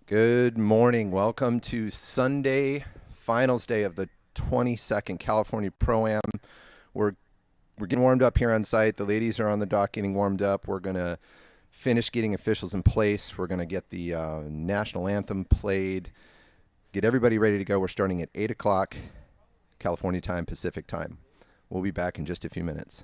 Good morning. Welcome to Sunday, finals day of the 22nd California Pro Am. We're getting warmed up here on site. The ladies are on the dock getting warmed up. We're going to finish getting officials in place. We're going to get the national anthem played, get everybody ready to go. We're starting at 8 o'clock California time, Pacific time. We'll be back in just a few minutes.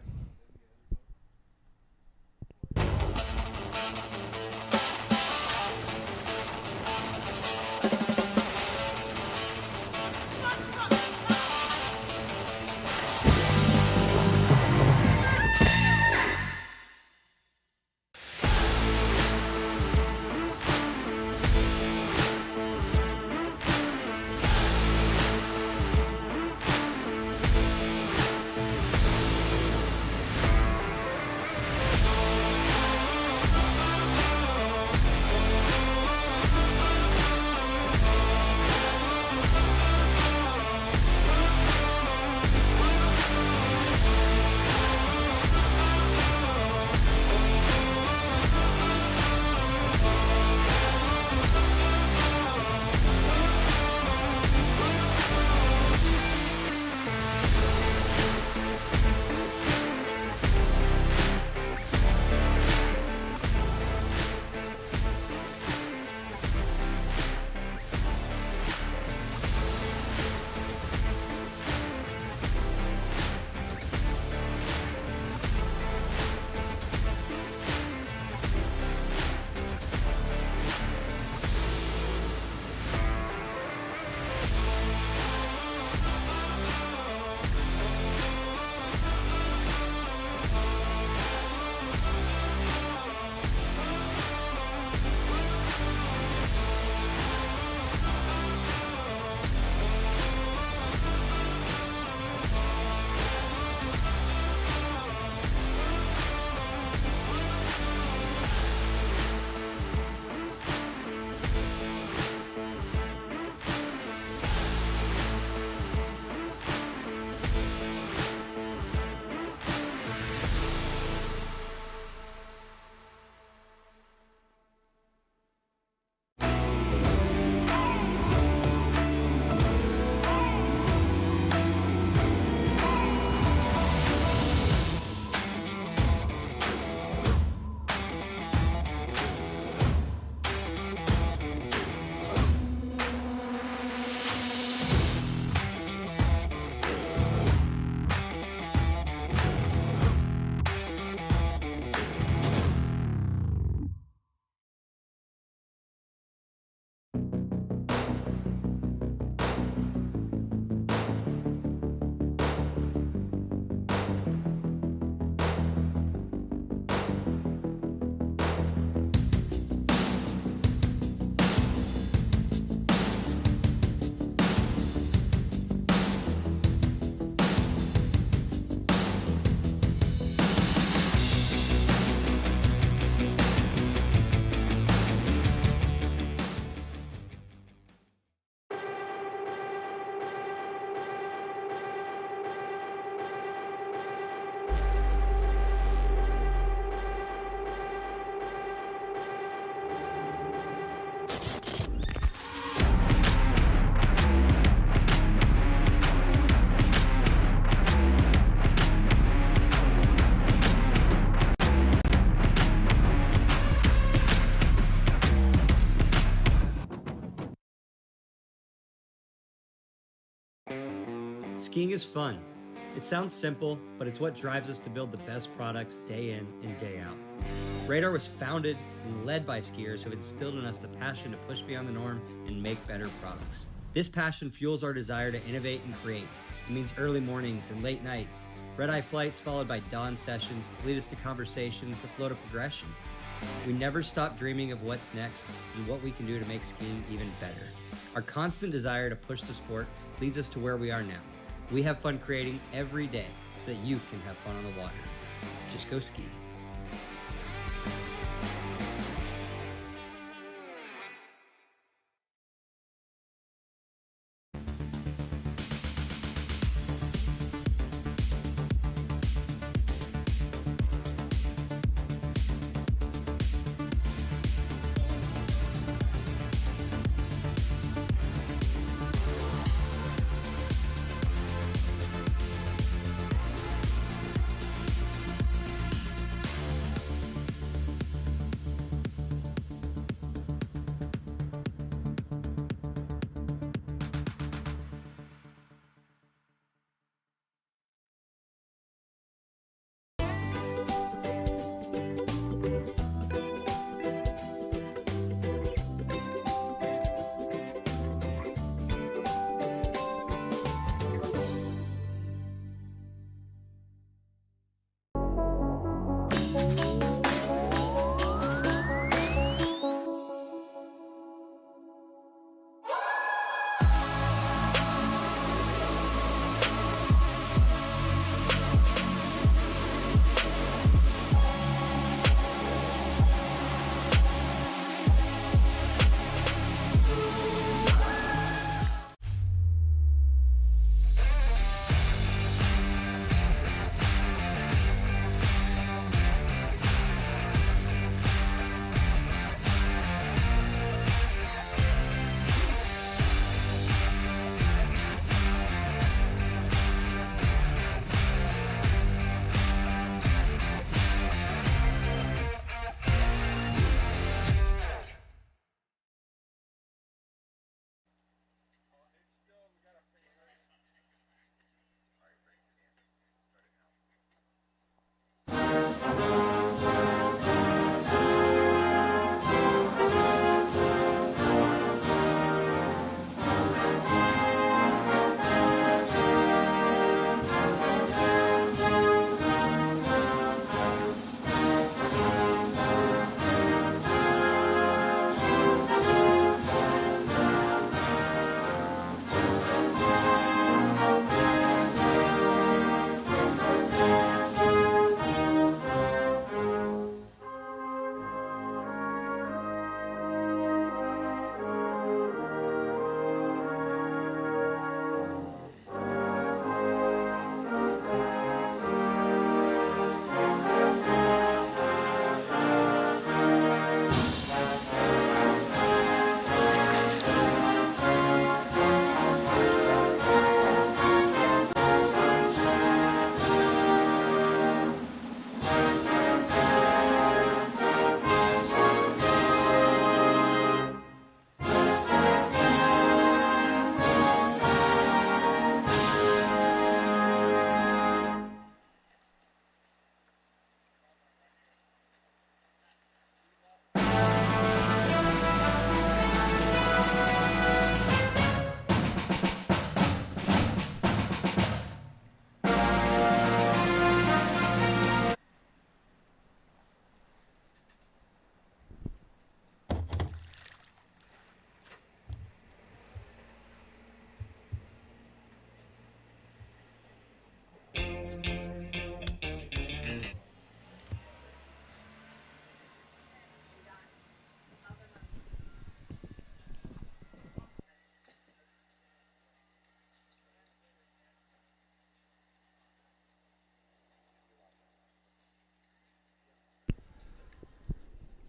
Skiing is fun. It sounds simple, but it's what drives us to build the best products day in and day out. Radar was founded and led by skiers who have instilled in us the passion to push beyond the norm and make better products. This passion fuels our desire to innovate and create. It means early mornings and late nights, red-eye flights followed by dawn sessions lead us to conversations that flow to progression. We never stop dreaming of what's next and what we can do to make skiing even better. Our constant desire to push the sport leads us to where we are now. We have fun creating every day so that you can have fun on the water. Just go ski.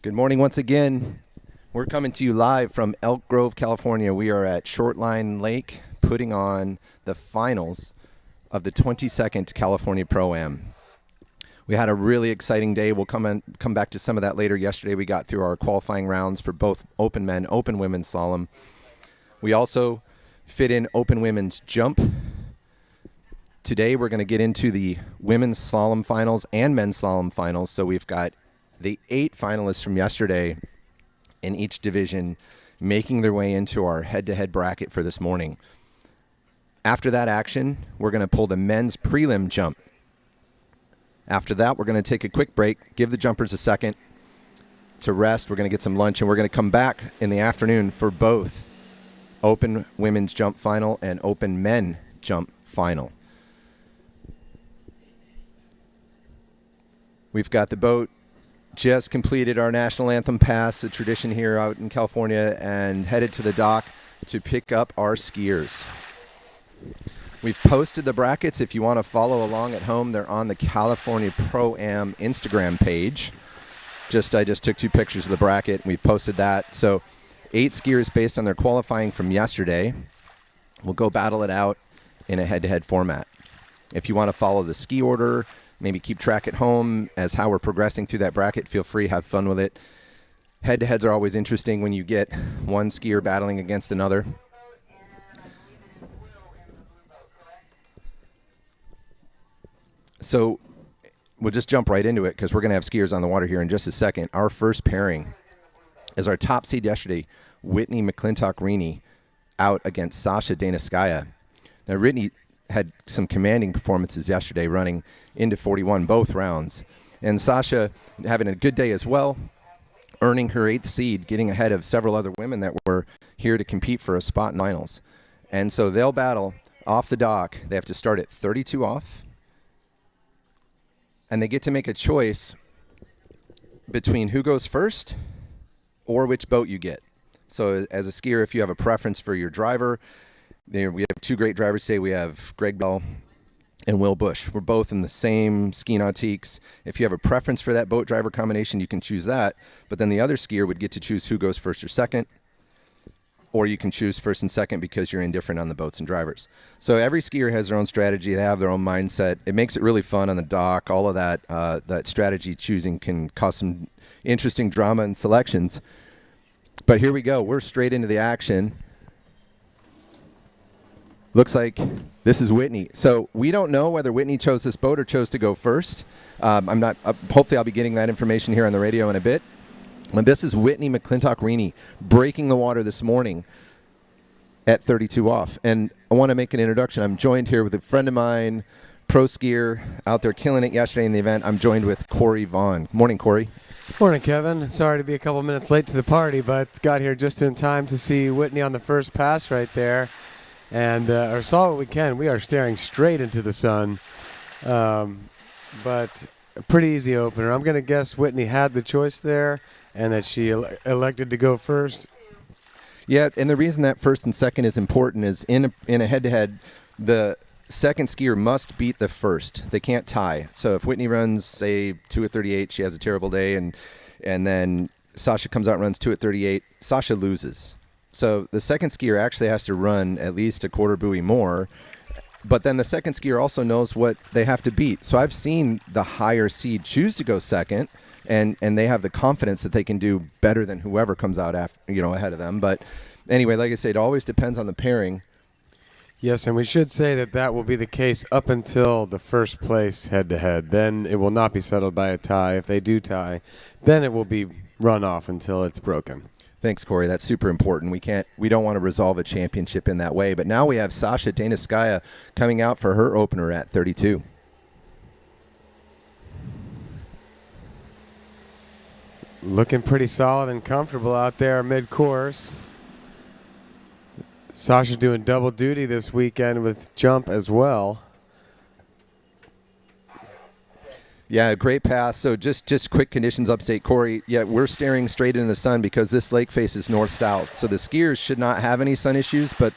Good morning once again. We're coming to you live from Elk Grove, California. We are at Shortline Lake putting on the finals of the 22nd California Pro Am. We had a really exciting day. We'll come back to some of that later. Yesterday we got through our qualifying rounds for both open men, open women's slalom. We also fit in open women's jump. Today we're going to get into the women's slalom finals and men's slalom finals. So we've got the 8 finalists from yesterday in each division making their way into our head-to-head bracket for this morning. After that action, we're going to pull the men's prelim jump. After that, we're going to take a quick break, give the jumpers a second to rest. We're going to get some lunch, and we're going to come back in the afternoon for both open women's jump final and open men jump final. We've got the boat just completed our national anthem pass, a tradition here out in California, and headed to the dock to pick up our skiers. We've posted the brackets. If you want to follow along at home, they're on the California Pro Am Instagram page. I just took 2 pictures of the bracket, and we've posted that. So 8 skiers based on their qualifying from yesterday. We'll go battle it out in a head-to-head format. If you want to follow the ski order, maybe keep track at home as how we're progressing through that bracket, feel free, have fun with it. Head-to-heads are always interesting when you get one skier battling against another. So we'll just jump right into it because we're going to have skiers on the water here in just a second. Our first pairing is our top seed yesterday, Whitney McClintock-Rini, out against Sasha Danaskaya. Now, Whitney had some commanding performances yesterday, running into 41 both rounds. And Sasha having a good day as well, earning her 8th seed, getting ahead of several other women that were here to compete for a spot in finals. And so they'll battle off the dock. They have to start at 32 off. And they get to make a choice between who goes first or which boat you get. So as a skier, if you have a preference for your driver, we have 2 great drivers today. We have Greg Bell and Will Bush. We're both in the same ski nautiques. If you have a preference for that boat driver combination, you can choose that. But then the other skier would get to choose who goes first or second. Or you can choose first and second because you're indifferent on the boats and drivers. So every skier has their own strategy. They have their own mindset. It makes it really fun on the dock. All of that, that strategy choosing can cause some interesting drama and selections. But here we go. We're straight into the action. Looks like this is Whitney. So we don't know whether Whitney chose this boat or chose to go first. Hopefully I'll be getting that information here on the radio in a bit. And this is Whitney McClintock-Rini breaking the water this morning at 32 off. And I want to make an introduction. I'm joined here with a friend of mine, pro skier, out there killing it yesterday in the event. I'm joined with Corey Vaughn. Morning, Corey. Morning, Kevin. Sorry to be a couple minutes late to the party, but got here just in time to see Whitney on the first pass right there. And or saw what we can. We are staring straight into the sun. But a pretty easy opener. I'm going to guess Whitney had the choice there and that she elected to go first. Yeah, and the reason that first and second is important is in a head-to-head, the second skier must beat the first. They can't tie. So if Whitney runs, say, 2 at 38, she has a terrible day, and then Sasha comes out and runs 2 at 38, Sasha loses. So the second skier actually has to run at least a quarter buoy more, but then the second skier also knows what they have to beat. So I've seen the higher seed choose to go second, and they have the confidence that they can do better than whoever comes out after, ahead of them. But anyway, like I said, it always depends on the pairing. Yes, and we should say that will be the case up until the first place head-to-head. Then it will not be settled by a tie. If they do tie, then it will be run off until it's broken. Thanks, Corey. That's super important. We don't want to resolve a championship in that way. But now we have Sasha Danaskaya coming out for her opener at 32. Looking pretty solid and comfortable out there mid-course. Sasha doing double duty this weekend with jump as well. Yeah, great pass. So just quick conditions update, Corey. Yeah, we're staring straight into the sun because this lake faces north-south. So the skiers should not have any sun issues, but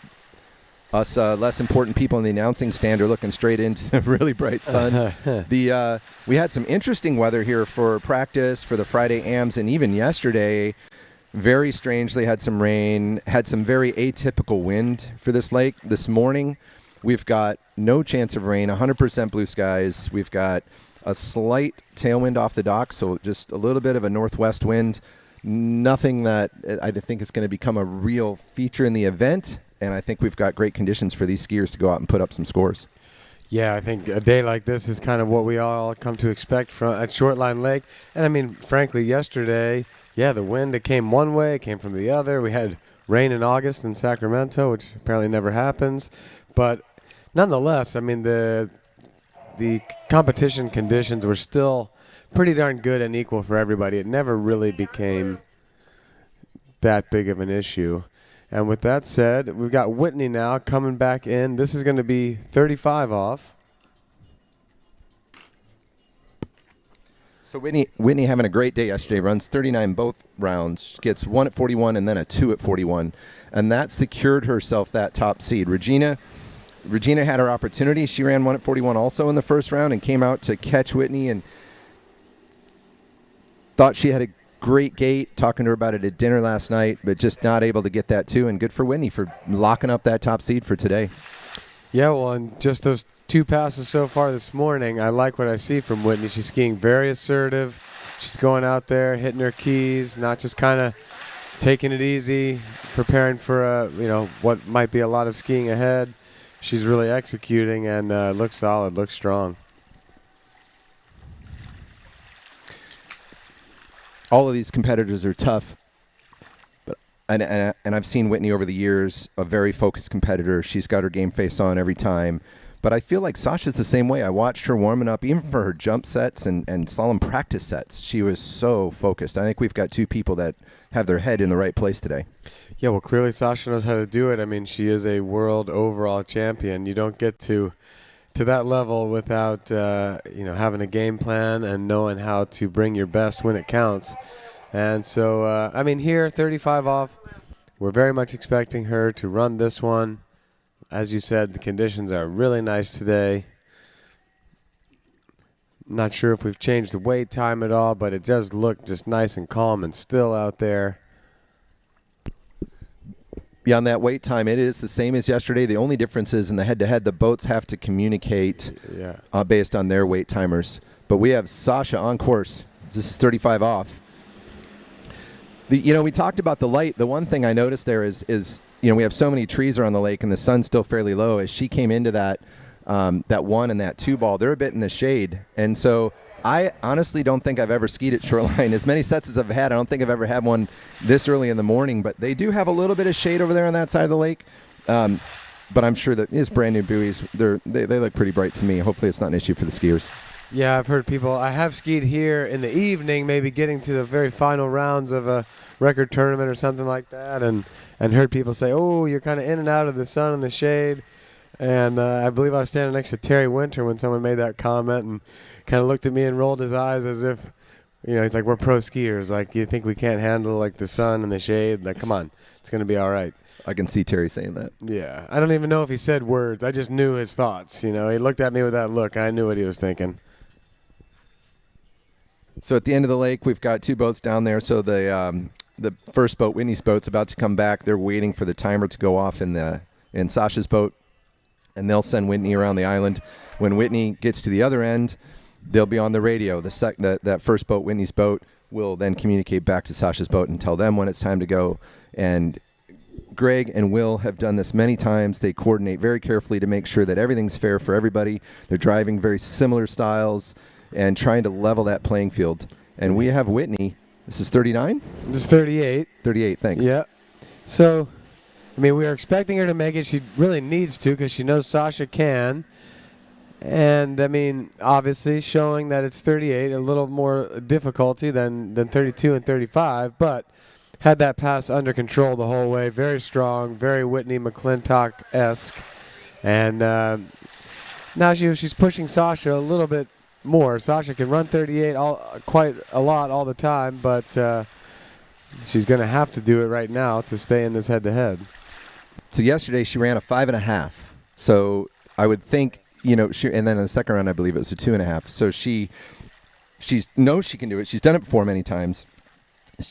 Us less important people in the announcing stand are looking straight into the really bright sun. We had some interesting weather here for practice for the Friday AMs, and even yesterday, very strangely, had some rain, had some very atypical wind for this lake. This morning, we've got no chance of rain, 100% blue skies. We've got a slight tailwind off the dock, so just a little bit of a northwest wind. Nothing that I think is going to become a real feature in the event. And I think we've got great conditions for these skiers to go out and put up some scores. Yeah, I think a day like this is kind of what we all come to expect from at Short Line Lake. And I mean, frankly, yesterday, yeah, the wind, it came one way, it came from the other. We had rain in August in Sacramento, which apparently never happens. But nonetheless, I mean, the competition conditions were still pretty darn good and equal for everybody. It never really became that big of an issue. And with that said, we've got Whitney now coming back in. This is going to be 35 off. So Whitney having a great day yesterday, runs 39 both rounds, gets 1 at 41 and then a 2 at 41. And that secured herself that top seed. Regina had her opportunity. She ran 1 at 41 also in the first round and came out to catch Whitney and thought she had a great gate, talking to her about it at dinner last night, but just not able to get that too. And good for Whitney for locking up that top seed for today. Yeah, well, and just those 2 passes so far this morning, I like what I see from Whitney. She's skiing very assertive. She's going out there, hitting her keys, not just kind of taking it easy, preparing for what might be a lot of skiing ahead. She's really executing and looks solid, looks strong. All of these competitors are tough, but and I've seen Whitney over the years, a very focused competitor. She's got her game face on every time. But I feel like Sasha's the same way. I watched her warming up, even for her jump sets and slalom practice sets. She was so focused. I think we've got 2 people that have their head in the right place today. Yeah, well, clearly Sasha knows how to do it. I mean, she is a world overall champion. You don't get to that level without having a game plan and knowing how to bring your best when it counts. And so, here, 35 off, we're very much expecting her to run this one. As you said, the conditions are really nice today. Not sure if we've changed the wait time at all, but it does look just nice and calm and still out there. Yeah, on that wait time, it is the same as yesterday. The only difference is in the head-to-head, the boats have to communicate based on their wait timers. But we have Sasha on course. This is 35 off. We talked about the light. The one thing I noticed there is we have so many trees around the lake and the sun's still fairly low. As she came into that 1 and that 2 ball, they're a bit in the shade. And so I honestly don't think I've ever skied at Shoreline. As many sets as I've had, I don't think I've ever had one this early in the morning. But they do have a little bit of shade over there on that side of the lake. But I'm sure that it's brand new buoys. They look pretty bright to me. Hopefully it's not an issue for the skiers. Yeah, I've heard people. I have skied here in the evening, maybe getting to the very final rounds of a record tournament or something like that, and heard people say, "Oh, you're kind of in and out of the sun and the shade." And I believe I was standing next to Terry Winter when someone made that comment and kind of looked at me and rolled his eyes as if, he's like, "We're pro skiers. Like, you think we can't handle like the sun and the shade? Like, come on, it's going to be all right." I can see Terry saying that. Yeah, I don't even know if he said words. I just knew his thoughts. He looked at me with that look. I knew what he was thinking. So at the end of the lake, we've got 2 boats down there. So the first boat, Whitney's boat's about to come back. They're waiting for the timer to go off in Sasha's boat, and they'll send Whitney around the island. When Whitney gets to the other end, they'll be on the radio. That first boat, Whitney's boat, will then communicate back to Sasha's boat and tell them when it's time to go. And Greg and Will have done this many times. They coordinate very carefully to make sure that everything's fair for everybody. They're driving very similar styles and trying to level that playing field. And we have Whitney. This is 39? This is 38. 38, thanks. Yeah. So, we are expecting her to make it. She really needs to because she knows Sasha can. And, obviously showing that it's 38, a little more difficulty than 32 and 35, but had that pass under control the whole way. Very strong, very Whitney McClintock-esque. And now she's pushing Sasha a little bit more. Sasha can run 38 quite a lot all the time, but she's going to have to do it right now to stay in this head-to-head. So yesterday she ran a 5.5. So I would think, and then in the second round I believe it was a 2.5. So she knows she can do it. She's done it before many times.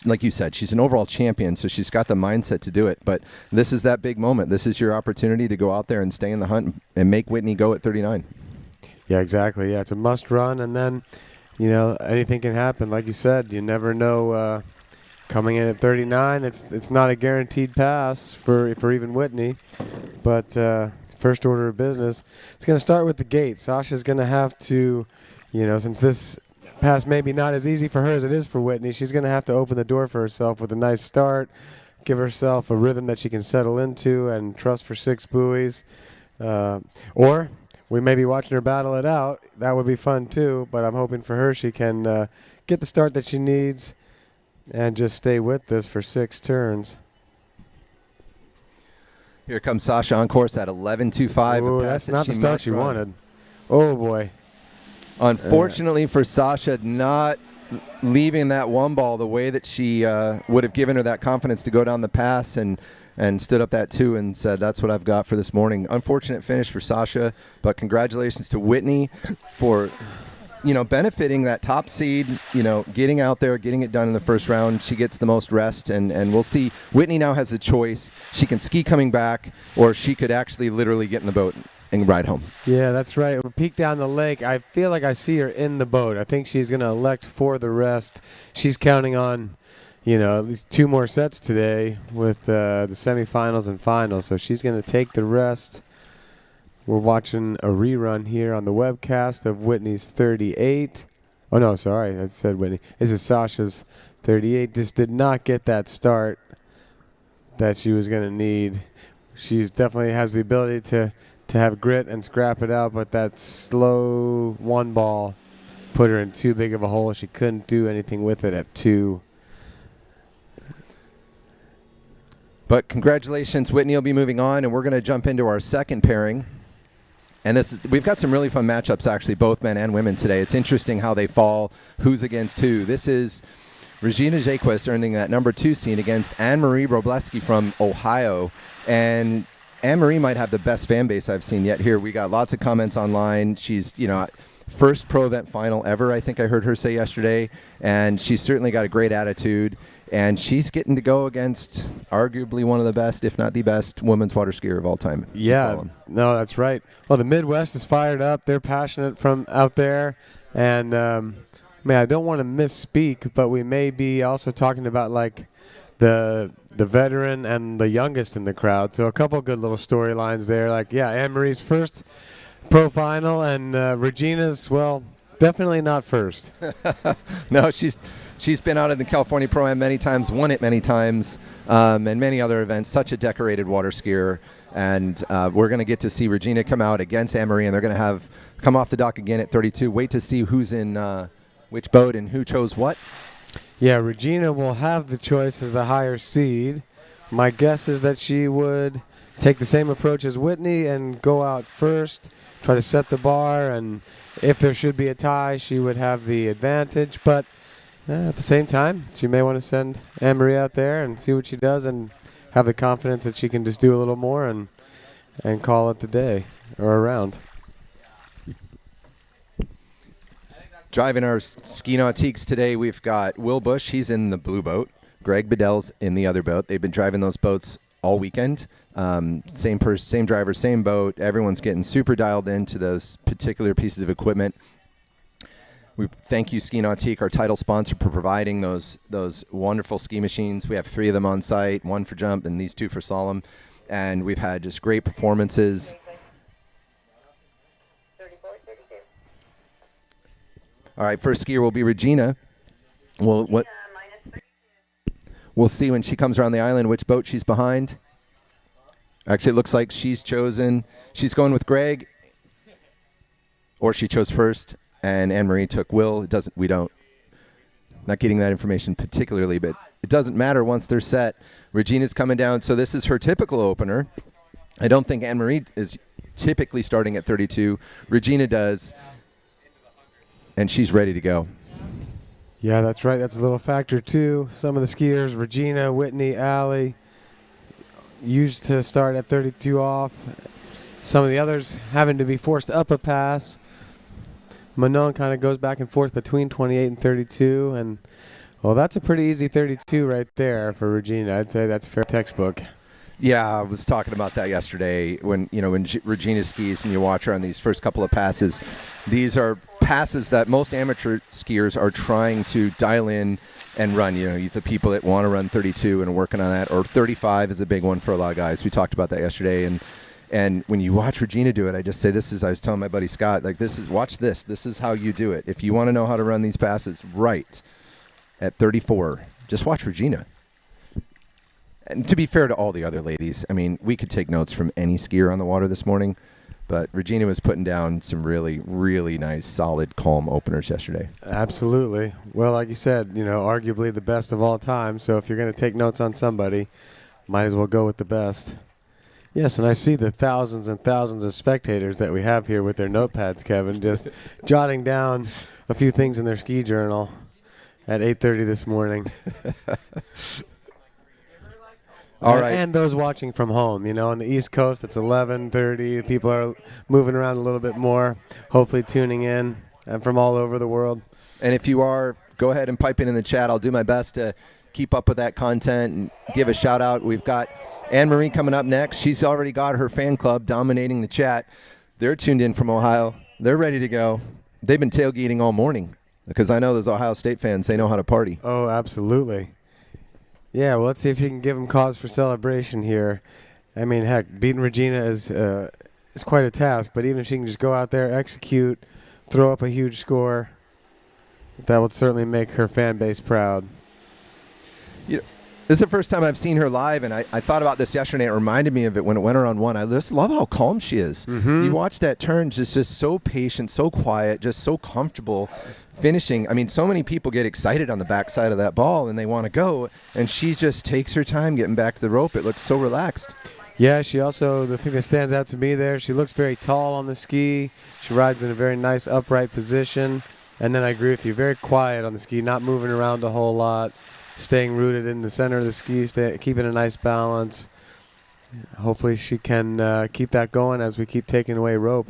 Like you said, she's an overall champion, so she's got the mindset to do it. But this is that big moment. This is your opportunity to go out there and stay in the hunt and make Whitney go at 39. Yeah, exactly. Yeah, it's a must run, and then, anything can happen. Like you said, you never know. Coming in at 39, it's not a guaranteed pass for even Whitney. But first order of business, it's going to start with the gate. Sasha's going to have to, since this pass maybe not as easy for her as it is for Whitney, she's going to have to open the door for herself with a nice start, give herself a rhythm that she can settle into and trust for 6 buoys. Or we may be watching her battle it out. That would be fun too, but I'm hoping for her she can get the start that she needs and just stay with this for 6 turns. Here comes Sasha on course at 11.25. Ooh, that's not the start she wanted. Oh, boy. Unfortunately for Sasha, not leaving that one ball the way that she would have given her that confidence to go down the pass and stood up that 2 and said, that's what I've got for this morning. Unfortunate finish for Sasha, but congratulations to Whitney for, benefiting that top seed, getting out there, getting it done in the first round. She gets the most rest, and we'll see. Whitney now has a choice. She can ski coming back, or she could actually literally get in the boat and ride home. Yeah, that's right. We'll peek down the lake. I feel like I see her in the boat. I think she's going to elect for the rest. She's counting on, at least 2 more sets today with the semifinals and finals. So she's going to take the rest. We're watching a rerun here on the webcast of Whitney's 38. Oh, no, sorry. I said Whitney. This is Sasha's 38. Just did not get that start that she was going to need. She's definitely has the ability to have grit and scrap it out, but that slow 1 ball put her in too big of a hole. She couldn't do anything with it at 2. But congratulations, Whitney will be moving on, and we're going to jump into our second pairing. And we've got some really fun matchups, actually, both men and women today. It's interesting how they fall, who's against who. This is Regina Jaquist earning that number 2 seed against Anne-Marie Robleski from Ohio. And Anne-Marie might have the best fan base I've seen yet here. We got lots of comments online. She's, first pro event final ever, I think I heard her say yesterday. And she's certainly got a great attitude. And she's getting to go against arguably one of the best, if not the best, women's water skier of all time. Yeah, no, that's right. Well, the Midwest is fired up. They're passionate from out there. And, I don't want to misspeak, but we may be also talking about, like, the veteran and the youngest in the crowd. So a couple good little storylines there. Like, yeah, Anne-Marie's first pro final, and Regina's, well, definitely not first. No, she's been out in the California Pro Am many times, won it many times, and many other events. Such a decorated water skier. And we're going to get to see Regina come out against Anne-Marie, and they're going to come off the dock again at 32. Wait to see who's in which boat and who chose what. Yeah, Regina will have the choice as the higher seed. My guess is that she would take the same approach as Whitney and go out first, try to set the bar, and if there should be a tie, she would have the advantage. But at the same time, she may want to send Anne-Marie out there and see what she does and have the confidence that she can just do a little more and call it the day or a round. Driving our ski nautiques today, we've got Will Bush. He's in the blue boat. Greg Bedell's in the other boat. They've been driving those boats all weekend. Same driver, same boat. Everyone's getting super dialed into those particular pieces of equipment. We thank you, Ski Nautique, our title sponsor, for providing those wonderful ski machines. We have 3 of them on site, 1 for jump and these 2 for slalom. And we've had just great performances. All right, first skier will be Regina. We'll see when she comes around the island which boat she's behind. Actually, it looks like she's going with Greg, or she chose first, and Anne-Marie took Will. Not getting that information particularly, but it doesn't matter once they're set. Regina's coming down, so this is her typical opener. I don't think Anne-Marie is typically starting at 32. Regina does. And she's ready to go. Yeah, that's right. That's a little factor, too. Some of the skiers, Regina, Whitney, Allie, used to start at 32 off. Some of the others having to be forced up a pass. Manon kind of goes back and forth between 28 and 32, and well, that's a pretty easy 32 right there for Regina. I'd say that's fair textbook. Yeah, I was talking about that yesterday when Regina skis and you watch her on these first couple of passes. These are passes that most amateur skiers are trying to dial in and run. You have the people that want to run 32 and are working on that, or 35 is a big one for a lot of guys. We talked about that yesterday, and when you watch Regina do it, I just say I was telling my buddy Scott, like, watch this. This is how you do it. If you want to know how to run these passes right at 34, just watch Regina. And to be fair to all the other ladies, I mean, we could take notes from any skier on the water this morning, but Regina was putting down some really, really nice, solid, calm openers yesterday. Absolutely. Well, like you said, arguably the best of all time. So if you're going to take notes on somebody, might as well go with the best. Yes, and I see the thousands and thousands of spectators that we have here with their notepads, Kevin, just jotting down a few things in their ski journal at 8:30 this morning. All right. And those watching from home, on the East Coast, it's 11:30. People are moving around a little bit more, hopefully tuning in, and from all over the world. And if you are, go ahead and pipe in the chat. I'll do my best to keep up with that content and give a shout out. We've got Anne-Marie coming up next. She's already got her fan club dominating the chat. They're tuned in from Ohio. They're ready to go. They've been tailgating all morning because I know those Ohio State fans, they know how to party. Oh, absolutely. Yeah, well, let's see if you can give them cause for celebration here. I mean, heck, beating Regina is quite a task, but even if she can just go out there, execute, throw up a huge score, that would certainly make her fan base proud. This is the first time I've seen her live, and I thought about this yesterday. It reminded me of it when it went around one. I just love how calm she is. Mm-hmm. You watch that turn, just so patient, so quiet, just so comfortable finishing. I mean, so many people get excited on the backside of that ball, and they want to go, and she just takes her time getting back to the rope. It looks so relaxed. Yeah, she also, the thing that stands out to me there, she looks very tall on the ski. She rides in a very nice upright position. And then I agree with you, very quiet on the ski, not moving around a whole lot. Staying rooted in the center of the ski, keeping a nice balance. Hopefully she can keep that going as we keep taking away rope.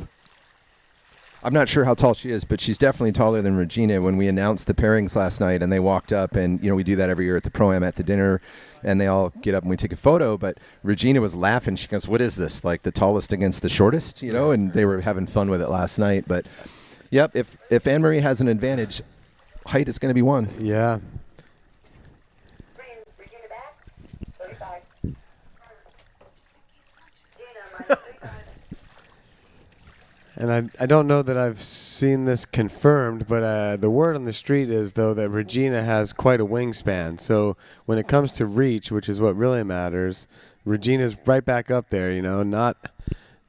I'm not sure how tall she is, but she's definitely taller than Regina. When we announced the pairings last night and they walked up, and we do that every year at the Pro Am at the dinner, and they all get up and we take a photo, but Regina was laughing. She goes, "What is this, like the tallest against the shortest?" And they were having fun with it last night. But, yep, if Anne-Marie has an advantage, height is going to be one. Yeah. And I don't know that I've seen this confirmed, but the word on the street is, though, that Regina has quite a wingspan. So when it comes to reach, which is what really matters, Regina's right back up there,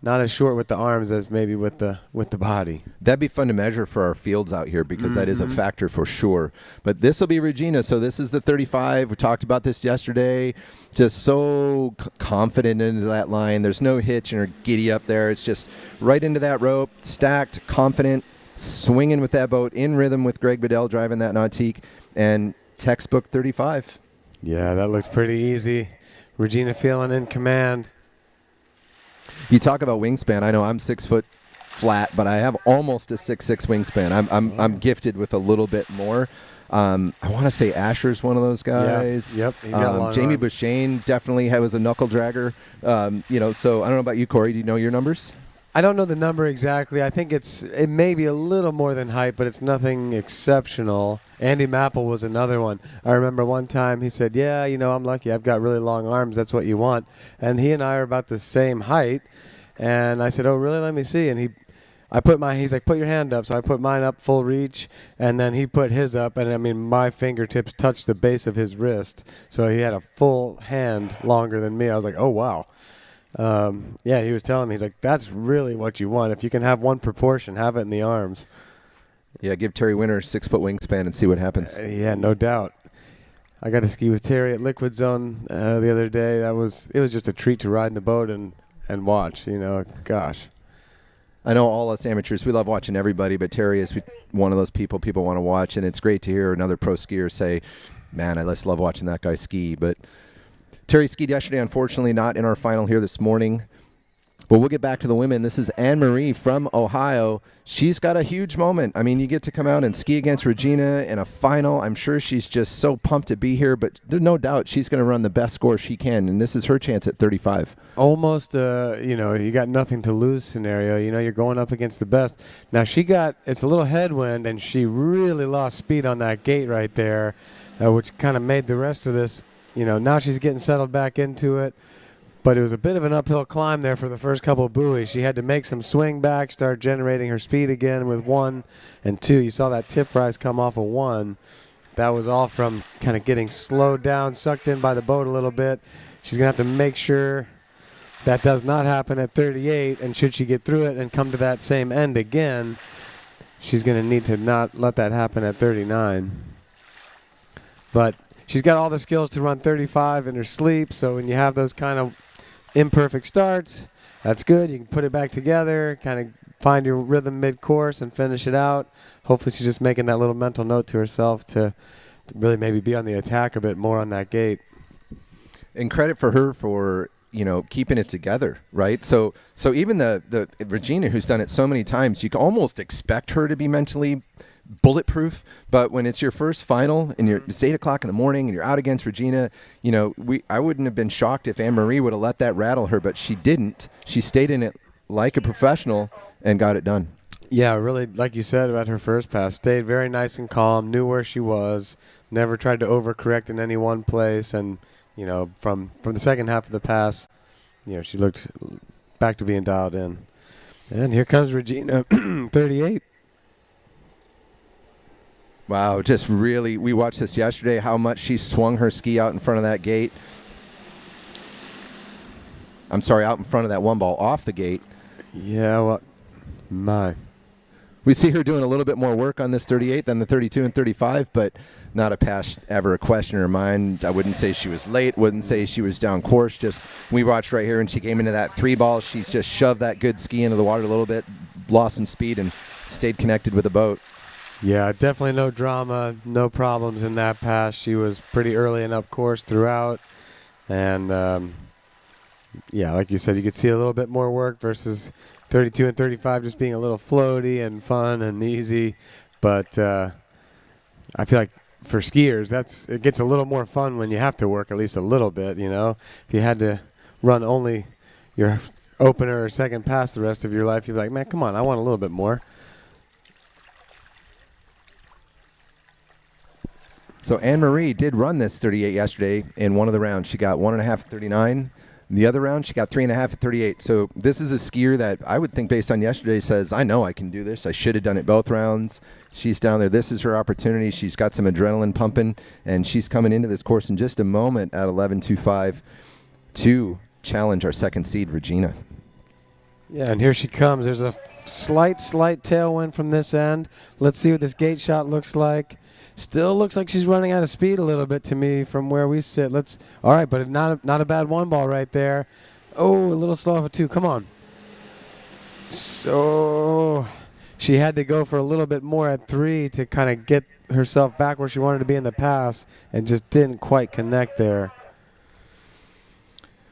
not as short with the arms as maybe with the body. That'd be fun to measure for our fields out here because that is a factor for sure. But this will be Regina. So this is the 35. We talked about this yesterday. Just so confident into that line. There's no hitch in her giddy up there. It's just right into that rope, stacked, confident, swinging with that boat, in rhythm with Greg Bedell driving that Nautique, and textbook 35. Yeah, that looked pretty easy. Regina feeling in command. You talk about wingspan. I know I'm 6 foot flat, but I have almost a 6'6" wingspan. I'm gifted with a little bit more. I want to say Asher's one of those guys. Yep. He's got long Jamie arms. Bushane definitely was a knuckle dragger. So I don't know about you, Corey. Do you know your numbers? I don't know the number exactly. I think it may be a little more than height, but it's nothing exceptional. Andy Mapple was another one. I remember one time he said, "Yeah, I'm lucky. I've got really long arms. That's what you want." And he and I are about the same height. And I said, "Oh, really? Let me see." And he's like, "Put your hand up." So I put mine up full reach, and then he put his up, and my fingertips touched the base of his wrist. So he had a full hand longer than me. I was like, "Oh, wow." He was telling me, he's like, "That's really what you want. If you can have one proportion, have it in the arms." Yeah, give Terry Winter 6 foot wingspan and see what happens. Yeah, no doubt. I got to ski with Terry at Liquid Zone the other day. It was just a treat to ride in the boat and watch. Gosh. I know all us amateurs, we love watching everybody, but Terry is one of those people want to watch, and it's great to hear another pro skier say, "Man, I just love watching that guy ski." But Terry skied yesterday, unfortunately not in our final here this morning. But we'll get back to the women. This is Anne-Marie from Ohio. She's got a huge moment. I mean, you get to come out and ski against Regina in a final. I'm sure she's just so pumped to be here, but there's no doubt she's going to run the best score she can, and this is her chance at 35. Almost, you got nothing to lose scenario. You're going up against the best. Now, it's a little headwind, and she really lost speed on that gate right there, which kind of made the rest of this, now she's getting settled back into it. But it was a bit of an uphill climb there for the first couple of buoys. She had to make some swing back, start generating her speed again with 1 and 2. You saw that tip rise come off of 1. That was all from kind of getting slowed down, sucked in by the boat a little bit. She's going to have to make sure that does not happen at 38. And should she get through it and come to that same end again, she's going to need to not let that happen at 39. But she's got all the skills to run 35 in her sleep. So when you have those kind of imperfect starts, that's good. You can put it back together, kind of find your rhythm mid-course and finish it out. Hopefully she's just making that little mental note to herself to really maybe be on the attack a bit more on that gate. And credit for her for, keeping it together, right? So even the Regina, who's done it so many times, you can almost expect her to be mentally bulletproof, but when it's your first final and it's 8 o'clock in the morning and you're out against Regina, I wouldn't have been shocked if Anne-Marie would have let that rattle her, but she didn't. She stayed in it like a professional and got it done. Yeah, really, like you said about her first pass, stayed very nice and calm, knew where she was, never tried to overcorrect in any one place, and from the second half of the pass, she looked back to being dialed in. And here comes Regina, 38. Wow, just really, we watched this yesterday, how much she swung her ski out in front of that gate. I'm sorry, out in front of that one ball off the gate. Yeah, well, my. We see her doing a little bit more work on this 38 than the 32 and 35, but not a pass ever a question in her mind. I wouldn't say she was late, wouldn't say she was down course. Just, we watched right here, and she came into that 3 ball. She just shoved that good ski into the water a little bit, lost some speed, and stayed connected with the boat. Yeah, definitely no drama, no problems in that pass. She was pretty early and up course throughout. And, like you said, you could see a little bit more work versus 32 and 35 just being a little floaty and fun and easy. But I feel like for skiers, it gets a little more fun when you have to work at least a little bit, If you had to run only your opener or second pass the rest of your life, you'd be like, man, come on, I want a little bit more. So Anne-Marie did run this 38 yesterday in one of the rounds. She got 1.5 at 39. The other round, she got 3.5 at 38. So this is a skier that I would think, based on yesterday, says, I know I can do this. I should have done it both rounds. She's down there. This is her opportunity. She's got some adrenaline pumping, and she's coming into this course in just a moment at 11.25 to challenge our second seed, Regina. Yeah, and here she comes. There's a slight tailwind from this end. Let's see what this gate shot looks like. Still looks like she's running out of speed a little bit to me from where we sit. All right, but not a bad 1 ball right there. Oh, a little slow off a 2. Come on. So she had to go for a little bit more at 3 to kind of get herself back where she wanted to be in the pass, and just didn't quite connect there.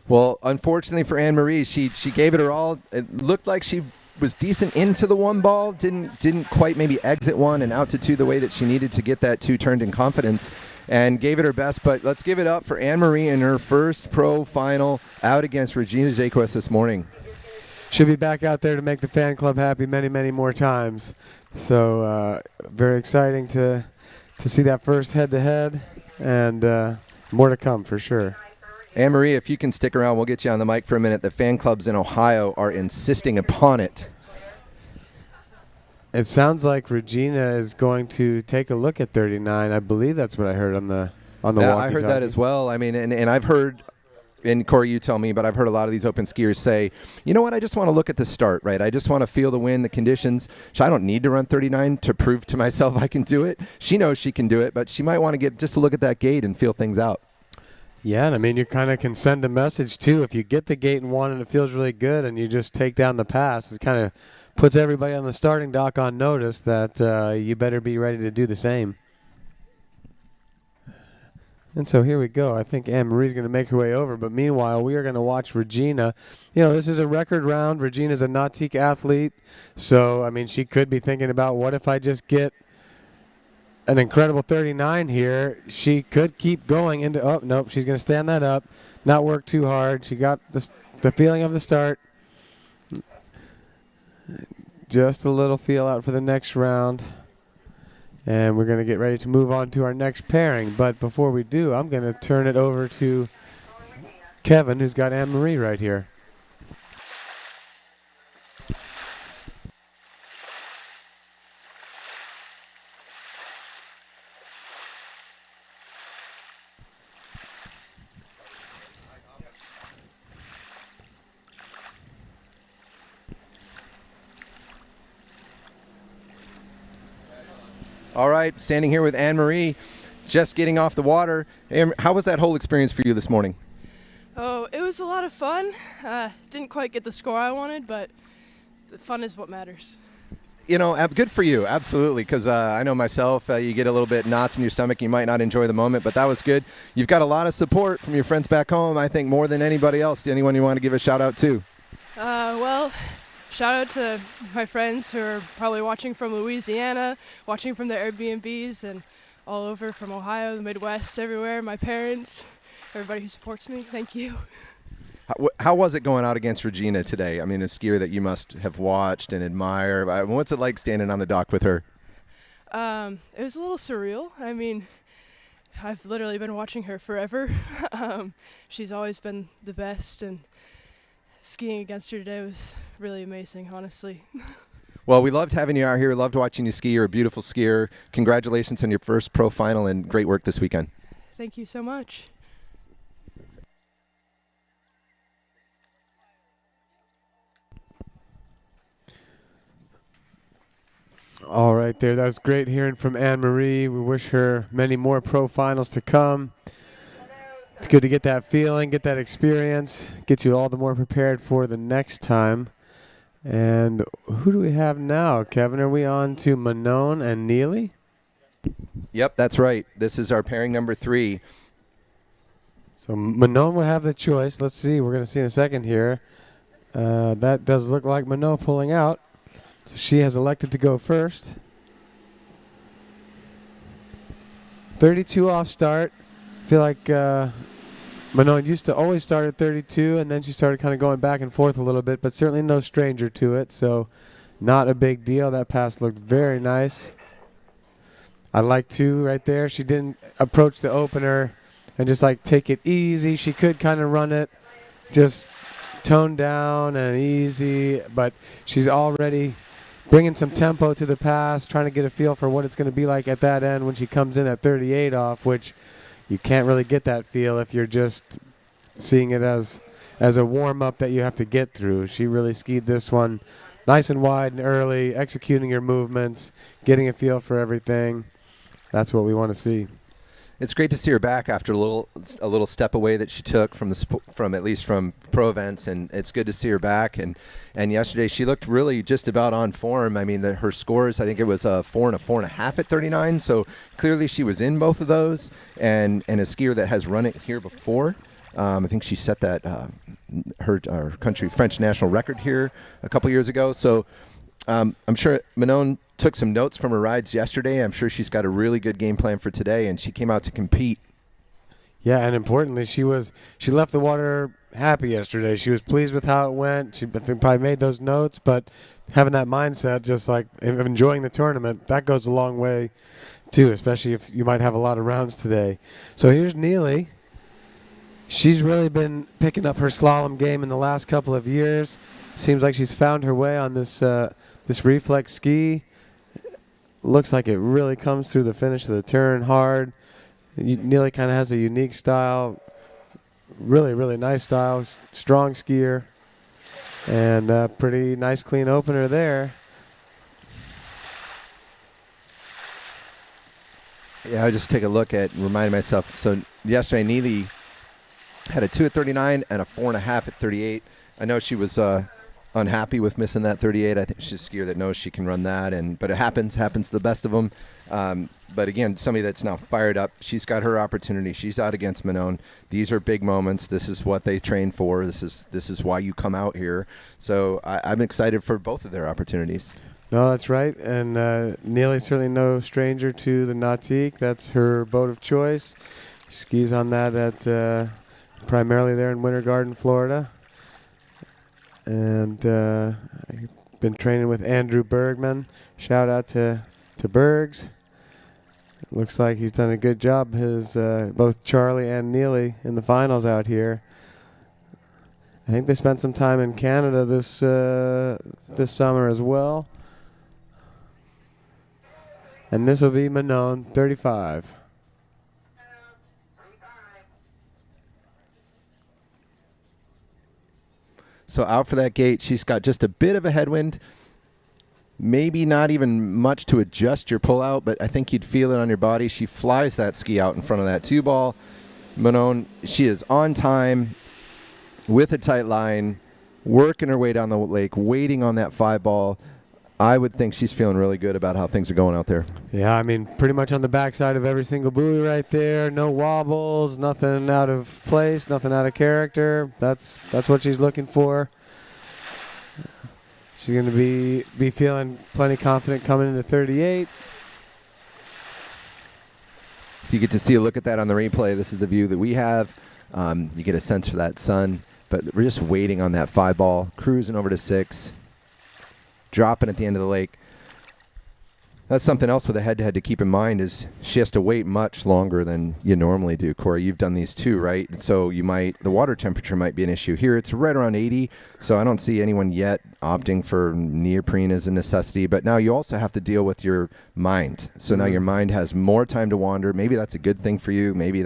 Well, unfortunately for Anne-Marie, she gave it her all. It looked like she was decent into the 1 ball, didn't quite maybe exit 1 and out to 2 the way that she needed to get that 2 turned in confidence, and gave it her best. But let's give it up for Anne-Marie in her first pro final out against Regina Jaquist this morning. Should be back out there to make the fan club happy many, many more times. So very exciting to see that first head-to-head, and more to come for sure. Anne-Marie, if you can stick around, we'll get you on the mic for a minute. The fan clubs in Ohio are insisting upon it. It sounds like Regina is going to take a look at 39. I believe that's what I heard on the walkie-talkie. I heard that as well. I mean, and I've heard, and Corey, you tell me, but I've heard a lot of these open skiers say, you know what, I just want to look at the start, right? I just want to feel the wind, the conditions. So I don't need to run 39 to prove to myself I can do it. She knows she can do it, but she might want to get just a look at that gate and feel things out. Yeah, and I mean, you kind of can send a message, too. If you get the gate in 1 and it feels really good and you just take down the pass, it kind of puts everybody on the starting dock on notice that you better be ready to do the same. And so here we go. I think Anne-Marie's going to make her way over. But meanwhile, we are going to watch Regina. You know, this is a record round. Regina's a nautique athlete. So, I mean, she could be thinking about, what if I just get an incredible 39 here? She could keep going into, oh, nope, she's going to stand that up, not work too hard. She got the feeling of the start. Just a little feel out for the next round. And we're going to get ready to move on to our next pairing. But before we do, I'm going to turn it over to Kevin, who's got Anne-Marie right here. All right, standing here with Anne-Marie, just getting off the water. How was that whole experience for you this morning? Oh, it was a lot of fun. Didn't quite get the score I wanted, but the fun is what matters. You know, good for you, absolutely, because I know myself, you get a little bit knots in your stomach, you might not enjoy the moment, but that was good. You've got a lot of support from your friends back home, I think more than anybody else. Anyone you want to give a shout out to? Well, shout out to my friends who are probably watching from Louisiana, watching from their Airbnbs, and all over from Ohio, the Midwest, everywhere. My parents, everybody who supports me, thank you. How was it going out against Regina today? I mean, a skier that you must have watched and admire. What's it like standing on the dock with her? It was a little surreal. I mean, I've literally been watching her forever. She's always been the best, and skiing against her today was really amazing, honestly. Well, we loved having you out here. Loved watching you ski. You're a beautiful skier. Congratulations on your first pro final and great work this weekend. Thank you so much. All right there. That was great hearing from Anne-Marie. We wish her many more pro finals to come. It's good to get that feeling, get that experience, get you all the more prepared for the next time. And who do we have now, Kevin? Are we on to Manon and Neely? Yep, that's right. This is our pairing number 3. So Manon would have the choice. Let's see. We're going to see in a second here. That does look like Manon pulling out. So she has elected to go first. 32 off start. I feel like Manon used to always start at 32, and then she started kind of going back and forth a little bit, but certainly no stranger to it, so not a big deal. That pass looked very nice. I like too right there. She didn't approach the opener and just like take it easy. She could kind of run it just toned down and easy, but she's already bringing some tempo to the pass, trying to get a feel for what it's going to be like at that end when she comes in at 38 off, which you can't really get that feel if you're just seeing it as a warm-up that you have to get through. She really skied this one nice and wide and early, executing her movements, getting a feel for everything. That's what we want to see. It's great to see her back after a little step away that she took from at least from pro events, and it's good to see her back. And yesterday she looked really just about on form. I mean, her scores, I think it was a 4 and a 4.5 at 39. So clearly she was in both of those, and a skier that has run it here before. I think she set that her country French national record here a couple years ago. So I'm sure Manon took some notes from her rides yesterday. I'm sure she's got a really good game plan for today, and she came out to compete. Yeah, and importantly, she left the water happy yesterday. She was pleased with how it went. She probably made those notes, but having that mindset, just like of enjoying the tournament, that goes a long way too, especially if you might have a lot of rounds today. So here's Neely. She's really been picking up her slalom game in the last couple of years. Seems like she's found her way on this reflex ski. Looks like it really comes through the finish of the turn hard. Neely kind of has a unique style. Really, really nice style. Strong skier. And pretty nice clean opener there. Yeah, I just take a look at, remind myself. So yesterday, Neely had a 2 at 39 and a 4.5 at 38. I know she was unhappy with missing that 38. I think she's a skier that knows she can run that, but it happens to the best of them. But again, somebody that's now fired up. She's got her opportunity. She's out against Manon. These are big moments. This is what they train for. This is why you come out here. So I'm excited for both of their opportunities. No, that's right. And Neely's certainly no stranger to the Nautique. That's her boat of choice. She skis on that at primarily there in Winter Garden, Florida. And I've been training with Andrew Bergman. Shout out to Bergs. Looks like he's done a good job. His both Charlie and Neely in the finals out here. I think they spent some time in Canada this summer as well. And this will be Manon, 35. So out for that gate, she's got just a bit of a headwind. Maybe not even much to adjust your pullout, but I think you'd feel it on your body. She flies that ski out in front of that 2-ball. Manon, she is on time with a tight line, working her way down the lake, waiting on that 5-ball. I would think she's feeling really good about how things are going out there. Yeah, I mean, pretty much on the backside of every single buoy right there. No wobbles, nothing out of place, nothing out of character. That's what she's looking for. She's going to be feeling plenty confident coming into 38. So you get to see a look at that on the replay. This is the view that we have. You get a sense for that sun, but we're just waiting on that 5-ball, cruising over to 6. Dropping at the end of the lake. That's something else with a head-to-head to keep in mind is she has to wait much longer than you normally do. Corey, you've done these too, right? So the water temperature might be an issue. Here it's right around 80, so I don't see anyone yet opting for neoprene as a necessity. But now you also have to deal with your mind. So now your mind has more time to wander. Maybe that's a good thing for you. Maybe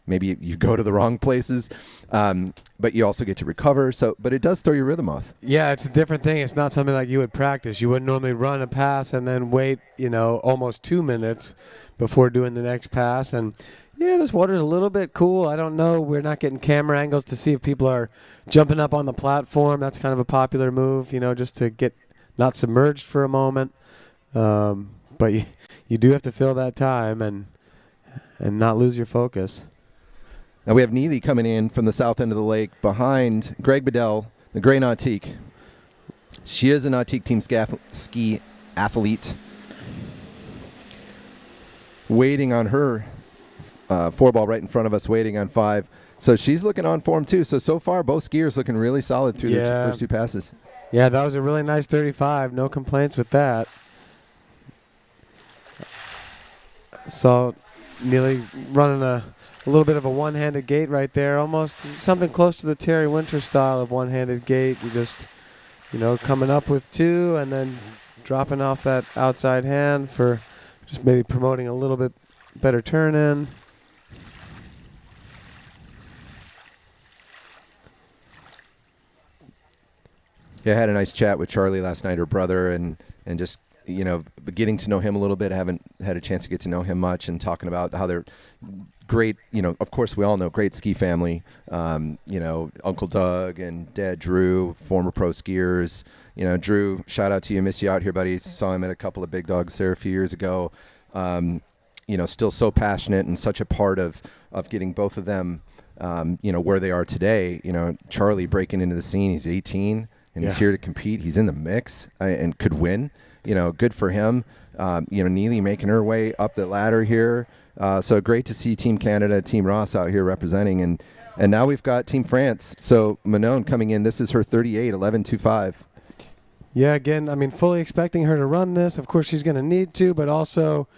you go to the wrong places, but you also get to recover. But it does throw your rhythm off. Yeah, it's a different thing. It's not something like you would practice. You wouldn't normally run a pass and then wait, almost 2 minutes before doing the next pass. And yeah, this water's a little bit cool. I don't know. We're not getting camera angles to see if people are jumping up on the platform. That's kind of a popular move, just to get not submerged for a moment. But you do have to fill that time and not lose your focus. Now we have Neely coming in from the south end of the lake behind Greg Bedell, the Gray Nautique. She is a Nautique Team ski athlete. Waiting on her 4-ball right in front of us, waiting on 5. So she's looking on form too. So far, both skiers looking really solid through their first 2 passes. Yeah, that was a really nice 35. No complaints with that. So Neely running a little bit of a one-handed gait right there, almost something close to the Terry Winter style of one-handed gait. You just, coming up with 2 and then dropping off that outside hand for just maybe promoting a little bit better turn in. Yeah, I had a nice chat with Charlie last night, her brother, and just getting to know him a little bit. I haven't had a chance to get to know him much, and talking about how they're great, of course we all know, great ski family. Uncle Doug and Dad Drew, former pro skiers. Drew, shout out to you. Miss you out here, buddy. Saw him at a couple of big dogs there a few years ago. Still so passionate and such a part of getting both of them, where they are today. Charlie breaking into the scene. He's 18 and he's here to compete. He's in the mix and could win. Good for him. Neely making her way up the ladder here. So great to see Team Canada, Team Ross out here representing. And now we've got Team France. So Manon coming in. This is her 38, 11.25. Yeah, again, fully expecting her to run this. Of course, she's going to need to, but also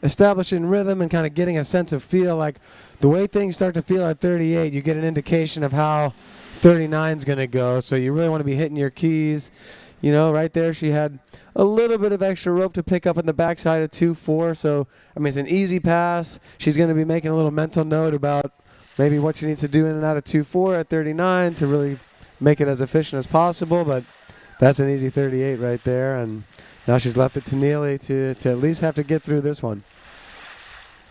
establishing rhythm and kind of getting a sense of feel. Like the way things start to feel at 38, you get an indication of how 39 is going to go. So you really want to be hitting your keys. Right there she had a little bit of extra rope to pick up on the backside of 2-4. So, it's an easy pass. She's going to be making a little mental note about maybe what she needs to do in and out of 2-4 at 39 to really make it as efficient as possible. But that's an easy 38 right there. And now she's left it to Neely to at least have to get through this one.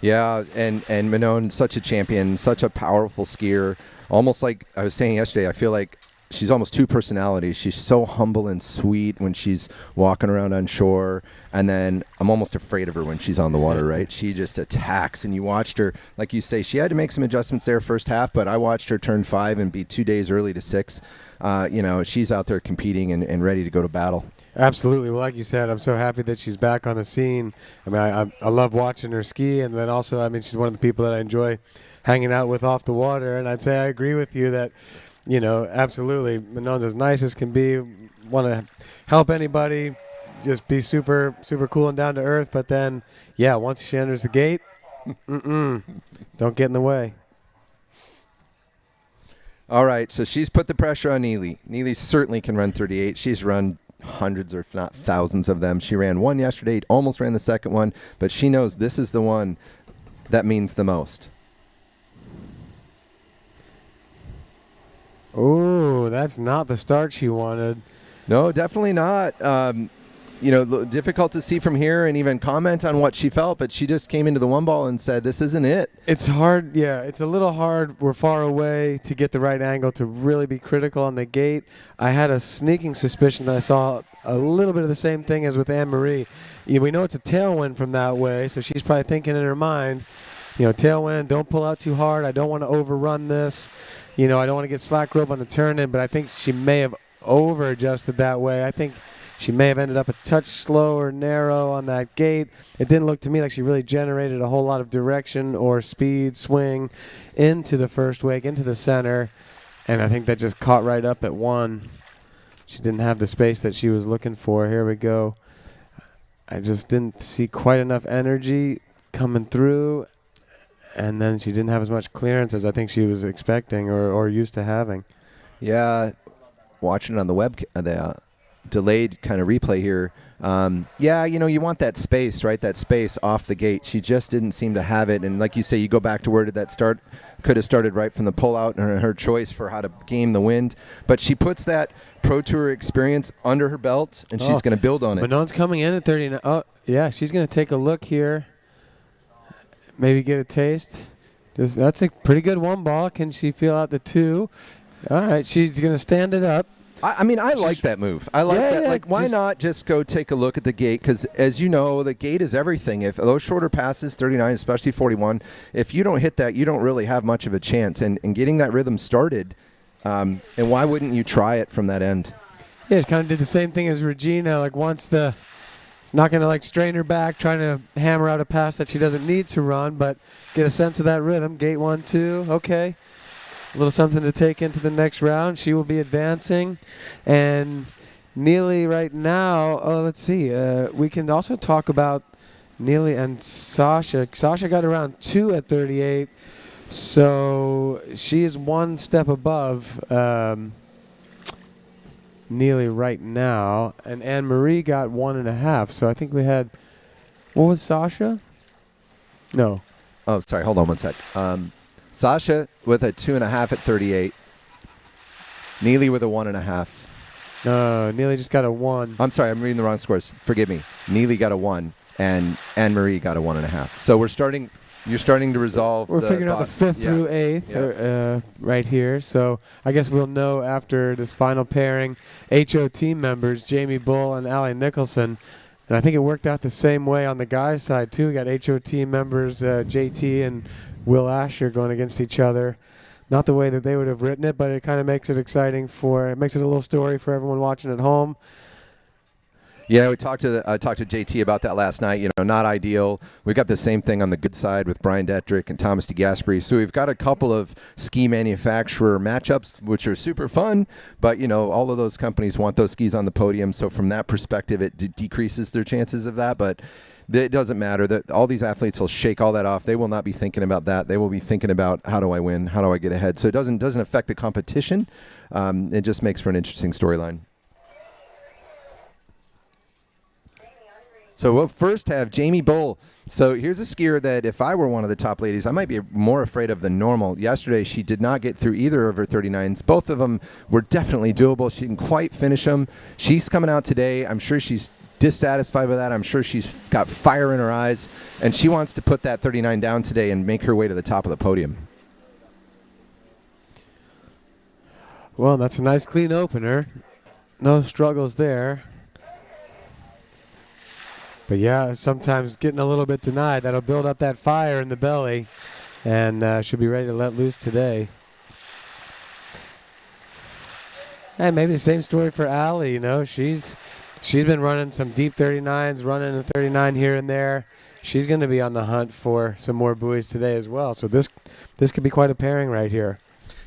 Yeah, and Manon, such a champion, such a powerful skier. Almost like I was saying yesterday, I feel like she's almost two personalities. She's so humble and sweet when she's walking around on shore, and then I'm almost afraid of her when she's on the water, right? She just attacks, and you watched her, like you say, she had to make some adjustments there first half, but I watched her turn 5 and be 2 days early to 6. She's out there competing and ready to go to battle. Absolutely. Well, like you said, I'm so happy that she's back on the scene. I mean, I love watching her ski, and then also, I mean, she's one of the people that I enjoy hanging out with off the water, and I'd say I agree with you that, absolutely, Manon's as nice as can be, want to help anybody, just be super, super cool and down to earth, but then, yeah, once she enters the gate, don't get in the way. All right, so she's put the pressure on Neely. Neely certainly can run 38. She's run hundreds or if not thousands of them. She ran one yesterday, almost ran the second one, but she knows this is the one that means the most. Oh, that's not the start she wanted. No, definitely not. Difficult to see from here and even comment on what she felt, but she just came into the one ball and said, this isn't it. It's hard. Yeah, it's a little hard. We're far away to get the right angle to really be critical on the gate. I had a sneaking suspicion that I saw a little bit of the same thing as with Anne-Marie. We know it's a tailwind from that way, so she's probably thinking in her mind, tailwind, don't pull out too hard. I don't want to overrun this. I don't want to get slack rope on the turn in, but I think she may have over-adjusted that way. I think she may have ended up a touch slow or narrow on that gate. It didn't look to me like she really generated a whole lot of direction or speed, swing into the first wake, into the center, and I think that just caught right up at 1. She didn't have the space that she was looking for. Here we go. I just didn't see quite enough energy coming through, and then she didn't have as much clearance as I think she was expecting or used to having. Yeah, watching it on the web, the delayed kind of replay here. You want that space, right? That space off the gate. She just didn't seem to have it. And like you say, you go back to where did that start? Could have started right from the pullout and her choice for how to game the wind. But she puts that Pro Tour experience under her belt, and she's going to build on it. Manon's coming in at 39. Oh, yeah, she's going to take a look here. Maybe get a taste. That's a pretty good one ball. Can she feel out the 2? All right, she's going to stand it up. I like that move. I like that. Like, why not just go take a look at the gate? Because, as you know, the gate is everything. If those shorter passes, 39, especially 41, if you don't hit that, you don't really have much of a chance. And getting that rhythm started, and why wouldn't you try it from that end? Yeah, she kind of did the same thing as Regina. Like, not going to strain her back, trying to hammer out a pass that she doesn't need to run, but get a sense of that rhythm. Gate 1, 2, okay. A little something to take into the next round. She will be advancing. And Neely right now, let's see. We can also talk about Neely and Sasha. Sasha got around 2 at 38, so she is one step above Neely right now, and Anne-Marie got 1.5. So I think we had, what was Sasha? No. Oh, sorry. Hold on one sec. Sasha with a 2.5 at 38. Neely with a 1.5. No, Neely just got a 1. I'm sorry. I'm reading the wrong scores. Forgive me. Neely got a 1, and Anne-Marie got a 1.5. So you're starting to resolve. We're figuring out the 5th through 8th right here. So I guess we'll know after this final pairing, HOT members, Jamie Bull and Allie Nicholson. And I think it worked out the same way on the guys' side, too. We got HOT members, JT and Will Asher going against each other. Not the way that they would have written it, but it kind of makes it exciting it makes it a little story for everyone watching at home. Yeah, I talked to JT about that last night. Not ideal. We got the same thing on the good side with Brian Detrick and Thomas DeGasperi. So we've got a couple of ski manufacturer matchups, which are super fun. But all of those companies want those skis on the podium. So from that perspective, it decreases their chances of that. But it doesn't matter. That all these athletes will shake all that off. They will not be thinking about that. They will be thinking about, how do I win? How do I get ahead? So it doesn't affect the competition. It just makes for an interesting storyline. So we'll first have Jamie Bull. So here's a skier that if I were one of the top ladies, I might be more afraid of than normal. Yesterday, she did not get through either of her 39s. Both of them were definitely doable. She didn't quite finish them. She's coming out today. I'm sure she's dissatisfied with that. I'm sure she's got fire in her eyes, and she wants to put that 39 down today and make her way to the top of the podium. Well, that's a nice clean opener. No struggles there. But yeah, sometimes getting a little bit denied, that'll build up that fire in the belly, and should be ready to let loose today. And maybe the same story for Allie. You know, she's been running some deep 39s, running a 39 here and there. She's going to be on the hunt for some more buoys today as well. So this could be quite a pairing right here.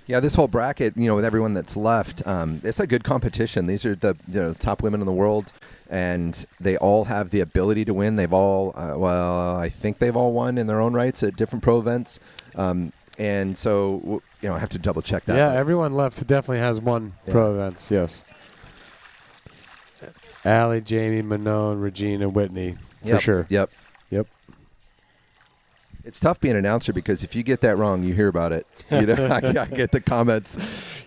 Yeah, this whole bracket, with everyone that's left, it's a good competition. These are the top women in the world, and they all have the ability to win. They've all, I think they've all won in their own rights at different pro events. And so, I have to double check that. Yeah, everyone left definitely has won pro events, yes. Allie, Jamie, Manon, Regina, Whitney, for sure. Yep. It's tough being an announcer because if you get that wrong, you hear about it. I get the comments.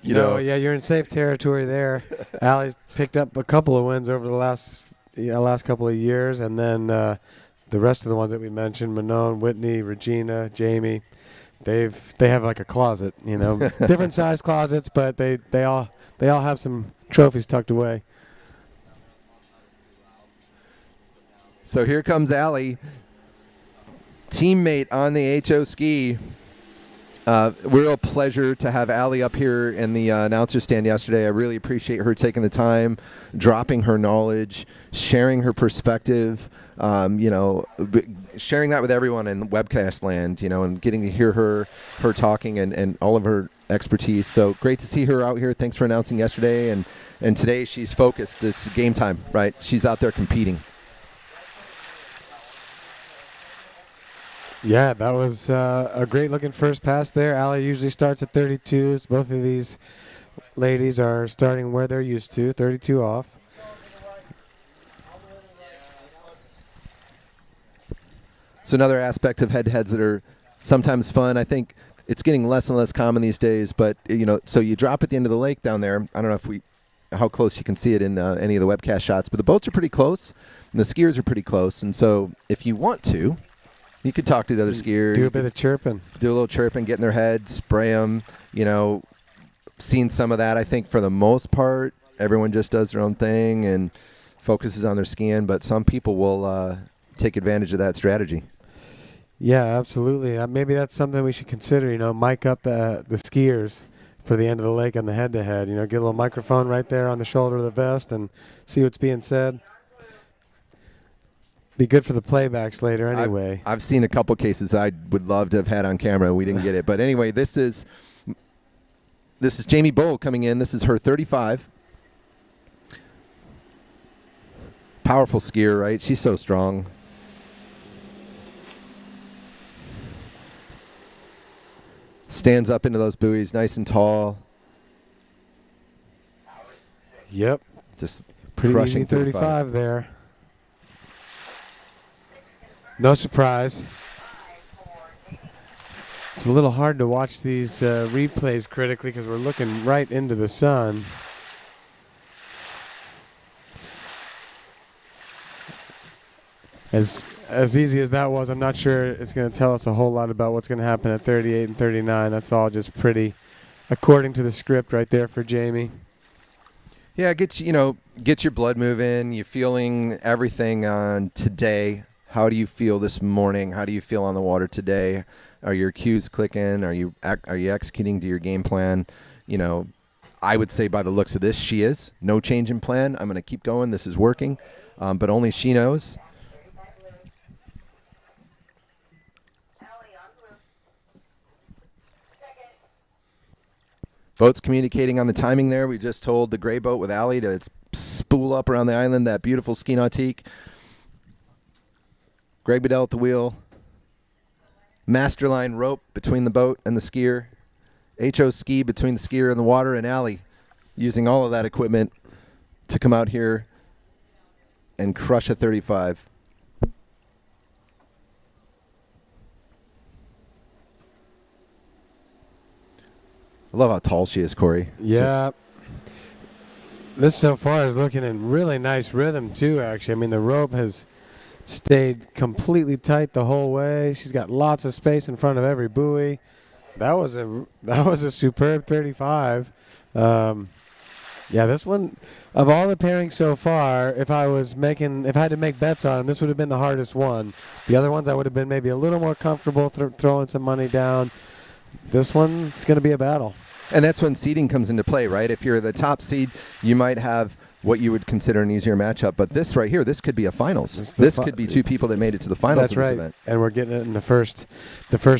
Yeah, you're in safe territory there. Allie's picked up a couple of wins over the last couple of years, and then the rest of the ones that we mentioned, Manon, Whitney, Regina, Jamie, they have like a closet, different size closets, but they all have some trophies tucked away. So here comes Allie. Teammate on the HO ski. Real pleasure to have Allie up here in the announcer stand yesterday. I really appreciate her taking the time, dropping her knowledge, sharing her perspective, sharing that with everyone in webcast land, and getting to hear her talking and all of her expertise. So great to see her out here. Thanks for announcing yesterday. And today she's focused. It's game time, right? She's out there competing. Yeah, that was a great-looking first pass there. Allie usually starts at 32s. Both of these ladies are starting where they're used to, 32 off. So another aspect of head-to-heads that are sometimes fun. I think it's getting less and less common these days, but, so you drop at the end of the lake down there. I don't know how close you can see it in any of the webcast shots, but the boats are pretty close, and the skiers are pretty close. And so if you want to, you could talk to the other skier. Do a bit of chirping. Do a little chirping, get in their head, spray them. Seen some of that. I think for the most part, everyone just does their own thing and focuses on their skiing. But some people will take advantage of that strategy. Yeah, absolutely. Maybe that's something we should consider. Mic up the skiers for the end of the lake on the head-to-head. Get a little microphone right there on the shoulder of the vest and see what's being said. Be good for the playbacks later anyway. I've seen a couple cases I would love to have had on camera. We didn't get it. But anyway, this is Jamie Bowl coming in. This is her 35. Powerful skier, right? She's so strong. Stands up into those buoys nice and tall. Yep. Just pretty crushing easy 35 there. No surprise. It's a little hard to watch these replays critically because we're looking right into the sun. As easy as that was, I'm not sure it's going to tell us a whole lot about what's going to happen at 38 and 39. That's all just pretty according to the script right there for Jamie. Yeah, get your blood moving. You feeling everything on today. How do you feel this morning? How do you feel on the water today? Are your cues clicking? Are you executing to your game plan? I would say by the looks of this, she is. No change in plan. I'm going to keep going. This is working. But only she knows. Boats communicating on the timing there. We just told the gray boat with Allie to spool up around the island, that beautiful ski nautique. Greg Bedell at the wheel. Masterline rope between the boat and the skier. HO ski between the skier and the water, and Allie using all of that equipment to come out here and crush a 35. I love how tall she is, Corey. Yeah. This so far is looking in really nice rhythm, too, actually. I mean, the rope has stayed completely tight the whole way. She's got lots of space in front of every buoy. That was a superb 35. Yeah, this one, of all the pairings so far, if I had to make bets on them, this would have been the hardest one. The other ones I would have been maybe a little more comfortable throwing some money down. This one, it's going to be a battle. And that's when seeding comes into play, right? If you're the top seed, you might have what you would consider an easier matchup. But this right here, this could be a finals. This could be two people that made it to the finals. That's of this right. event. And we're getting it in the first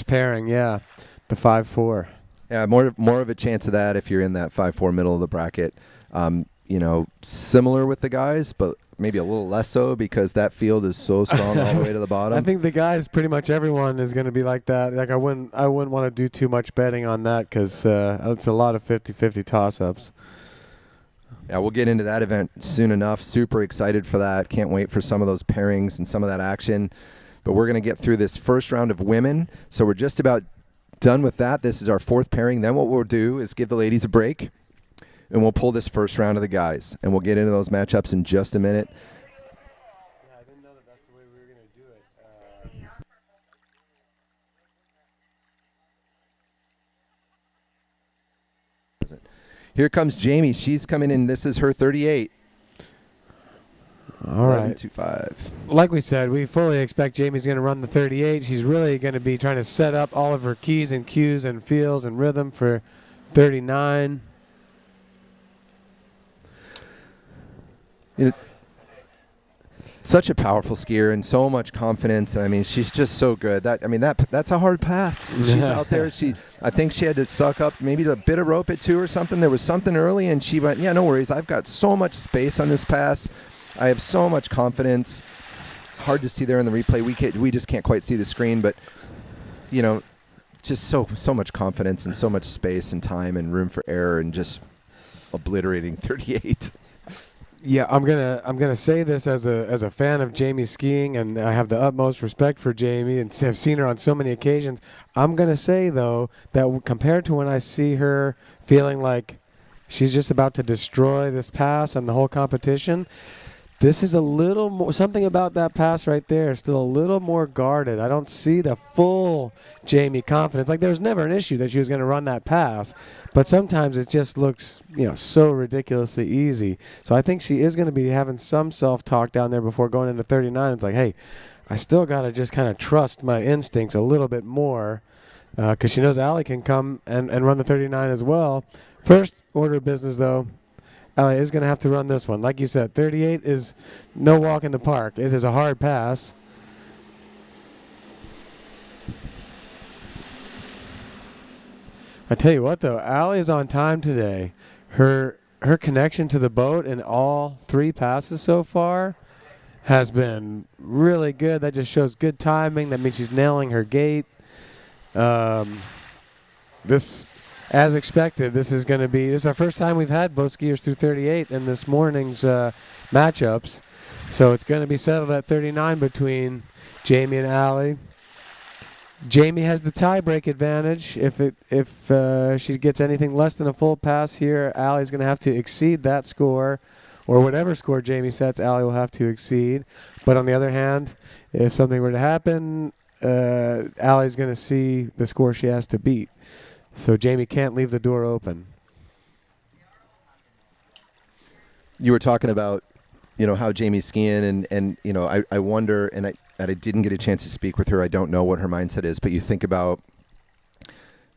pairing, yeah, the 5-4. Yeah, more of a chance of that if you're in that 5-4 middle of the bracket. Similar with the guys, but maybe a little less so because that field is so strong all the way to the bottom. I think the guys, pretty much everyone is going to be like that. Like I wouldn't want to do too much betting on that because it's a lot of 50-50 toss-ups. Yeah, we'll get into that event soon enough. Super excited for that. Can't wait for some of those pairings and some of that action. But we're going to get through this first round of women. So we're just about done with that. This is our fourth pairing. Then what we'll do is give the ladies a break. And we'll pull this first round of the guys. And we'll get into those matchups in just a minute. Yeah, I didn't know that that's the way we were going to do it. Here comes Jamie. She's coming in. This is her 38. All right. 11.25. Like we said, we fully expect Jamie's going to run the 38. She's really going to be trying to set up all of her keys and cues and feels and rhythm for 39. Such a powerful skier and so much confidence. I mean, she's just so good. That's a hard pass. She's out there. I think she had to suck up maybe a bit of rope at 2 or something. There was something early, and she went, yeah, no worries. I've got so much space on this pass. I have so much confidence. Hard to see there in the replay. We just can't quite see the screen, but just so much confidence and so much space and time and room for error and just obliterating 38. Yeah, I'm gonna say this as a fan of Jamie skiing, and I have the utmost respect for Jamie and have seen her on so many occasions. I'm gonna say though that compared to when I see her feeling like she's just about to destroy this pass and the whole competition, this is a little more, something about that pass right there, still a little more guarded. I don't see the full Jamie confidence. Like there was never an issue that she was going to run that pass, but sometimes it just looks, so ridiculously easy. So I think she is going to be having some self-talk down there before going into 39. It's like, hey, I still got to just kind of trust my instincts a little bit more because she knows Allie can come and run the 39 as well. First order of business, though, Allie is going to have to run this one. Like you said, 38 is no walk in the park. It is a hard pass. I tell you what, though, Allie is on time today. Her connection to the boat in all 3 passes so far has been really good. That just shows good timing. That means she's nailing her gait. This, as expected, this is our first time we've had both skiers through 38 in this morning's matchups. So it's going to be settled at 39 between Jamie and Allie. Jamie has the tie-break advantage. If she gets anything less than a full pass here, Allie's going to have to exceed that score, or whatever score Jamie sets, Allie will have to exceed. But on the other hand, if something were to happen, Allie's going to see the score she has to beat. So Jamie can't leave the door open. You were talking about, how Jamie's skiing, and I wonder, and I didn't get a chance to speak with her. I don't know what her mindset is, but you think about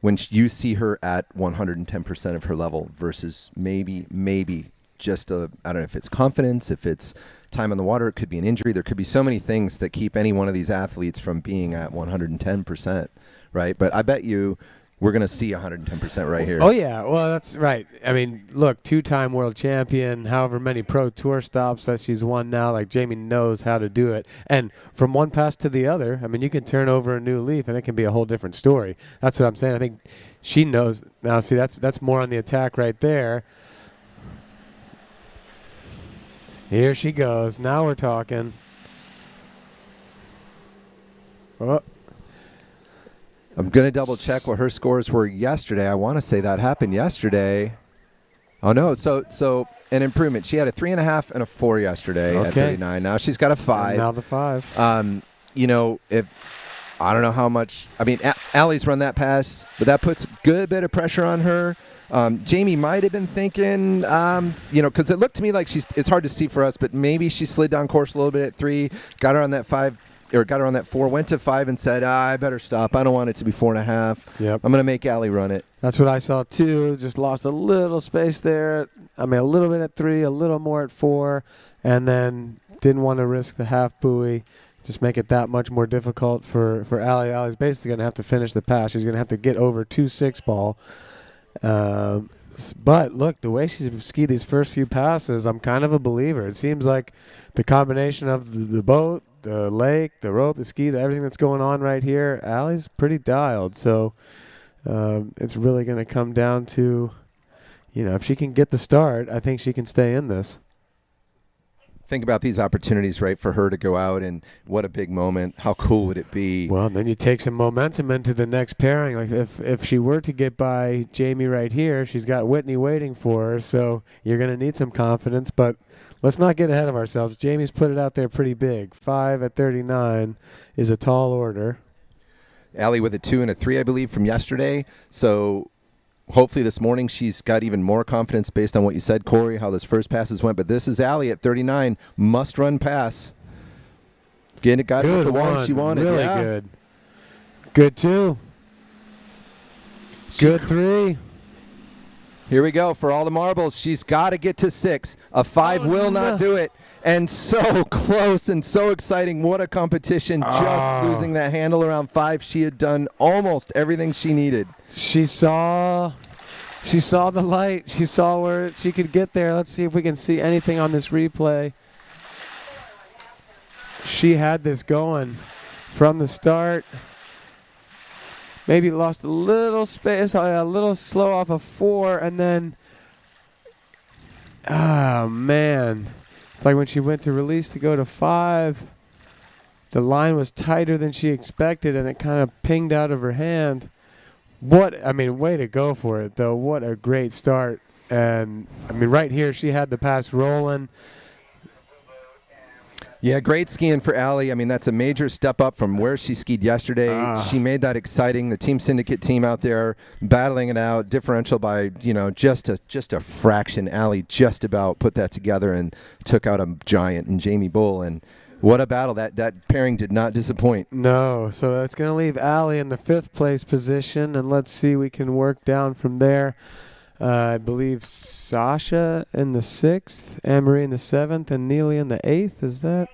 when you see her at 110% of her level versus maybe just I don't know if it's confidence, if it's time on the water, it could be an injury. There could be so many things that keep any one of these athletes from being at 110%, right? But I bet you we're going to see 110% right here. Oh, yeah. Well, that's right. I mean, look, 2-time world champion, however many pro tour stops that she's won now. Like, Jamie knows how to do it. And from one pass to the other, I mean, you can turn over a new leaf and it can be a whole different story. That's what I'm saying. I think she knows. Now, see, that's more on the attack right there. Here she goes. Now we're talking. Oh. I'm going to double check what her scores were yesterday. I want to say that happened yesterday. Oh, no. So an improvement. She had a 3.5 and a 4 yesterday at 39. Now she's got a 5. And now the 5. I don't know how much. I mean, Allie's run that pass, but that puts a good bit of pressure on her. Jamie might have been thinking, because it looked to me like it's hard to see for us, but maybe she slid down course a little bit at 3, got her on that 5, or got her on that 4, went to 5 and said, I better stop. I don't want it to be 4.5. Yep. I'm going to make Allie run it. That's what I saw too. Just lost a little space there. I mean, a little bit at 3, a little more at 4, and then didn't want to risk the half buoy. Just make it that much more difficult for Allie. Allie's basically going to have to finish the pass. She's going to have to get over 2.6 ball. But look, the way she's skied these first few passes, I'm kind of a believer. It seems like the combination of the boat, the lake, the rope, the ski, everything that's going on right here, Allie's pretty dialed. So it's really going to come down to, if she can get the start, I think she can stay in this. Think about these opportunities, right, for her to go out, and what a big moment. How cool would it be? Well, then you take some momentum into the next pairing. Like if she were to get by Jamie right here, she's got Whitney waiting for her, so you're going to need some confidence. But let's not get ahead of ourselves. Jamie's put it out there pretty big. 5 at 39 is a tall order. Allie with a 2 and a 3, I believe, from yesterday. So hopefully this morning she's got even more confidence based on what you said, Corey, how those first passes went. But this is Allie at 39, must-run pass. Got Good the one. one she wanted. Really yeah. good. Good 2. Good 3. Here we go for all the marbles. She's got to get to 6. A 5 will not do it. And so close and so exciting. What a competition. Just losing that handle around 5. She had done almost everything she needed. She saw the light. She saw where she could get there. Let's see if we can see anything on this replay. She had this going from the start. Maybe lost a little space, a little slow off of 4, and then, oh man. It's like when she went to release to go to 5, the line was tighter than she expected, and it kind of pinged out of her hand. Way to go for it, though. What a great start. And, right here, she had the pass rolling. Yeah, great skiing for Allie. That's a major step up from where she skied yesterday. She made that exciting. The Team Syndicate team out there battling it out, differential by, just a fraction. Allie just about put that together and took out a giant in Jamie Bull. And what a battle. That pairing did not disappoint. No, so that's going to leave Allie in the 5th place position, and let's see, we can work down from there. I believe Sasha in the 6th, Anne-Marie in the 7th, and Neely in the 8th. Is that?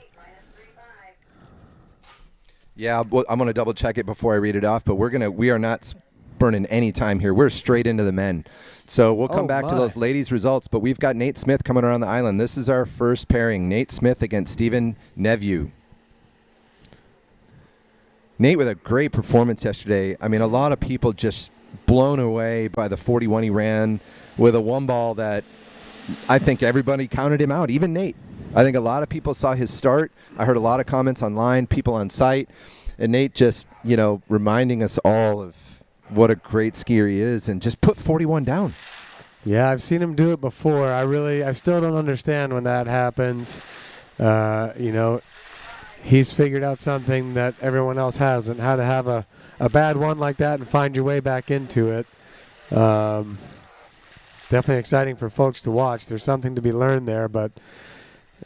Yeah, well, I'm going to double check it before I read it off, but we are not burning any time here. We're straight into the men. So we'll come back to those ladies' results, but we've got Nate Smith coming around the island. This is our first pairing. Nate Smith against Stephen Neveu. Nate with a great performance yesterday. A lot of people just blown away by the 41 he ran with a 1 ball that I think everybody counted him out, even Nate. I think a lot of people saw his start. I heard a lot of comments online, people on site, and Nate just, reminding us all of what a great skier he is, and just put 41 down. Yeah, I've seen him do it before. I still don't understand when that happens. He's figured out something that everyone else hasn't, how to have a bad one like that and find your way back into it. Definitely exciting for folks to watch. There's something to be learned there, but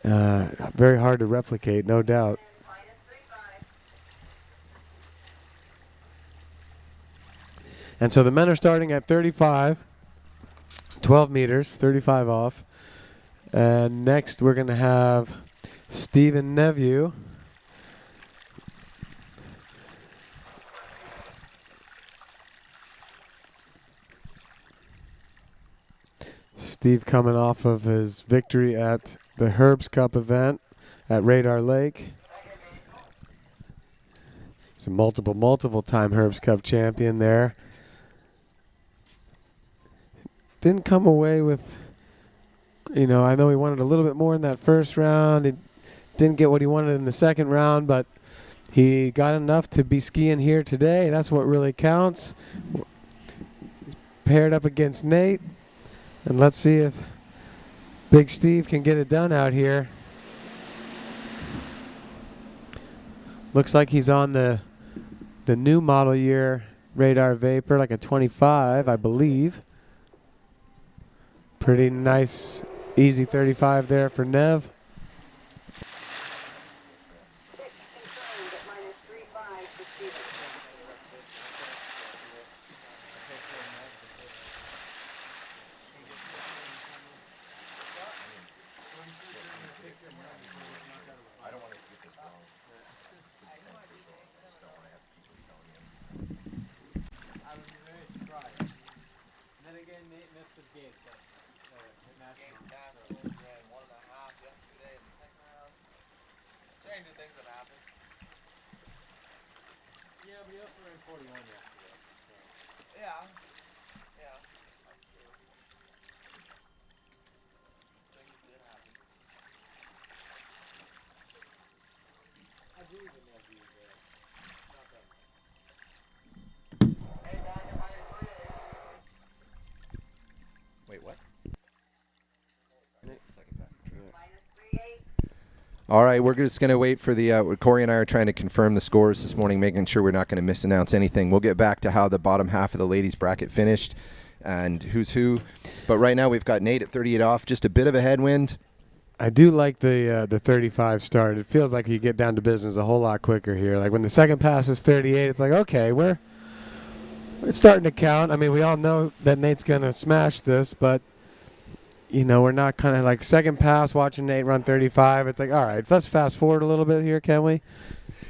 very hard to replicate, no doubt. And so the men are starting at 35, 12 meters, 35 off. And next we're going to have Stephen Neveu. Steve coming off of his victory at the Herbst Cup event at Radar Lake. He's a multiple time Herbst Cup champion there. Didn't come away with, I know he wanted a little bit more in that first round. He didn't get what he wanted in the second round, but he got enough to be skiing here today. That's what really counts. He's paired up against Nate. And let's see if Big Steve can get it done out here. Looks like he's on the the new model year Radar Vapor, like a 25, I believe. Pretty nice, easy 35 there for Nev. Wait, what? All right, we're just going to wait for the Corey and I are trying to confirm the scores this morning, making sure we're not going to misannounce anything. We'll get back to how the bottom half of the ladies bracket finished and who's who. But right now we've got Nate at 38 off, just a bit of a headwind. I do like the 35 start. It feels like you get down to business a whole lot quicker here. Like when the second pass is 38, it's like, okay, it's starting to count. I mean, we all know that Nate's going to smash this, but you know, we're not kind of like second pass watching Nate run 35. It's like, all right, let's fast forward a little bit here, can we?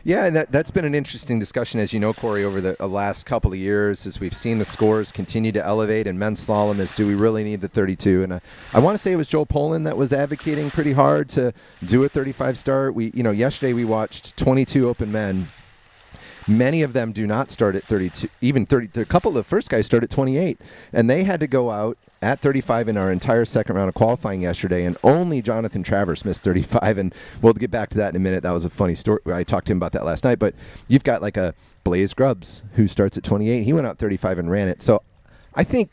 Yeah, and that's been an interesting discussion, as you know, Corey, over the last couple of years as we've seen the scores continue to elevate in men's slalom is, do we really need the 32? And I want to say it was Joel Poland that was advocating pretty hard to do a 35 start. Yesterday we watched 22 open men. Many of them do not start at 32, even 30. A couple of the first guys start at 28, and they had to go out at 35 in our entire second round of qualifying yesterday, and only Jonathan Travers missed 35, and we'll get back to that in a minute. That was a funny story. I talked to him about that last night, but you've got like a Blaze Grubbs who starts at 28. He went out 35 and ran it. So I think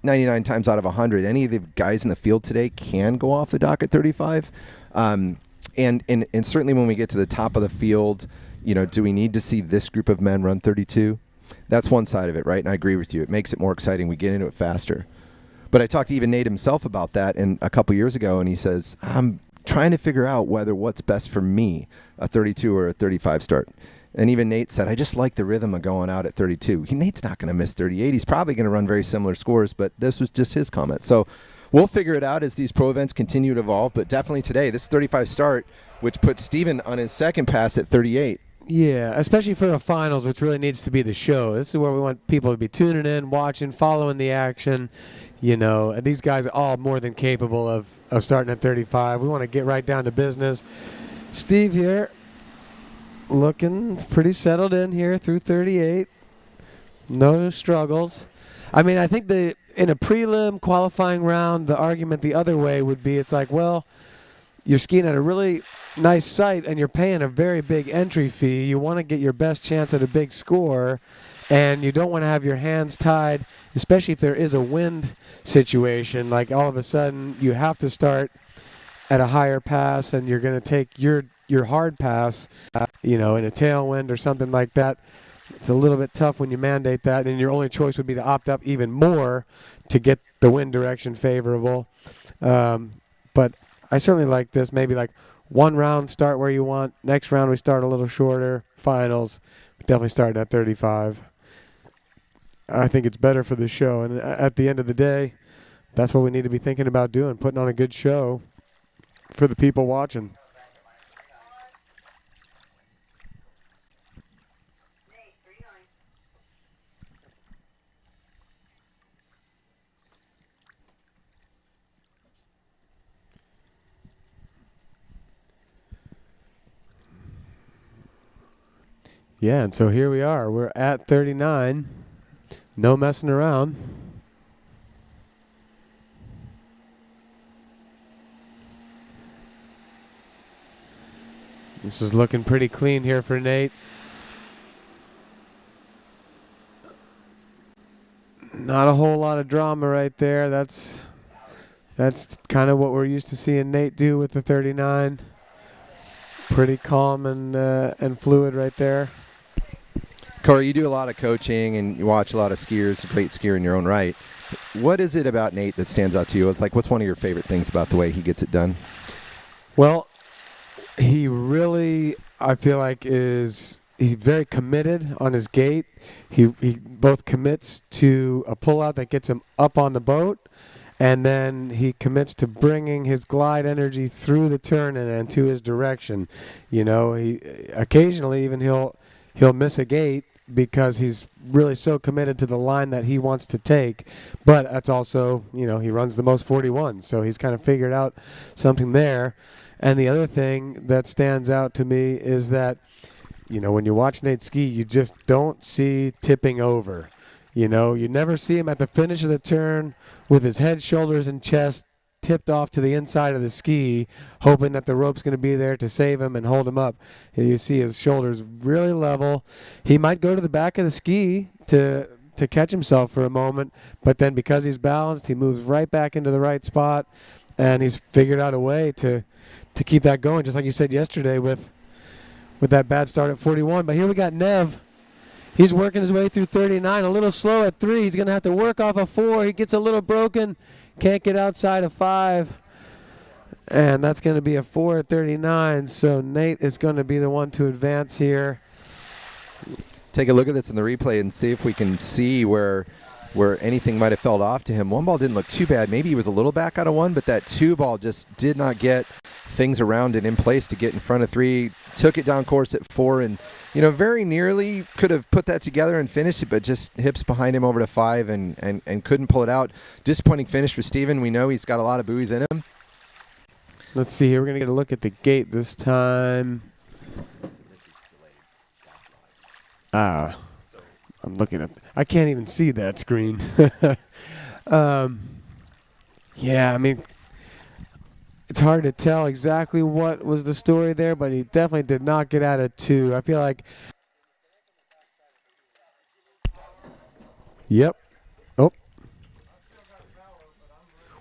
99 times out of 100, any of the guys in the field today can go off the dock at 35. And certainly when we get to the top of the field, do we need to see this group of men run 32? That's one side of it, right? And I agree with you. It makes it more exciting. We get into it faster. But I talked to even Nate himself about that a couple years ago, and he says, I'm trying to figure out what's best for me, a 32 or a 35 start. And even Nate said, I just like the rhythm of going out at 32. Nate's not going to miss 38. He's probably going to run very similar scores, but this was just his comment. So we'll figure it out as these pro events continue to evolve. But definitely today, this 35 start, which puts Steven on his second pass at 38. Yeah, especially for the finals, which really needs to be the show. This is where we want people to be tuning in, watching, following the action. And these guys are all more than capable of starting at 35. We want to get right down to business. Steve here, looking pretty settled in here through 38. No struggles. I mean, I think in a prelim qualifying round, the argument the other way would be, it's like, well, you're skiing at a really nice site and you're paying a very big entry fee. You want to get your best chance at a big score, and you don't want to have your hands tied, especially if there is a wind situation. Like all of a sudden you have to start at a higher pass and you're going to take your hard pass, in a tailwind or something like that. It's a little bit tough when you mandate that, and your only choice would be to opt up even more to get the wind direction favorable. But I certainly like this. Maybe like one round, start where you want. Next round, we start a little shorter. Finals, definitely starting at 35. I think it's better for the show. And at the end of the day, that's what we need to be thinking about doing, putting on a good show for the people watching. Yeah, and so here we are. We're at 39. No messing around. This is looking pretty clean here for Nate. Not a whole lot of drama right there. That's kind of what we're used to seeing Nate do with the 39. Pretty calm and fluid right there. Corey, you do a lot of coaching and you watch a lot of skiers, a great skier in your own right. What is it about Nate that stands out to you? It's like, what's one of your favorite things about the way he gets it done? Well, he really, I feel like, he's very committed on his gait. He both commits to a pullout that gets him up on the boat, and then he commits to bringing his glide energy through the turn and to his direction. You know, he occasionally even he'll miss a gate because he's really so committed to the line that he wants to take. But that's also, you know, he runs the most 41, so he's kind of figured out something there. And the other thing that stands out to me is that, you know, when you watch Nate ski, you just don't see tipping over. You know, you never see him at the finish of the turn with his head, shoulders, and chest tipped off to the inside of the ski, hoping that the rope's going to be there to save him and hold him up. And you see his shoulders really level. He might go to the back of the ski to catch himself for a moment, but then because he's balanced, he moves right back into the right spot, and he's figured out a way to keep that going, just like you said yesterday with that bad start at 41. But here we got Nev. He's working his way through 39, a little slow at 3. He's going to have to work off a 4. He gets a little broken, can't get outside of 5. And that's going to be a 4 at 39. So Nate is going to be the one to advance here. Take a look at this in the replay and see if we can see where anything might have fell off to him. 1 ball didn't look too bad. Maybe he was a little back out of 1, but that 2 ball just did not get things around it in place to get in front of 3. Took it down course at 4, and, you know, very nearly could have put that together and finished it, but just hips behind him over to 5 and couldn't pull it out. Disappointing finish for Steven. We know he's got a lot of buoys in him. Let's see here. We're going to get a look at the gate this time. I'm looking at. I can't even see that screen. Yeah, I mean, it's hard to tell exactly what was the story there, but he definitely did not get out of 2. I feel like. Yep. Oh.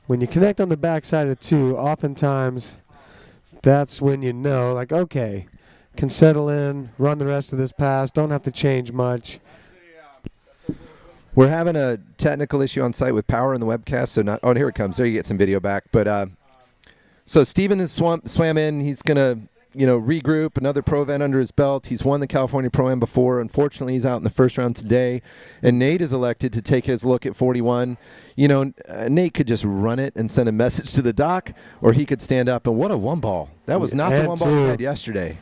When you connect on the backside of 2, oftentimes that's when you know, like, okay, can settle in, run the rest of this pass, don't have to change much. We're having a technical issue on site with power in the webcast, so not. Oh, here it comes. There you get some video back. But so Steven has swam in. He's gonna, you know, regroup. Another pro event under his belt. He's won the California Pro Am before. Unfortunately, he's out in the first round today. And Nate is elected to take his look at 41. You know, Nate could just run it and send a message to the doc, or he could stand up and what a 1 ball. That was not the 1 ball he had yesterday.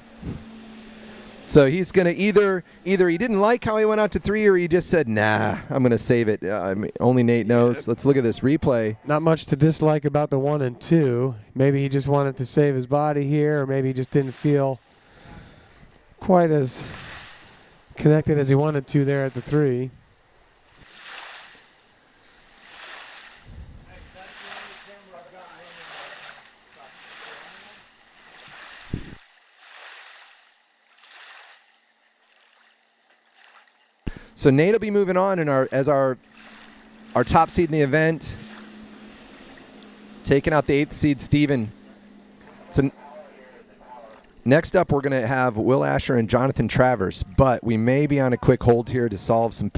So he's going to either he didn't like how he went out to 3, or he just said, nah, I'm going to save it. I mean, only Nate knows. Let's look at this replay. Not much to dislike about the 1 and 2. Maybe he just wanted to save his body here, or maybe he just didn't feel quite as connected as he wanted to there at the 3. So Nate will be moving on as our top seed in the event, taking out the 8th seed, Steven. So next up, we're going to have Will Asher and Jonathan Travers, but we may be on a quick hold here to solve some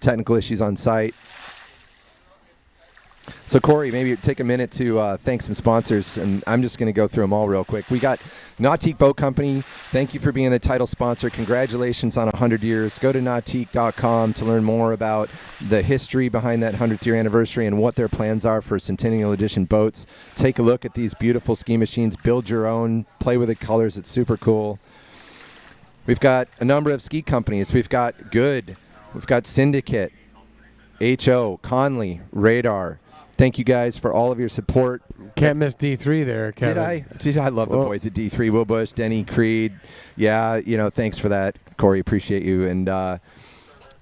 technical issues on site. So Corey, maybe take a minute to thank some sponsors, and I'm just going to go through them all real quick. We got Nautique Boat Company. Thank you for being the title sponsor. Congratulations on 100 years. Go to nautique.com to learn more about the history behind that 100th year anniversary and what their plans are for Centennial Edition boats. Take a look at these beautiful ski machines. Build your own. Play with the colors. It's super cool. We've got a number of ski companies. We've got Good. We've got Syndicate, HO, Conley, Radar. Thank you guys for all of your support. Can't miss D3 there, Kevin. I love the boys at D3. Will Bush, Denny, Creed. Yeah, you know, thanks for that, Corey. Appreciate you. And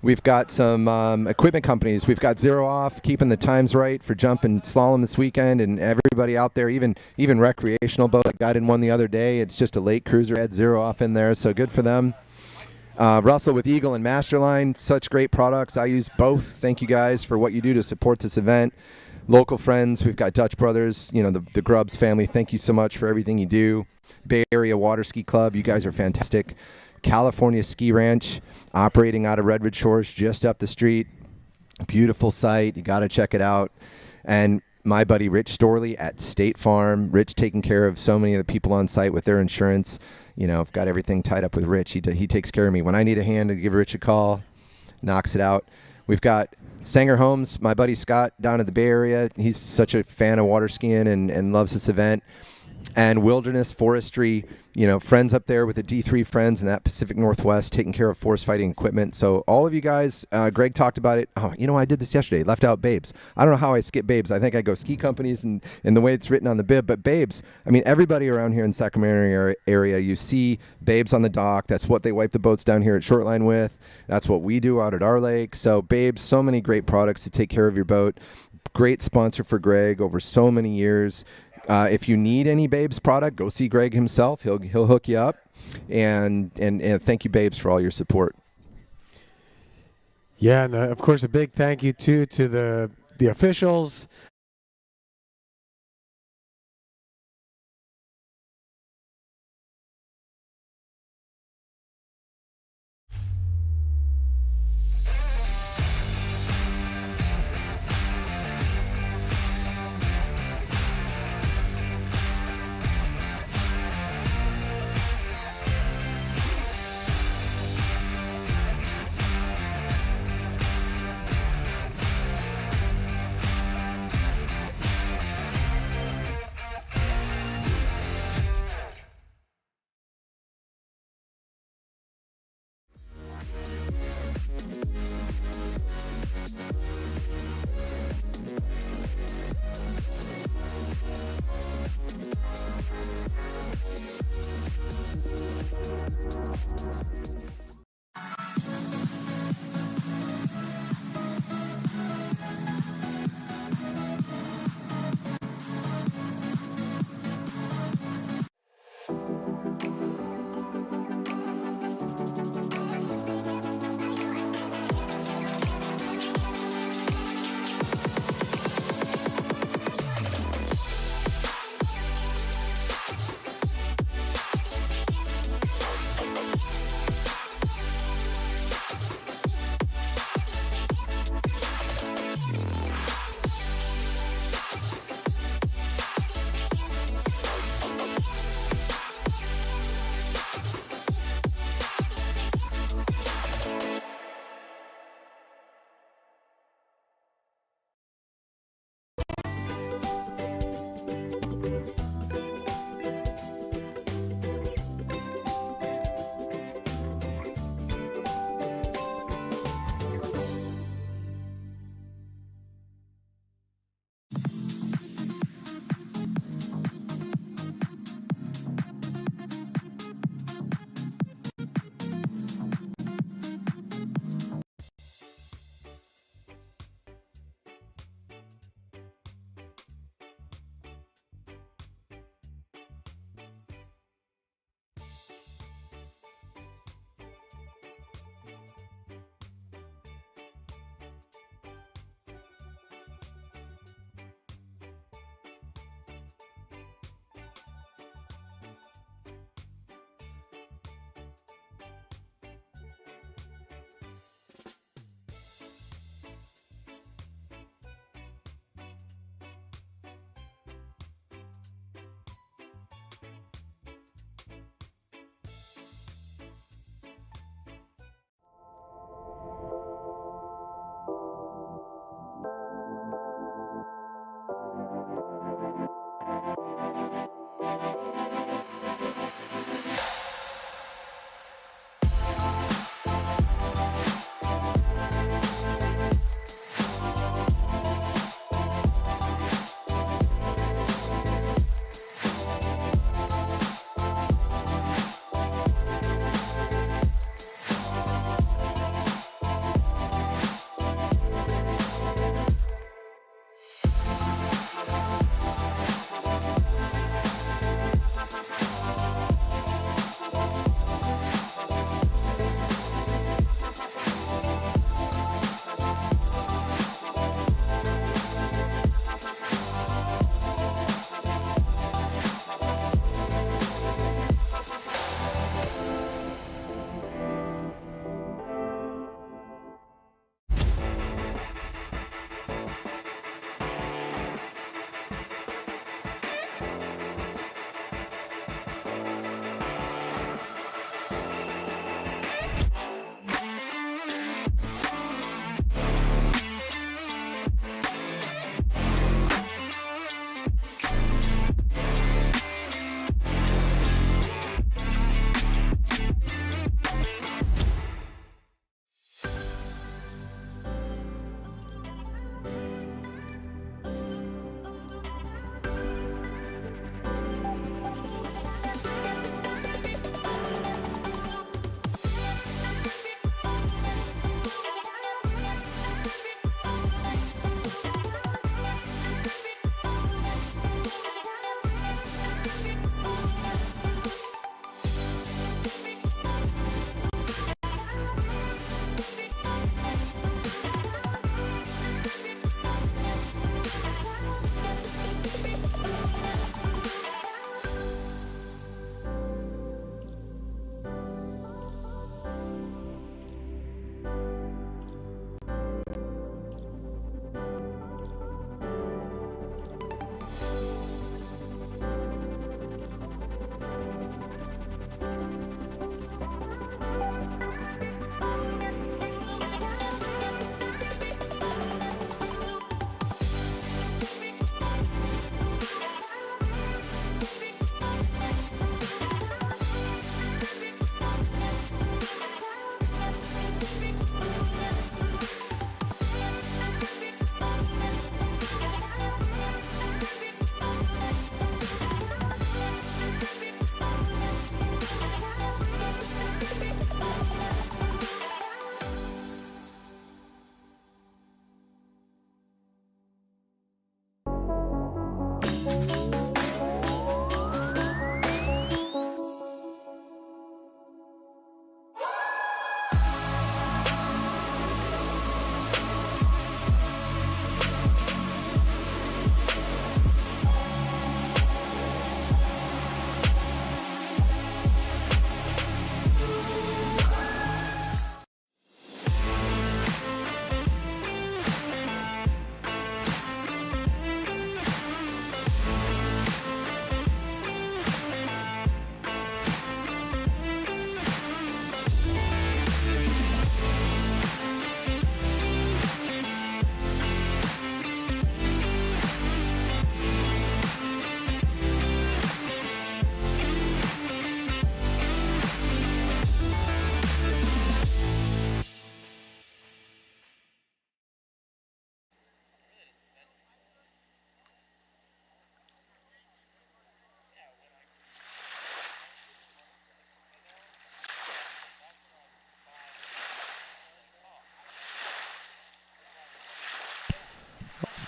we've got some equipment companies. We've got Zero Off, keeping the times right for jump and slalom this weekend, and everybody out there, even recreational boat. I got in one the other day. It's just a lake cruiser. Had Zero Off in there, so good for them. Russell with Eagle and Masterline, such great products. I use both. Thank you guys for what you do to support this event. Local friends, we've got Dutch Brothers, you know, the Grubbs family. Thank you so much for everything you do. Bay Area Waterski Club, you guys are fantastic. California Ski Ranch, operating out of Redwood Shores, just up the street. Beautiful site. You got to check it out. And my buddy Rich Storley at State Farm. Rich taking care of so many of the people on site with their insurance. You know, I've got everything tied up with Rich. He takes care of me. When I need a hand, I give Rich a call, knocks it out. We've got Sanger Homes, my buddy Scott down in the Bay Area. He's such a fan of water skiing and loves this event. And Wilderness Forestry, you know, friends up there with the D3 friends in that Pacific Northwest taking care of forest fighting equipment. So all of you guys, Greg talked about it. Oh, you know, I did this yesterday, left out Babes. I don't know how I skip Babes. I think I go ski companies and the way it's written on the bib. But Babes, I mean, everybody around here in Sacramento area, you see Babes on the dock. That's what they wipe the boats down here at Shortline with. That's what we do out at our lake. So Babes, so many great products to take care of your boat. Great sponsor for Greg over so many years. If you need any Babes product, go see Greg himself. He'll hook you up. And thank you, Babes, for all your support. Yeah, and of course a big thank you too to the officials.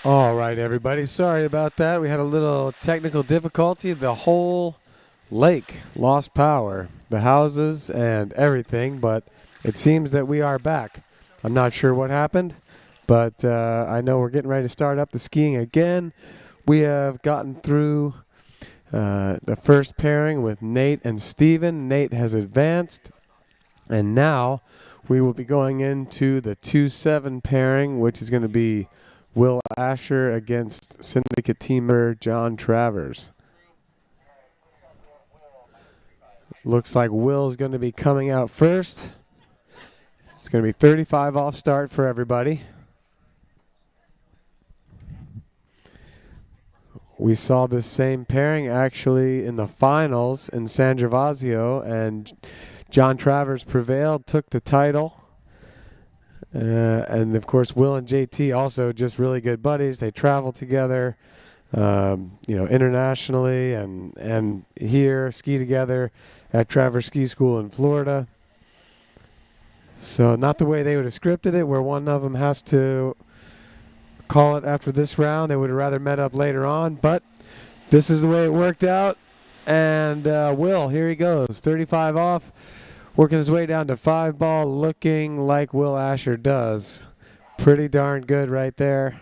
All right, everybody. Sorry about that. We had a little technical difficulty. The whole lake lost power, the houses and everything, but it seems that we are back. I'm not sure what happened, but I know we're getting ready to start up the skiing again. We have gotten through the first pairing with Nate and Steven. Nate has advanced, and now we will be going into the 2-7 pairing, which is going to be Will Asher against syndicate teamer John Travers. Looks like Will's going to be coming out first. It's going to be 35 off start for everybody. We saw this same pairing actually in the finals in San Gervasio, and John Travers prevailed, took the title. And of course, Will and JT also just really good buddies. They travel together, internationally and here, ski together at Travers Ski School in Florida. So not the way they would have scripted it, where one of them has to call it after this round. They would have rather met up later on, but this is the way it worked out. And Will, here he goes, 35 off. Working his way down to 5-ball, looking like Will Asher does. Pretty darn good right there.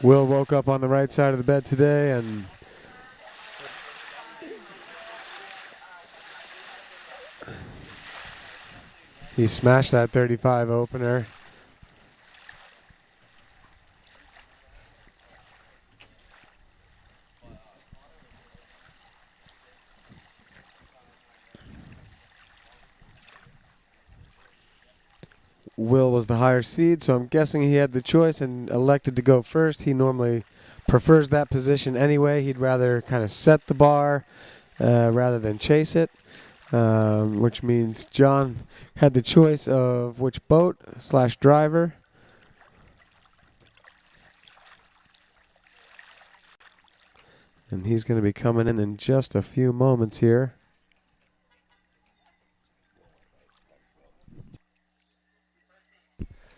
Will woke up on the right side of the bed today, and he smashed that 35 opener. Will was the higher seed, so I'm guessing he had the choice and elected to go first. He normally prefers that position anyway. He'd rather kind of set the bar rather than chase it, which means John had the choice of which boat/driver. And he's going to be coming in just a few moments here.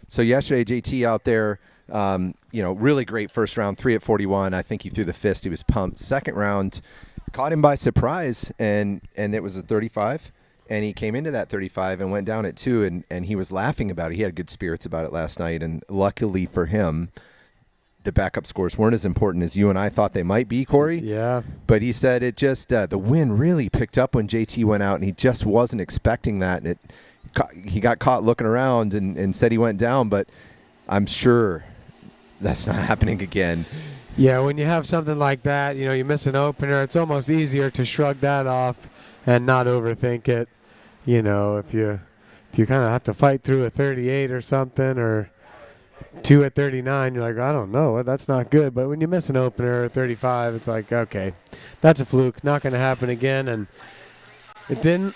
So yesterday, JT out there, really great first round, 3 at 41. I think he threw the fist. He was pumped. Second round, caught him by surprise, and it was a 35. And he came into that 35 and went down at 2, and he was laughing about it. He had good spirits about it last night, and luckily for him, the backup scores weren't as important as you and I thought they might be, Corey. Yeah. But he said it just, the wind really picked up when JT went out, and he just wasn't expecting that, and he got caught looking around and said he went down, but I'm sure that's not happening again. Yeah, when you have something like that, you miss an opener, it's almost easier to shrug that off and not overthink it. If you kind of have to fight through a 38 or something, or 2 at 39, you're like, I don't know, that's not good. But when you miss an opener at 35, it's like, okay, that's a fluke, not going to happen again. And it didn't.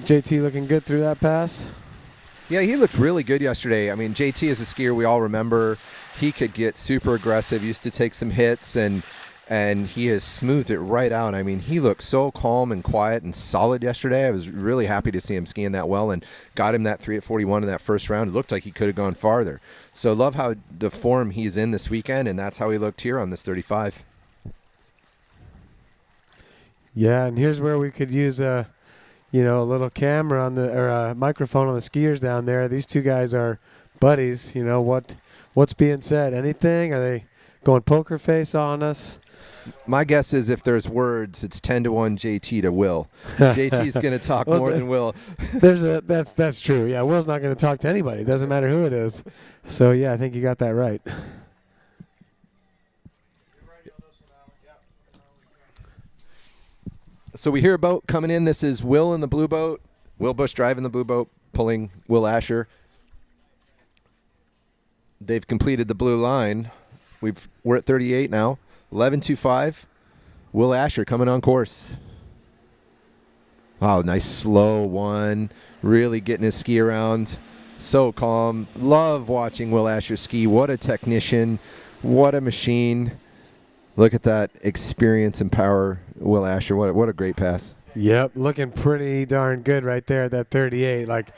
JT looking good through that pass. Yeah, he looked really good yesterday. I mean, JT is a skier we all remember. He could get super aggressive, used to take some hits, and he has smoothed it right out. I mean, he looked so calm and quiet and solid yesterday. I was really happy to see him skiing that well, and got him that 3 at 41 in that first round. It looked like he could have gone farther. So love how the form he's in this weekend, and that's how he looked here on this 35. Yeah, and here's where we could use a little camera or a microphone on the skiers down there. These two guys are buddies. What's being said? Anything? Are they going poker face on us? My guess is if there's words, it's 10-1 JT to Will. JT's going to talk more than Will. That's true. Yeah, Will's not going to talk to anybody. It doesn't matter who it is. So, yeah, I think you got that right. So we hear a boat coming in. This is Will in the blue boat. Will Bush driving the blue boat, pulling Will Asher. They've completed the blue line. We're at 38 now. 11.25. Will Asher coming on course. Wow, nice slow one. Really getting his ski around. So calm. Love watching Will Asher ski. What a technician. What a machine. Look at that experience and power, Will Asher. What a great pass. Yep, looking pretty darn good right there at that 38. Like,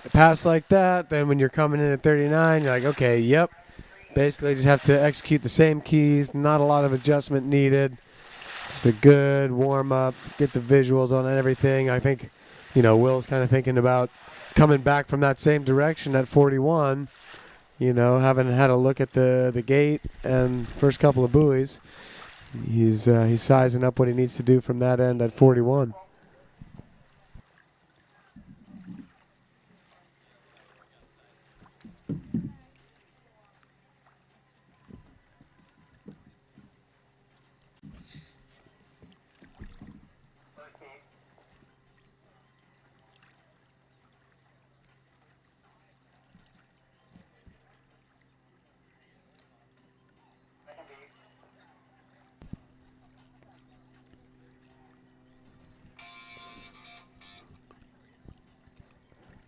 a pass like that, then when you're coming in at 39, you're like, okay, yep. Basically just have to execute the same keys, not a lot of adjustment needed. Just a good warm-up, get the visuals on everything. I think, Will's kind of thinking about coming back from that same direction at 41, having had a look at the gate and first couple of buoys. He's sizing up what he needs to do from that end at 41.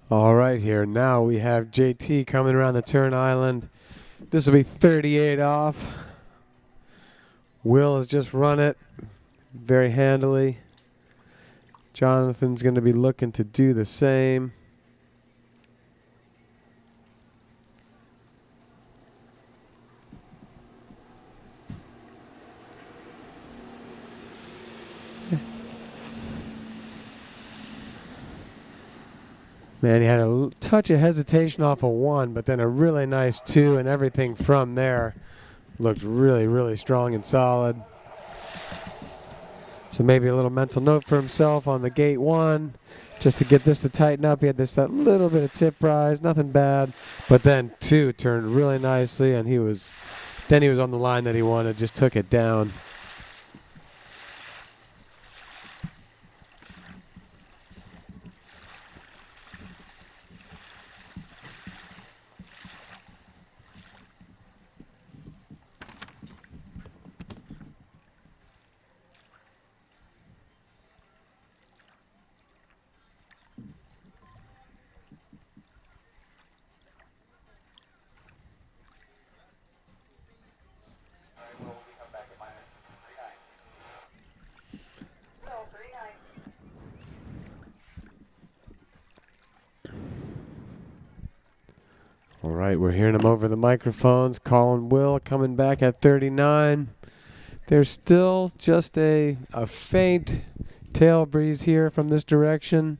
All right, here now we have JT coming around the turn island. This will be 38 off. Will has just run it very handily. Jonathan's going to be looking to do the same. Man, he had a touch of hesitation off of 1, but then a really nice 2, and everything from there looked really, really strong and solid. So maybe a little mental note for himself on the gate 1, just to get this to tighten up. He had that little bit of tip rise, nothing bad, but then 2 turned really nicely, and he was on the line that he wanted, just took it down. All right, we're hearing him over the microphones. Colin Will coming back at 39. There's still just a faint tail breeze here from this direction.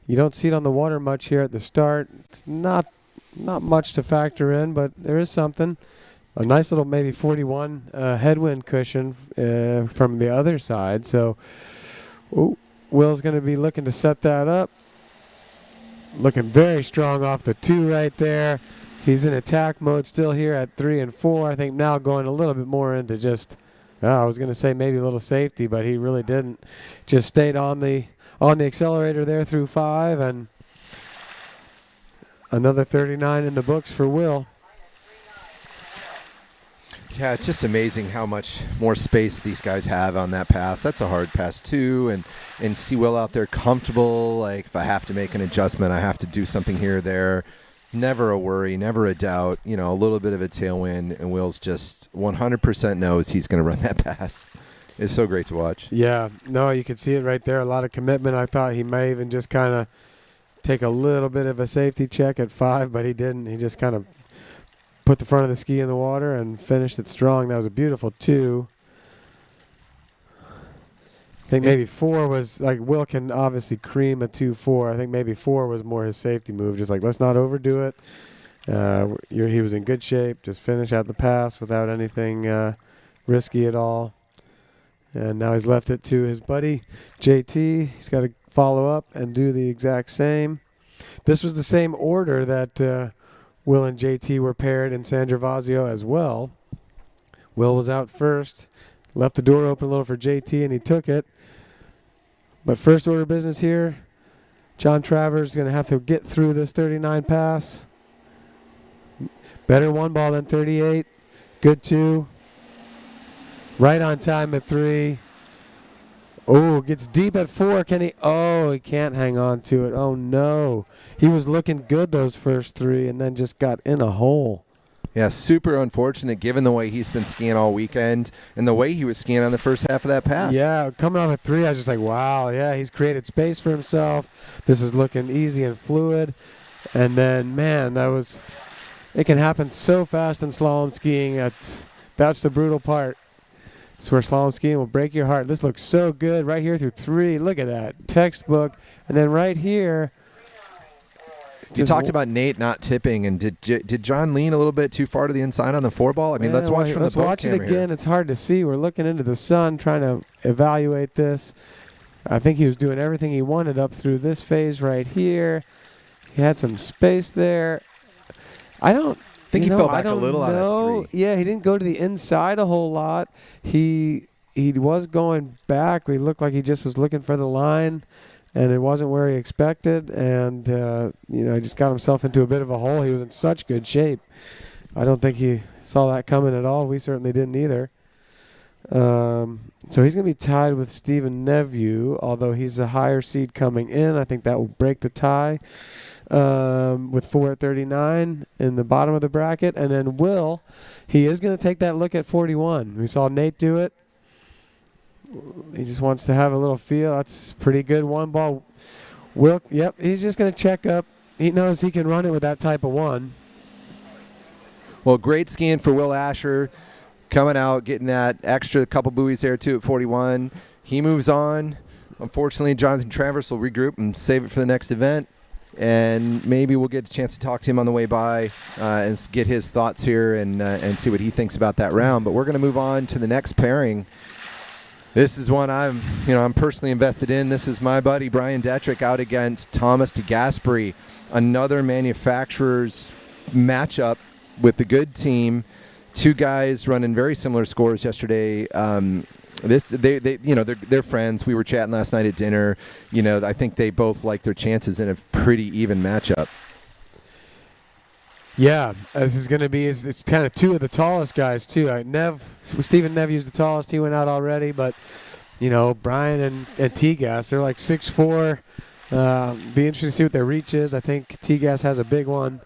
You don't see it on the water much here at the start. It's not much to factor in, but there is something. A nice little maybe 41 headwind cushion from the other side. So Will's going to be looking to set that up. Looking very strong off the 2 right there. He's in attack mode still here at 3 and 4. I think now going a little bit more into just, I was going to say maybe a little safety, but he really didn't. Just stayed on the accelerator there through 5, and another 39 in the books for Will. Yeah, it's just amazing how much more space these guys have on that pass. That's a hard pass too, and see Will out there comfortable. Like, if I have to make an adjustment, I have to do something here or there. Never a worry, never a doubt. A little bit of a tailwind, and Will's just 100% knows he's going to run that pass. It's so great to watch. Yeah, no, you can see it right there. A lot of commitment. I thought he may even just kind of take a little bit of a safety check at 5, but he didn't. He just kind of put the front of the ski in the water and finished it strong. That was a beautiful 2. I think maybe 4 was, like, Will can obviously cream a 2-4. I think maybe 4 was more his safety move. Just like, let's not overdo it. He was in good shape. Just finish out the pass without anything risky at all. And now he's left it to his buddy, JT. He's got to follow up and do the exact same. This was the same order that Will and JT were paired in San Gervasio as well. Will was out first, left the door open a little for JT, and he took it. But first order of business here, John Travers is going to have to get through this 39 pass. Better 1 ball than 38. Good 2. Right on time at 3. Oh, gets deep at 4. Can he? Oh, he can't hang on to it. Oh, no. He was looking good those first 3 and then just got in a hole. Yeah, super unfortunate given the way he's been skiing all weekend and the way he was skiing on the first half of that pass. Yeah, coming off a 3, I was just like, wow, yeah, he's created space for himself. This is looking easy and fluid. And then, man, it can happen so fast in slalom skiing. That's the brutal part. It's where slalom skiing will break your heart. This looks so good right here through 3. Look at that. Textbook. And then right here. You talked about Nate not tipping, and did John lean a little bit too far to the inside on the 4-ball? I mean, let's watch from the boat watch it camera again. here. It's hard to see. We're looking into the sun, trying to evaluate this. I think he was doing everything he wanted up through this phase right here. He had some space there. I think he fell back a little out of 3. Yeah, he didn't go to the inside a whole lot. He was going back. He looked like he just was looking for the line, and it wasn't where he expected. And, he just got himself into a bit of a hole. He was in such good shape. I don't think he saw that coming at all. We certainly didn't either. So he's going to be tied with Stephen Neveu, although he's a higher seed coming in. I think that will break the tie with 4 at 39 in the bottom of the bracket. And then Will, he is going to take that look at 41. We saw Nate do it. He just wants to have a little feel. That's pretty good. 1-ball. Will, yep, he's just going to check up. He knows he can run it with that type of 1. Well, great skiing for Will Asher. Coming out, getting that extra couple buoys there, too, at 41. He moves on. Unfortunately, Jonathan Travers will regroup and save it for the next event. And maybe we'll get a chance to talk to him on the way by and get his thoughts here and see what he thinks about that round. But we're going to move on to the next pairing. This is one I'm personally invested in. This is my buddy Brian Detrick out against Thomas DeGasperi, another manufacturer's matchup with the good team. Two guys running very similar scores yesterday. They're friends. We were chatting last night at dinner. I think they both like their chances in a pretty even matchup. Yeah, this is going to be it's kind of 2 of the tallest guys too. Stephen Neveu's the tallest. He went out already, but Brian and T-Gas, they're like 6'4". Be interesting to see what their reach is. I think T-Gas has a big one.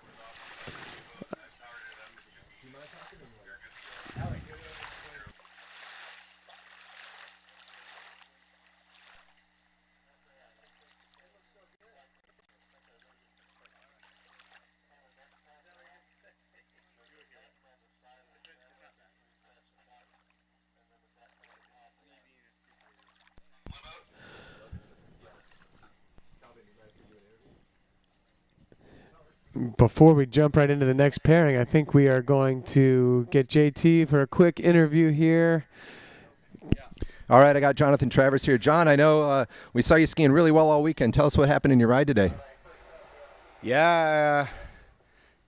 Before we jump right into the next pairing, I think we are going to get JT for a quick interview here. All right, I got Jonathan Travers here. John, I know we saw you skiing really well all weekend. Tell us what happened in your ride today. Yeah,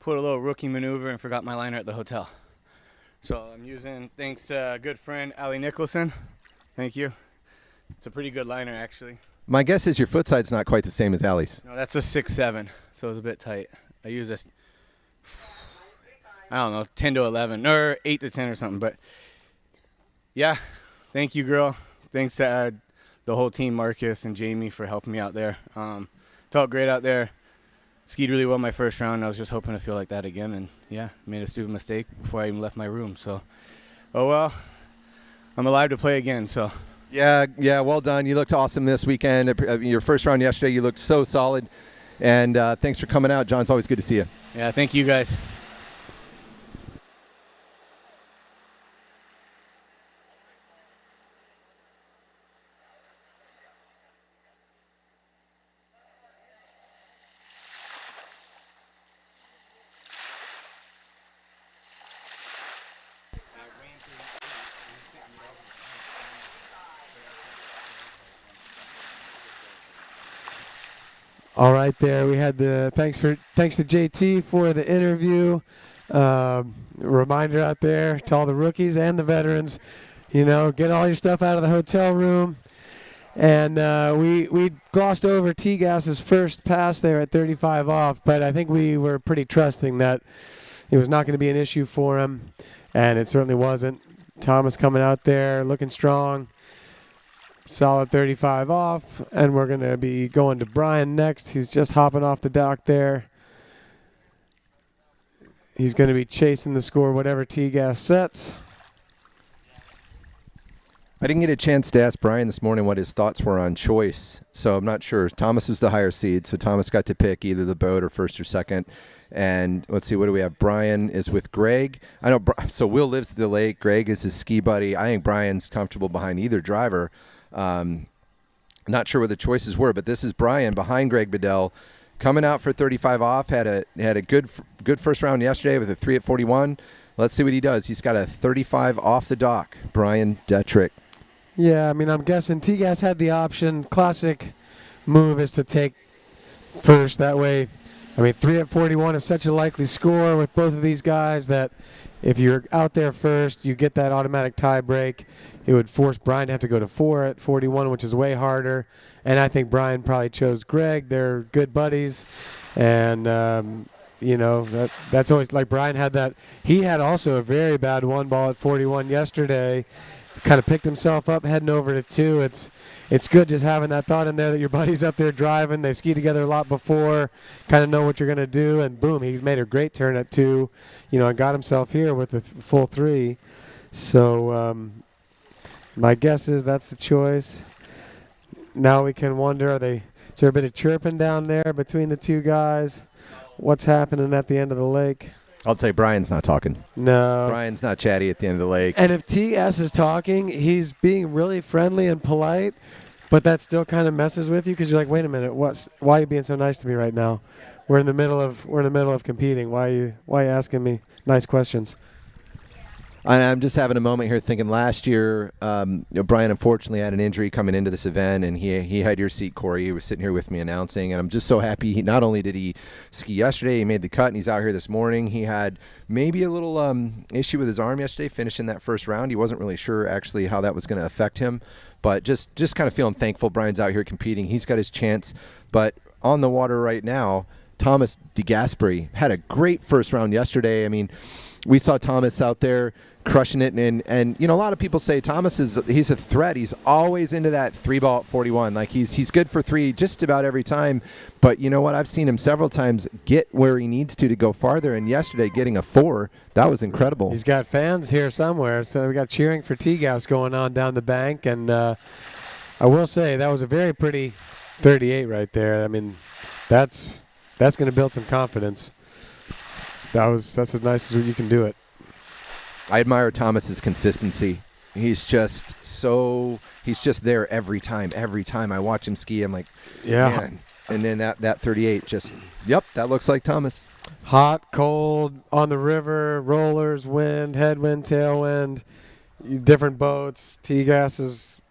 put a little rookie maneuver and forgot my liner at the hotel. So I'm using, thanks to a good friend, Allie Nicholson. Thank you. It's a pretty good liner, actually. My guess is your foot side's not quite the same as Allie's. No, that's a 6'7", so it's a bit tight. I use this, 10 to 11, or 8 to 10 or something. But, yeah, thank you, girl. Thanks to the whole team, Marcus and Jamie, for helping me out there. Felt great out there. Skied really well my first round. I was just hoping to feel like that again. And, yeah, made a stupid mistake before I even left my room. So, oh, well, I'm alive to play again, so. Yeah, well done. You looked awesome this weekend. Your first round yesterday, you looked so solid. And thanks for coming out, John. It's always good to see you. Yeah, thank you guys. All right, there we had the thanks to JT for the interview. Reminder out there to all the rookies and the veterans, get all your stuff out of the hotel room. And we glossed over T-Gas's first pass there at 35 off, but I think we were pretty trusting that it was not going to be an issue for him, and it certainly wasn't. Thomas coming out there looking strong. Solid 35 off, and we're going to be going to Brian next. He's just hopping off the dock there. he's going to be chasing the score, whatever T-Gas sets. I didn't get a chance to ask Brian this morning what his thoughts were on choice, so I'm not sure. Thomas was the higher seed, so Thomas got to pick either the boat or first or second. And let's see, what do we have? Brian is with Greg. I know. So Will lives at the lake. Greg is his ski buddy. I think Brian's comfortable behind either driver. Not sure what the choices were, but this is Brian behind Greg Bedell, coming out for 35 off. Had a good first round yesterday with a 3 at 41. Let's see what he does. He's got a 35 off the dock. Brian Detrick. Yeah, I mean, I'm guessing T-Gas had the option. Classic move is to take first. That way, I mean, 3 at 41 is such a likely score with both of these guys that if you're out there first, you get that automatic tie break. It would force Brian to have to go to 4 at 41, which is way harder. And I think Brian probably chose Greg. They're good buddies. And, that's always like Brian had that. He had also a very bad one ball at 41 yesterday. Kind of picked himself up heading over to 2. It's good just having that thought in there that your buddy's up there driving. They ski together a lot before, kind of know what you're going to do, and boom, he made a great turn at 2, and got himself here with a full 3. So my guess is that's the choice. Now we can wonder, is there a bit of chirping down there between the two guys? What's happening at the end of the lake? I'll tell you, Brian's not talking. No. Brian's not chatty at the end of the lake. And if TS is talking, he's being really friendly and polite, but that still kind of messes with you because you're like, wait a minute, why are you being so nice to me right now? We're in the middle of competing. Why are you asking me nice questions? I'm just having a moment here thinking last year, Brian unfortunately had an injury coming into this event, and he had your seat, Corey. He was sitting here with me announcing, and I'm just so happy. Not only did he ski yesterday, he made the cut, and he's out here this morning. He had maybe a little issue with his arm yesterday, finishing that first round. He wasn't really sure actually how that was going to affect him, but just kind of feeling thankful Brian's out here competing. He's got his chance, but on the water right now, Thomas DeGasperi had a great first round yesterday. I mean, we saw Thomas out there crushing it, and a lot of people say Thomas he's a threat. He's always into that 3 ball at 41. Like he's good for 3 just about every time. But you know what? I've seen him several times get where he needs to go farther. And yesterday, getting a 4, that was incredible. He's got fans here somewhere, so we got cheering for T-Gas going on down the bank. And I will say that was a very pretty 38 right there. I mean, that's going to build some confidence. That's as nice as you can do it. I admire Thomas's consistency. He's just there every time. Every time I watch him ski, I'm like, yeah. Man. And then that 38 just, yep, that looks like Thomas. Hot, cold, on the river, rollers, wind, headwind, tailwind, different boats. T-Gas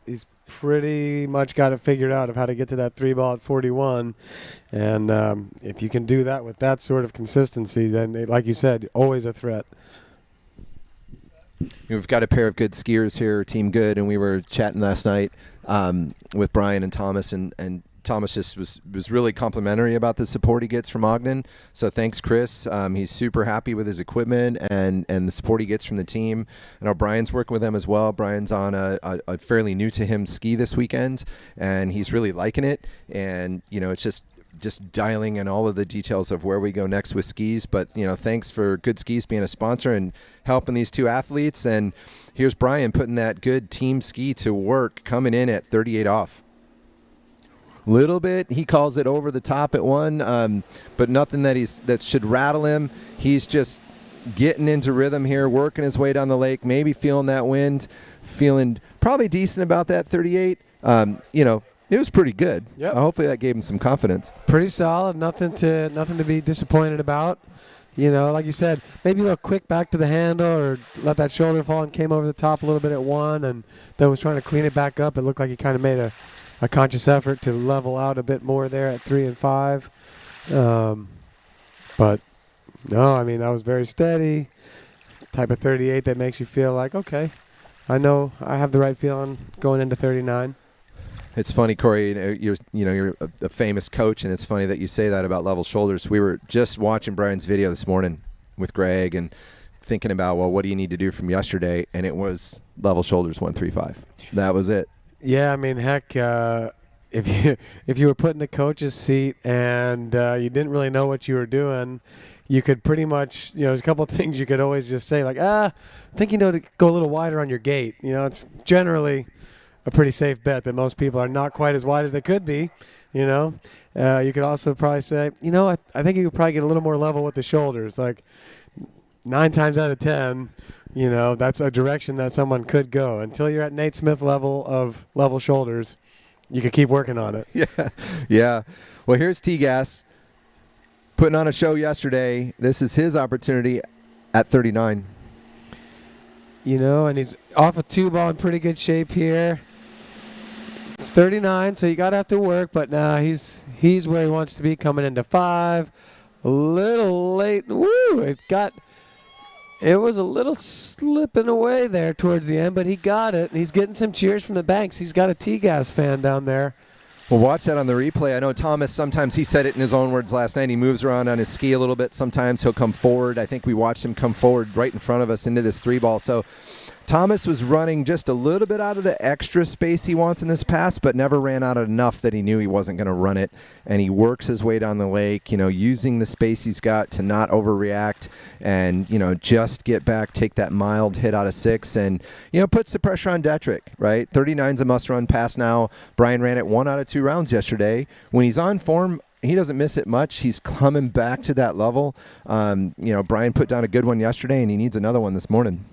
he's pretty much got it figured out of how to get to that 3 ball at 41. And if you can do that with that sort of consistency, then, like you said, always a threat. We've got a pair of good skiers here, Team Good, and we were chatting last night with Brian and Thomas, and Thomas just was really complimentary about the support he gets from Ogden. So thanks, Chris. He's super happy with his equipment and the support he gets from the team. I know Brian's working with them as well. Brian's on a fairly new to him ski this weekend, and he's really liking it. And it's just dialing in all of the details of where we go next with skis. But thanks for Good Skis being a sponsor and helping these two athletes. And here's Brian putting that good team ski to work, coming in at 38 off. Little bit, he calls it over the top at 1, but nothing that should rattle him. He's just getting into rhythm here, working his way down the lake, maybe feeling that wind, feeling probably decent about that 38. It was pretty good. Yep. Hopefully that gave him some confidence. Pretty solid. Nothing to be disappointed about. Like you said, maybe a little quick back to the handle or let that shoulder fall and came over the top a little bit at 1 and then was trying to clean it back up. It looked like he kind of made a conscious effort to level out a bit more there at 3 and 5. But no, I mean, that was very steady. Type of 38 that makes you feel like, okay, I know I have the right feeling going into 39. It's funny, Corey, you're a famous coach, and it's funny that you say that about level shoulders. We were just watching Brian's video this morning with Greg and thinking about, well, what do you need to do from yesterday? And it was level shoulders 135. That was it. Yeah, I mean, heck, if you were put in the coach's seat and you didn't really know what you were doing, you could pretty much, there's a couple of things you could always just say, like, I think to go a little wider on your gate. It's generally a pretty safe bet that most people are not quite as wide as they could be. You could also probably say, I think you could probably get a little more level with the shoulders. Like 9 times out of 10, that's a direction that someone could go. Until you're at Nate Smith level of level shoulders, you could keep working on it. Yeah. Well, here's T-Gas putting on a show yesterday. This is his opportunity at 39. And he's off a 2-ball in pretty good shape here. It's 39, so you got to have to work, but now he's where he wants to be coming into 5. A little late. Woo! It was a little slipping away there towards the end, but he got it. And he's getting some cheers from the banks. He's got a T-Gas fan down there. Well, watch that on the replay. I know Thomas, sometimes he said it in his own words last night. He moves around on his ski a little bit. Sometimes he'll come forward. I think we watched him come forward right in front of us into this 3-ball. So Thomas was running just a little bit out of the extra space he wants in this pass, but never ran out enough that he knew he wasn't going to run it. And he works his way down the lake, using the space he's got to not overreact and, just get back, take that mild hit out of 6 and, puts the pressure on Detrick, right? 39's a must-run pass now. Brian ran it 1 out of 2 rounds yesterday. When he's on form, he doesn't miss it much. He's coming back to that level. Brian put down a good one yesterday, and he needs another one this morning.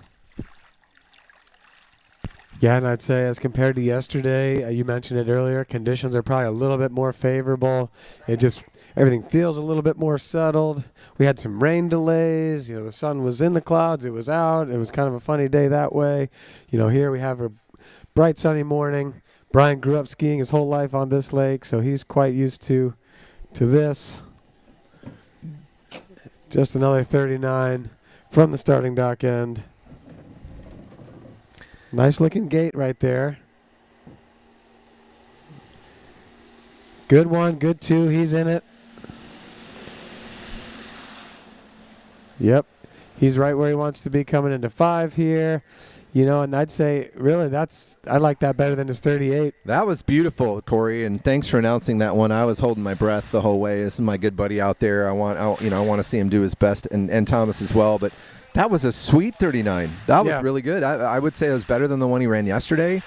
Yeah, and I'd say as compared to yesterday, you mentioned it earlier, conditions are probably a little bit more favorable. Everything feels a little bit more settled. We had some rain delays. The sun was in the clouds. It was out. It was kind of a funny day that way. Here we have a bright sunny morning. Brian grew up skiing his whole life on this lake, so he's quite used to this. Just another 39 from the starting dock end. Nice looking gate right there. Good 1, good 2. He's in it. Yep. He's right where he wants to be coming into 5 here. And I'd say, really, I like that better than his 38. That was beautiful, Corey, and thanks for announcing that one. I was holding my breath the whole way. This is my good buddy out there. I want to see him do his best, and Thomas as well. But that was a sweet 39. That was really good. I would say it was better than the one he ran yesterday.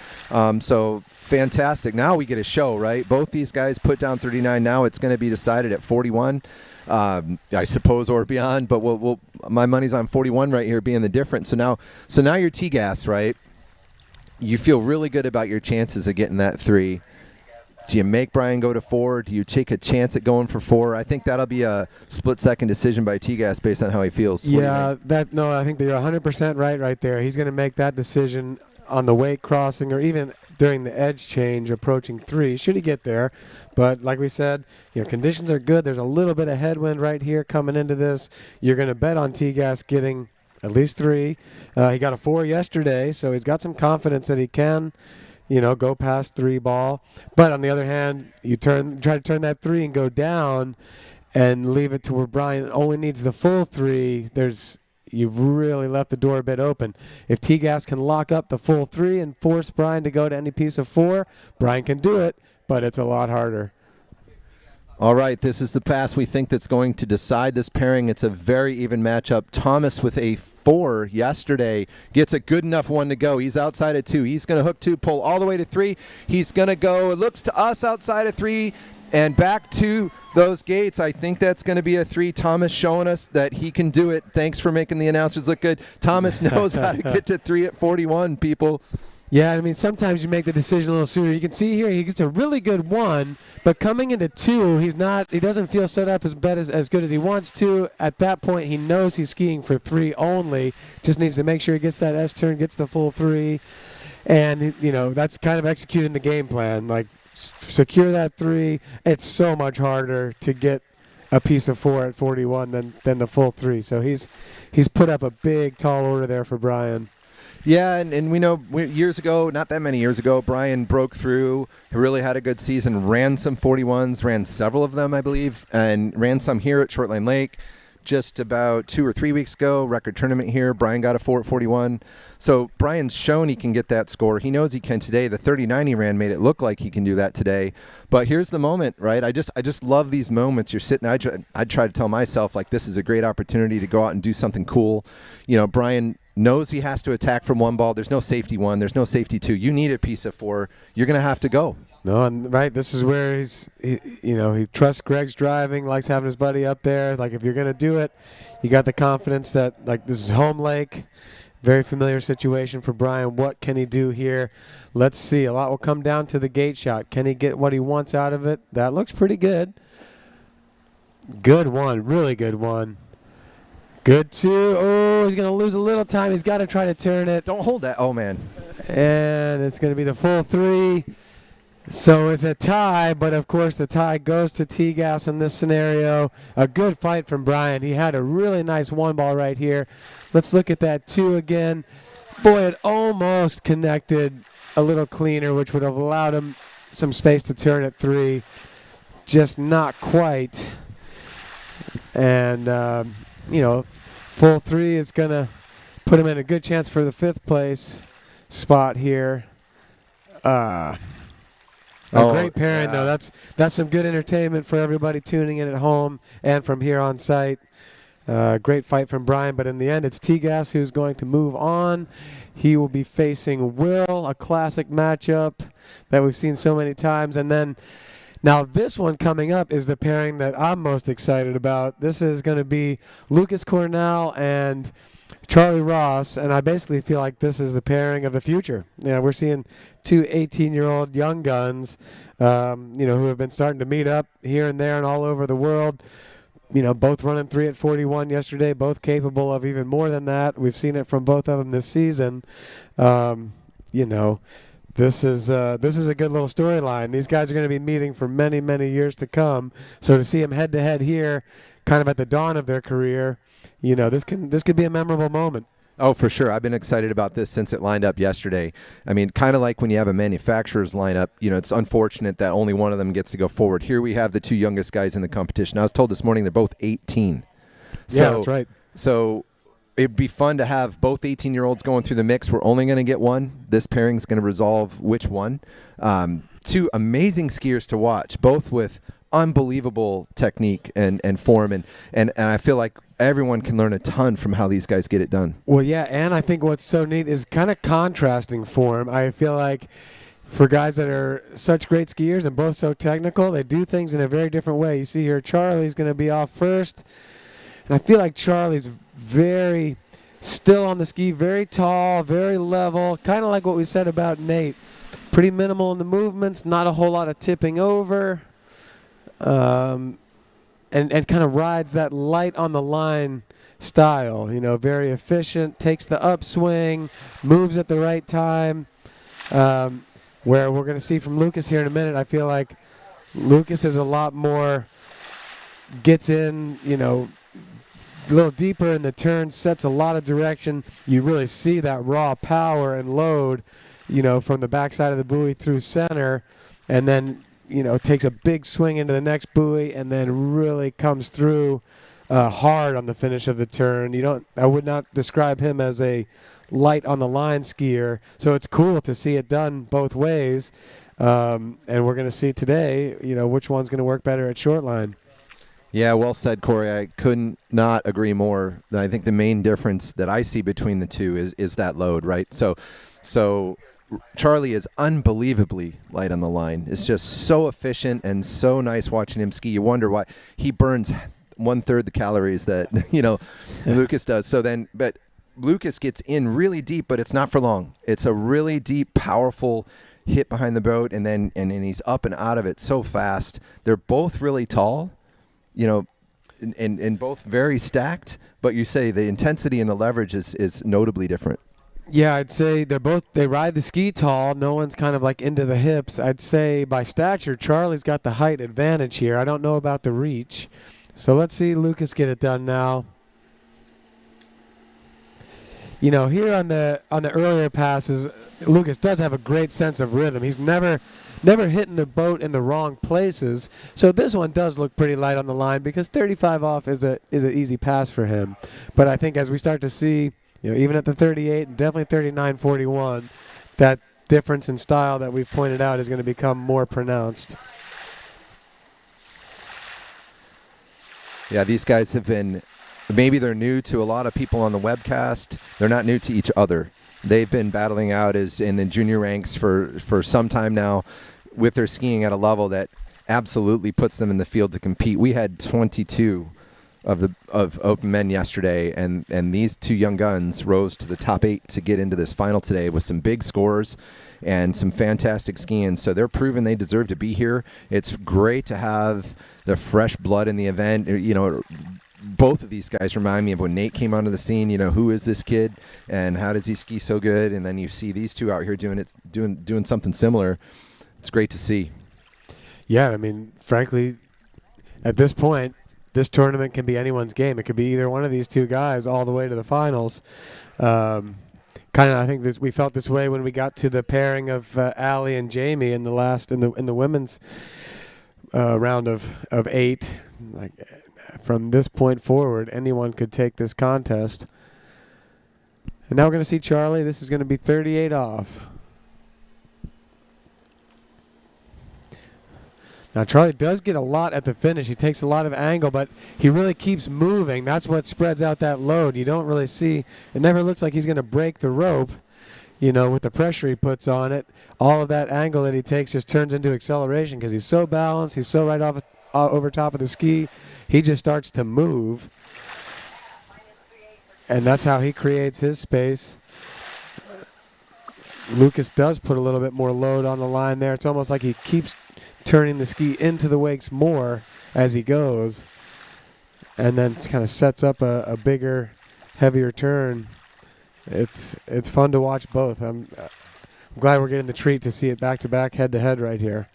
So fantastic. Now we get a show, right? Both these guys put down 39. Now it's going to be decided at 41. I suppose, or beyond, but my money's on 41 right here being the difference. So now you're T-Gas, right? You feel really good about your chances of getting that 3. Do you make Brian go to 4? Do you take a chance at going for 4? I think that'll be a split-second decision by T-Gas based on how he feels. Yeah, I think you're 100% right there. He's going to make that decision on the wake crossing or even during the edge change approaching 3, should he get there. But like we said, conditions are good. There's a little bit of headwind right here coming into this. You're going to bet on T-Gas getting at least 3. He got a 4 yesterday, so he's got some confidence that he can, go past 3-ball. But on the other hand, you try to turn that 3 and go down and leave it to where Brian only needs the full 3. You've really left the door a bit open. If T-Gas can lock up the full 3 and force Brian to go to any piece of 4, Brian can do it, but it's a lot harder. All right, this is the pass we think that's going to decide this pairing. It's a very even matchup. Thomas with a 4 yesterday gets a good enough one to go. He's outside of 2. He's going to hook 2, pull all the way to 3. He's going to go, it looks to us, outside of 3 and back to those gates. I think that's going to be a 3. Thomas showing us that he can do it. Thanks for making the announcers look good. Thomas knows how to get to 3 at 41, people. Yeah, sometimes you make the decision a little sooner. You can see here he gets a really good 1, but coming into 2, he doesn't feel set up as good as he wants to. At that point, he knows he's skiing for 3 only. Just needs to make sure he gets that S-turn, gets the full 3. And, that's kind of executing the game plan. Like, secure that 3. It's so much harder to get a piece of 4 at 41 than the full 3. So he's put up a big, tall order there for Brian. Yeah, and we know years ago, not that many years ago, Brian broke through, really had a good season, ran some 41s, ran several of them, I believe, and ran some here at Short Line Lake. just about 2 or 3 weeks ago, record tournament here. Brian got a 4:41. So Brian's shown he can get that score. He knows he can today. The 39 he ran made it look like he can do that today. But here's the moment, right? I just love these moments. You're sitting, I try to tell myself, like, this is a great opportunity to go out and do something cool. You know, Brian knows he has to attack from one ball. There's no safety one. There's no safety two. You need a piece of four. You're going to have to go. No, and right, this is where he trusts Greg's driving, likes having his buddy up there. Like, if you're going to do it, you got the confidence that, like, this is home lake, very familiar situation for Brian. What can he do here? Let's see. A lot will come down to the gate shot. Can he get what he wants out of it? That looks pretty good. Good one, really good one. Good two. Oh, he's going to lose a little time. He's got to try to turn it. Don't hold that. Oh, man. And it's going to be the full three. So it's a tie, but of course the tie goes to T-Gas in this scenario. A good fight from Brian. He had a really nice one ball right here. Let's look at that two again. Boy, it almost connected a little cleaner, which would have allowed him some space to turn at three. Just not quite. And, full three is going to put him in a good chance for the 5th place spot here. Great pairing, though. That's some good entertainment for everybody tuning in at home and from here on site. Great fight from Brian, but in the end, it's T-Gas who's going to move on. He will be facing Will, a classic matchup that we've seen so many times. And then, now this one coming up is the pairing that I'm most excited about. This is going to be Lucas Cornell and Charlie Ross, and I basically feel like this is the pairing of the future. We're seeing two 18-year-old young guns, who have been starting to meet up here and there and all over the world. Both running 3 at 41 yesterday, both capable of even more than that. We've seen it from both of them this season. This is a good little storyline. These guys are going to be meeting for many, many years to come. So to see them head-to-head here, kind of at the dawn of their career, this could be a memorable moment. Oh, for sure. I've been excited about this since it lined up yesterday. I mean, kind of like when you have a manufacturer's lineup, it's unfortunate that only one of them gets to go forward. Here we have the two youngest guys in the competition. I was told this morning they're both 18. Yeah, that's right. So it'd be fun to have both 18-year-olds going through the mix. We're only going to get one. This pairing's going to resolve which one. Two amazing skiers to watch, both with unbelievable technique and form, and I feel like everyone can learn a ton from how these guys get it done. Well, yeah, and I think what's so neat is kind of contrasting form. I feel like for guys that are such great skiers and both so technical, they do things in a very different way. You see here, Charlie's going to be off first, and I feel like Charlie's very still on the ski, very tall, very level, kind of like what we said about Nate. Pretty minimal in the movements, not a whole lot of tipping over. And kind of rides that light on the line style, very efficient, takes the upswing, moves at the right time. Where we're going to see from Lucas here in a minute, I feel like Lucas is a lot more, gets in, a little deeper in the turn, sets a lot of direction. You really see that raw power and load, from the backside of the buoy through center, and then takes a big swing into the next buoy and then really comes through hard on the finish of the turn. I would not describe him as a light on the line skier. So it's cool to see it done both ways. And we're going to see today, which one's going to work better at short line. Yeah, well said, Corey. I couldn't not agree more. I think the main difference that I see between the two is that load, right? So Charlie is unbelievably light on the line. It's just so efficient and so nice watching him ski. You wonder why he burns 1/3 the calories that Lucas does. So then, but Lucas gets in really deep, but it's not for long. It's a really deep, powerful hit behind the boat, and then he's up and out of it so fast. They're both really tall, and both very stacked. But you say the intensity and the leverage is notably different. Yeah, I'd say they ride the ski tall. No one's kind of like into the hips. I'd say by stature, Charlie's got the height advantage here. I don't know about the reach. So let's see Lucas get it done now. Here on the earlier passes, Lucas does have a great sense of rhythm. He's never never hitting the boat in the wrong places. So this one does look pretty light on the line because 35 off is an easy pass for him. But I think as we start to see, even at the 38 and definitely 39.41, that difference in style that we've pointed out is going to become more pronounced. Yeah, these guys have been, maybe they're new to a lot of people on the webcast. They're not new to each other. They've been battling out as in the junior ranks for some time now with their skiing at a level that absolutely puts them in the field to compete. We had 22 of open men yesterday, and these two young guns rose to the top 8 to get into this final today with some big scores and some fantastic skiing. So they're proving they deserve to be here. It's great to have the fresh blood in the event. Both of these guys remind me of when Nate came onto the scene. Who is this kid and how does he ski so good? And then you see these two out here doing something similar. It's great to see. Yeah, I mean, frankly, at this point, this tournament can be anyone's game. It could be either one of these two guys all the way to the finals. Kind of, I think we felt this way when we got to the pairing of Allie and Jamie in the women's round of 8. Like, from this point forward, anyone could take this contest. And now we're going to see Charlie. This is going to be 38 off. Now, Charlie does get a lot at the finish. He takes a lot of angle, but he really keeps moving. That's what spreads out that load. You don't really see, it never looks like he's going to break the rope, with the pressure he puts on it. All of that angle that he takes just turns into acceleration because he's so balanced. He's so right off over top of the ski. He just starts to move. And that's how he creates his space. Lucas does put a little bit more load on the line there. It's almost like he keeps turning the ski into the wakes more as he goes, and then it kind of sets up a bigger, heavier turn. It's fun to watch both. I'm glad we're getting the treat to see it back-to-back, head-to-head right here.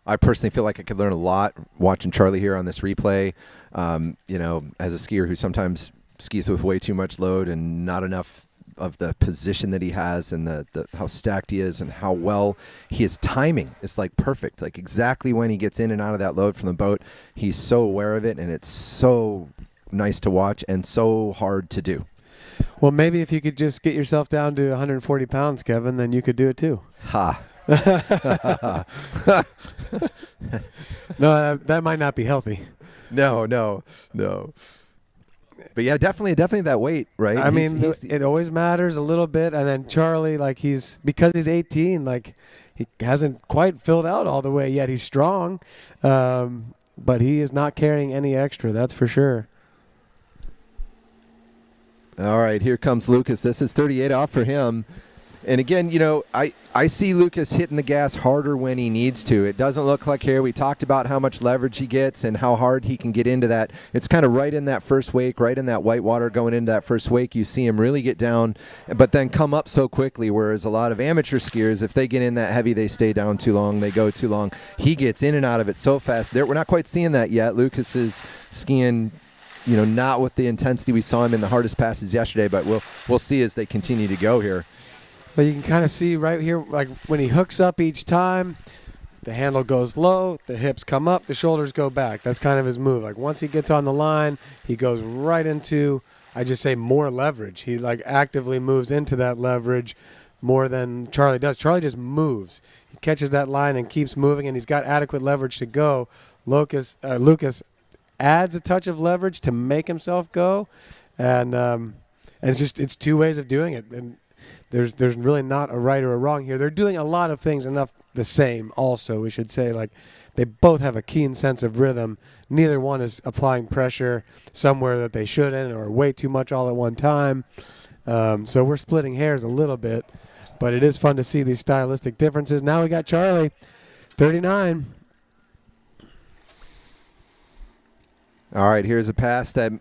I personally feel like I could learn a lot watching Charlie here on this replay. As a skier who sometimes skis with way too much load and not enough of the position that he has and the how stacked he is and how well his timing is like perfect, like exactly when he gets in and out of that load from the boat. He's so aware of it, and it's so nice to watch and so hard to do. Well, maybe if you could just get yourself down to 140 pounds, Kevin, then you could do it too. Ha. No, that might not be healthy. No. But yeah, definitely that weight, right? I mean, it always matters a little bit. And then Charlie, because he's 18, he hasn't quite filled out all the way yet. He's strong, but he is not carrying any extra, that's for sure. All right, here comes Lucas. This is 38 off for him. And again, I see Lucas hitting the gas harder when he needs to. It doesn't look like here. We talked about how much leverage he gets and how hard he can get into that. It's kind of right in that first wake, right in that white water going into that first wake. You see him really get down, but then come up so quickly, whereas a lot of amateur skiers, if they get in that heavy, they stay down too long, they go too long. He gets in and out of it so fast. We're not quite seeing that yet. Lucas is skiing not with the intensity we saw him in the hardest passes yesterday, but we'll see as they continue to go here. But you can kind of see right here, like when he hooks up each time, the handle goes low, the hips come up, the shoulders go back. That's kind of his move. Like once he gets on the line, he goes right into, I just say, more leverage. He actively moves into that leverage more than Charlie does. Charlie just moves. He catches that line and keeps moving, and he's got adequate leverage to go. Lucas adds a touch of leverage to make himself go, and it's two ways of doing it. And there's really not a right or a wrong here. They're doing a lot of things enough the same also, we should say. They both have a keen sense of rhythm. Neither one is applying pressure somewhere that they shouldn't or way too much all at one time. So we're splitting hairs a little bit, but it is fun to see these stylistic differences. Now we got Charlie, 39. All right, here's a pass that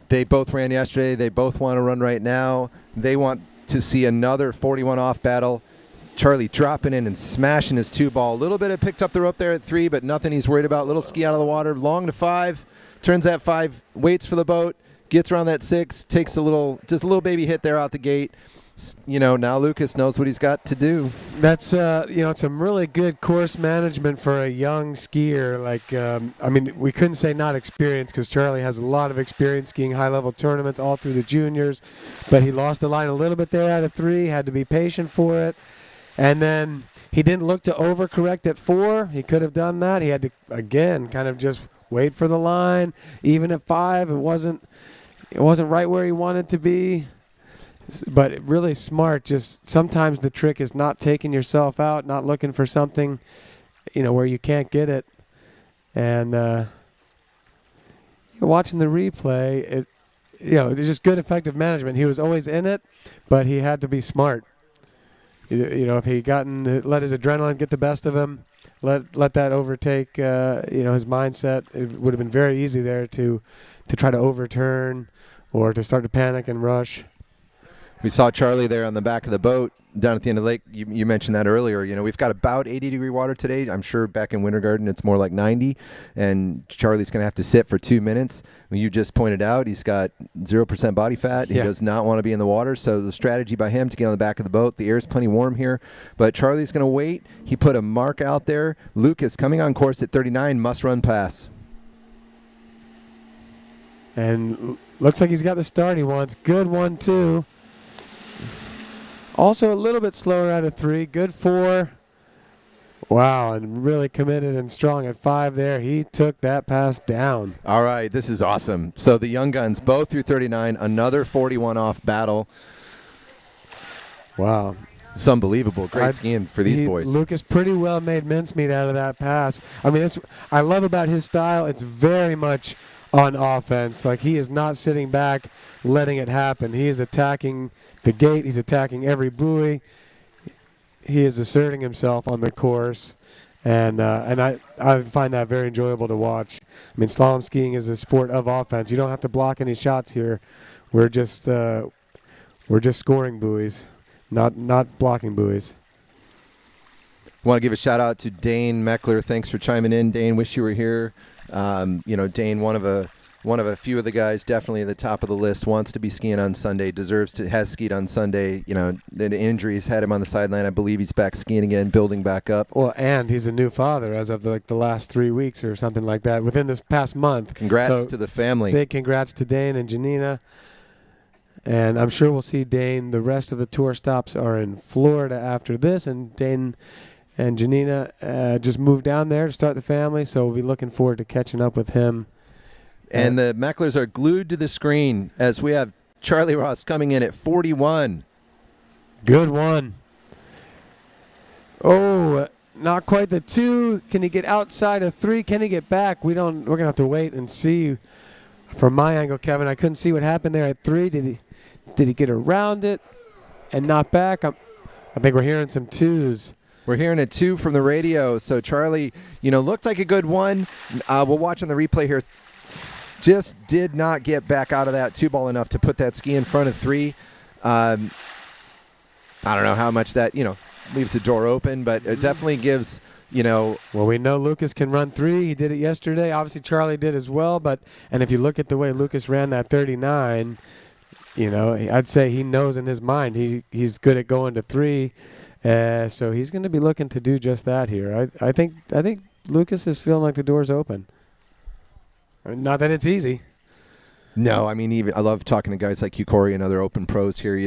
they both ran yesterday. They both want to run right now. They want to see another 41 off battle. Charlie dropping in and smashing his 2-ball. A little bit of picked up the rope there at 3, but nothing he's worried about. Little ski out of the water, long to 5, turns that 5, waits for the boat, gets around that 6, takes just a little baby hit there out the gate. now Lucas knows what he's got to do. That's it's some really good course management for a young skier. We couldn't say not experienced because Charlie has a lot of experience skiing high-level tournaments all through the juniors, but he lost the line a little bit there out of 3. Had to be patient for it, and then he didn't look to overcorrect at 4. He could have done that. He had to again kind of just wait for the line. Even at 5, it wasn't right where he wanted to be. But really smart. Just sometimes the trick is not taking yourself out, not looking for something, where you can't get it. And watching the replay, it's just good effective management. He was always in it, but he had to be smart. If he let his adrenaline get the best of him, let that overtake his mindset, it would have been very easy there to try to overturn or to start to panic and rush. We saw Charlie there on the back of the boat down at the end of the lake. You mentioned that earlier. We've got about 80-degree water today. I'm sure back in Winter Garden it's more like 90, and Charlie's going to have to sit for 2 minutes. You just pointed out he's got 0% body fat. He does not want to be in the water, so the strategy by him to get on the back of the boat. The air's plenty warm here, but Charlie's going to wait. He put a mark out there. Lucas, coming on course at 39, must run pass. And looks like he's got the start he wants. Good 1-2. Also a little bit slower out of 3. Good 4. Wow, and really committed and strong at 5 there. He took that pass down. All right, this is awesome. So the young guns both through 39, another 41 off battle. Wow. It's unbelievable. Great skiing for these boys. Lucas pretty well made mincemeat out of that pass. I love about his style, it's very much on offense. Like, he is not sitting back letting it happen. He is attacking the gate. He's attacking every buoy. He is asserting himself on the course, and I find that very enjoyable to watch. Slalom skiing is a sport of offense. You don't have to block any shots here. We're just scoring buoys, not blocking buoys. I want to give a shout out to Dane Meckler. Thanks for chiming in, Dane. Wish you were here. Dane, one of a few of the guys, definitely at the top of the list, wants to be skiing on Sunday, has skied on Sunday. The injuries had him on the sideline. I believe he's back skiing again, building back up. Well, and he's a new father as of the last 3 weeks or something like that within this past month. Congrats to the family. Big congrats to Dane and Janina. And I'm sure we'll see Dane. The rest of the tour stops are in Florida after this, and Dane and Janina just moved down there to start the family, so we'll be looking forward to catching up with him. And the Mecklers are glued to the screen as we have Charlie Ross coming in at 41. Good one. Oh, not quite the 2. Can he get outside of 3? Can he get back? We're gonna have to wait and see. From my angle, Kevin, I couldn't see what happened there at 3. Did he get around it and not back? I think we're hearing some 2s. We're hearing a 2 from the radio. So Charlie, looked like a good 1. We'll watch on the replay here. Just did not get back out of that 2-ball enough to put that ski in front of 3. I don't know how much that, leaves the door open, but it definitely gives, Well, we know Lucas can run 3. He did it yesterday. Obviously, Charlie did as well. And if you look at the way Lucas ran that 39, I'd say he knows in his mind he's good at going to 3. So he's going to be looking to do just that here. I think Lucas is feeling like the door's open. Not that it's easy. No, even I love talking to guys like you, Corey, and other open pros here.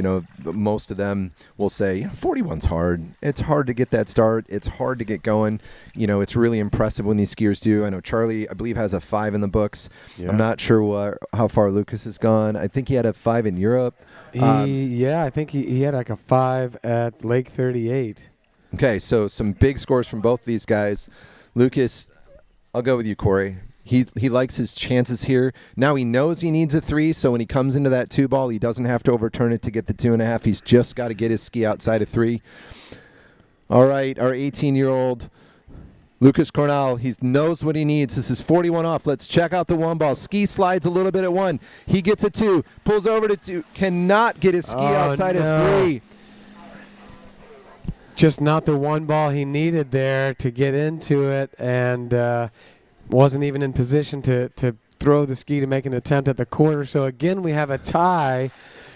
Most of them will say, 41's hard. It's hard to get that start. It's hard to get going. It's really impressive when these skiers do. I know Charlie, I believe, has a 5 in the books. Yeah. I'm not sure how far Lucas has gone. I think he had a 5 in Europe. I think he had like a 5 at Lake 38. Okay, so some big scores from both these guys. Lucas, I'll go with you, Corey. He likes his chances here. Now he knows he needs a 3, so when he comes into that 2-ball, he doesn't have to overturn it to get the 2.5. He's just got to get his ski outside of 3. All right, our 18-year-old Lucas Cornell, he knows what he needs. This is 41 off. Let's check out the 1-ball. Ski slides a little bit at 1. He gets a 2, pulls over to 2, cannot get his ski outside of 3. Just not the 1-ball he needed there to get into it, and wasn't even in position to throw the ski to make an attempt at the quarter. So again, we have a tie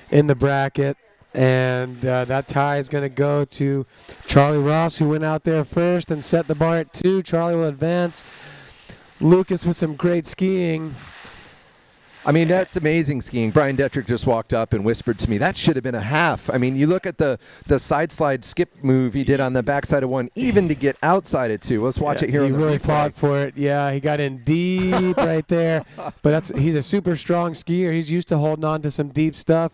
in the bracket, And that tie is going to go to Charlie Ross, who went out there first and set the bar at 2. Charlie will advance. Lucas with some great skiing. I mean, that's amazing skiing. Brian Detrick just walked up and whispered to me, that should have been a half. I mean, you look at the side slide skip move he did on the backside of 1, even to get outside of 2. Let's watch it here. He really fought for it. Yeah, he got in deep right there. But he's a super strong skier. He's used to holding on to some deep stuff.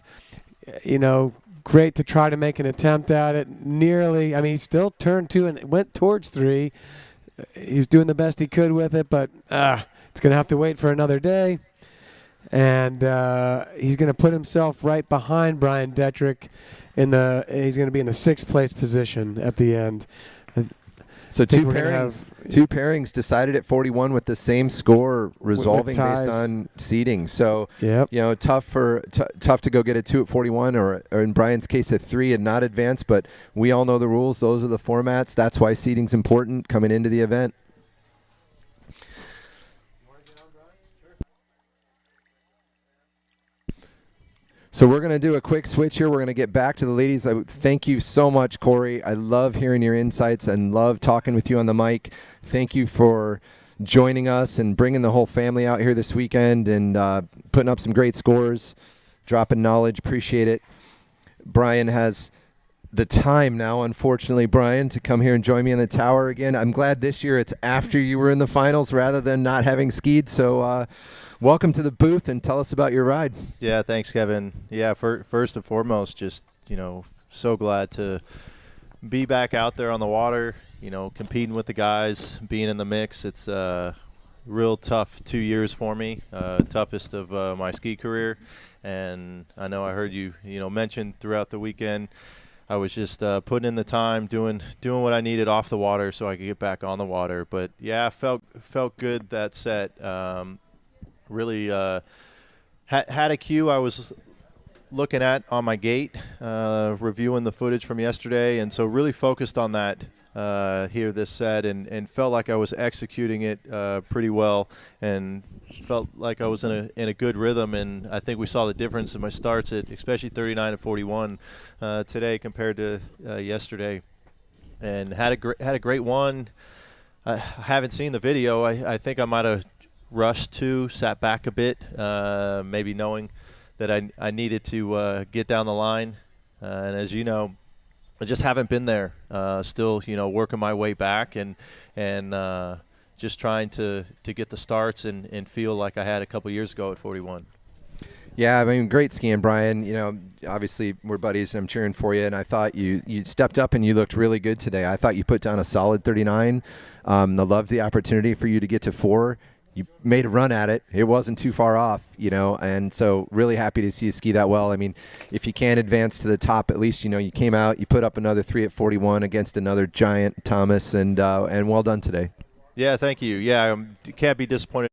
You know, great to try to make an attempt at it. Nearly, I mean, he still turned 2 and went towards 3. He was doing the best he could with it, but it's going to have to wait for another day. And he's going to put himself right behind Brian Detrick. He's going to be in the 6th place position at the end. So two pairings decided at 41 with the same score, resolving based on seeding. So yep. You know, tough to go get a 2 at 41, or in Brian's case a 3 and not advance. But we all know the rules; those are the formats. That's why seeding's important coming into the event. So we're going to do a quick switch here. We're going to get back to the ladies. Thank you so much, Corey. I love hearing your insights and love talking with you on the mic. Thank you for joining us and bringing the whole family out here this weekend and putting up some great scores, dropping knowledge. Appreciate it. Brian has the time now, unfortunately, Brian, to come here and join me in the tower again. I'm glad this year it's after you were in the finals rather than not having skied. So welcome to the booth and tell us about your ride. Yeah, thanks, Kevin. Yeah, first and foremost, just, you know, so glad to be back out there on the water, you know, competing with the guys, being in the mix. It's a real tough 2 years for me, toughest of my ski career. And I know I heard you mention throughout the weekend, I was just putting in the time, doing what I needed off the water so I could get back on the water. But yeah, felt good that set. Really had a cue I was looking at on my gate, reviewing the footage from yesterday, and so really focused on that here this set, and felt like I was executing it pretty well, and felt like I was in a good rhythm. And I think we saw the difference in my starts at especially 39 and 41 today compared to yesterday, and had a great one. I haven't seen the video. I think I might have rushed sat back a bit, maybe knowing that I needed to get down the line. And as you know, I just haven't been there. Still, working my way back and just trying to get the starts and feel like I had a couple years ago at 41. Yeah, I mean, great skiing, Brian. Obviously we're buddies and I'm cheering for you, and I thought you stepped up and you looked really good today. I thought you put down a solid 39. I loved the opportunity for you to get to 4. You made a run at it. It wasn't too far off, and so really happy to see you ski that well. I mean, if you can't advance to the top, at least, you came out, you put up another 3 at 41 against another giant, Thomas, and well done today. Yeah, thank you. Yeah, can't be disappointed.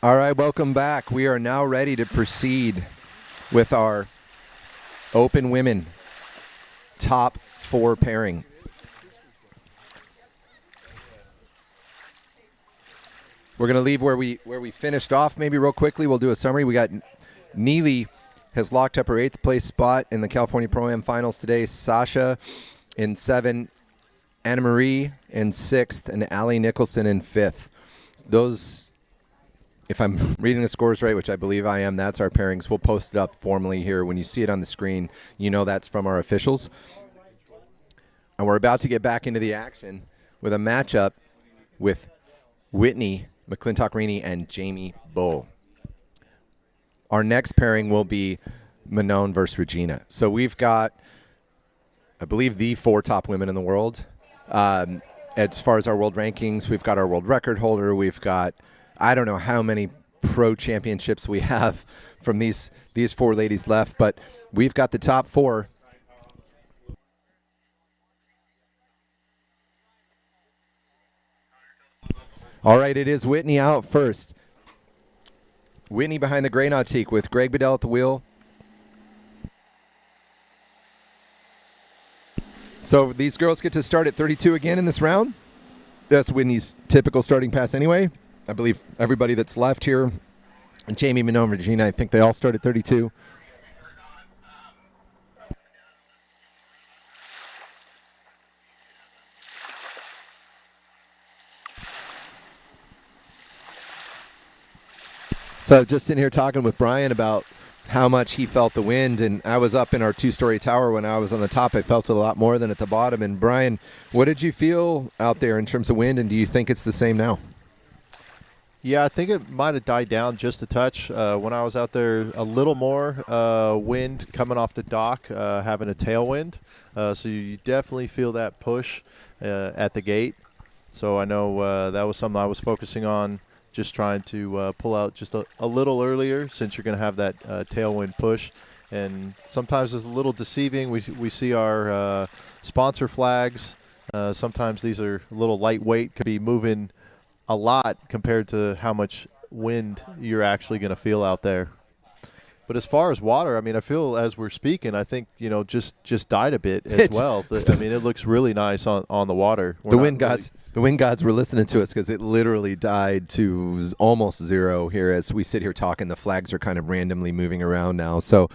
All right, welcome back. We are now ready to proceed with our open women top 4 pairing. We're going to leave where we finished off. Maybe real quickly, we'll do a summary. We got Neely has locked up her 8th place spot in the California Pro Am finals today. Sasha in 7, Anna Marie in 6th, and Allie Nicholson in 5th. Those, if I'm reading the scores right, which I believe I am, that's our pairings. We'll post it up formally here. When you see it on the screen, you know that's from our officials. And we're about to get back into the action with a matchup with Whitney McClintock-Rini and Jamie Bull. Our next pairing will be Manon versus Regina. So we've got, I believe, the 4 top women in the world. As far as our world rankings, we've got our world record holder. We've got, I don't know how many pro championships we have from these 4 ladies left, but we've got the top 4. All right, it is Whitney out first. Whitney behind the gray nautique with Greg Bedell at the wheel. So these girls get to start at 32 again in this round. That's Whitney's typical starting pass anyway. I believe everybody that's left here, Jamie, Manon, Regina, I think they all start at 32. So just sitting here talking with Brian about how much he felt the wind, and I was up in our 2-story tower when I was on the top. I felt it a lot more than at the bottom. And Brian, what did you feel out there in terms of wind, and do you think it's the same now? Yeah, I think it might have died down just a touch. When I was out there, a little more wind coming off the dock, having a tailwind. So you definitely feel that push at the gate. So I know that was something I was focusing on, just trying to pull out just a little earlier, since you're going to have that tailwind push. And sometimes it's a little deceiving. We see our sponsor flags. Sometimes these are a little lightweight, could be moving a lot compared to how much wind you're actually going to feel out there. But as far as water, I mean, I feel as we're speaking, I think, just died a bit as well. I mean, it looks really nice on the water. The wind gods were listening to us, because it literally died to almost 0 here as we sit here talking. The flags are kind of randomly moving around now. So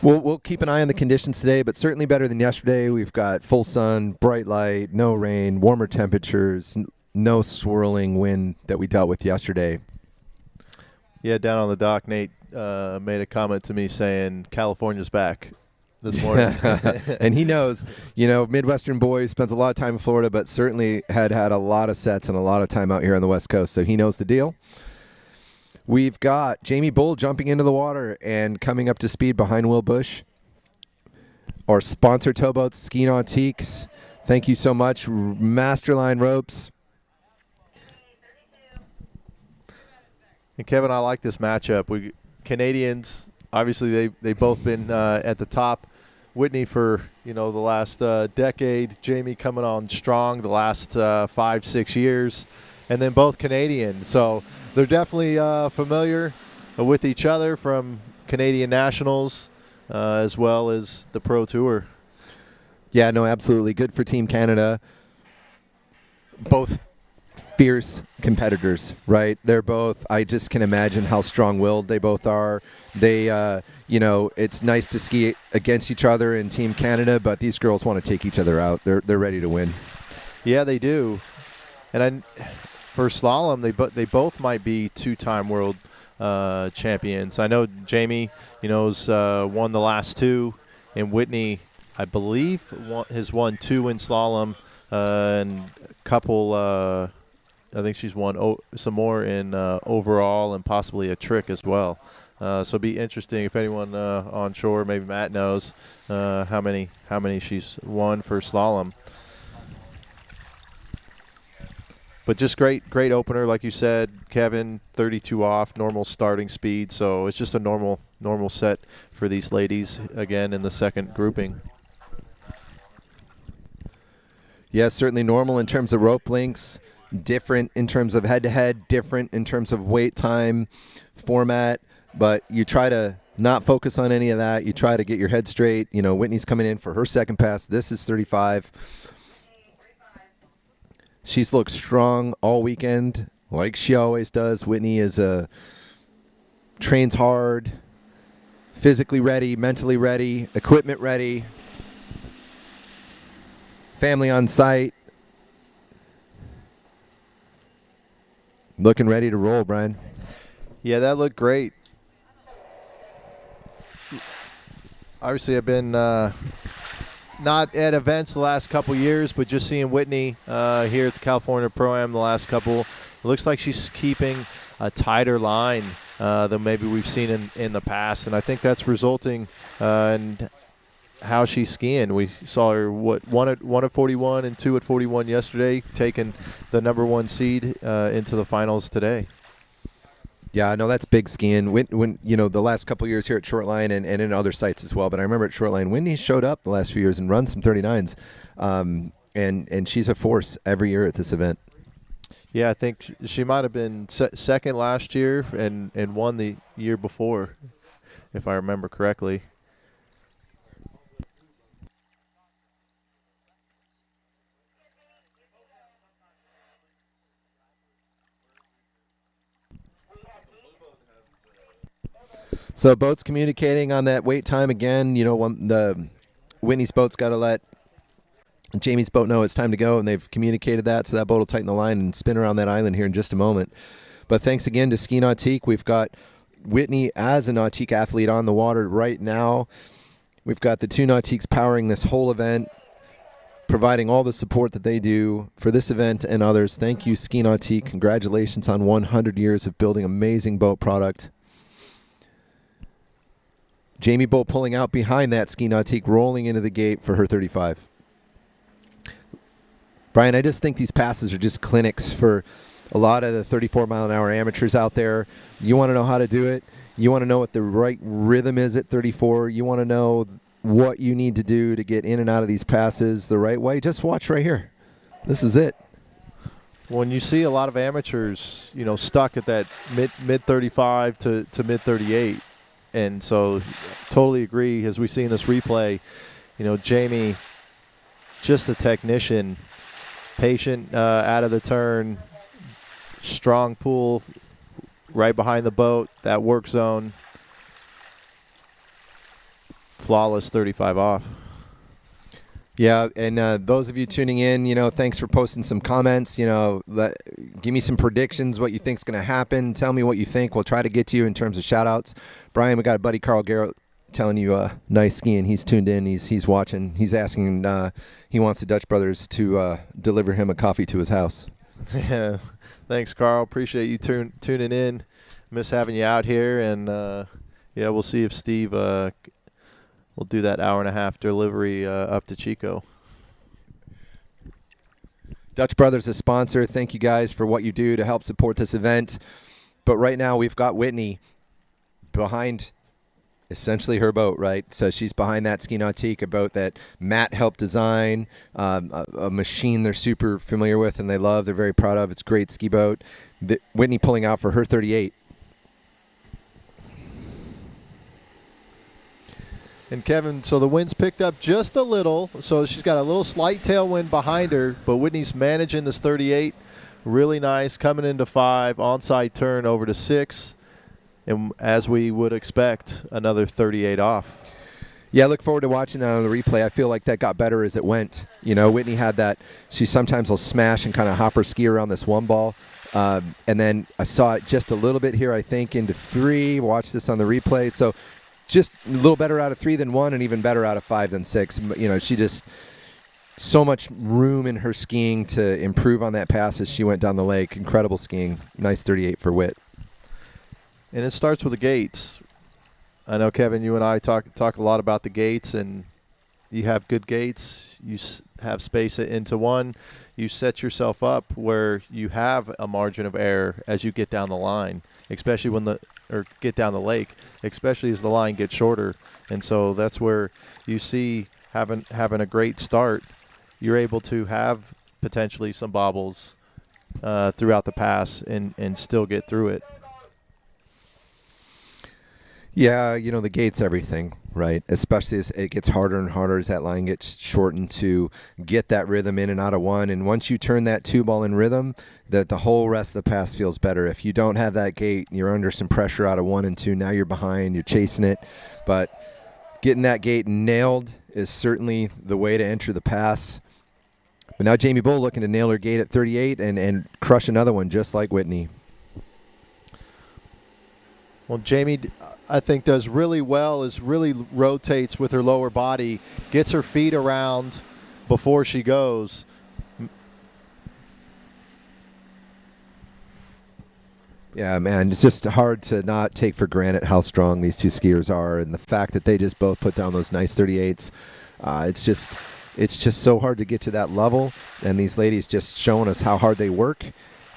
we'll keep an eye on the conditions today, but certainly better than yesterday. We've got full sun, bright light, no rain, warmer temperatures, no swirling wind that we dealt with yesterday. Yeah, down on the dock, Nate made a comment to me saying California's back this morning. And he knows, Midwestern boy, spends a lot of time in Florida, but certainly had a lot of sets and a lot of time out here on the West Coast, so he knows the deal. We've got Jamie Bull jumping into the water and coming up to speed behind Will Bush. Our sponsor, Towboats, Ski Nautiques. Thank you so much. Masterline Ropes. And Kevin, I like this matchup. We Canadians, obviously they've both been at the top. Whitney for the last decade. Jamie coming on strong the last 5-6 years, and then both Canadian. So they're definitely familiar with each other from Canadian Nationals as well as the Pro Tour. Yeah, no, absolutely. Good for Team Canada. Both fierce competitors, right? They're both, I just can imagine how strong-willed they both are. They, it's nice to ski against each other in Team Canada, but these girls want to take each other out. They're ready to win. Yeah, they do. And for slalom, they both might be 2-time world champions. I know Jamie, has won the last 2, and Whitney, I believe, has won 2 in slalom and a couple. I think she's won some more in overall and possibly a trick as well. So it'd be interesting if anyone on shore, maybe Matt knows how many she's won for slalom. But just great opener, like you said, Kevin. 32 off, normal starting speed. So it's just a normal set for these ladies again in the second grouping. Yes, certainly normal in terms of rope lengths. different in terms of head-to-head, different in terms of weight time, format, but you try to not focus on any of that. You try to get your head straight. You know, Whitney's coming in for her second pass. This is 35. She's looked strong all weekend, like she always does. Whitney trains hard, physically ready, mentally ready, equipment ready, family on site, looking ready to roll, Brian. Yeah, that looked great. Obviously, I've been not at events the last couple years, but just seeing Whitney here at the California Pro Am the last couple, it looks like she's keeping a tighter line than maybe we've seen in the past, and I think that's resulting in how she's skiing. We saw her one at 41 and 2 at 41 yesterday, taking the #1 seed into the finals today. Yeah, I know that's big skiing. When you know, the last couple of years here at Shortline and in other sites as well, but I remember at Shortline, Whitney showed up the last few years and run some 39s, and she's a force every year at this event. Yeah, I think she might have been second last year and won the year before, if I remember correctly. So boat's communicating on that wait time again. You know, Whitney's boat's got to let Jamie's boat know it's time to go, and they've communicated that, so that boat will tighten the line and spin around that island here in just a moment. But thanks again to Ski Nautique. We've got Whitney as a Nautique athlete on the water right now. We've got the two Nautiques powering this whole event, providing all the support that they do for this event and others. Thank you, Ski Nautique. Congratulations on 100 years of building amazing boat product. Jamie Bolt pulling out behind that Ski Nautique, rolling into the gate for her 35. Brian, I just think these passes are just clinics for a lot of the 34-mile-an-hour amateurs out there. You want to know how to do it. You want to know what the right rhythm is at 34. You want to know what you need to do to get in and out of these passes the right way. Just watch right here. This is it. When you see a lot of amateurs, you know, stuck at that mid 35 to mid 38, and so totally agree. As we see in this replay, you know, Jamie, just a technician, patient out of the turn, strong pull right behind the boat, that work zone, flawless 35 off. Yeah, and those of you tuning in, you know, thanks for posting some comments. You know, give me some predictions, what you think's going to happen. Tell me what you think. We'll try to get to you in terms of shout-outs. Brian, we got a buddy, Carl Garrett, telling you nice skiing. He's tuned in. He's watching. He's asking. He wants the Dutch brothers to deliver him a coffee to his house. Yeah, thanks, Carl. Appreciate you tuning in. Miss having you out here, and yeah, we'll see if Steve will do that hour-and-a-half delivery up to Chico. Dutch Brothers, a sponsor. Thank you guys for what you do to help support this event. But right now we've got Whitney behind essentially her boat, right? So she's behind that Ski Nautique, a boat that Matt helped design, a machine they're super familiar with and they love. They're very proud of. It's a great ski boat. Whitney pulling out for her 38. And Kevin, so the wind's picked up just a little, so she's got a little slight tailwind behind her, but Whitney's managing this 38 really nice, coming into 5, onside turn over to 6, and as we would expect, another 38 off. Yeah, I look forward to watching that on the replay. I feel like that got better as it went. You know, Whitney had that, she sometimes will smash and kind of hop her ski around this one ball. And then I saw it just a little bit here, I think, into 3. Watch this on the replay. So just a little better out of 3 than 1 and even better out of 5 than 6. You know, she just so much room in her skiing to improve on that pass as she went down the lake. Incredible skiing. Nice 38 for Whit. And it starts with the gates. I know, Kevin, you and I talk a lot about the gates, and you have good gates. You have space into 1. You set yourself up where you have a margin of error as you get down the line, especially or get down the lake, especially as the line gets shorter. And so that's where you see having a great start, you're able to have potentially some bobbles throughout the pass and still get through it. Yeah, the gate's everything, right? Especially as it gets harder and harder as that line gets shortened to get that rhythm in and out of one. And once you turn that two ball in rhythm, that the whole rest of the pass feels better. If you don't have that gate, you're under some pressure out of 1 and 2. Now you're behind, you're chasing it. But getting that gate nailed is certainly the way to enter the pass. But now Jamie Bull looking to nail her gate at 38 and crush another one just like Whitney. Well, Jamie, I think, does really well, really rotates with her lower body, gets her feet around before she goes. Yeah, man, it's just hard to not take for granted how strong these two skiers are, and the fact that they just both put down those nice 38s. It's just so hard to get to that level, and these ladies just showing us how hard they work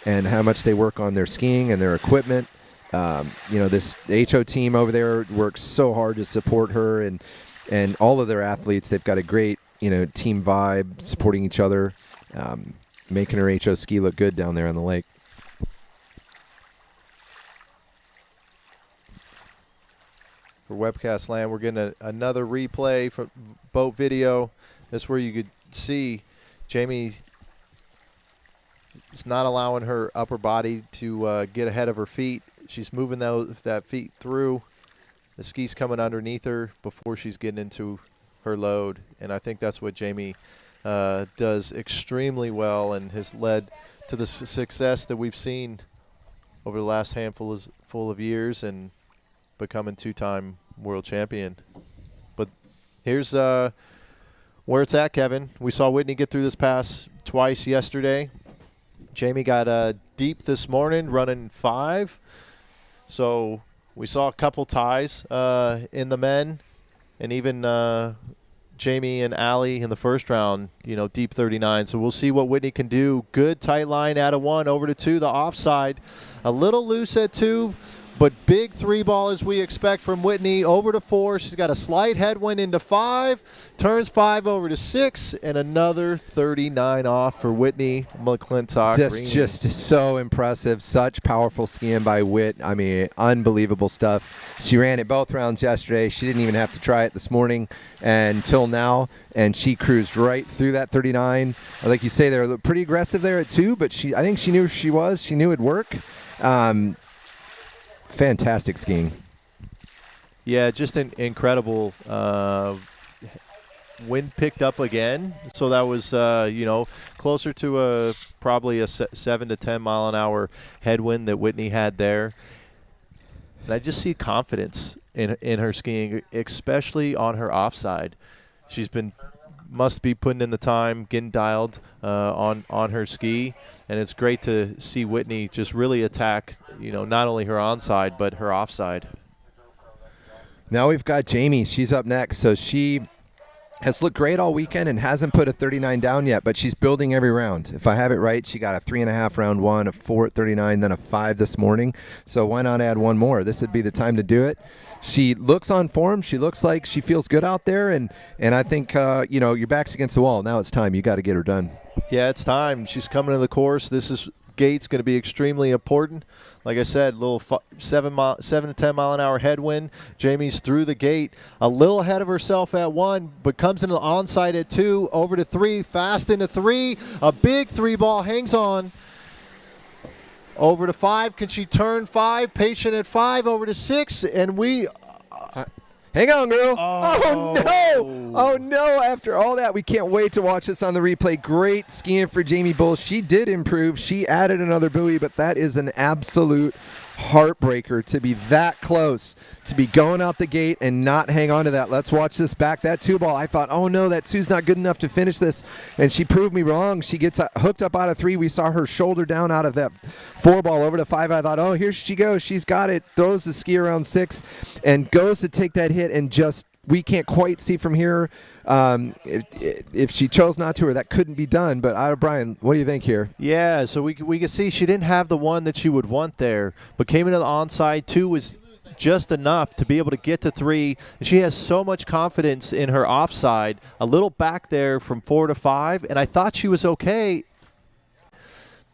and how much they work on their skiing and their equipment. This HO team over there works so hard to support her and all of their athletes. They've got a great, team vibe, supporting each other, making her HO ski look good down there on the lake. For webcast land, we're getting another replay from boat video. That's where you could see Jamie is not allowing her upper body to get ahead of her feet. She's moving that feet through. The ski's coming underneath her before she's getting into her load. And I think that's what Jamie does extremely well and has led to the success that we've seen over the last handful of years and becoming two-time world champion. But here's where it's at, Kevin. We saw Whitney get through this pass twice yesterday. Jamie got deep this morning, running 5. So we saw a couple ties in the men, and even Jamie and Allie in the first round, deep 39. So we'll see what Whitney can do. Good tight line out of 1 over to 2, the offside. A little loose at 2, but big 3-ball as we expect from Whitney over to 4. She's got a slight headwind into 5, turns 5 over to 6, and another 39 off for Whitney McClintock. Just so impressive. Such powerful skiing by Whit. I mean, unbelievable stuff. She ran it both rounds yesterday. She didn't even have to try it this morning until now, and she cruised right through that 39. Like you say, they're pretty aggressive there at 2, but I think she knew who she was. She knew it'd work. Fantastic skiing. Yeah, just an incredible. Wind picked up again, so that was closer to probably a 7 to 10 mile an hour headwind that Whitney had there. And I just see confidence in her skiing, especially on her offside. She's must be putting in the time, getting dialed on her ski, and it's great to see Whitney just really attack, not only her onside but her offside. Now we've got Jamie. She's up next. So she has looked great all weekend and hasn't put a 39 down yet, but she's building every round. If I have it right, she got a 3.5 round 1, a 4 at 39, then a 5 this morning. So why not add one more? This would be the time to do it. She looks on form. She looks like she feels good out there, and I think your back's against the wall. Now it's time. You got to get her done. Yeah, it's time. She's coming to the course. Gate's going to be extremely important. Like I said, little 7 to 10 mile an hour headwind. Jamie's through the gate, a little ahead of herself at 1, but comes into the onside at 2, over to 3, fast into 3. A big 3-ball hangs on. Over to 5. Can she turn 5? Patient at 5. Over to 6. And we... Hang on, girl. Oh, no. Oh, no. After all that, we can't wait to watch this on the replay. Great skiing for Jamie Bull. She did improve. She added another buoy, but that is an absolute heartbreaker to be that close, to be going out the gate and not hang on to that. Let's watch this back. That 2-ball, I thought, oh, no, that 2's not good enough to finish this, and she proved me wrong. She gets hooked up out of 3. We saw her shoulder down out of that 4-ball over to 5. I thought, oh, here she goes. She's got it. Throws the ski around 6 and goes to take that hit, and just we can't quite see from here if she chose not to, or that couldn't be done. But Brian, what do you think here? Yeah, so we can see she didn't have the one that she would want there, but came into the onside. 2 was just enough to be able to get to 3. And she has so much confidence in her offside, a little back there from 4 to 5, and I thought she was okay.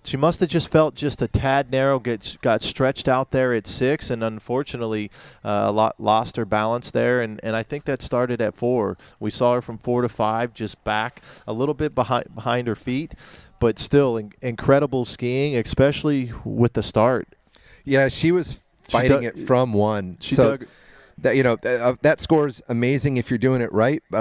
she must have just felt just a tad narrow, got stretched out there at 6, and unfortunately lost her balance there. And I think that started at 4. We saw her from 4 to 5, just back a little bit behind her feet, but still incredible skiing, especially with the start. Yeah, she was fighting it from 1. That that score is amazing if you're doing it right, but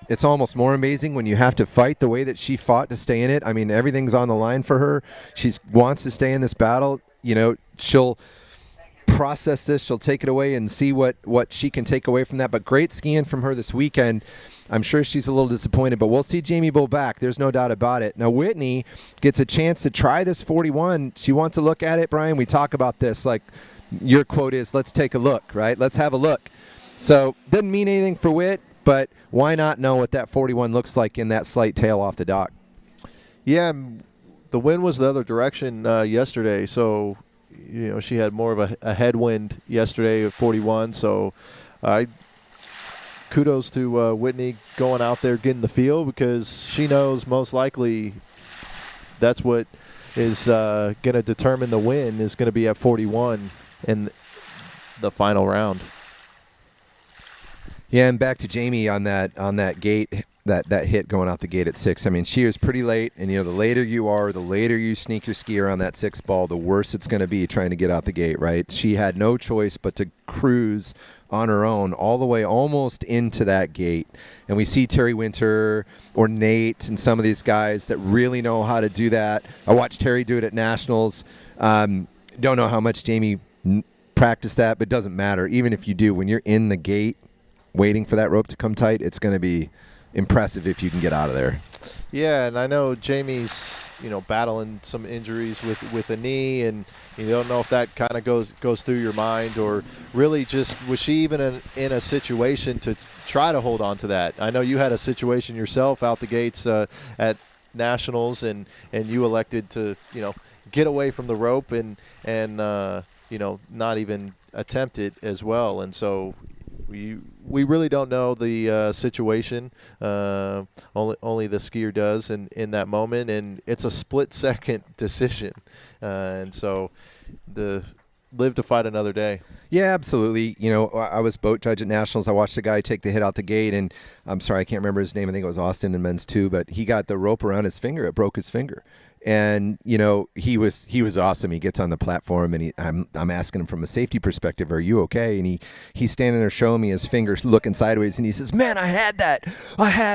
it's almost more amazing when you have to fight the way that she fought to stay in it. I mean, everything's on the line for her. She wants to stay in this battle. She'll process this, she'll take it away and see what she can take away from that. But great skiing from her this weekend. I'm sure she's a little disappointed, but we'll see Jamie Bull back. There's no doubt about it. Now, Whitney gets a chance to try this 41. She wants to look at it, Brian. We talk about this like, your quote is, let's take a look, right? Let's have a look. So doesn't mean anything for Whit, but why not know what that 41 looks like in that slight tail off the dock? Yeah, the wind was the other direction yesterday, so she had more of a headwind yesterday of 41. So kudos to Whitney going out there getting the feel, because she knows most likely that's what is going to determine the win, is going to be at 41 in the final round. Yeah, and back to Jamie on that gate, that hit going out the gate at 6. I mean, she was pretty late, and the later you are, the later you sneak your ski around that 6 ball, the worse it's going to be trying to get out the gate, right? She had no choice but to cruise on her own all the way almost into that gate. And we see Terry Winter or Nate and some of these guys that really know how to do that. I watched Terry do it at Nationals. Don't know how much Jamie practiced that, but it doesn't matter. Even if you do, when you're in the gate waiting for that rope to come tight, it's going to be impressive if you can get out of there. Yeah, and I know Jamie's battling some injuries with a knee, and you don't know if that kind of goes through your mind, or really just was she even in a situation to try to hold on to that? I know you had a situation yourself out the gates at Nationals, and you elected to get away from the rope and not even attempt it as well. And so we really don't know the situation. Only the skier does in that moment, and it's a split-second decision. And so live to fight another day. Yeah, absolutely. I was boat judge at Nationals. I watched the guy take the hit out the gate, and I'm sorry, I can't remember his name. I think it was Austin in men's 2, but he got the rope around his finger. It broke his finger. And he was awesome. He gets on the platform, and I'm asking him from a safety perspective, "Are you okay?" And he's standing there showing me his fingers, looking sideways, and he says, "Man, I had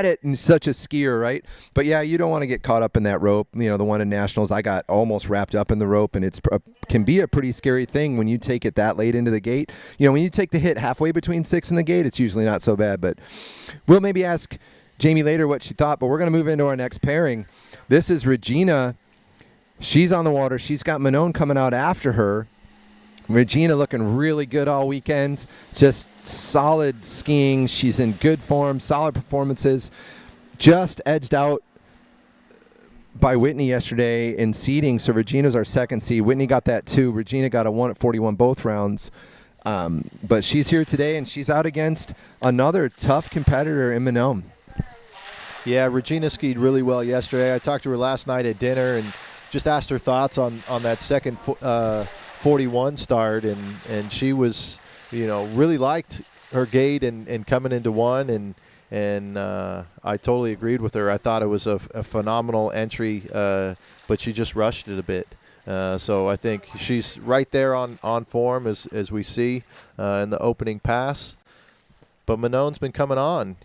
it." And such a skier, right? But yeah, you don't want to get caught up in that rope. The one in Nationals, I got almost wrapped up in the rope, and it can be a pretty scary thing when you take it that late into the gate. When you take the hit halfway between 6 and the gate, it's usually not so bad. But we'll maybe ask Jamie later what she thought. But we're going to move into our next pairing. This is Regina. She's on the water. She's got Manon coming out after her. Regina looking really good all weekend. Just solid skiing. She's in good form, solid performances. Just edged out by Whitney yesterday in seeding. So Regina's our second seed. Whitney got that too. Regina got a 1 at 41 both rounds. But she's here today, and she's out against another tough competitor in Manon. Yeah, Regina skied really well yesterday. I talked to her last night at dinner and just asked her thoughts on that second 41 start, and she was, really liked her gait and coming into one, and I totally agreed with her. I thought it was a phenomenal entry, but she just rushed it a bit. So I think she's right there on form as we see in the opening pass. But Manon's been coming on.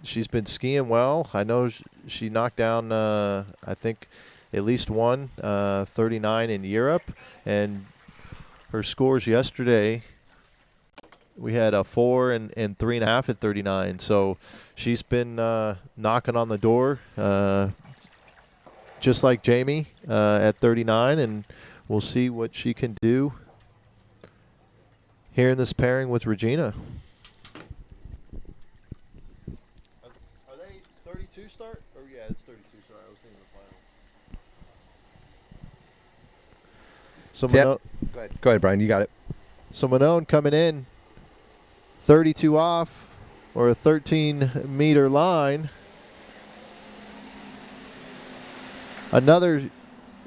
She's been skiing well. I know she knocked down, I think, at least one 39 in Europe. And her scores yesterday, we had a 4 and 3.5 at 39. So she's been knocking on the door, just like Jamie at 39. And we'll see what she can do here in this pairing with Regina. 32 start? Or yeah, it's 32. Sorry, I was thinking the final. So Go ahead, Brian. You got it. So Manon coming in, 32 off, or a 13-meter line. Another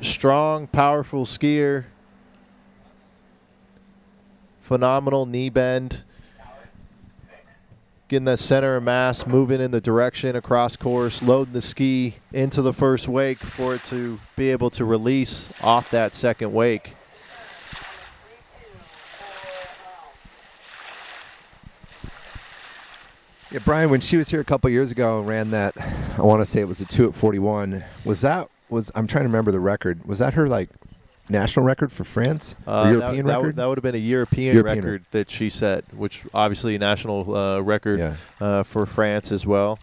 strong, powerful skier. Phenomenal knee bend. Getting that center of mass, moving in the direction across course, loading the ski into the first wake for it to be able to release off that second wake. Yeah, Brian, when she was here a couple years ago and ran that, I want to say it was a 2 at 41. I'm trying to remember the record. Was that her like national record for France? Or European record? That would have been a European record that she set, which obviously a national record for France as well.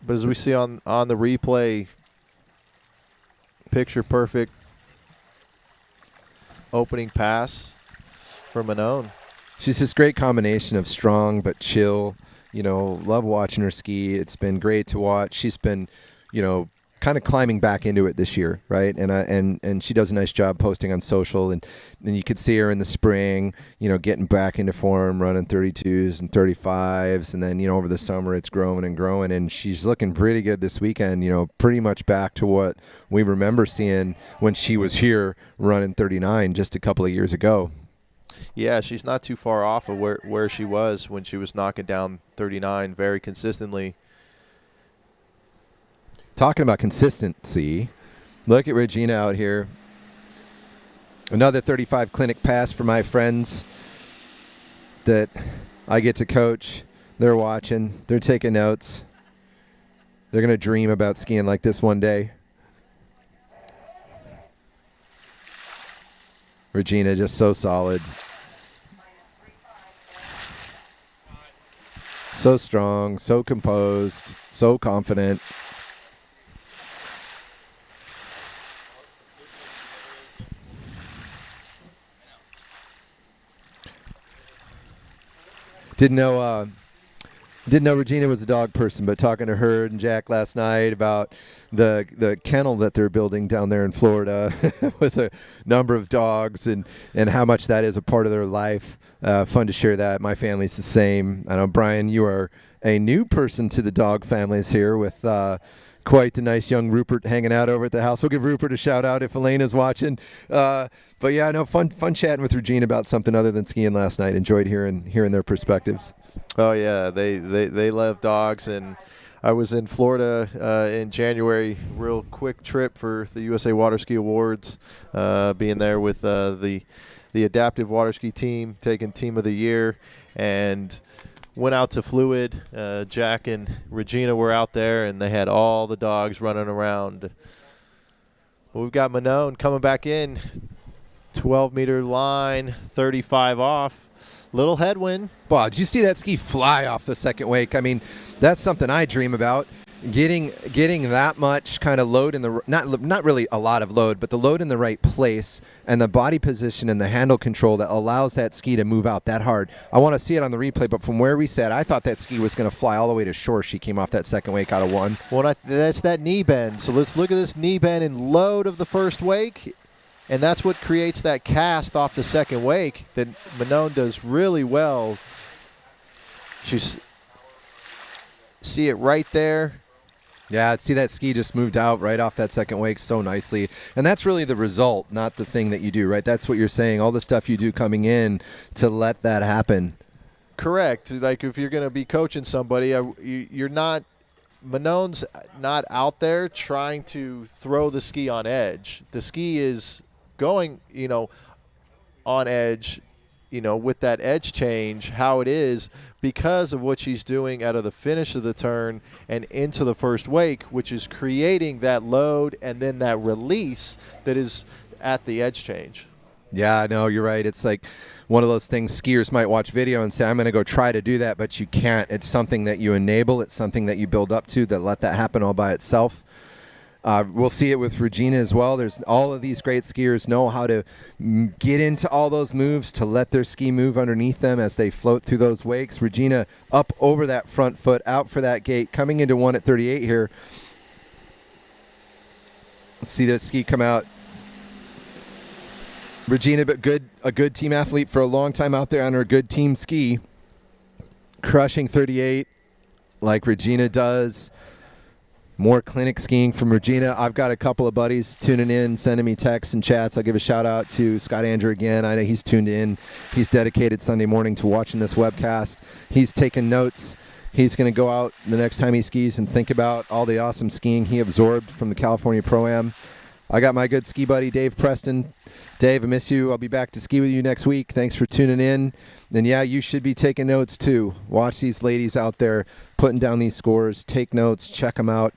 But as we see on the replay, picture perfect opening pass for Manon. She's this great combination of strong but chill. Love watching her ski. It's been great to watch. She's been, kind of climbing back into it this year, right? And she does a nice job posting on social, and you could see her in the spring, getting back into form, running 32s and 35s, and then over the summer it's growing and growing, and she's looking pretty good this weekend. Pretty much back to what we remember seeing when she was here running 39 just a couple of years ago. Yeah, she's not too far off of where she was when she was knocking down 39 very consistently. Talking about consistency, look at Regina out here. Another 35 clinic pass for my friends that I get to coach. They're watching. They're taking notes. They're going to dream about skiing like this one day. Regina just so solid. So strong, so composed, so confident. Didn't know Regina was a dog person, but talking to her and Jack last night about the kennel that they're building down there in Florida with a number of dogs and how much that is a part of their life. Fun to share that. My family's the same. I know, Brian, you are a new person to the dog families here with quite the nice young Rupert hanging out over at the house. We'll give Rupert a shout out if Elena's watching. But yeah, I know, fun chatting with Regina about something other than skiing last night. Enjoyed hearing their perspectives. Oh yeah, they love dogs, and I was in Florida in January. Real quick trip for the USA Waterski Awards, being there with the adaptive waterski team, taking Team of the Year, and went out to Fluid. Jack and Regina were out there, and they had all the dogs running around. But we've got Manon coming back in, 12-meter line, 35 off. Little headwind. Wow, did you see that ski fly off the second wake? I mean, that's something I dream about. Getting that much kind of load in the not really a lot of load, but the load in the right place and the body position and the handle control that allows that ski to move out that hard. I want to see it on the replay, but from where we sat, I thought that ski was going to fly all the way to shore. She came off that second wake out of one. Well, that's that knee bend. So let's look at this knee bend and load of the first wake. And that's what creates that cast off the second wake that Manon does really well. See it right there. Yeah, see that ski just moved out right off that second wake so nicely. And that's really the result, not the thing that you do, right? That's what you're saying, all the stuff you do coming in to let that happen. Correct. Like if you're going to be coaching somebody, you're not – Manon's not out there trying to throw the ski on edge. The ski is – going, on edge, with that edge change, how it is because of what she's doing out of the finish of the turn and into the first wake, which is creating that load and then that release that is at the edge change. Yeah, no, you're right. It's like one of those things skiers might watch video and say, I'm going to go try to do that, but you can't. It's something that you enable. It's something that you build up to, that let that happen all by itself. We'll see it with Regina as well. There's all of these great skiers know how to get into all those moves to let their ski move underneath them as they float through those wakes. Regina up over that front foot, out for that gate, coming into one at 38 here. Let's see that ski come out. Regina, but a good team athlete for a long time out there on her good team ski. Crushing 38 like Regina does. More clinic skiing from Regina. I've got a couple of buddies tuning in, sending me texts and chats. I'll give a shout out to Scott Andrew again. I know he's tuned in. He's dedicated Sunday morning to watching this webcast. He's taking notes. He's going to go out the next time he skis and think about all the awesome skiing he absorbed from the California Pro Am. I got my good ski buddy, Dave Preston. Dave, I miss you. I'll be back to ski with you next week. Thanks for tuning in. And yeah, you should be taking notes too. Watch these ladies out there putting down these scores. Take notes, check them out,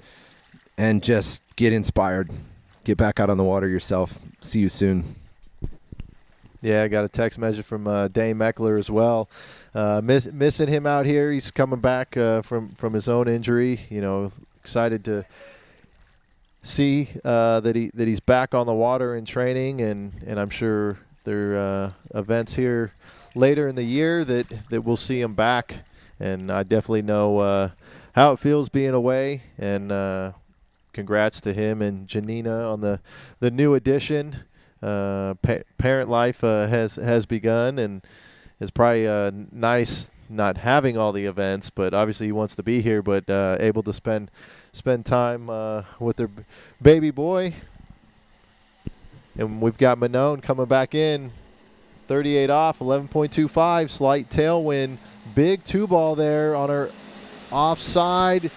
and just get inspired. Get back out on the water yourself. See you soon. Yeah, I got a text message from Dane Meckler as well. Missing him out here. He's coming back from his own injury. You know, excited to see that he's back on the water in training, and I'm sure there are events here later in the year that we'll see him back. And I definitely know how it feels being away. And congrats to him and Janina on the new addition. Parent life has begun, and it's probably nice not having all the events, but obviously he wants to be here, but able to spend time with their baby boy. And we've got Manon coming back in, 38 off, 11.25, slight tailwind, big 2-ball there on her offside.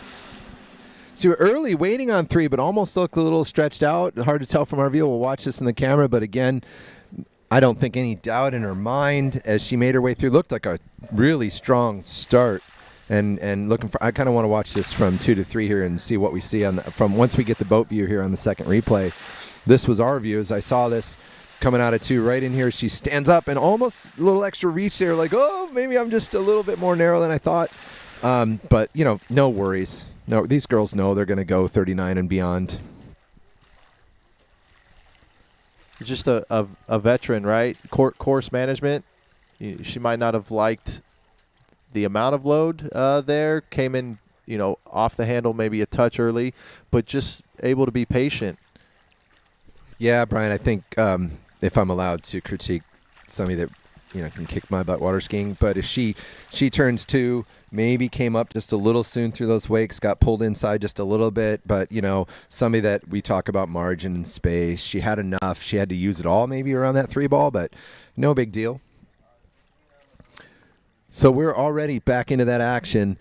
So early, waiting on 3, but almost looked a little stretched out. Hard to tell from our view. We'll watch this in the camera, but again, I don't think any doubt in her mind as she made her way through. Looked like a really strong start, and looking for. I kind of want to watch this from 2 to 3 here and see what we see from once we get the boat view here on the second replay. This was our view as I saw this coming out of 2 right in here. She stands up and almost a little extra reach there, like, oh, maybe I'm just a little bit more narrow than I thought. But you know, no worries. No, these girls know they're going to go 39 and beyond. Just a veteran, right? Course management. She might not have liked the amount of load there. Came in, you know, off the handle maybe a touch early, but just able to be patient. Yeah, Brian, I think if I'm allowed to critique somebody that, you know, can kick my butt water skiing, but if she turns 2, maybe came up just a little soon through those wakes, got pulled inside just a little bit, but, you know, somebody that we talk about margin and space, she had enough. She had to use it all maybe around that 3-ball, but no big deal. So we're already back into that action.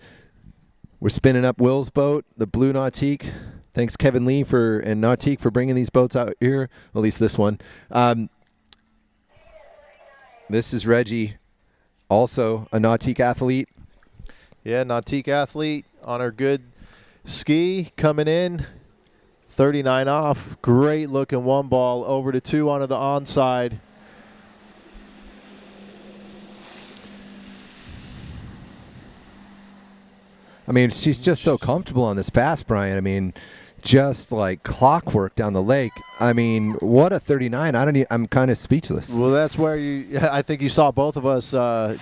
We're spinning up Will's boat, the Blue Nautique. Thanks, Kevin Lee and Nautique for bringing these boats out here, at least this one. This is Reggie, also a Nautique athlete. Yeah, Nautique athlete on her good ski coming in. 39 off. Great looking 1-ball over to 2 onto the onside. I mean, she's just so comfortable on this pass, Brian. I mean, just like clockwork down the lake. I mean, what a 39. I'm kind of speechless. Well, that's where I think you saw both of us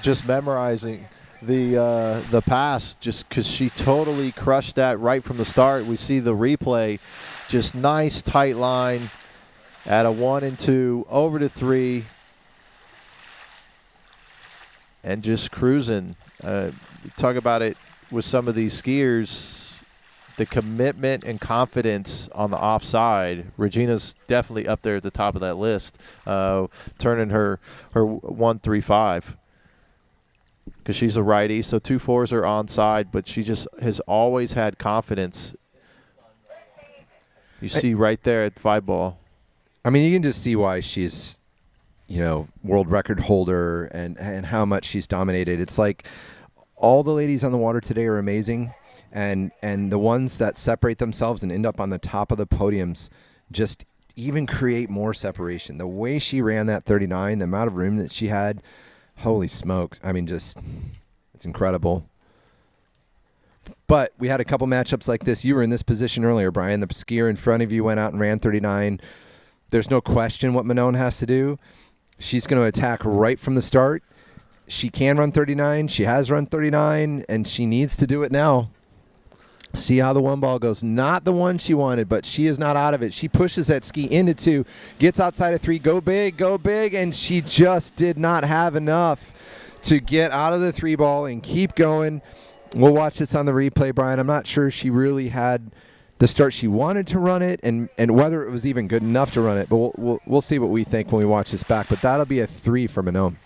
just memorizing the pass, just because she totally crushed that right from the start. We see the replay, just nice tight line at a 1 and 2 over to 3, and just cruising. Talk about it with some of these skiers. The commitment and confidence on the offside. Regina's definitely up there at the top of that list, turning her 1.35 because she's a righty. So 2.4s are onside, but she just has always had confidence. You see right there at 5-ball. I mean, you can just see why she's, you know, world record holder and how much she's dominated. It's like all the ladies on the water today are amazing. And the ones that separate themselves and end up on the top of the podiums just even create more separation. The way she ran that 39, the amount of room that she had, holy smokes. I mean, just, it's incredible. But we had a couple matchups like this. You were in this position earlier, Brian. The skier in front of you went out and ran 39. There's no question what Manon has to do. She's going to attack right from the start. She can run 39. She has run 39, and she needs to do it now. See how the 1-ball goes. Not the one she wanted, but she is not out of it. She pushes that ski into 2, gets outside of 3, go big, and she just did not have enough to get out of the 3-ball and keep going. We'll watch this on the replay, Brian. I'm not sure she really had the start she wanted to run it, and whether it was even good enough to run it. But we'll see what we think when we watch this back. But that'll be a 3 for Manon.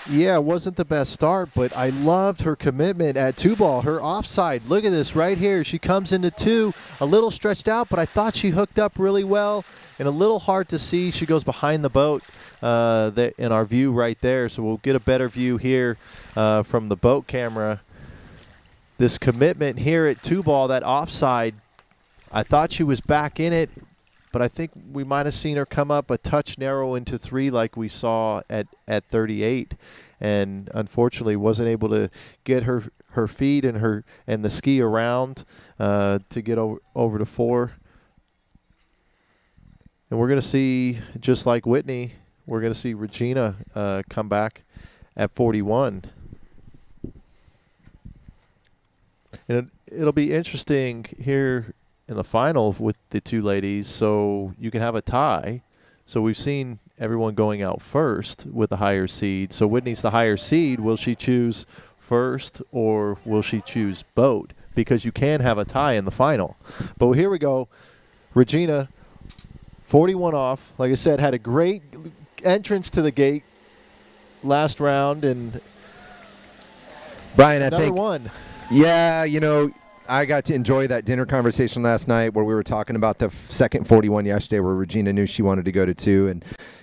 Yeah, it wasn't the best start, but I loved her commitment at 2-ball. Her offside, look at this right here. She comes into 2, a little stretched out, but I thought she hooked up really well and a little hard to see. She goes behind the boat in our view right there, so we'll get a better view here from the boat camera. This commitment here at 2-ball, that offside, I thought she was back in it, but I think we might have seen her come up a touch narrow into 3 like we saw at 38, and unfortunately wasn't able to get her feet and the ski around to get over to 4. And we're going to see, just like Whitney, we're going to see Regina come back at 41. And it'll be interesting here in the final with the 2 ladies, so you can have a tie. So we've seen everyone going out first with the higher seed. So Whitney's the higher seed. Will she choose first or will she choose boat? Because you can have a tie in the final. But here we go. Regina, 41 off. Like I said, had a great entrance to the gate last round, and Brian, I another think one. Yeah, I got to enjoy that dinner conversation last night where we were talking about the second 41 yesterday, where Regina knew she wanted to go to 2,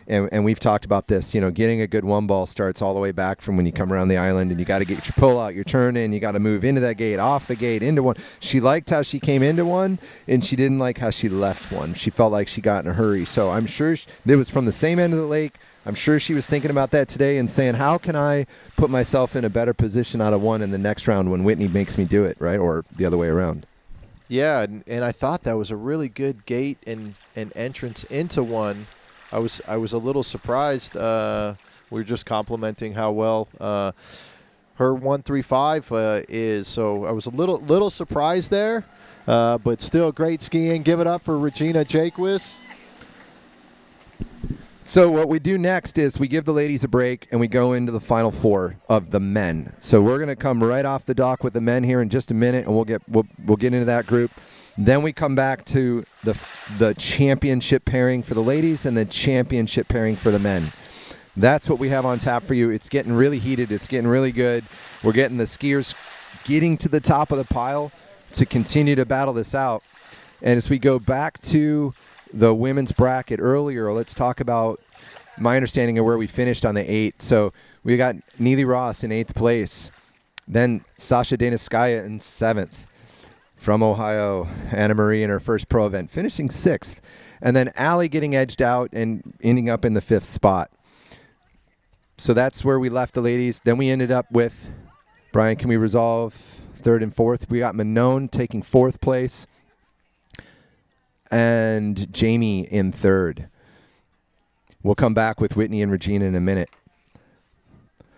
and we've talked about this. Getting a good 1-ball starts all the way back from when you come around the island, and you got to get your pull out, your turn in, you got to move into that gate, off the gate, into 1. She liked how she came into 1, and she didn't like how she left 1. She felt like she got in a hurry. So I'm sure it was from the same end of the lake. I'm sure she was thinking about that today and saying, how can I put myself in a better position out of 1 in the next round when Whitney makes me do it, right? Or the other way around. Yeah, and I thought that was a really good gate and entrance into 1. I was a little surprised. We were just complimenting how well her 135 is. So I was a little surprised there, but still great skiing. Give it up for Regina Jaquist. So what we do next is we give the ladies a break and we go into the final 4 of the men. So we're going to come right off the dock with the men here in just a minute, and we'll get into that group. Then we come back to the championship pairing for the ladies and the championship pairing for the men. That's what we have on tap for you. It's getting really heated. It's getting really good. We're getting the skiers getting to the top of the pile to continue to battle this out. And as we go back to the women's bracket earlier, let's talk about my understanding of where we finished on the 8. So we got Neely Ross in 8th place. Then Sasha Daniskaya in 7th. From Ohio, Anna Marie in her first pro event, finishing 6th. And then Allie getting edged out and ending up in the 5th spot. So that's where we left the ladies. Then we ended up with, Brian, can we resolve 3rd and 4th? We got Manon taking 4th place. And Jamie in 3rd. We'll come back with Whitney and Regina in a minute.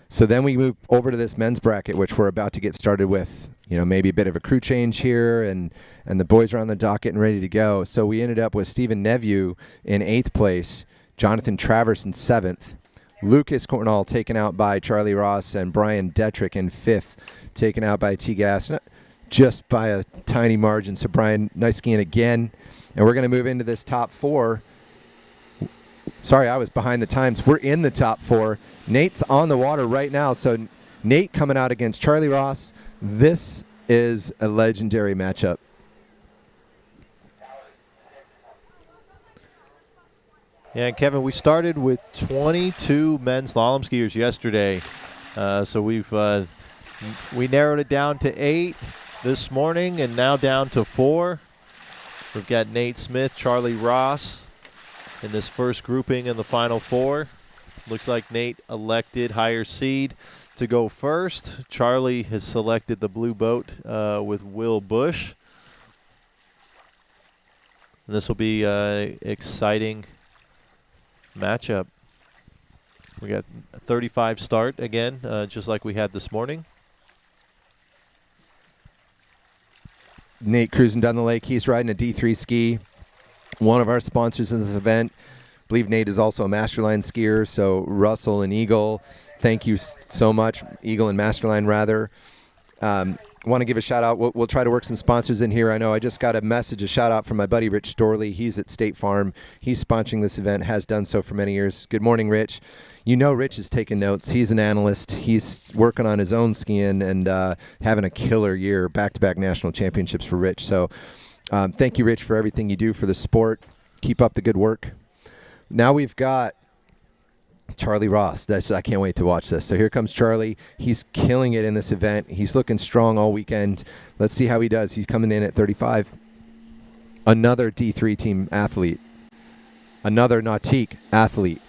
So then we move over to this men's bracket, which we're about to get started with. Maybe a bit of a crew change here, and the boys are on the dock getting ready to go. So we ended up with Stephen Neveu in 8th place, Jonathan Travers in 7th, Lucas Cornell taken out by Charlie Ross, and Brian Detrick in 5th, taken out by T. Gass, just by a tiny margin. So Brian, nice skiing again. And we're going to move into this top 4. Sorry, I was behind the times. We're in the top 4. Nate's on the water right now. So Nate coming out against Charlie Ross. This is a legendary matchup. Yeah, and Kevin, we started with 22 men's slalom skiers yesterday. So we narrowed it down to 8 this morning, and now down to 4. We've got Nate Smith, Charlie Ross in this first grouping in the final 4. Looks like Nate elected higher seed to go first. Charlie has selected the blue boat with Will Bush. And this will be an exciting matchup. We got a 35 start again, just like we had this morning. Nate cruising down the lake. He's riding a D3 ski. One of our sponsors in this event. I believe Nate is also a Masterline skier. So Russell and Eagle, thank you so much. Eagle and Masterline, rather. Want to give a shout out. We'll try to work some sponsors in here. I know I just got a shout out from my buddy Rich Storley. He's at State Farm. He's sponsoring this event, has done so for many years. Good morning, Rich. You know Rich is taking notes. He's an analyst. He's working on his own skiing and having a killer year, back-to-back national championships for Rich. So thank you, Rich, for everything you do for the sport. Keep up the good work. Now we've got Charlie Ross. I can't wait to watch this. So here comes Charlie. He's killing it in this event. He's looking strong all weekend. Let's see how he does. He's coming in at 35. Another D3 team athlete. Another Nautique athlete.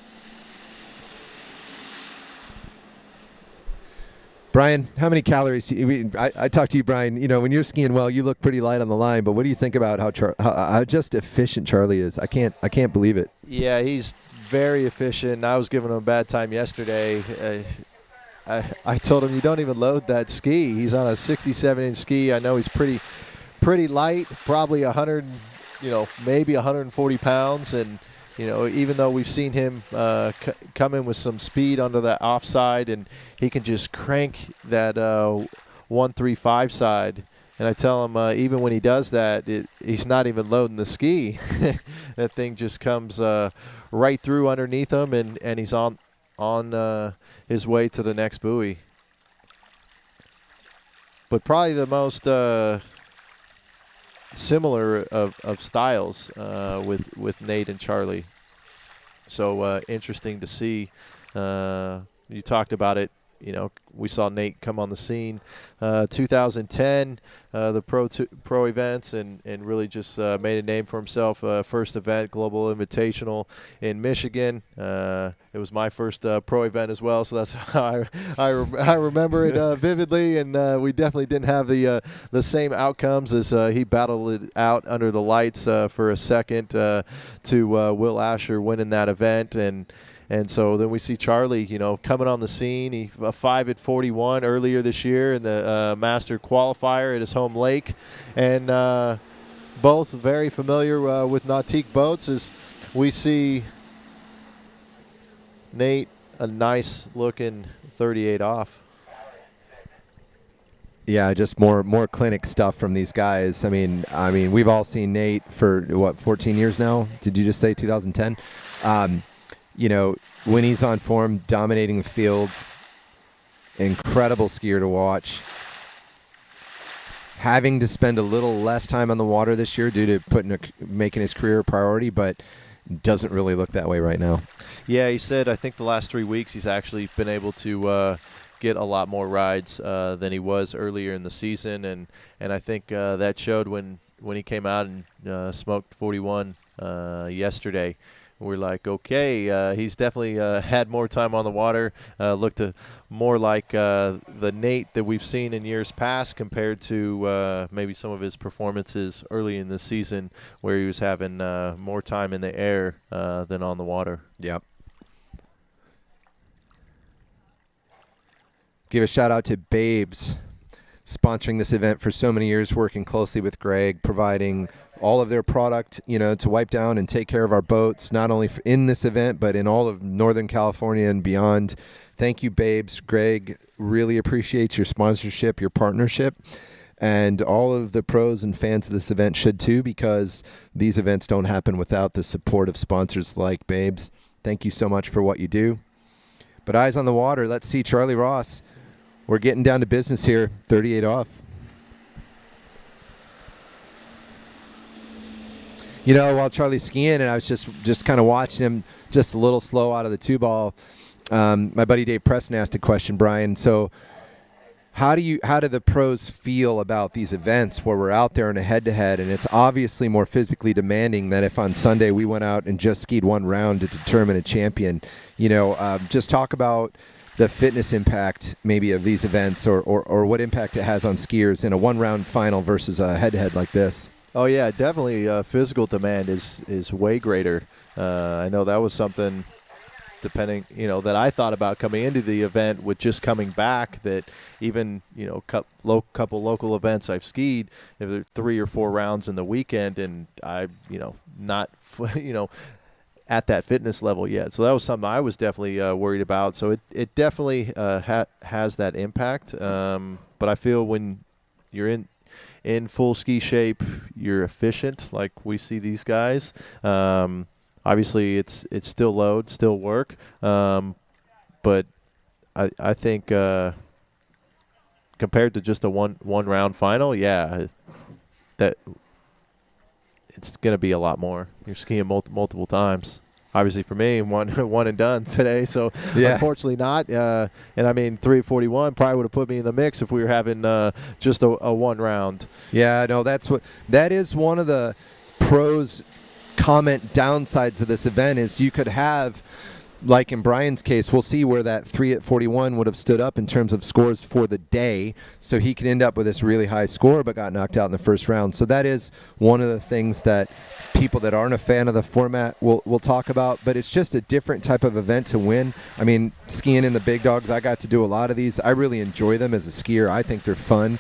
Brian, how many calories? I talked to you, Brian. You know, when you're skiing well, you look pretty light on the line. But what do you think about how just efficient Charlie is? I can't believe it. Yeah, he's very efficient. I was giving him a bad time yesterday. I told him, you don't even load that ski. He's on a 67-inch ski. I know he's pretty light, probably 100, maybe 140 pounds. And, even though we've seen him come in with some speed onto that offside, and he can just crank that 135 side. And I tell him, even when he does that, he's not even loading the ski. That thing just comes right through underneath him, and he's on his way to the next buoy. But probably the most similar of styles with Nate and Charlie. So interesting to see. You talked about it. We saw Nate come on the scene 2010, the pro events, and really just made a name for himself. First event, Global Invitational in Michigan. It was my first pro event as well, so that's how I remember it vividly. And we definitely didn't have the same outcomes as he battled it out under the lights for a second to Will Asher winning that event. And so then we see Charlie, coming on the scene. He 5 at 41 earlier this year in the Master Qualifier at his home lake. And both very familiar with Nautique boats, as we see Nate a nice looking 38 off. Yeah, just more clinic stuff from these guys. I mean, we've all seen Nate for 14 years now. Did you just say 2010? When he's on form, dominating the field, incredible skier to watch. Having to spend a little less time on the water this year due to making his career a priority, but doesn't really look that way right now. Yeah, he said, I think the last 3 weeks he's actually been able to get a lot more rides than he was earlier in the season, and I think that showed when he came out and smoked 41 yesterday. We're like, okay, he's definitely had more time on the water, looked more like the Nate that we've seen in years past compared to maybe some of his performances early in the season where he was having more time in the air than on the water. Yep. Give a shout out to Babes, sponsoring this event for so many years, working closely with Greg, providing all of their product, to wipe down and take care of our boats, not only in this event, but in all of Northern California and beyond. Thank you, Babes. Greg really appreciates your sponsorship, your partnership, and all of the pros and fans of this event should too, because these events don't happen without the support of sponsors like Babes. Thank you so much for what you do. But eyes on the water, let's see Charlie Ross. We're getting down to business here, 38 off. While Charlie's skiing, and I was just kind of watching him, just a little slow out of the two ball. My buddy Dave Preston asked a question, Brian. So, how do the pros feel about these events where we're out there in a head-to-head, and it's obviously more physically demanding than if on Sunday we went out and just skied one round to determine a champion? Just talk about the fitness impact maybe of these events, or what impact it has on skiers in a one-round final versus a head-to-head like this. Oh yeah, definitely. Physical demand is way greater. I know that was something, depending, that I thought about coming into the event with just coming back. That even couple local events I've skied, if there 3 or 4 rounds in the weekend, and I not at that fitness level yet. So that was something I was definitely worried about. So it definitely has that impact. But I feel when you're in full ski shape, you're efficient like we see these guys. Obviously, it's still load, still work, but I think compared to just a one round final, yeah, that it's going to be a lot more. You're skiing multiple times. Obviously, for me, one and done today. So unfortunately not. And I mean, 3:41 probably would have put me in the mix if we were having just a one round. Yeah, no, that is one of the pros comment downsides of this event is you could have, like in Brian's case, we'll see where that 3:41 would have stood up in terms of scores for the day. So he could end up with this really high score but got knocked out in the first round. So that is one of the things that people that aren't a fan of the format will talk about, but it's just a different type of event to win. I mean, skiing in the big dogs, I got to do a lot of these. I really enjoy them as a skier. I think they're fun.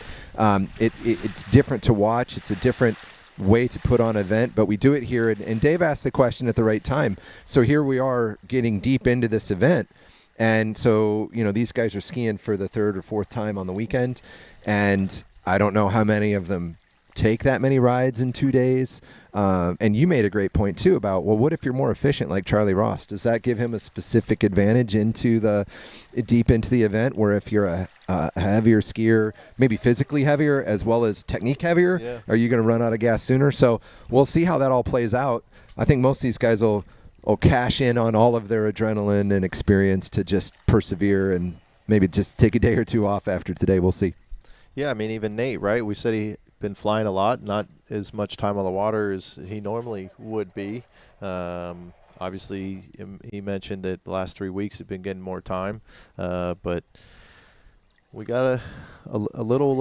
It's different to watch. It's a different way to put on an event, but we do it here. And Dave asked the question at the right time. So here we are getting deep into this event. And so, these guys are skiing for the third or fourth time on the weekend. And I don't know how many of them take that many rides in 2 days. And you made a great point too about, well, what if you're more efficient like Charlie Ross? Does that give him a specific advantage deep into the event, where if you're a heavier skier, maybe physically heavier as well as technique heavier, are you going to run out of gas sooner? So we'll see how that all plays out. I think most of these guys will cash in on all of their adrenaline and experience to just persevere and maybe just take a day or two off after today. We'll see. Yeah, I mean, even Nate, right? We said he been flying a lot, not as much time on the water as he normally would be. Obviously, he mentioned that the last 3 weeks have been getting more time, but we got a little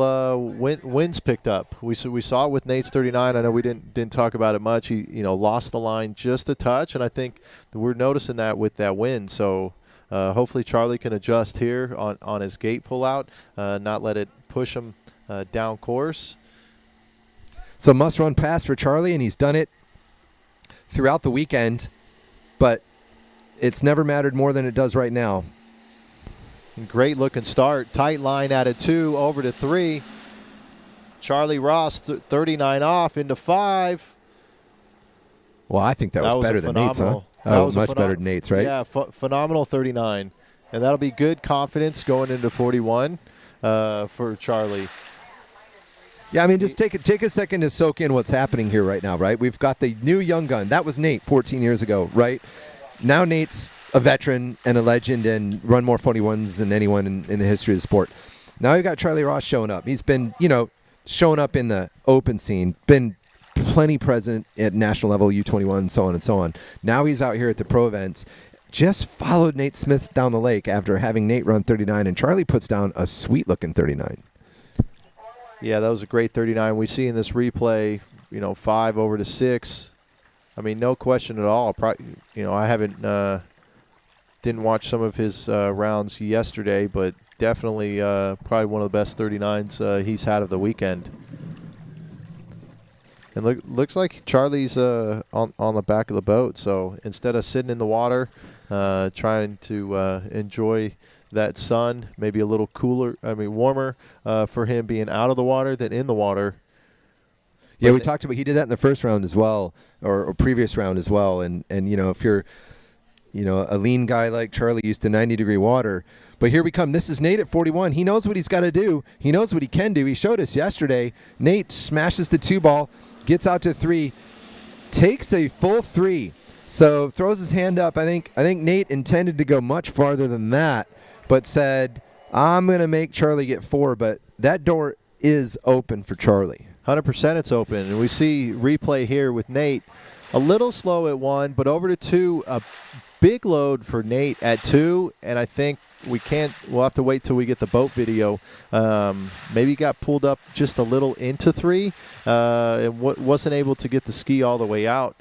winds picked up. We saw it with Nate's 39. I know we didn't talk about it much. He lost the line just a touch, and I think we're noticing that with that wind. So hopefully Charlie can adjust here on his gate pullout, not let it push him down course. So must run pass for Charlie, and he's done it throughout the weekend, but it's never mattered more than it does right now. Great looking start. Tight line out of 2 over to 3. Charlie Ross 39 off into 5. Well, I think that was better than Nate's, huh? Oh, much better than Nate's, right? Yeah, phenomenal 39. And that'll be good confidence going into 41 for Charlie. Yeah, I mean, just take a second to soak in what's happening here right now, right? We've got the new young gun. That was Nate 14 years ago, right? Now Nate's a veteran and a legend and run more 41s than anyone in the history of the sport. Now you got Charlie Ross showing up. He's been, showing up in the open scene, been plenty present at national level, U21, so on and so on. Now he's out here at the pro events. Just followed Nate Smith down the lake after having Nate run 39, and Charlie puts down a sweet-looking 39. Yeah, that was a great 39. We see in this replay, 5 over to 6. I mean, no question at all. I haven't didn't watch some of his rounds yesterday, but definitely probably one of the best 39s he's had of the weekend. And looks like Charlie's on the back of the boat. So instead of sitting in the water, trying to enjoy that sun, maybe a little warmer for him being out of the water than in the water. Yeah, we talked about, he did that in the first round as well, or previous round as well. And if you're, a lean guy like Charlie, used to 90-degree water. But here we come. This is Nate at 41. He knows what he's got to do. He knows what he can do. He showed us yesterday. Nate smashes the 2-ball, gets out to 3, takes a full 3. So throws his hand up. I think Nate intended to go much farther than that, but said, I'm going to make Charlie get 4, but that door is open for Charlie. 100% it's open. And we see replay here with Nate. A little slow at 1, but over to 2, a big load for Nate at 2, and I think we'll have to wait till we get the boat video. Maybe he got pulled up just a little into 3 and wasn't able to get the ski all the way out.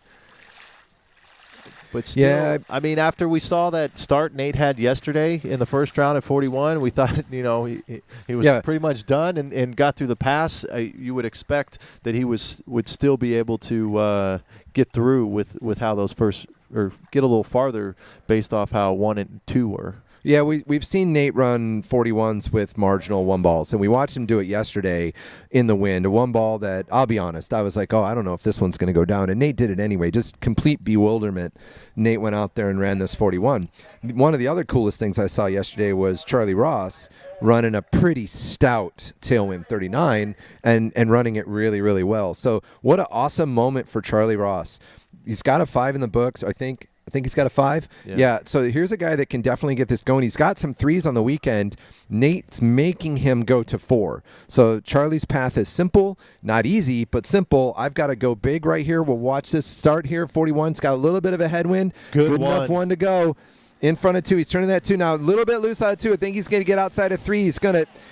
But still, yeah. I mean, after we saw that start Nate had yesterday in the first round at 41, we thought, he was pretty much done and got through the pass. You would expect that he would still be able to get through with how those first, or get a little farther based off how 1 and 2 were. Yeah, we've seen Nate run 41s with marginal one balls, and we watched him do it yesterday in the wind. A one ball that, I'll be honest, I was like, oh, I don't know if this one's going to go down. And Nate did it anyway. Just complete bewilderment. Nate went out there and ran this 41. One of the other coolest things I saw yesterday was Charlie Ross running a pretty stout tailwind 39 and running it really, really well. So what an awesome moment for Charlie Ross. He's got a 5 in the books, I think he's got a 5. Yeah. So here's a guy that can definitely get this going. He's got some 3s on the weekend. Nate's making him go to 4. So Charlie's path is simple, not easy, but simple. I've got to go big right here. We'll watch this start here. 41's got a little bit of a headwind. Good enough one to go. In front of 2. He's turning that 2 now. A little bit loose out of 2. I think he's going to get outside of 3.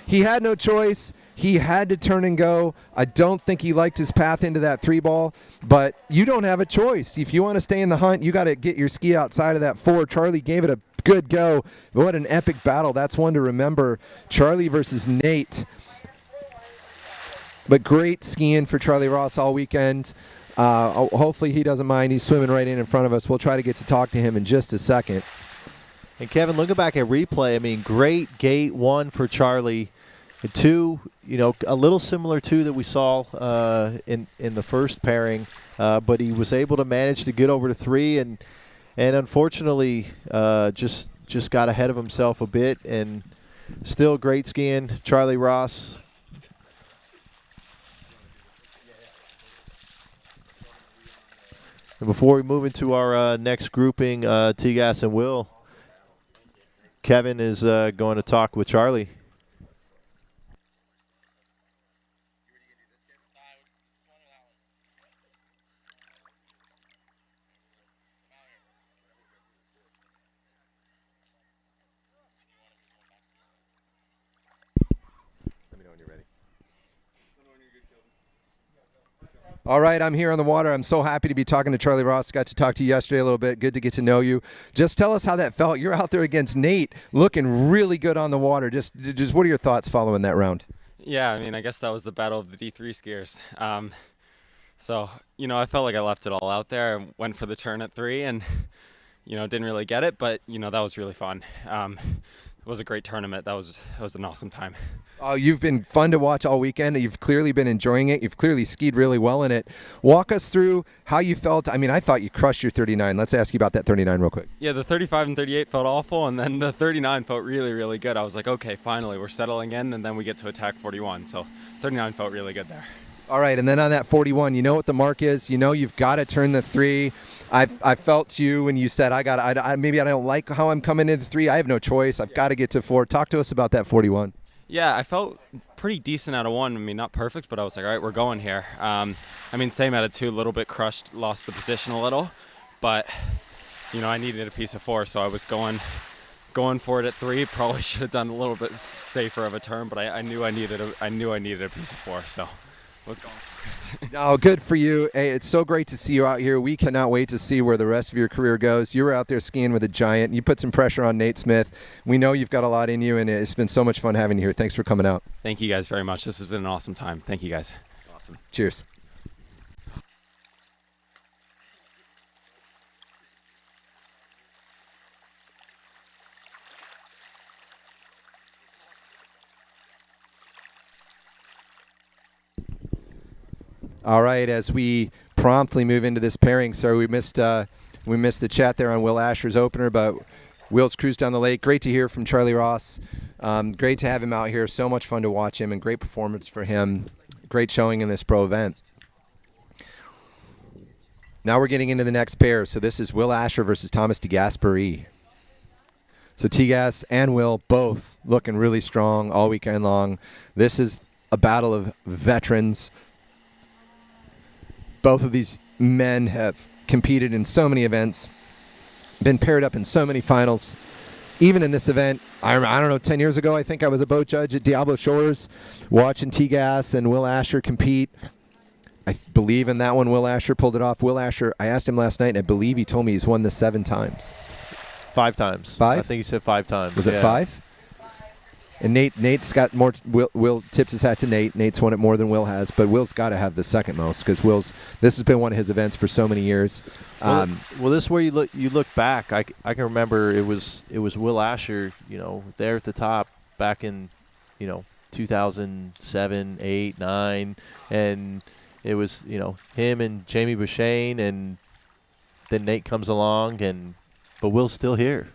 He had no choice. He had to turn and go. I don't think he liked his path into that 3 ball, but you don't have a choice. If you want to stay in the hunt, you got to get your ski outside of that 4. Charlie gave it a good go. What an epic battle. That's one to remember. Charlie versus Nate. But great skiing for Charlie Ross all weekend. Hopefully he doesn't mind. He's swimming right in front of us. We'll try to get to talk to him in just a second. And Kevin, looking back at replay, I mean, great gate 1 for Charlie. And 2, a little similar to that we saw in the first pairing, but he was able to manage to get over to 3, and unfortunately just got ahead of himself a bit. And still great skiing, Charlie Ross. And before we move into our next grouping, T-Gas and Will, Kevin is going to talk with Charlie. All right, I'm here on the water. I'm so happy to be talking to Charlie Ross. Got to talk to you yesterday a little bit. Good to get to know you. Just tell us how that felt. You're out there against Nate, looking really good on the water. Just what are your thoughts following that round? Yeah, I mean, I guess that was the battle of the D3 skiers. So, I felt like I left it all out there. I went for the turn at 3 and, didn't really get it, but, that was really fun. It was a great tournament. That was an awesome time. Oh, you've been fun to watch all weekend. You've clearly been enjoying it. You've clearly skied really well in it. Walk us through how you felt. I mean, I thought you crushed your 39. Let's ask you about that 39 real quick. Yeah, the 35 and 38 felt awful, and then the 39 felt really, really good. I was like, okay, finally, we're settling in, and then we get to attack 41. So 39 felt really good there. All right, and then on that 41, you know what the mark is. You've got to turn the 3. I felt you when you said, maybe I don't like how I'm coming into 3. I have no choice. I've got to get to 4. Talk to us about that 41. Yeah, I felt pretty decent out of 1. I mean, not perfect, but I was like, all right, we're going here. Same out of 2, a little bit crushed, lost the position a little. But, I needed a piece of 4, so I was going for it at 3. Probably should have done a little bit safer of a turn, but I knew I needed a piece of 4, so I was going for it. Oh, good for you. Hey, it's so great to see you out here. We cannot wait to see where the rest of your career goes. You were out there skiing with a giant. You put some pressure on Nate Smith. We know you've got a lot in you, and it's been so much fun having you here. Thanks for coming out. Thank you guys very much. This has been an awesome time. Thank you guys. Awesome. Cheers. All right, as we promptly move into this pairing, so we missed the chat there on Will Asher's opener, but Will's cruised down the lake. Great to hear from Charlie Ross. Great to have him out here. So much fun to watch him, and great performance for him. Great showing in this pro event. Now we're getting into the next pair. So this is Will Asher versus Thomas DeGasperi. So T-Gas and Will both looking really strong all weekend long. This is a battle of veterans. Both of these men have competed in so many events, been paired up in so many finals. Even in this event, I don't know, 10 years ago, I think I was a boat judge at Diablo Shores watching T-Gas and Will Asher compete. I believe in that one, Will Asher pulled it off. Will Asher, I asked him last night, and I believe he told me he's won this 7 times. 5 times. 5? I think he said 5 times. Was it 5? And Nate's got more. Will tips his hat to Nate. Nate's won it more than Will has, but Will's got to have the second most because this has been one of his events for so many years. Well, this is where you look back. I can remember it was Will Asher, there at the top back in, 2007, 8, 9, and it was him and Jamie Bouchane, and then Nate comes along, but Will's still here.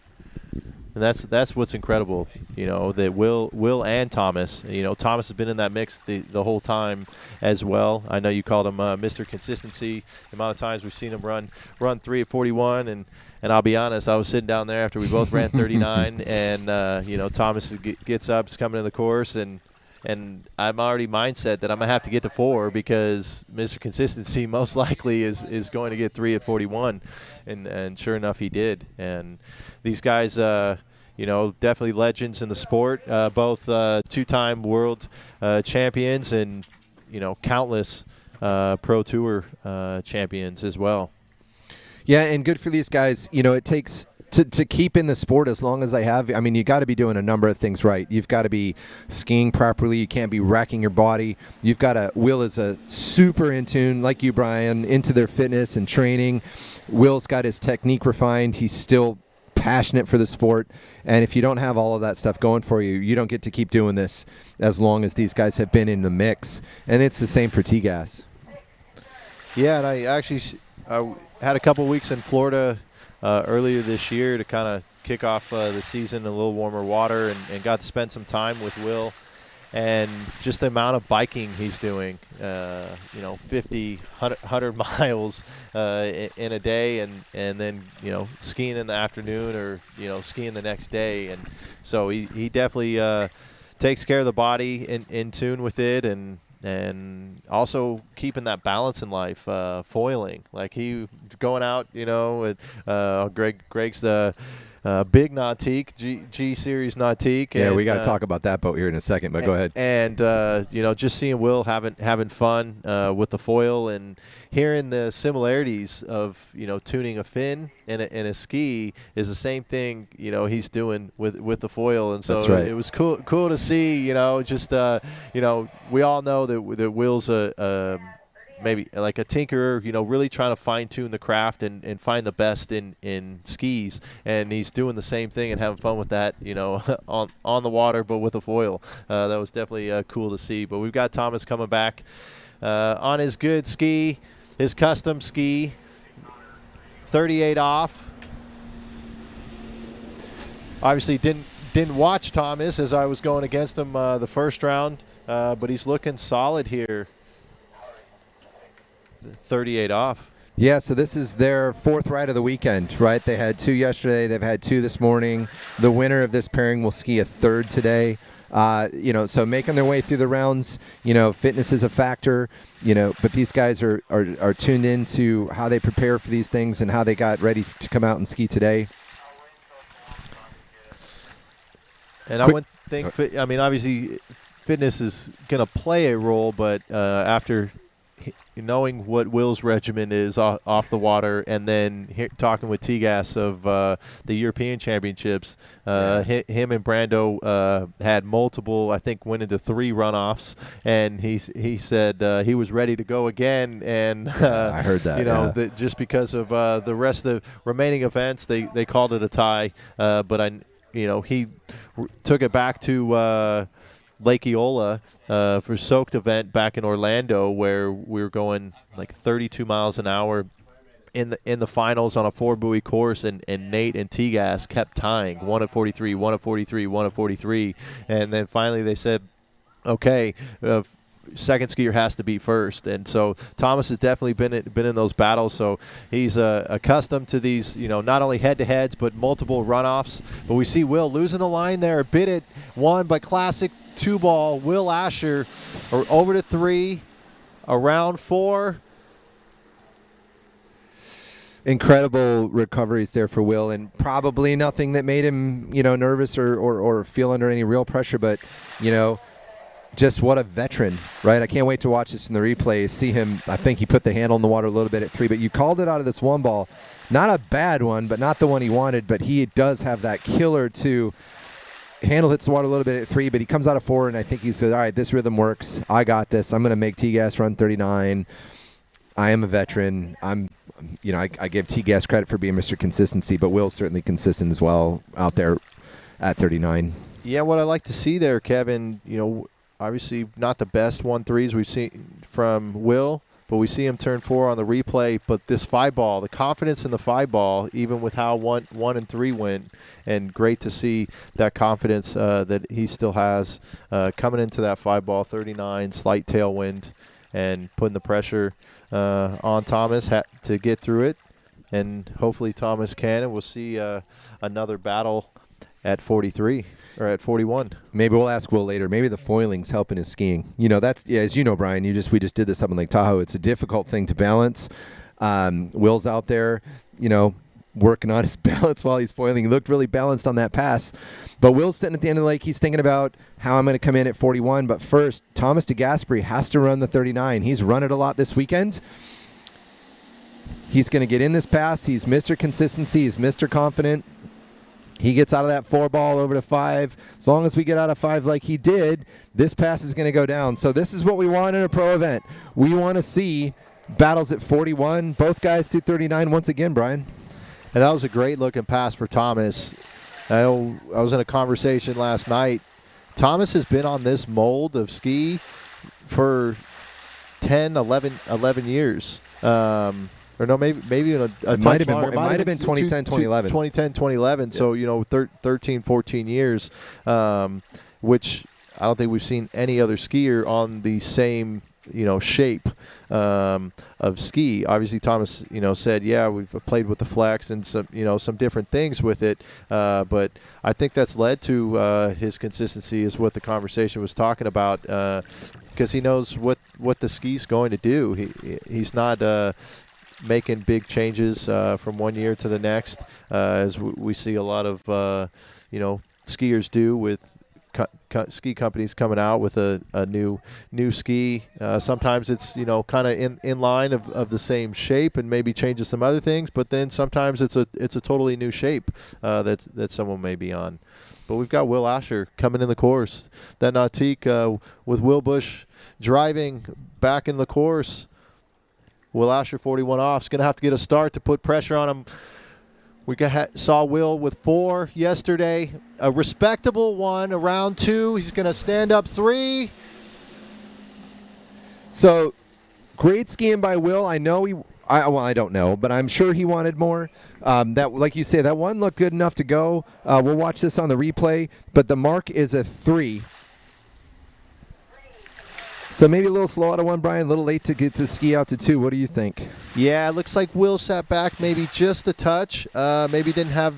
And that's what's incredible, that Will and Thomas, Thomas has been in that mix the whole time as well. I know you called him Mr. Consistency. The amount of times we've seen him run 3 at 41, and I'll be honest, I was sitting down there after we both ran 39, and Thomas gets up, is coming in the course, and I'm already mindset that I'm going to have to get to 4 because Mr. Consistency most likely is going to get 3 at 41. And sure enough, he did. And these guys, definitely legends in the sport, both 2-time world champions and, countless Pro Tour champions as well. Yeah, and good for these guys. It takes to keep in the sport as long as they have. I mean, you got to be doing a number of things right. You've got to be skiing properly. You can't be wrecking your body. You've got to. Will is a super in tune, like you, Brian, into their fitness and training. Will's got his technique refined. He's still passionate for the sport. And if you don't have all of that stuff going for you, you don't get to keep doing this as long as these guys have been in the mix. And it's the same for T-Gas. Yeah, and I actually had a couple weeks in Florida earlier this year to kind of kick off the season in a little warmer water, and got to spend some time with Will, and just the amount of biking he's doing, 50, 100 miles in a day, and then skiing in the afternoon, or skiing the next day. And so he definitely takes care of the body, in tune with it, and also keeping that balance in life, foiling. Like he going out, Greg's the big nautique, G Series nautique. Yeah, we got to talk about that boat here in a second, but go ahead. And just seeing Will having fun with the foil, and hearing the similarities of tuning a fin and a ski is the same thing he's doing with the foil. And so that's right. It was cool to see. We all know that Will's maybe like a tinkerer, really trying to fine-tune the craft and find the best in skis, and he's doing the same thing and having fun with that, on the water, but with a foil. That was definitely cool to see. But we've got Thomas coming back on his good ski, his custom ski, 38 off. Obviously didn't watch Thomas as I was going against him the first round, but he's looking solid here. 38 off. Yeah, so this is their 4th ride of the weekend, right? They had 2 yesterday. They've had 2 this morning. The winner of this pairing will ski a 3rd today. So making their way through the rounds, fitness is a factor, but these guys are tuned into how they prepare for these things and how they got ready to come out and ski today. And I wouldn't think, obviously fitness is going to play a role, but after knowing what Will's regimen is off the water, and then talking with T-Gas of the European Championships, him and Brando had multiple, I think went into 3 runoffs, and he said he was ready to go again, and I heard that, just because of the rest of the remaining events, they called it a tie, but he took it back to Lake Eola for soaked event back in Orlando, where we were going like 32 miles an hour in the finals on a 4-buoy course, and Nate and T-Gas kept tying, 1 at 43, 1 at 43, 1 at 43, and then finally they said, okay, second skier has to be first. And so Thomas has definitely been in those battles, so he's accustomed to these, not only head-to-heads but multiple runoffs. But we see Will losing the line there, a bit at 1, but classic 2-ball. Will Asher over to 3, around 4. Incredible recoveries there for Will, and probably nothing that made him, nervous or feel under any real pressure, but, just what a veteran, right? I can't wait to watch this in the replay, see him. I think he put the handle in the water a little bit at 3, but you called it out of this 1 ball. Not a bad one, but not the one he wanted, but he does have that killer 2 handle hits the water a little bit at 3, but he comes out of 4, and I think he said, all right, this rhythm works. I got this. I'm going to make T-Gas run 39. I am a veteran. I give T-Gas credit for being Mr. Consistency, but Will's certainly consistent as well out there at 39. Yeah, what I like to see there, Kevin, obviously not the best 1-3s we've seen from Will, but we see him turn 4 on the replay. But this 5-ball, the confidence in the 5-ball, even with how 1 and 3 went, and great to see that confidence that he still has coming into that 5-ball, 39, slight tailwind, and putting the pressure on Thomas to get through it. And hopefully Thomas can, and we'll see another battle at 43 or at 41. Maybe we'll ask Will later. Maybe the foiling's helping his skiing. That's as you know, Brian. We just did this up in Lake Tahoe. It's a difficult thing to balance. Will's out there, working on his balance while he's foiling. He looked really balanced on that pass. But Will's sitting at the end of the lake. He's thinking about how I'm going to come in at 41. But first, Thomas DeGasperi has to run the 39. He's run it a lot this weekend. He's going to get in this pass. He's Mr. Consistency. He's Mr. Confident. He gets out of that 4-ball over to 5. As long as we get out of 5 like he did, this pass is going to go down. So this is what we want in a pro event. We want to see battles at 41. Both guys do 39 once again, Brian. And that was a great-looking pass for Thomas. I was in a conversation last night. Thomas has been on this mold of ski for 10, 11 years. Or no, maybe a it might have been more. It might have been 2010, 2011. 2010, 2011. Yeah. So 13, 14 years, which I don't think we've seen any other skier on the same shape of ski. Obviously, Thomas said, yeah, we've played with the flex and some different things with it, but I think that's led to his consistency, is what the conversation was talking about, because he knows what the ski's going to do. He's not making big changes from one year to the next, as we see a lot of skiers do with ski companies coming out with a new ski. Sometimes it's kind of in line of the same shape and maybe changes some other things, but then sometimes it's a totally new shape that someone may be on. But we've got Will Asher coming in the course. That Nautique with Will Bush driving back in the course. Will Asher 41 off. Is going to have to get a start to put pressure on him. We saw Will with 4 yesterday. A respectable one around 2. He's going to stand up 3. So great skiing by Will. I know I don't know, but I'm sure he wanted more. That, like you say, that one looked good enough to go. We'll watch this on the replay, but the mark is a 3. So maybe a little slow out of 1, Brian, a little late to get to ski out to 2. What do you think? Yeah, it looks like Will sat back maybe just a touch. Maybe didn't have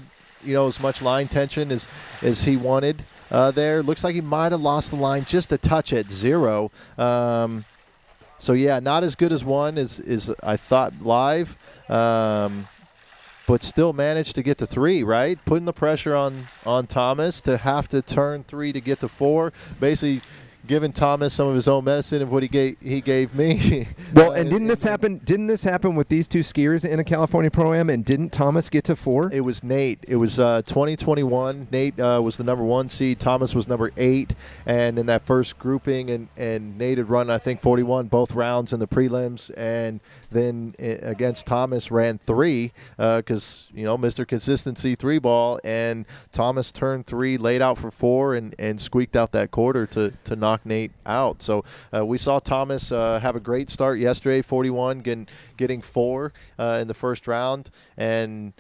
as much line tension as he wanted there. Looks like he might have lost the line just a touch at 0. So yeah, not as good as 1 as I thought live, but still managed to get to 3, right? Putting the pressure on Thomas to have to turn 3 to get to 4. Basically giving Thomas some of his own medicine of what he gave me. Well, and didn't this happen with these 2 skiers in a California Pro Am, and didn't Thomas get to 4? It was Nate. It was 2021. Nate was the number 1 seed. Thomas was number 8. And in that first grouping, and Nate had run, I think, 41 both rounds in the prelims, and then against Thomas ran 3 because, Mr. Consistency 3-ball, and Thomas turned 3, laid out for 4, and squeaked out that quarter to knock Nate out. So we saw Thomas have a great start yesterday, 41, getting 4 in the first round, and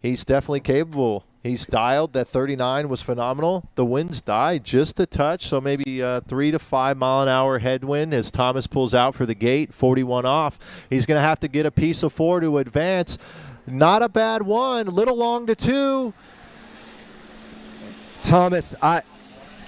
he's definitely capable. He's dialed. That 39 was phenomenal. The winds died just a touch, so maybe 3 to 5 mile an hour headwind as Thomas pulls out for the gate, 41 off. He's going to have to get a piece of 4 to advance. Not a bad one. A little long to 2. Thomas,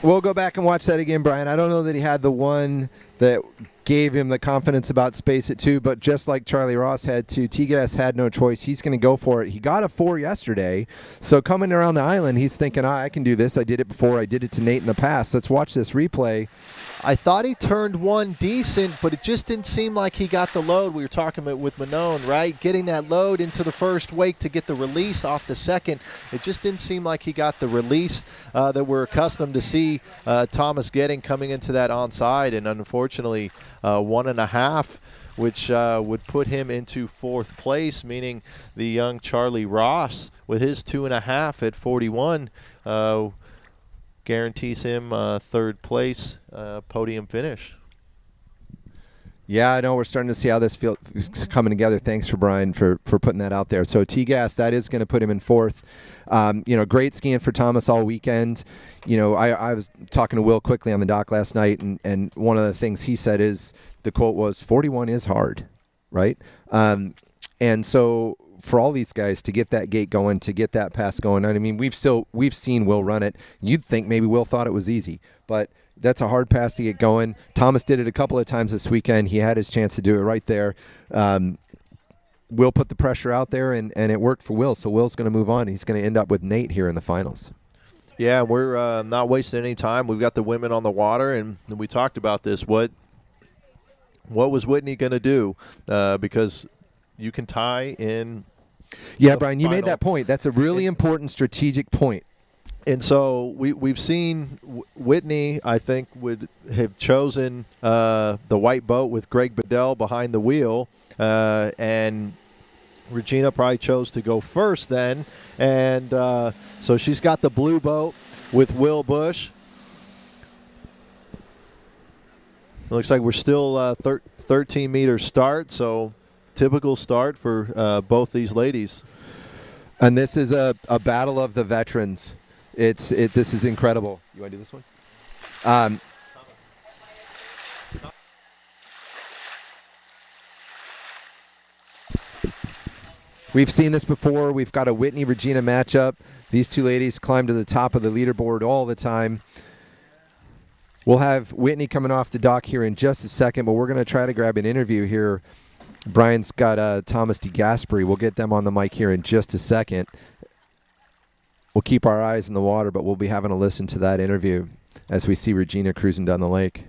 we'll go back and watch that again, Brian. I don't know that he had the one that gave him the confidence about space at 2, but just like Charlie Ross had to, T-Gas had no choice. He's going to go for it. He got a 4 yesterday, so coming around the island, he's thinking, I can do this. I did it before. I did it to Nate in the past. Let's watch this replay. I thought he turned one decent, but it just didn't seem like he got the load. We were talking about with Manon, right? Getting that load into the first wake to get the release off the second. It just didn't seem like he got the release that we're accustomed to see Thomas getting coming into that onside. And unfortunately, 1.5, which would put him into 4th place, meaning the young Charlie Ross with his 2.5 at 41 guarantees him 3rd place podium finish. Yeah, I know we're starting to see how this field is coming together. Thanks for Brian for putting that out there. So T-Gas, that is going to put him in 4th. Great skiing for Thomas all weekend. I was talking to Will quickly on the dock last night, and one of the things he said is, the quote was, 41 is hard, right? And so for all these guys to get that gate going, to get that pass going, I mean, we've seen Will run it. You'd think maybe Will thought it was easy, but that's a hard pass to get going. Thomas did it a couple of times this weekend. He had his chance to do it right there. Will put the pressure out there, and it worked for Will. So Will's going to move on. He's going to end up with Nate here in the finals. Yeah, we're not wasting any time. We've got the women on the water, and we talked about this. What was Whitney going to do? Because you can tie in. Yeah, Brian, you made that point. That's a really important strategic point. And so we've seen Whitney, I think, would have chosen the white boat with Greg Bedell behind the wheel, and Regina probably chose to go first then. And so she's got the blue boat with Will Bush. It looks like we're still 13-meter start, so typical start for both these ladies. And this is a battle of the veterans. This is incredible. You want to do this one? We've seen this before. We've got a Whitney-Regina matchup. These two ladies climb to the top of the leaderboard all the time. We'll have Whitney coming off the dock here in just a second, but we're going to try to grab an interview here. Brian's got Thomas DeGasperi. We'll get them on the mic here in just a second. We'll keep our eyes in the water, but we'll be having a listen to that interview as we see Regina cruising down the lake.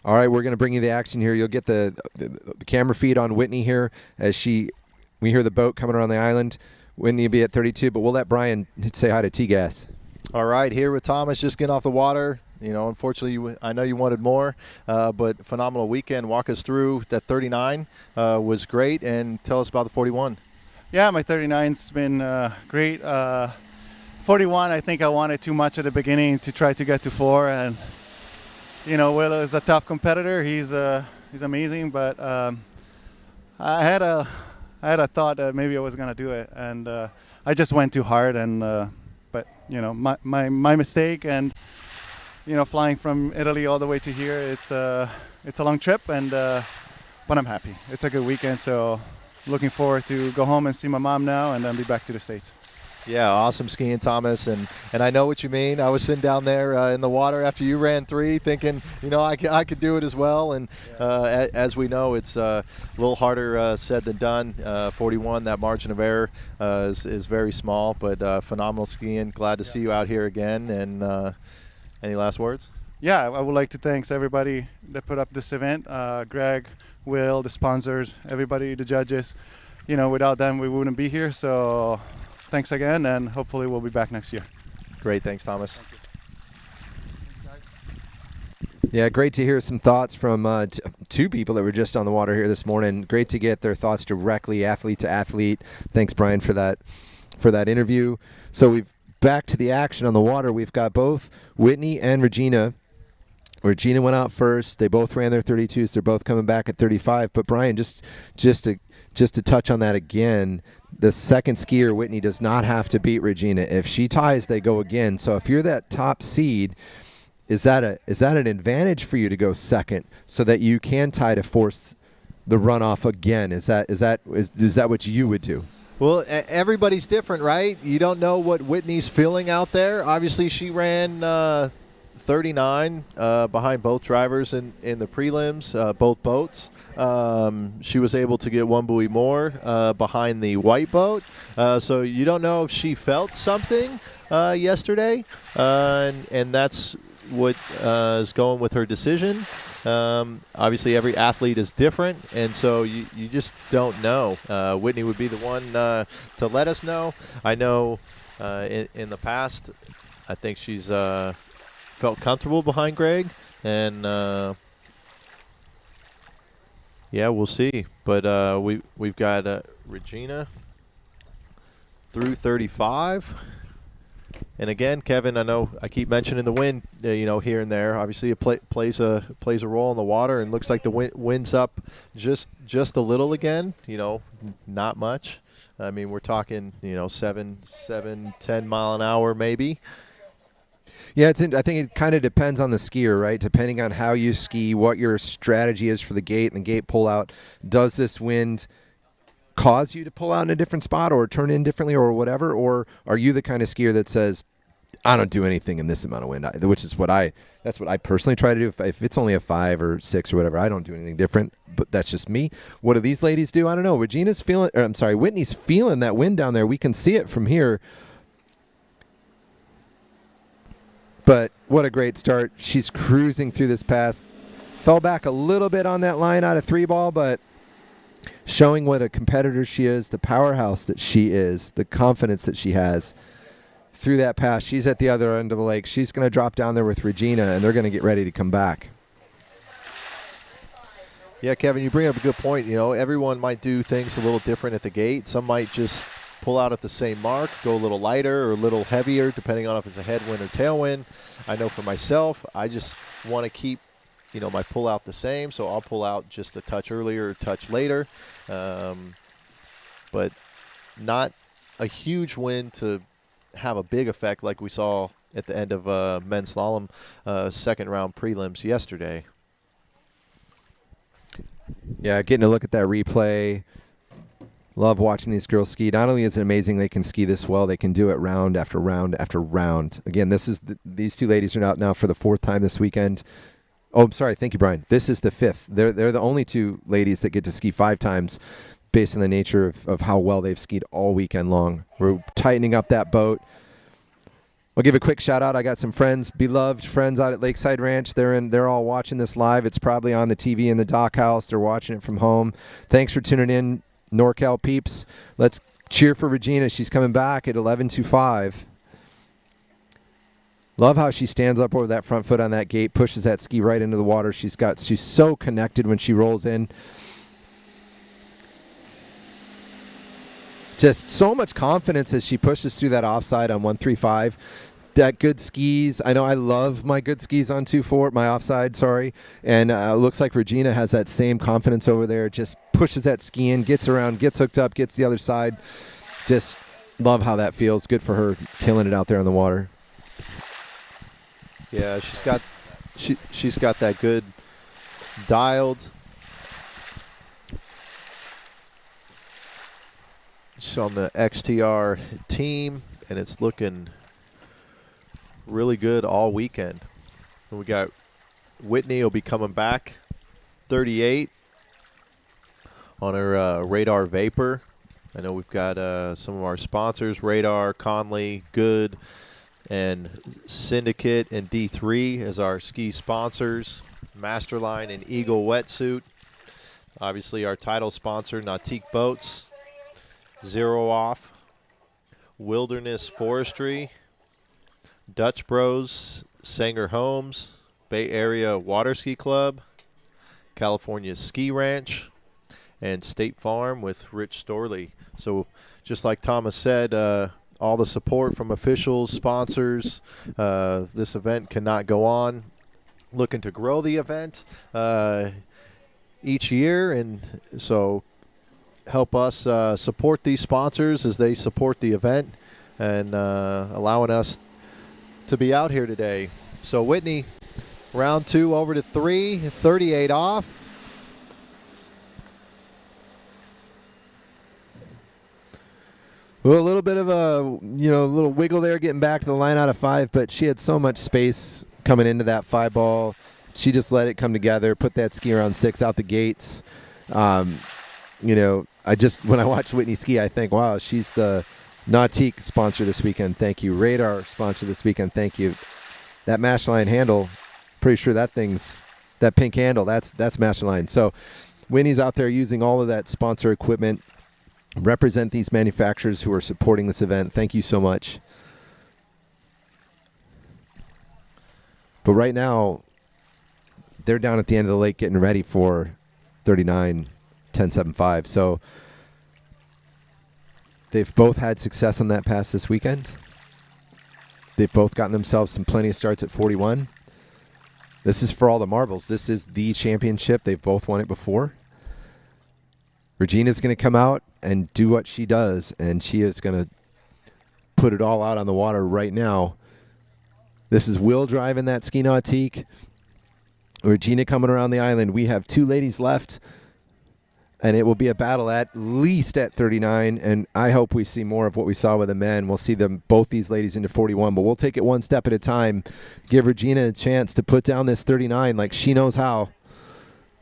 All right, we're going to bring you the action here. You'll get the camera feed on Whitney here as we hear the boat coming around the island. Whitney will be at 32, but we'll let Brian say hi to T-Gas. All right, here with Thomas, just getting off the water. Unfortunately, I know you wanted more, but phenomenal weekend. Walk us through that 39 was great, and tell us about the 41. Yeah, my 39's been great. 41, I think I wanted too much at the beginning to try to get to 4, and Will is a tough competitor. He's amazing, but I had a thought that maybe I was gonna do it, and I just went too hard. And but my mistake. And flying from Italy all the way to here, it's a long trip, and but I'm happy. It's a good weekend, so looking forward to go home and see my mom now, and then be back to the States. Yeah, awesome skiing, Thomas, and I know what you mean. I was sitting down there in the water after you ran 3, thinking, I could do it as well. And as we know, it's a little harder said than done. 41, that margin of error is very small, but phenomenal skiing. Glad to see you out here again. And any last words? Yeah, I would like to thank everybody that put up this event. Greg, Will, the sponsors, everybody, the judges. Without them, we wouldn't be here. So thanks again, and hopefully we'll be back next year. Great. Thanks, Thomas. Yeah, great to hear some thoughts from two people that were just on the water here this morning. Great to get their thoughts directly, athlete to athlete. Thanks, Brian, for that interview. So we've back to the action on the water. We've got both Whitney and Regina. Regina went out first. They both ran their 32s. They're both coming back at 35. But Brian, just to touch on that again, the second skier, Whitney, does not have to beat Regina. If she ties, they go again. So if you're that top seed, is that an advantage for you to go second so that you can tie to force the runoff again? Is that what you would do? Well, everybody's different, right? You don't know what Whitney's feeling out there. Obviously, she ran 39 behind both drivers in the prelims, both boats. She was able to get one buoy more behind the white boat. So you don't know if she felt something yesterday, and that's what is going with her decision. Obviously, every athlete is different, and so you just don't know. Whitney would be the one to let us know. I know in the past, I think she's felt comfortable behind Greg, and yeah, we'll see. But we've got Regina through 35. And again, Kevin, I know I keep mentioning the wind, here and there. Obviously, it plays a role in the water, and looks like the wind's up just a little again. Not much. I mean, we're talking 7-10 mile an hour maybe. Yeah, I think it kind of depends on the skier, right? Depending on how you ski, what your strategy is for the gate and the gate pull out. Does this wind cause you to pull out in a different spot or turn in differently or whatever? Or are you the kind of skier that says, I don't do anything in this amount of wind, which is that's what I personally try to do. If it's only a 5 or 6 or whatever, I don't do anything different, but that's just me. What do these ladies do? I don't know. Whitney's feeling that wind down there. We can see it from here. But what a great start. She's cruising through this pass. Fell back a little bit on that line out of 3-ball, but showing what a competitor she is, the powerhouse that she is, the confidence that she has through that pass. She's at the other end of the lake. She's going to drop down there with Regina, and they're going to get ready to come back. Yeah, Kevin, you bring up a good point. Everyone might do things a little different at the gate. Some might just pull out at the same mark, go a little lighter or a little heavier, depending on if it's a headwind or tailwind. I know for myself, I just want to keep my pull out the same, so I'll pull out just a touch earlier, a touch later, but not a huge wind to have a big effect like we saw at the end of men's slalom second round prelims yesterday. Yeah, getting to look at that replay. Love watching these girls ski. Not only is it amazing they can ski this well, they can do it round after round after round. Again, these two ladies are out now for the 4th time this weekend. Oh, I'm sorry. Thank you, Brian. This is the 5th. They're the only 2 ladies that get to ski 5 times based on the nature of how well they've skied all weekend long. We're tightening up that boat. I'll give a quick shout out. I got some beloved friends out at Lakeside Ranch. They're all watching this live. It's probably on the TV in the dock house. They're watching it from home. Thanks for tuning in, NorCal peeps. Let's cheer for Regina. She's coming back at 11.25. Love how she stands up over that front foot on that gate, pushes that ski right into the water. She's so connected when she rolls in. Just so much confidence as she pushes through that offside on 135. That good skis. I know I love my good skis on 2-4, my offside, sorry. And it looks like Regina has that same confidence over there. Just pushes that ski in, gets around, gets hooked up, gets the other side. Just love how that feels. Good for her, killing it out there on the water. Yeah, she's got that good dialed. She's on the XTR team, and it's looking really good all weekend. And we got Whitney will be coming back, 38 on her Radar Vapor. I know we've got some of our sponsors, Radar, Conley, Good, and Syndicate and D3 as our ski sponsors. Masterline and Eagle Wetsuit. Obviously our title sponsor, Nautique Boats. Zero Off, Wilderness Forestry, Dutch Bros, Sanger Homes, Bay Area Waterski Club, California Ski Ranch, and State Farm with Rich Storley. So just like Thomas said, all the support from officials, sponsors. This event cannot go on. Looking to grow the event each year, and so help us support these sponsors as they support the event and allowing us to be out here today. So Whitney, round 2 over to 3, 38 off. Well, a little bit of a little wiggle there getting back to the line out of 5, but she had so much space coming into that 5-ball. She just let it come together, put that ski around 6 out the gates. When I watch Whitney ski, I think, wow, she's the Nautique sponsor this weekend. Thank you. Radar sponsor this weekend. Thank you. That Masterline handle, pretty sure that pink handle, that's Masterline. So Whitney's out there using all of that sponsor equipment, represent these manufacturers who are supporting this event. Thank you so much. But right now, they're down at the end of the lake getting ready for 39 10.75. So they've both had success on that pass this weekend. They've both gotten themselves some plenty of starts at 41. This is for all the marbles. This is the championship. They've both won it before. Regina's going to come out and do what she does, and she is going to put it all out on the water right now. This is Will driving that ski nautique. Regina coming around the island. We have 2 ladies left, and it will be a battle at least at 39, and I hope we see more of what we saw with the men. We'll see both these ladies into 41, but we'll take it one step at a time. Give Regina a chance to put down this 39 like she knows how.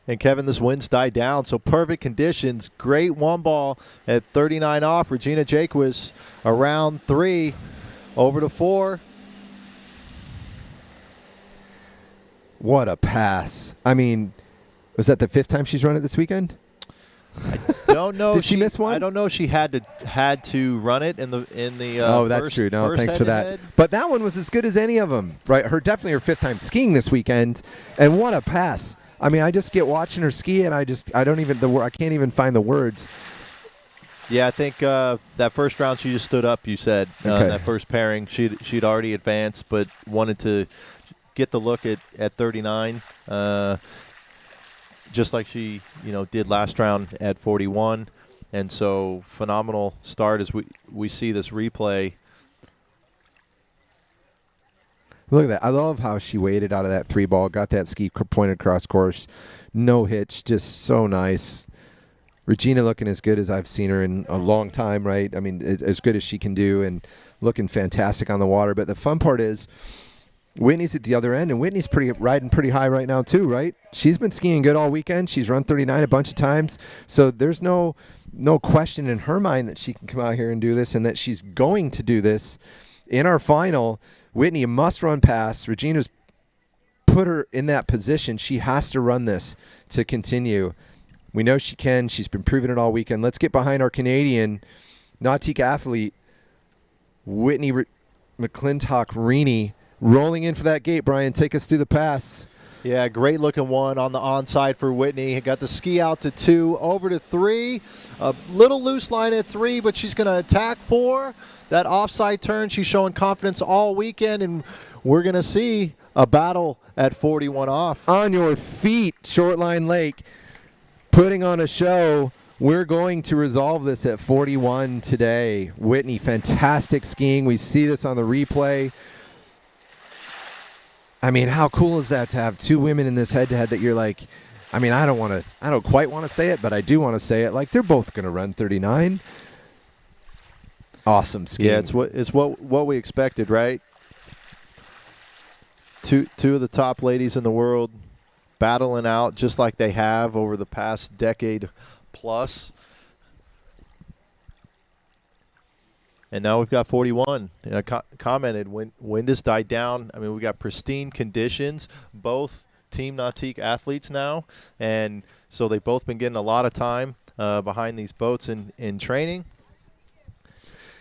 And Kevin, this wind's died down, so perfect conditions. Great one ball at 39 off. Regina Jaquez around 3, over to 4. What a pass. I mean, was that the 5th time she's run it this weekend? I don't know. Did she miss one? I don't know. She had to run it in the. Oh, that's true. No, thanks for that. But that one was as good as any of them, right? Definitely her 5th time skiing this weekend, and what a pass! I mean, I just get watching her ski, and I can't even find the words. Yeah, I think that first round she just stood up. You said Okay. that first pairing, she'd already advanced, but wanted to get the look at 39. Just like she, did last round at 41. And so phenomenal start as we see this replay. Look at that. I love how she waited out of that 3-ball, got that ski pointed across course. No hitch, just so nice. Regina looking as good as I've seen her in a long time, right? I mean, as good as she can do and looking fantastic on the water. But the fun part is Whitney's at the other end, and Whitney's riding pretty high right now too, right? She's been skiing good all weekend. She's run 39 a bunch of times. So there's no question in her mind that she can come out here and do this and that she's going to do this. In our final, Whitney must run past. Regina's put her in that position. She has to run this to continue. We know she can. She's been proving it all weekend. Let's get behind our Canadian Nautique athlete, Whitney McClintock-Rini, rolling in for that gate. Brian, take us through the pass. Yeah, great looking one on the onside for Whitney. Got the ski out to 2, over to 3. A little loose line at 3, but she's going to attack 4. That offside turn, she's showing confidence all weekend, and we're going to see a battle at 41 off. On your feet, Shortline Lake, putting on a show. We're going to resolve this at 41 today. Whitney, fantastic skiing. We see this on the replay. I mean, how cool is that to have 2 women in this head-to-head that you're like, I mean, I don't quite want to say it, but I do want to say it. Like, they're both going to run 39. Awesome skiing. Yeah, it's what we expected, right? Two of the top ladies in the world battling out just like they have over the past decade plus. And now we've got 41. And I commented, wind has died down. I mean, we got pristine conditions. Both Team Nautique athletes now. And so they've both been getting a lot of time behind these boats in training.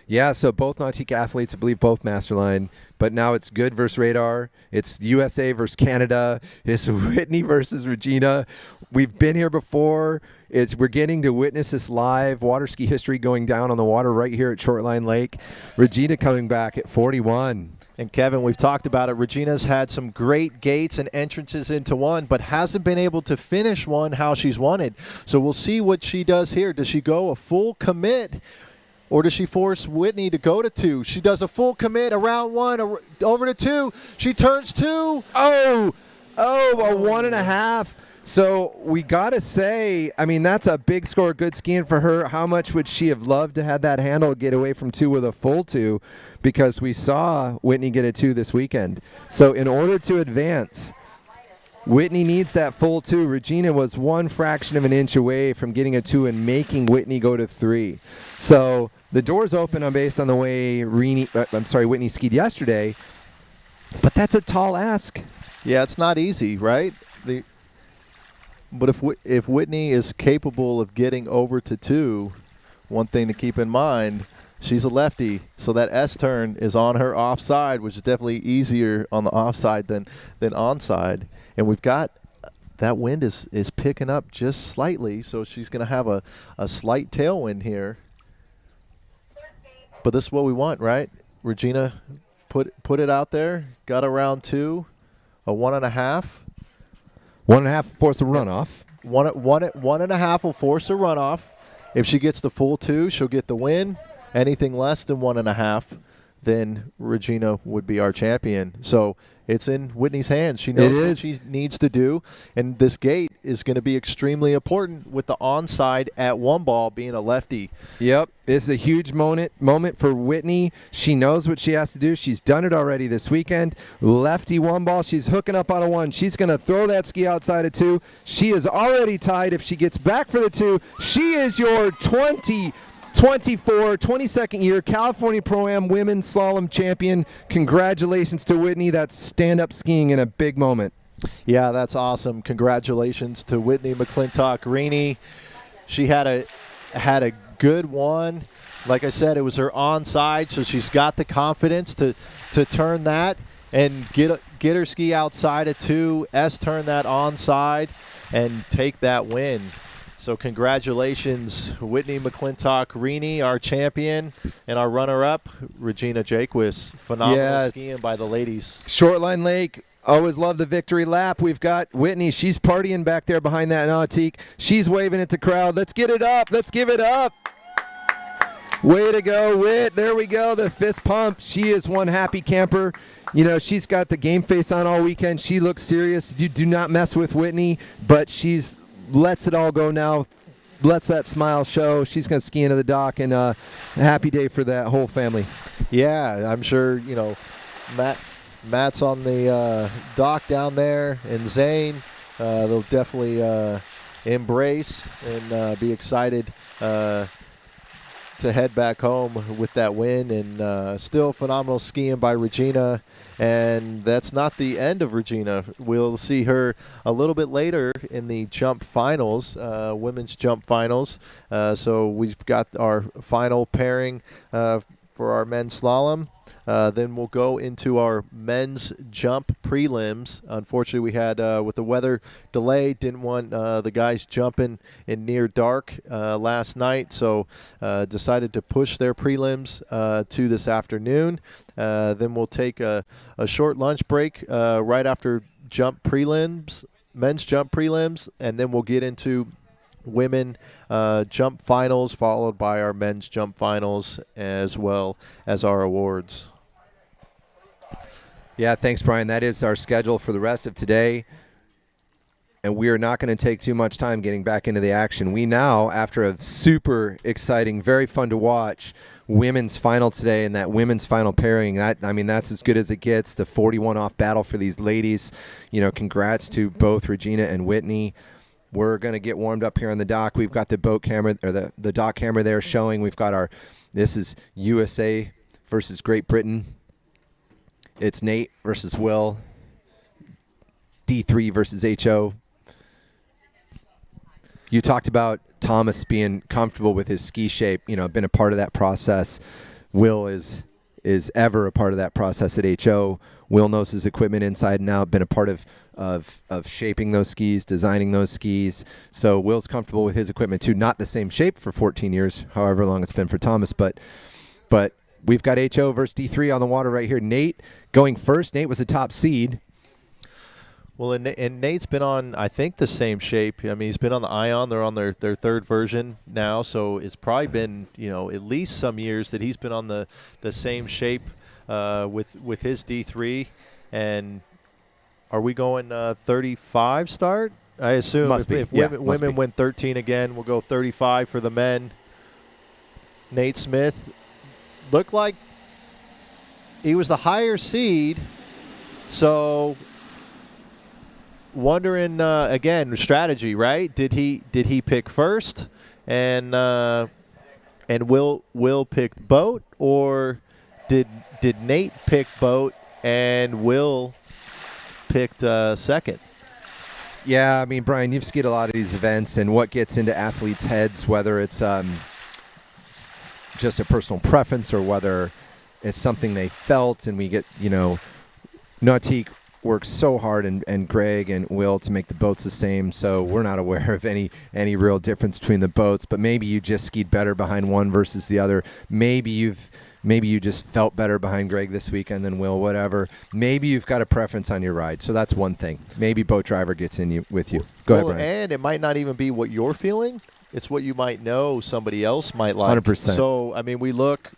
Yeah, so both Nautique athletes, I believe both Masterline, but now it's good versus Radar. It's USA versus Canada. It's Whitney versus Regina. We've been here before. We're getting to witness this live water ski history going down on the water right here at Shortline Lake. Regina coming back at 41. And Kevin, we've talked about it. Regina's had some great gates and entrances into one, but hasn't been able to finish one how she's wanted. So we'll see what she does here. Does she go a full commit? Or does she force Whitney to go to 2? She does a full commit around 1, over to 2. She turns 2. Oh, Oh, a 1.5. So we got to say, I mean, that's a big score, good skiing for her. How much would she have loved to have that handle get away from 2 with a full 2? Because we saw Whitney get a 2 this weekend. So in order to advance, Whitney needs that full 2. Regina was 1 fraction of an inch away from getting a 2 and making Whitney go to 3. So the door's open based on the way Whitney skied yesterday. But that's a tall ask. Yeah, it's not easy, right? But if Whitney is capable of getting over to 2, one thing to keep in mind, she's a lefty, so that S turn is on her offside, which is definitely easier on the offside than onside. And we've got that wind is picking up just slightly, so she's going to have a slight tailwind here. But this is what we want, right? Regina put it out there, got around 2, a 1.5. 1.5 force a runoff. 1.5 will force a runoff. If she gets the full 2, she'll get the win. Anything less than 1.5, then Regina would be our champion. So it's in Whitney's hands. She knows what she needs to do, and this gate is going to be extremely important with the onside at 1 ball being a lefty. Yep, it's a huge moment for Whitney. She knows what she has to do. She's done it already this weekend. Lefty 1 ball. She's hooking up on a 1. She's going to throw that ski outside of 2. She is already tied. If she gets back for the 2, she is your 22nd year California Pro Am Women's Slalom Champion. Congratulations to Whitney. That's stand-up skiing in a big moment. Yeah, that's awesome. Congratulations to Whitney McClintock-Rini. She had a good one. Like I said, it was her onside, so she's got the confidence to turn that and get her ski outside of 2, S-turn that onside, and take that win. So congratulations, Whitney McClintock-Rini, our champion, and our runner-up, Regina Jaquist. Phenomenal skiing by the ladies. Shortline Lake, always love the victory lap. We've got Whitney. She's partying back there behind that nautique. She's waving at the crowd. Let's get it up. Let's give it up. Way to go, Whit. There we go. The fist pump. She is one happy camper. You know, she's got the game face on all weekend. She looks serious. You do not mess with Whitney, but she's lets it all go now, lets that smile show. She's going to ski into the dock, and a happy day for that whole family. Yeah, I'm sure, you know, Matt's on the dock down there, and Zane, they'll definitely embrace and be excited to head back home with that win. And still phenomenal skiing by Regina. And that's not the end of Regina. We'll see her a little bit later in the jump finals, women's jump finals. So we've got our final pairing for our men's slalom. Then we'll go into our men's jump prelims. Unfortunately, we had, with the weather delay, didn't want the guys jumping in near dark last night, so decided to push their prelims to this afternoon. Then we'll take a short lunch break right after jump prelims, men's jump prelims, and then we'll get into women jump finals, followed by our men's jump finals, as well as our awards. Yeah, thanks, Brian. That is our schedule for the rest of today. And we are not going to take too much time getting back into the action. We now, after a super exciting, very fun to watch women's final today, and that women's final pairing, that's as good as it gets. The 41-off battle for these ladies. You know, congrats to both Regina and Whitney. We're going to get warmed up here on the dock. We've got the boat camera, or the dock camera there showing. We've got this is USA versus Great Britain. It's Nate versus Will. D3 versus HO. You talked about Thomas being comfortable with his ski shape, you know, been a part of that process. Will is ever a part of that process at HO. Will knows his equipment inside and out, been a part of shaping those skis, designing those skis. So Will's comfortable with his equipment too. Not the same shape for 14 years, however long it's been for Thomas, but we've got HO versus D3 on the water right here. Nate going first. Nate was a top seed. Well, and Nate's been on, I think, the same shape. I mean, he's been on the Ion. They're on their third version now, so it's probably been, you know, at least some years that he's been on the same shape with his D3. And are we going 35 start? I assume Must be. if Yeah, women, must women be. win 13 again, we'll go 35 for the men. Nate Smith looked like he was the higher seed, so wondering again, strategy, right? Did he pick first, and Will pick boat, or did Nate pick boat and Will picked second? Yeah, I mean, Brian, you've skied a lot of these events, and what gets into athletes' heads, whether it's just a personal preference or whether it's something they felt, and we get, Nautique works so hard, and Greg and Will, to make the boats the same, so we're not aware of any real difference between the boats, but maybe you just skied better behind one versus the other. Maybe you just felt better behind Greg this weekend than Will, whatever. Maybe you've got a preference on your ride, so that's one thing. Maybe boat driver gets in with you. Go ahead, Brian. And it might not even be what you're feeling. It's what you might know somebody else might like. 100%. So, I mean, we look,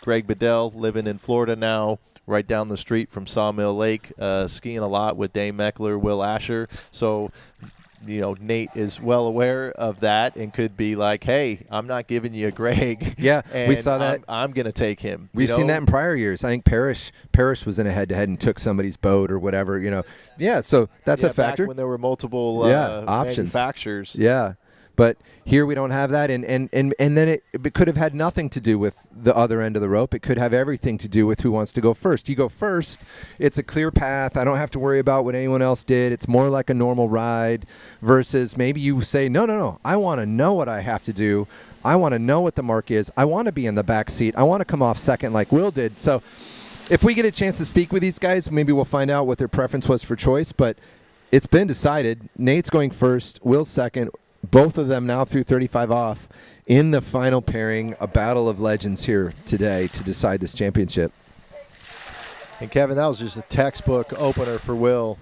Greg Bedell living in Florida now, right down the street from Sawmill Lake, skiing a lot with Dave Meckler, Will Asher. So, Nate is well aware of that and could be like, hey, I'm not giving you a Greg. Yeah, and we saw that. I'm going to take him. We've seen that in prior years. I think Parrish was in a head-to-head and took somebody's boat or whatever, Yeah, so that's a factor. Back when there were multiple options. manufacturers. Yeah. But here we don't have that, and then it could have had nothing to do with the other end of the rope. It could have everything to do with who wants to go first. You go first, it's a clear path. I don't have to worry about what anyone else did. It's more like a normal ride versus maybe you say, no, I want to know what I have to do. I want to know what the mark is. I want to be in the back seat. I want to come off second like Will did. So if we get a chance to speak with these guys, maybe we'll find out what their preference was for choice, but it's been decided. Nate's going first, Will's second. Both of them now through 35 off in the final pairing, a battle of legends here today to decide this championship. And Kevin, that was just a textbook opener for Will.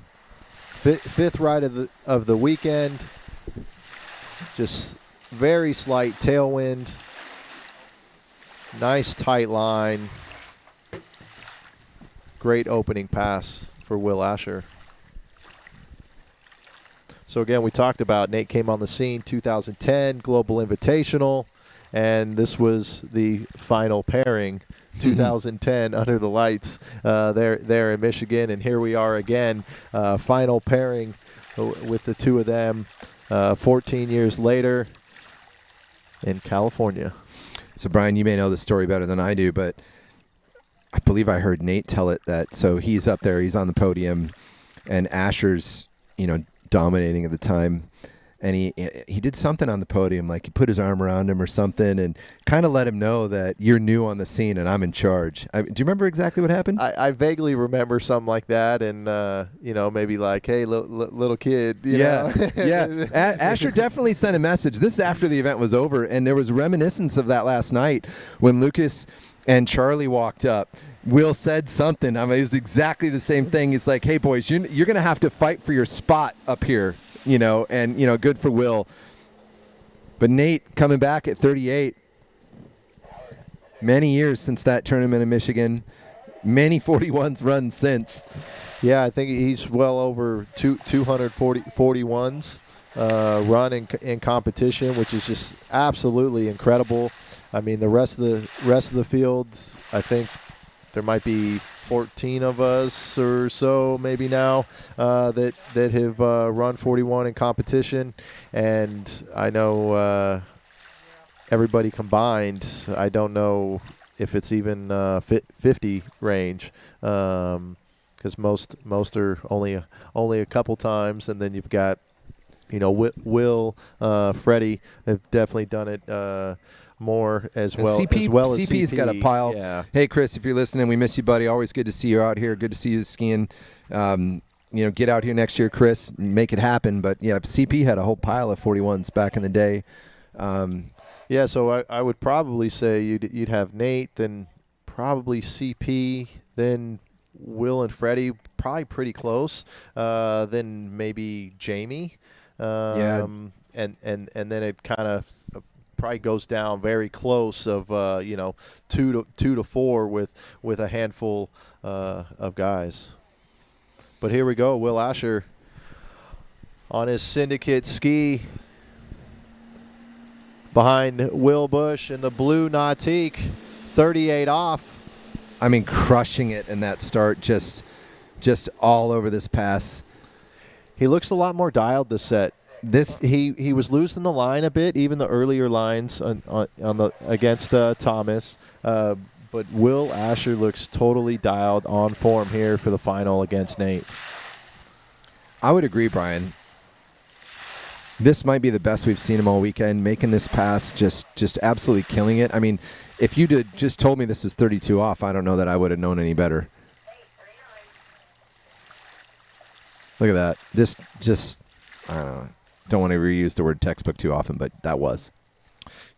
Fifth ride of the weekend. Just very slight tailwind. Nice tight line. Great opening pass for Will Asher. So, again, we talked about Nate came on the scene 2010 Global Invitational, and this was the final pairing, 2010 under the lights there in Michigan. And here we are again, final pairing with the two of them 14 years later in California. So, Brian, you may know the story better than I do, but I believe I heard Nate tell it that, so he's up there, he's on the podium, and Asher's, dominating at the time, and he did something on the podium, like he put his arm around him or something and kind of let him know that you're new on the scene and I'm in charge. Do you remember exactly what happened? I vaguely remember something like that, and maybe like, hey, little kid. Yeah. Asher definitely sent a message. This is after the event was over, and there was reminiscence of that last night when Lucas and Charlie walked up. Will said something. I mean, it was exactly the same thing. It's like, hey, boys, you're going to have to fight for your spot up here, and, good for Will. But Nate coming back at 38, many years since that tournament in Michigan, many 41s run since. Yeah, I think he's well over 241s run in competition, which is just absolutely incredible. I mean, the rest of the field, I think there might be 14 of us or so maybe now that have run 41 in competition, and I know everybody combined, I don't know if it's even 50 range, because most are only a couple times, and then you've got Will, Freddie have definitely done it more as well. CP's got a pile. Yeah. Hey, Chris, if you're listening, we miss you, buddy. Always good to see you out here. Good to see you skiing. Get out here next year, Chris. Make it happen. But yeah, CP had a whole pile of 41s back in the day. Yeah, so I would probably say you'd have Nate, then probably CP, then Will and Freddie, probably pretty close. Then maybe Jamie. And then it kind of probably goes down very close of 2 to 4 with a handful of guys. But here we go. Will Asher on his syndicate ski behind Will Bush in the blue Nautique, 38 off. I mean, crushing it in that start, just all over this pass. He looks a lot more dialed this set. He was losing the line a bit, even the earlier lines on the against Thomas. But Will Asher looks totally dialed, on form here for the final against Nate. I would agree, Brian. This might be the best we've seen him all weekend, making this pass, just absolutely killing it. I mean, if you'd just told me this was 32 off, I don't know that I would have known any better. Look at that. Just I don't know. Don't want to reuse the word textbook too often, but that was.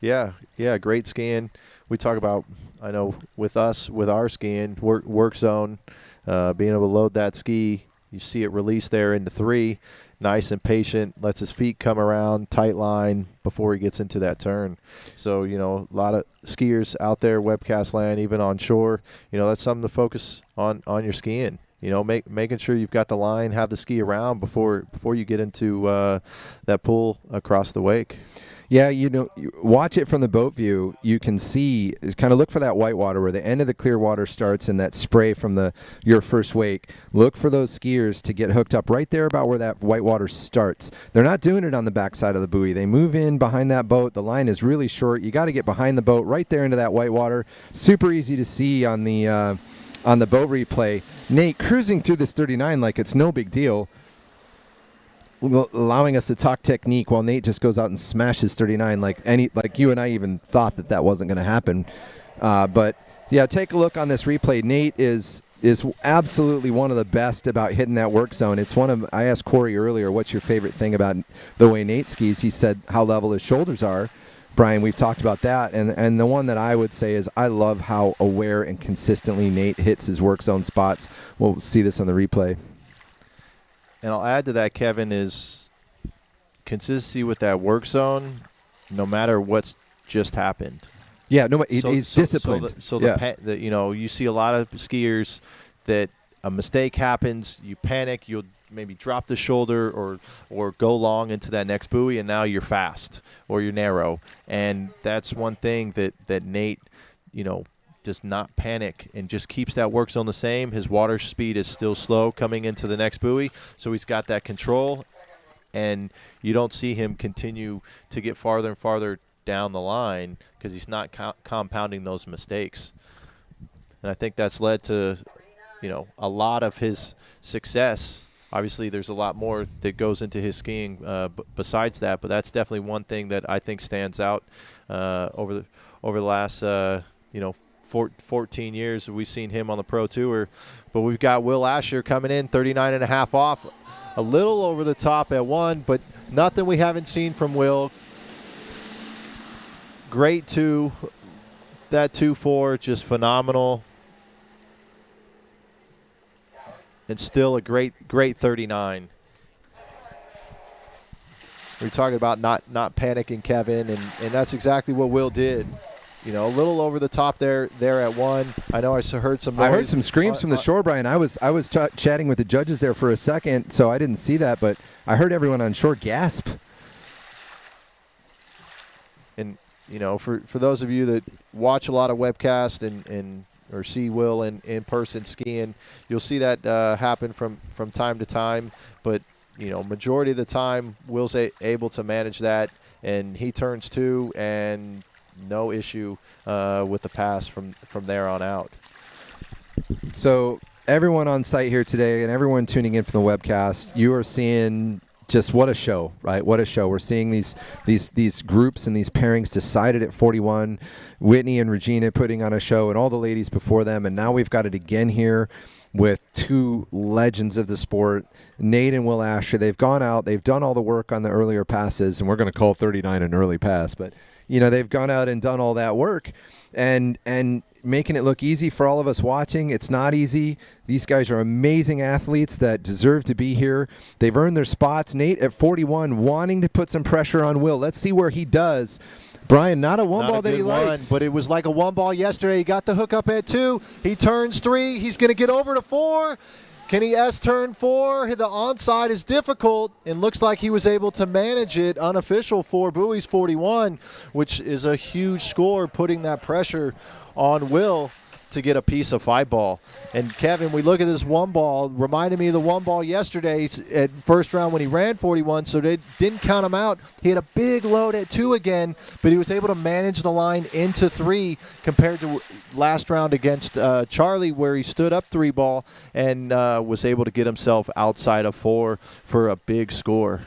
Yeah, great skiing. We talk about, I know, with our skiing, work zone, being able to load that ski. You see it release there into 3. Nice and patient, lets his feet come around, tight line before he gets into that turn. So, a lot of skiers out there, webcast land, even on shore, that's something to focus on your skiing. Making sure you've got the line, have the ski around before you get into that pull across the wake. Yeah, you watch it from the boat view. You can see, kind of look for that white water where the end of the clear water starts and that spray from your first wake. Look for those skiers to get hooked up right there about where that white water starts. They're not doing it on the backside of the buoy. They move in behind that boat. The line is really short. You got to get behind the boat right there into that white water. Super easy to see on the boat replay. Nate cruising through this 39 like it's no big deal, allowing us to talk technique while Nate just goes out and smashes 39 like you and I even thought that wasn't going to happen. But yeah, take a look on this replay. Nate is absolutely one of the best about hitting that work zone. I asked Corey earlier, what's your favorite thing about the way Nate skis? He said how level his shoulders are. Brian, we've talked about that, and the one that I would say is I love how aware and consistently Nate hits his work zone spots. We'll see this on the replay. And I'll add to that, Kevin, is consistency with that work zone, no matter what's just happened. Yeah, he's disciplined. You see a lot of skiers that a mistake happens, you panic, you'll maybe drop the shoulder or go long into that next buoy, and now you're fast or you're narrow. And that's one thing that Nate, does not panic and just keeps that work zone the same. His water speed is still slow coming into the next buoy, so he's got that control, and you don't see him continue to get farther and farther down the line because he's not compounding those mistakes. And I think that's led to, a lot of his success. Obviously, there's a lot more that goes into his skiing besides that, but that's definitely one thing that I think stands out over the last 14 years we've seen him on the Pro Tour. But we've got Will Asher coming in 39.5 off, a little over the top at 1, but nothing we haven't seen from Will. Great 2, that 2.4 just phenomenal, and still a great 39. We're talking about not panicking, Kevin, and that's exactly what Will did. A little over the top there at 1. I know I heard some noise. I heard some screams from the shore, Brian. I was chatting with the judges there for a second, so I didn't see that, but I heard everyone on shore gasp. And for those of you that watch a lot of webcasts and or see Will in person skiing, you'll see that happen from time to time. But majority of the time, Will's able to manage that, and he turns 2 and no issue with the pass from there on out. So everyone on site here today and everyone tuning in from the webcast, you are seeing just what a show, right? What a show. We're seeing these groups and these pairings decided at 41. Whitney and Regina putting on a show and all the ladies before them. And now we've got it again here with 2 legends of the sport, Nate and Will Asher. They've gone out. They've done all the work on the earlier passes, and we're going to call 39 an early pass. But, they've gone out and done all that work and making it look easy for all of us watching. It's not easy. These guys are amazing athletes that deserve to be here. They've earned their spots. Nate at 41 wanting to put some pressure on Will. Let's see where he does. Brian, not a one ball that he likes. But it was like a 1 ball yesterday. He got the hook up at 2. He turns 3. He's going to get over to 4. Can he S-turn 4? The onside is difficult and looks like he was able to manage it. Unofficial for Bowie's 41, which is a huge score, putting that pressure on Will to get a piece of 5 ball. And Kevin, we look at this 1 ball, reminded me of the 1 ball yesterday at first round when he ran 41, so they didn't count him out. He had a big load at 2 again, but he was able to manage the line into 3 compared to last round against Charlie, where he stood up 3 ball and was able to get himself outside of 4 for a big score.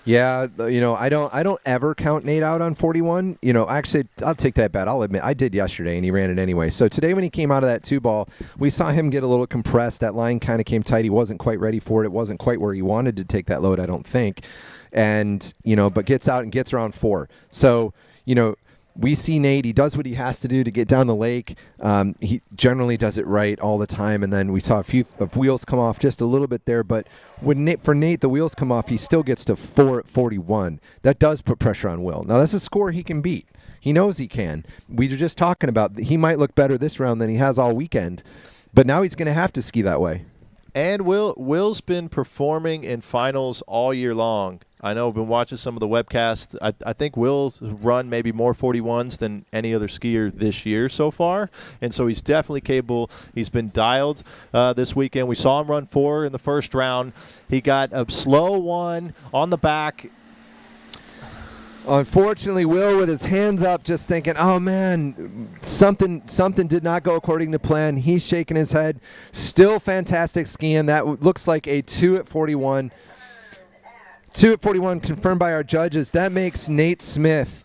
Yeah, I don't ever count Nate out on 41. Actually, I'll take that bet. I'll admit I did yesterday, and he ran it anyway. So today when he came out of that 2 ball, we saw him get a little compressed. That line kind of came tight. He wasn't quite ready for it. It wasn't quite where he wanted to take that load, I don't think. And, but gets out and gets around 4. So, we see Nate. He does what he has to do to get down the lake. He generally does it right all the time. And then we saw a few of wheels come off just a little bit there. But for Nate, the wheels come off. He still gets to 4 at 41. That does put pressure on Will. Now, that's a score he can beat. He knows he can. We were just talking about he might look better this round than he has all weekend. But now he's going to have to ski that way. And Will's been performing in finals all year long. I know I've been watching some of the webcasts. I think Will's run maybe more 41s than any other skier this year so far. And so he's definitely capable. He's been dialed this weekend. We saw him run 4 in the first round. He got a slow 1 on the back. Unfortunately, Will with his hands up just thinking, oh, man, something did not go according to plan. He's shaking his head. Still fantastic skiing. That looks like a 2 at 41. 2 at 41 confirmed by our judges. That makes Nate Smith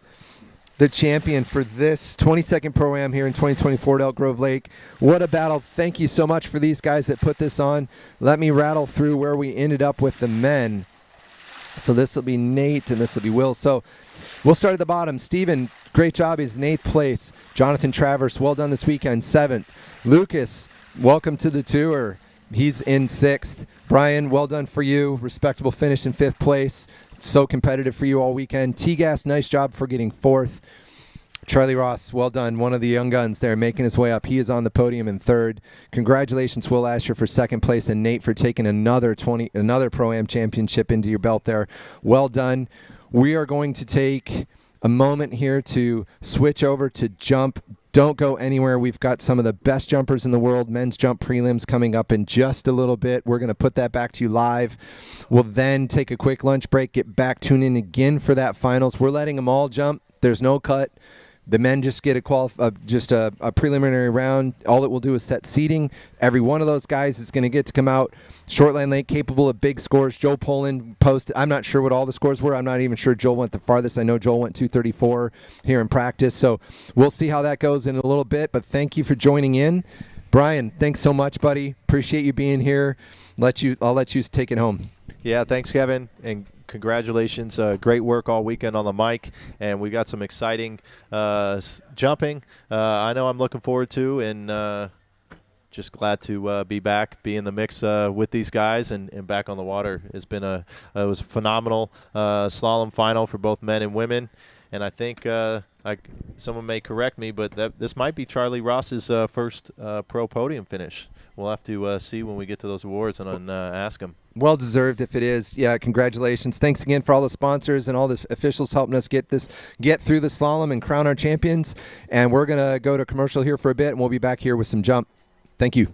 the champion for this 22nd Pro-Am here in 2024 at Elk Grove Lake. What a battle. Thank you so much for these guys that put this on. Let me rattle through where we ended up with the men. So this will be Nate and this will be Will. So we'll start at the bottom. Steven, great job. He's in 8th place. Jonathan Travers, well done this weekend, 7th. Lucas, welcome to the tour. He's in 6th. Brian, well done for you. Respectable finish in 5th place. So competitive for you all weekend. T-Gas, nice job for getting 4th. Charlie Ross, well done. One of the young guns there making his way up. He is on the podium in 3rd. Congratulations, Will Asher, for 2nd place, and Nate for taking another Pro-Am championship into your belt there. Well done. We are going to take a moment here to switch over to jump. Don't go anywhere. We've got some of the best jumpers in the world, men's jump prelims, coming up in just a little bit. We're going to put that back to you live. We'll then take a quick lunch break, get back, tune in again for that finals. We're letting them all jump. There's no cut. The men just get a preliminary round. All it will do is set seating. Every one of those guys is going to get to come out short line lake, capable of big scores. Joe Poland posted. I'm not sure what all the scores were. I'm not even sure Joel went the farthest. I know Joel went 234 here in practice. So we'll see how that goes in a little bit. But thank you for joining in. Brian, thanks so much, buddy. Appreciate you being here. I'll let you take it home. Yeah, thanks, Kevin. And congratulations. Great work all weekend on the mic, and we got some exciting jumping I know I'm looking forward to, and just glad to be back, be in the mix with these guys and back on the water. It was a phenomenal slalom final for both men and women, and I think someone may correct me, but this might be Charlie Ross's first pro podium finish. We'll have to see when we get to those awards and ask him. Well deserved if it is. Yeah, congratulations. Thanks again for all the sponsors and all the officials helping us get through the slalom and crown our champions. And we're going to go to commercial here for a bit, and we'll be back here with some jump. Thank you.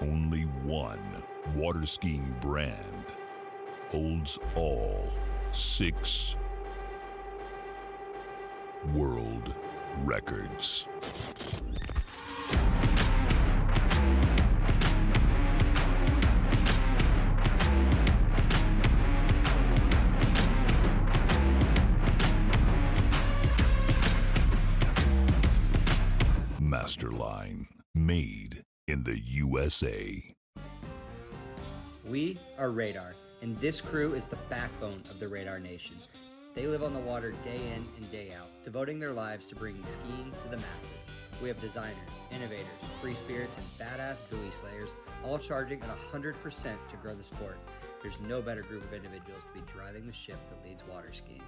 Only one water skiing brand holds all 6 world records. Masterline, made in the USA. We are Radar, and this crew is the backbone of the Radar Nation. They live on the water day in and day out, devoting their lives to bringing skiing to the masses. We have designers, innovators, free spirits, and badass buoy slayers, all charging at 100% to grow the sport. There's no better group of individuals to be driving the ship that leads water skiing.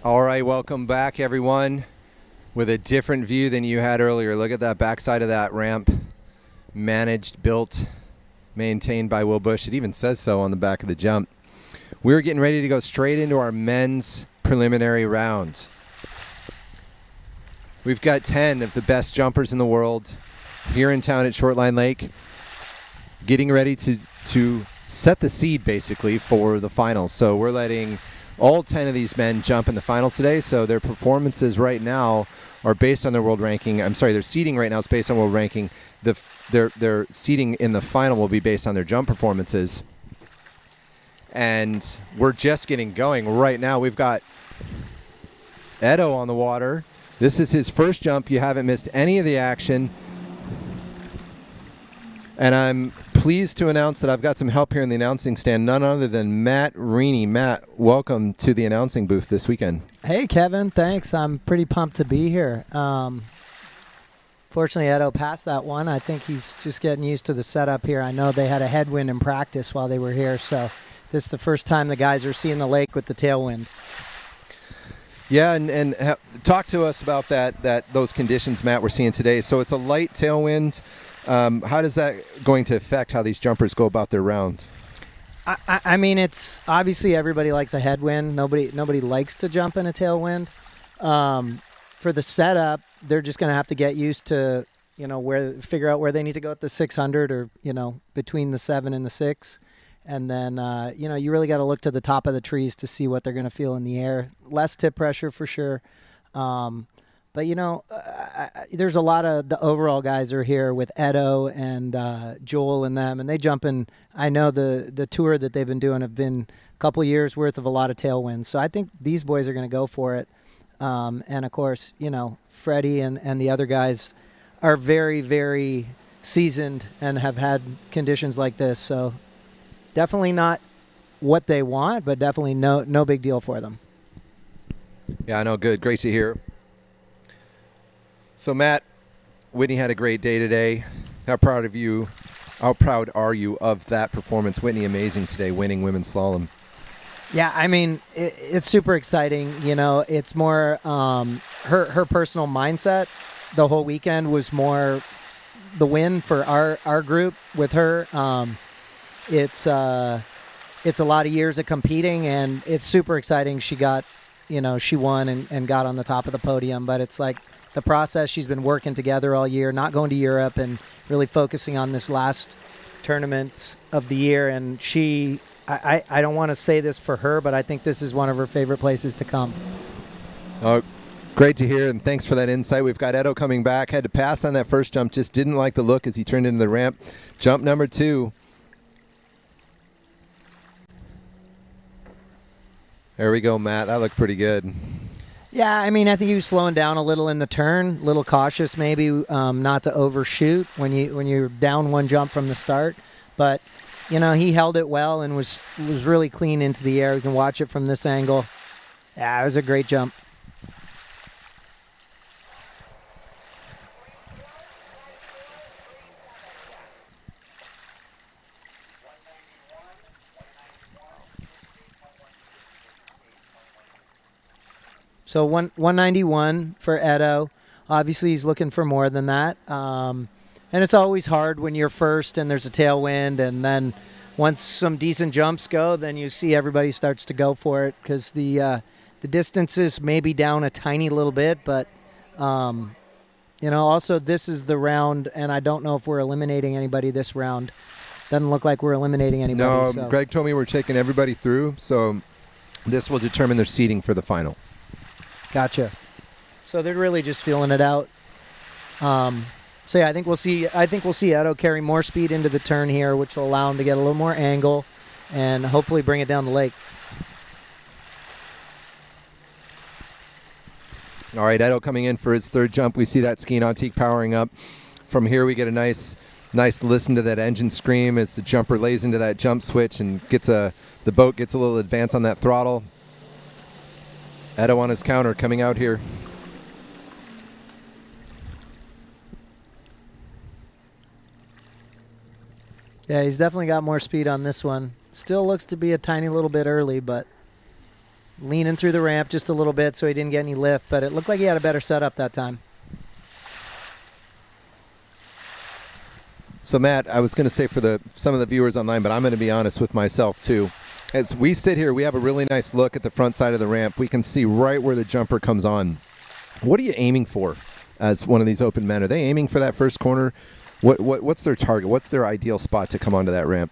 All right, welcome back, everyone, with a different view than you had earlier. Look at that backside of that ramp. Managed, built, maintained by Will Bush. It even says so on the back of the jump. We're getting ready to go straight into our men's preliminary round. We've got 10 of the best jumpers in the world here in town at Shortline Lake, getting ready to set the seed, basically, for the finals. So we're letting all 10 of these men jump in the finals today, so their performances right now are based on their world ranking. I'm sorry, their seeding right now is based on world ranking. Their seeding in the final will be based on their jump performances. And we're just getting going right now. We've got Edo on the water. This is his first jump. You haven't missed any of the action. And I'm pleased to announce that I've got some help here in the announcing stand, none other than Matt Reaney. Matt, welcome to the announcing booth this weekend. Hey, Kevin. Thanks. I'm pretty pumped to be here. Fortunately, Edo passed that one. I think he's just getting used to the setup here. I know they had a headwind in practice while they were here, so this is the first time the guys are seeing the lake with the tailwind. Yeah, and talk to us about those conditions, Matt, we're seeing today. So it's a light tailwind. How does that going to affect how these jumpers go about their round? I mean, it's obviously everybody likes a headwind. Nobody likes to jump in a tailwind. For the setup, they're just going to have to get used to, figure out where they need to go at the 600 or, between the 7 and the 6. And then, you really got to look to the top of the trees to see what they're going to feel in the air. Less tip pressure for sure. But, there's a lot of the overall guys are here with Edo and Joel and them, and they jump in. I know the tour that they've been doing have been a couple years worth of a lot of tailwinds. So I think these boys are going to go for it. And, of course, Freddie and the other guys are very, very seasoned and have had conditions like this. So definitely not what they want, but definitely no big deal for them. Yeah, I know. Good. Great to hear. So, Matt, Whitney had a great day today. How proud are you of that performance? Whitney, amazing today, winning women's slalom. Yeah, I mean, it's super exciting. It's more her personal mindset. The whole weekend was more the win for our group with her. It's a lot of years of competing, and it's super exciting. She got, she won and got on the top of the podium. But it's like the process. She's been working together all year, not going to Europe, and really focusing on this last tournament of the year. And I don't want to say this for her, but I think this is one of her favorite places to come. Oh, great to hear, and thanks for that insight. We've got Edo coming back. Had to pass on that first jump, just didn't like the look as he turned into the ramp. Jump number 2. There we go, Matt. That looked pretty good. Yeah, I mean, I think he was slowing down a little in the turn, a little cautious maybe not to overshoot when you're down one jump from the start. But, he held it well and was really clean into the air. You can watch it from this angle. Yeah, it was a great jump. So 191 for Edo. Obviously, he's looking for more than that. And it's always hard when you're first and there's a tailwind. And then once some decent jumps go, then you see everybody starts to go for it because the distances may be down a tiny little bit. But, also this is the round, and I don't know if we're eliminating anybody this round. Doesn't look like we're eliminating anybody. No, so. Greg told me we're taking everybody through. So this will determine their seeding for the final. Gotcha. So they're really just feeling it out. So yeah, I think we'll see Edo carry more speed into the turn here, which will allow him to get a little more angle and hopefully bring it down the lake. All right, Edo coming in for his third jump. We see that ski nautique powering up. From here, we get a nice listen to that engine scream as the jumper lays into that jump switch and the boat gets a little advance on that throttle. Edo on his counter coming out here. Yeah, he's definitely got more speed on this one. Still looks to be a tiny little bit early, but leaning through the ramp just a little bit so he didn't get any lift, but it looked like he had a better setup that time. So, Matt, I was going to say for some of the viewers online, but I'm going to be honest with myself, too. As we sit here, we have a really nice look at the front side of the ramp. We can see right where the jumper comes on. What are you aiming for as one of these open men? Are they aiming for that first corner? What's their target? What's their ideal spot to come onto that ramp?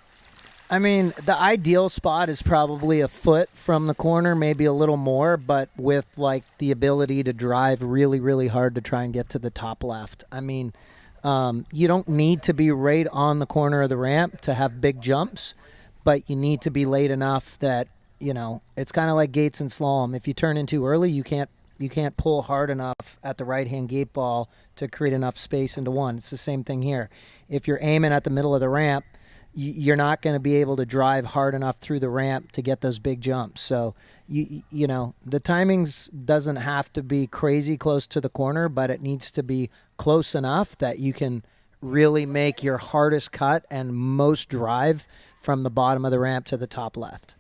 I mean, the ideal spot is probably a foot from the corner, maybe a little more, but with like the ability to drive really, really hard to try and get to the top left. I mean, you don't need to be right on the corner of the ramp to have big jumps, but you need to be late enough that, you know, it's kind of like gates and slalom. If you turn in too early, you can't pull hard enough at the right-hand gate ball to create enough space into one. It's the same thing here. If you're aiming at the middle of the ramp, you're not going to be able to drive hard enough through the ramp to get those big jumps. So, you know, the timings doesn't have to be crazy close to the corner, but it needs to be close enough that you can really make your hardest cut and most drive from the bottom of the ramp to the top left.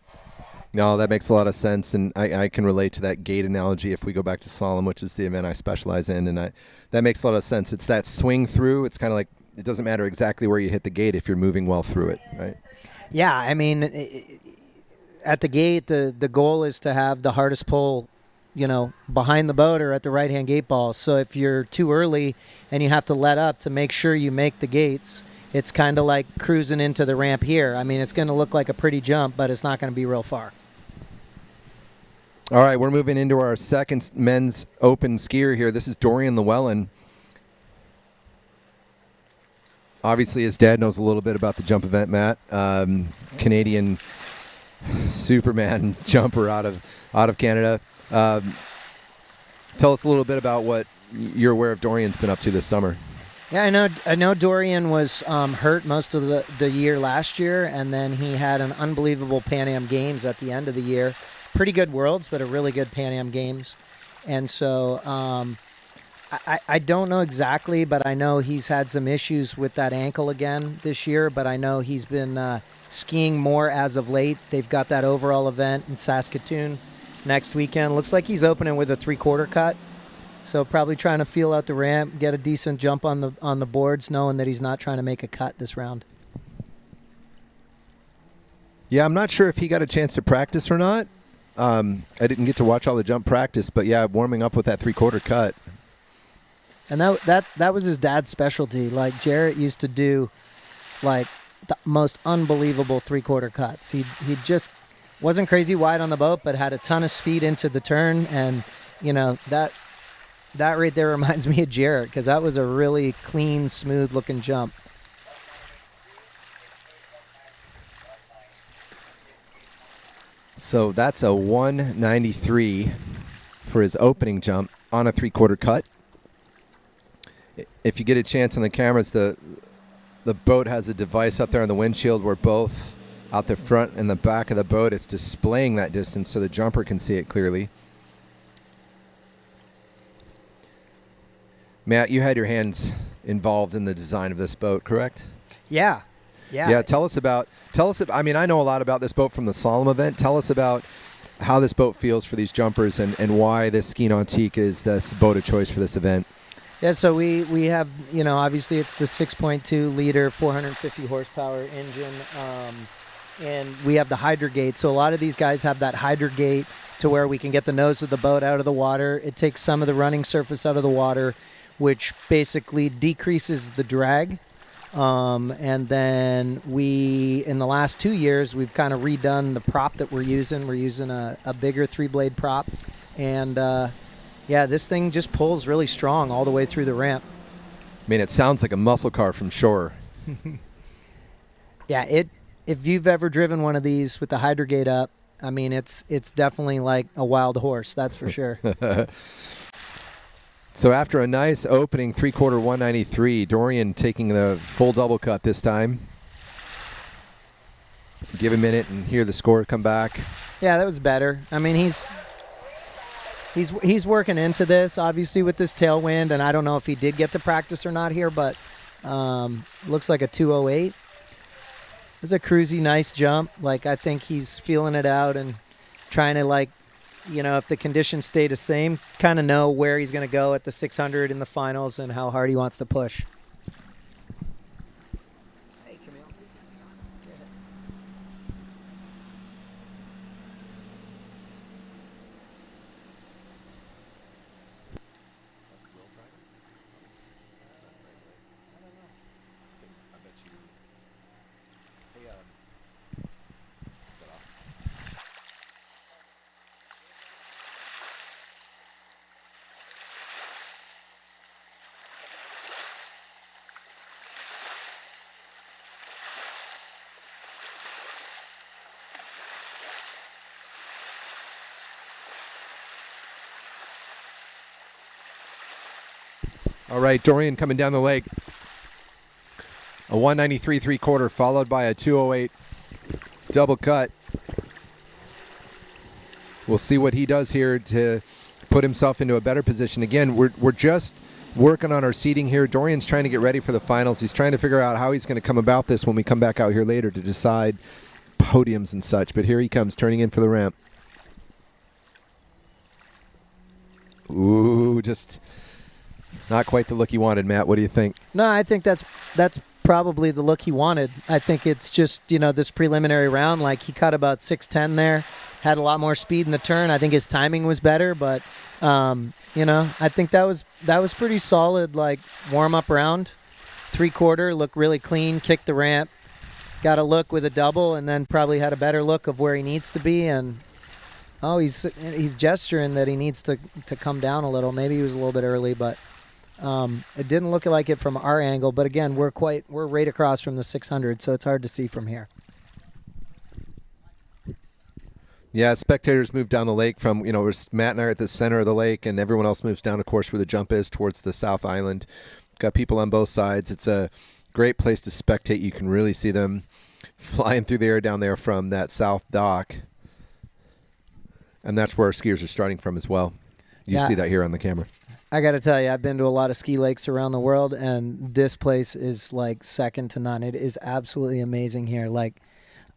No, that makes a lot of sense, and I can relate to that gate analogy if we go back to slalom, which is the event I specialize in, and that makes a lot of sense. It's that swing through. It's kind of like it doesn't matter exactly where you hit the gate if you're moving well through it, right? Yeah, I mean, at the gate, the goal is to have the hardest pull, you know, behind the boat or at the right-hand gate ball. So if you're too early and you have to let up to make sure you make the gates, it's kind of like cruising into the ramp here. I mean, it's going to look like a pretty jump, but it's not going to be real far. All right, we're moving into our second men's open skier here. This is Dorian Llewellyn. Obviously, his dad knows a little bit about the jump event, Matt. Canadian Superman jumper out of Canada. Tell us a little bit about what you're aware of Dorian's been up to this summer. Yeah, I know Dorian was hurt most of the year last year, and then he had an unbelievable Pan Am Games at the end of the year. Pretty good Worlds, but a really good Pan Am Games. And so I don't know exactly, but I know he's had some issues with that ankle again this year, but I know he's been skiing more as of late. They've got that overall event in Saskatoon next weekend. Looks like he's opening with a 3/4 cut. So probably trying to feel out the ramp, get a decent jump on the boards, knowing that he's not trying to make a cut this round. Yeah, I'm not sure if he got a chance to practice or not. I didn't get to watch all the jump practice, but yeah, warming up with that 3/4 cut. And that was his dad's specialty. Like Jarrett used to do, like the most unbelievable 3/4 cuts. He just wasn't crazy wide on the boat, but had a ton of speed into the turn, and you know that right there reminds me of Jarrett because that was a really clean, smooth-looking jump. So that's a 193 for his opening jump on a 3/4 cut. If you get a chance on the cameras, the boat has a device up there on the windshield where both out the front and the back of the boat, it's displaying that distance so the jumper can see it clearly. Matt, you had your hands involved in the design of this boat, correct? Yeah. Yeah, tell us, I mean, I know a lot about this boat from the slalom event. Tell us about how this boat feels for these jumpers and why this Ski Nautique is this boat of choice for this event. Yeah, so we have, you know, obviously it's the 6.2 liter, 450 horsepower engine, and we have the Hydrogate. So a lot of these guys have that Hydrogate to where we can get the nose of the boat out of the water. It takes some of the running surface out of the water, which basically decreases the drag. And then in the last 2 years, we've kind of redone the prop that we're using. We're using a bigger 3-blade prop. And, yeah, this thing just pulls really strong all the way through the ramp. I mean, it sounds like a muscle car from shore. Yeah, if you've ever driven one of these with the Hydrogate up, I mean, it's definitely like a wild horse, that's for sure. So after a nice opening 3/4 193, Dorian taking the full double cut this time. Give a minute and hear the score come back. Yeah, that was better. I mean, he's working into this, obviously, with this tailwind, and I don't know if he did get to practice or not here, but looks like a 208. It's a cruisy, nice jump. Like, I think he's feeling it out and trying to, like, you know, if the conditions stay the same, kind of know where he's going to go at the 600 in the finals and how hard he wants to push. Hey, Camille. All right, Dorian coming down the lake. A 193 3/4 followed by a 208 double cut. We'll see what he does here to put himself into a better position. Again, we're just working on our seating here. Dorian's trying to get ready for the finals. He's trying to figure out how he's going to come about this when we come back out here later to decide podiums and such. But here he comes, turning in for the ramp. Ooh, just not quite the look he wanted, Matt. What do you think? No, I think that's probably the look he wanted. I think it's just, this preliminary round, like he cut about 6'10" there, had a lot more speed in the turn. I think his timing was better, but I think that was pretty solid, like warm-up round. 3/4, looked really clean, kicked the ramp, got a look with a double, and then probably had a better look of where he needs to be. And he's gesturing that he needs to come down a little. Maybe he was a little bit early, but it didn't look like it from our angle. But again, we're right across from the 600, so it's hard to see from here. Yeah, spectators move down the lake from, Matt and I are at the center of the lake, and everyone else moves down, of course, where the jump is towards the South Island. Got people on both sides. It's a great place to spectate. You can really see them flying through the air down there from that south dock. And that's where our skiers are starting from as well. You see that here on the camera. I got to tell you, I've been to a lot of ski lakes around the world, and this place is like second to none. It is absolutely amazing here. Like,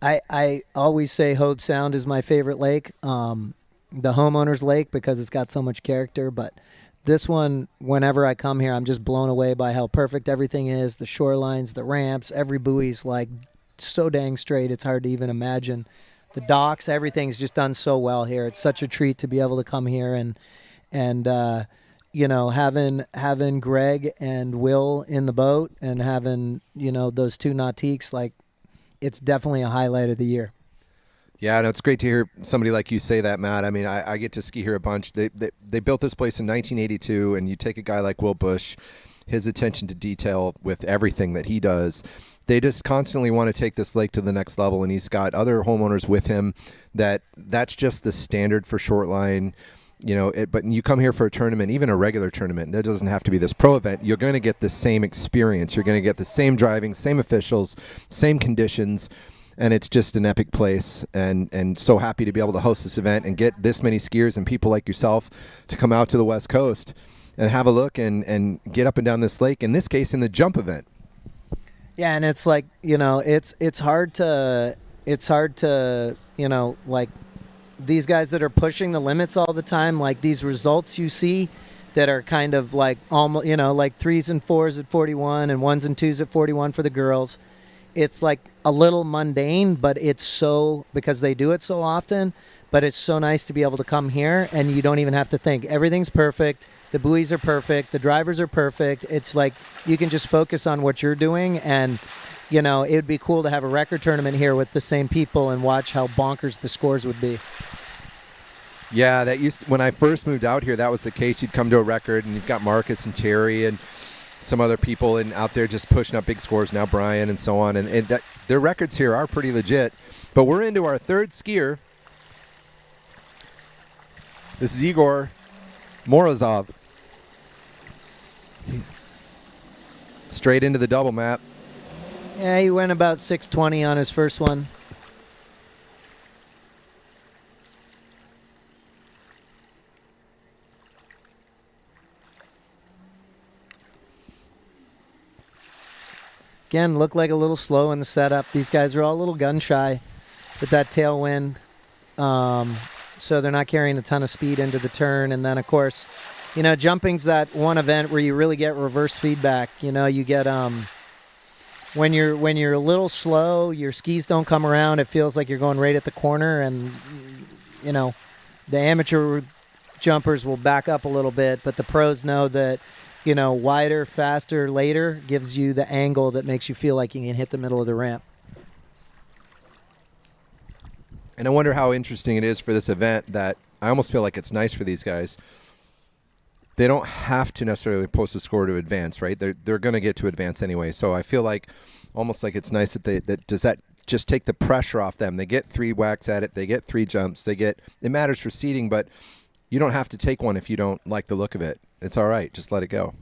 I always say Hope Sound is my favorite lake, the homeowner's lake, because it's got so much character. But this one, whenever I come here, I'm just blown away by how perfect everything is. The shorelines, the ramps, every buoy's like so dang straight. It's hard to even imagine. The docks, everything's just done so well here. It's such a treat to be able to come here and having Greg and Will in the boat and having, those two nautiques, like, it's definitely a highlight of the year. Yeah, and it's great to hear somebody like you say that, Matt. I mean, I get to ski here a bunch. They built this place in 1982, and you take a guy like Will Bush, his attention to detail with everything that he does. They just constantly want to take this lake to the next level, and he's got other homeowners with him. That's just the standard for short line. But you come here for a tournament, even a regular tournament, it doesn't have to be this pro event, you're going to get the same experience. You're going to get the same driving, same officials, same conditions, and it's just an epic place. And so happy to be able to host this event and get this many skiers and people like yourself to come out to the West Coast and have a look and get up and down this lake, in this case in the jump event. Yeah, and it's like, it's hard to, like, these guys that are pushing the limits all the time, like these results you see that are kind of like almost, like 3s and 4s at 41 and 1s and 2s at 41 for the girls. It's like a little mundane, but it's so, because they do it so often, but it's so nice to be able to come here and you don't even have to think. Everything's perfect. The buoys are perfect. The drivers are perfect. It's like you can just focus on what you're doing, and it would be cool to have a record tournament here with the same people and watch how bonkers the scores would be. Yeah, when I first moved out here, that was the case. You'd come to a record, and you've got Marcus and Terry and some other people and out there just pushing up big scores. Now Brian and so on, and their records here are pretty legit. But we're into our third skier. This is Igor Morozov. Straight into the double map. Yeah, he went about 620 on his first one. Again, looked like a little slow in the setup. These guys are all a little gun shy with that tailwind. So they're not carrying a ton of speed into the turn. And then, of course, jumping's that one event where you really get reverse feedback. You get when you're a little slow, your skis don't come around. It feels like you're going right at the corner, and the amateur jumpers will back up a little bit, but the pros know that wider, faster, later gives you the angle that makes you feel like you can hit the middle of the ramp. And I wonder how interesting it is for this event that I almost feel like it's nice for these guys. They don't have to necessarily post a score to advance, right? They're going to get to advance anyway. So I feel like almost like it's nice that does that just take the pressure off them. They get 3 whacks at it. They get 3 jumps. It matters for seeding, but you don't have to take one if you don't like the look of it. It's all right. Just let it go.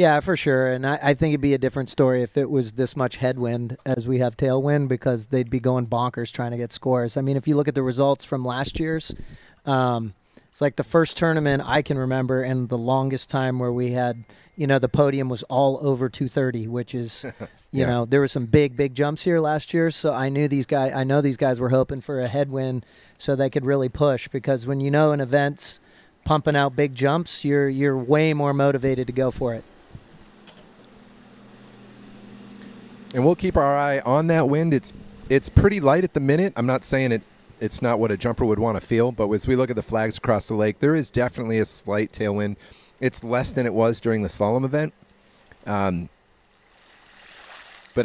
Yeah, for sure. And I think it'd be a different story if it was this much headwind as we have tailwind, because they'd be going bonkers trying to get scores. I mean, if you look at the results from last year's, it's like the first tournament I can remember and the longest time where we had, the podium was all over 230, which is, you know, there were some big jumps here last year. So I know these guys were hoping for a headwind so they could really push, because when an event's pumping out big jumps, you're way more motivated to go for it. And we'll keep our eye on that wind. It's pretty light at the minute. I'm not saying it's not what a jumper would want to feel, but as we look at the flags across the lake, there is definitely a slight tailwind. It's less than it was during the slalom event, but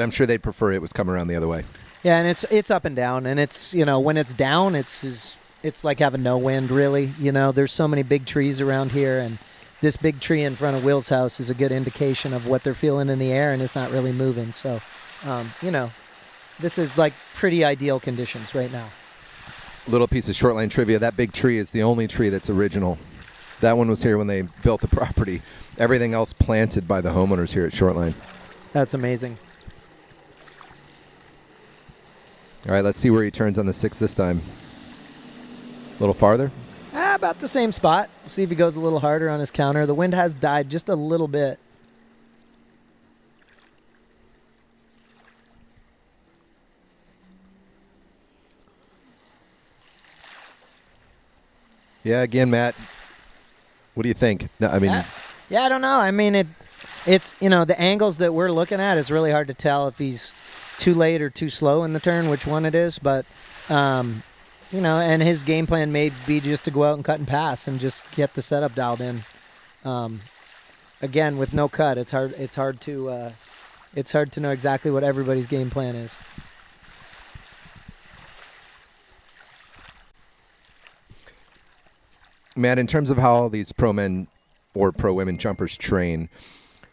I'm sure they'd prefer it was coming around the other way. Yeah, and it's up and down, and it's when it's down, it's like having no wind really. There's so many big trees around here, and this big tree in front of Will's house is a good indication of what they're feeling in the air, and it's not really moving. So, this is like pretty ideal conditions right now. Little piece of shortline trivia. That big tree is the only tree that's original. That one was here when they built the property. Everything else planted by the homeowners here at Shortline. That's amazing. All right, let's see where he turns on the 6 this time. A little farther? About the same spot. See if he goes a little harder on his counter. The wind has died just a little bit. Yeah, again, Matt, what do you think? No, I mean, yeah, I don't know. I mean, it's the angles that we're looking at is really hard to tell if he's too late or too slow in the turn, which one it is. But, and his game plan may be just to go out and cut and pass and just get the setup dialed in. Again, with no cut, it's hard to know exactly what everybody's game plan is. Matt, in terms of how all these pro men or pro women jumpers train,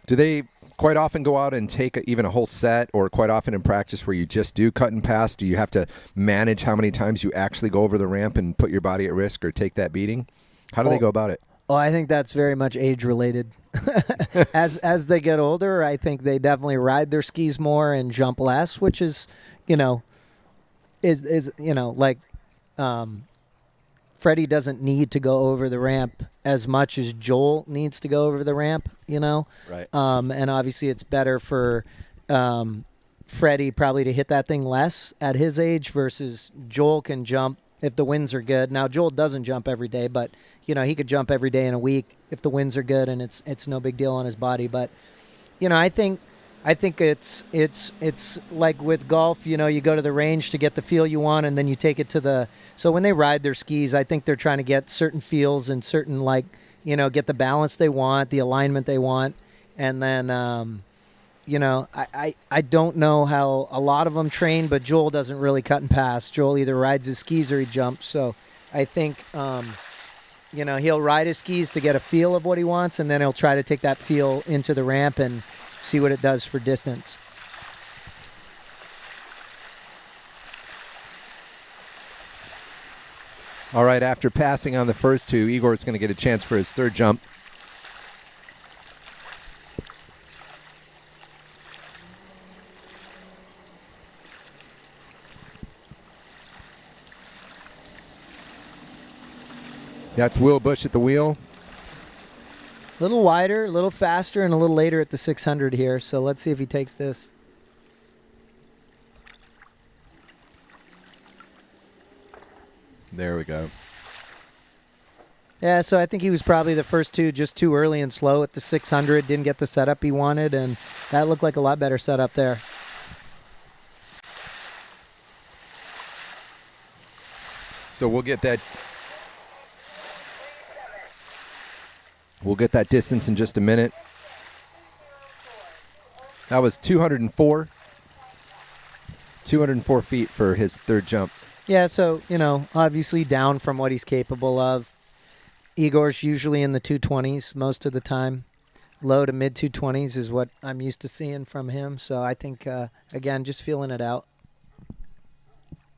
do they quite often go out and take even a whole set, or quite often in practice where you just do cut and pass? Do you have to manage how many times you actually go over the ramp and put your body at risk or take that beating? How do they go about it? Oh, I think that's very much age related. As they get older, I think they definitely ride their skis more and jump less, which is, Freddie doesn't need to go over the ramp as much as Joel needs to go over the ramp, Right. And obviously it's better for Freddie probably to hit that thing less at his age versus Joel can jump if the winds are good. Now, Joel doesn't jump every day, but, he could jump every day in a week if the winds are good and it's no big deal on his body. But, I think it's like with golf, you go to the range to get the feel you want, and then you take it to so when they ride their skis, I think they're trying to get certain feels and certain, get the balance they want, the alignment they want. And then, I don't know how a lot of them train, but Joel doesn't really cut and pass. Joel either rides his skis or he jumps. So I think, he'll ride his skis to get a feel of what he wants, and then he'll try to take that feel into the ramp and see what it does for distance. All right, after passing on the first two, Igor's going to get a chance for his third jump. That's Will Bush at the wheel. A little wider, a little faster, and a little later at the 600 here. So let's see if he takes this. There we go. Yeah, so I think he was probably the first two just too early and slow at the 600. Didn't get the setup he wanted, and that looked like a lot better setup there. So we'll get that distance in just a minute. That was 204 feet for his third jump. Yeah, so, obviously down from what he's capable of. Igor's usually in the 220s most of the time. Low to mid 220s is what I'm used to seeing from him. So I think, again, just feeling it out.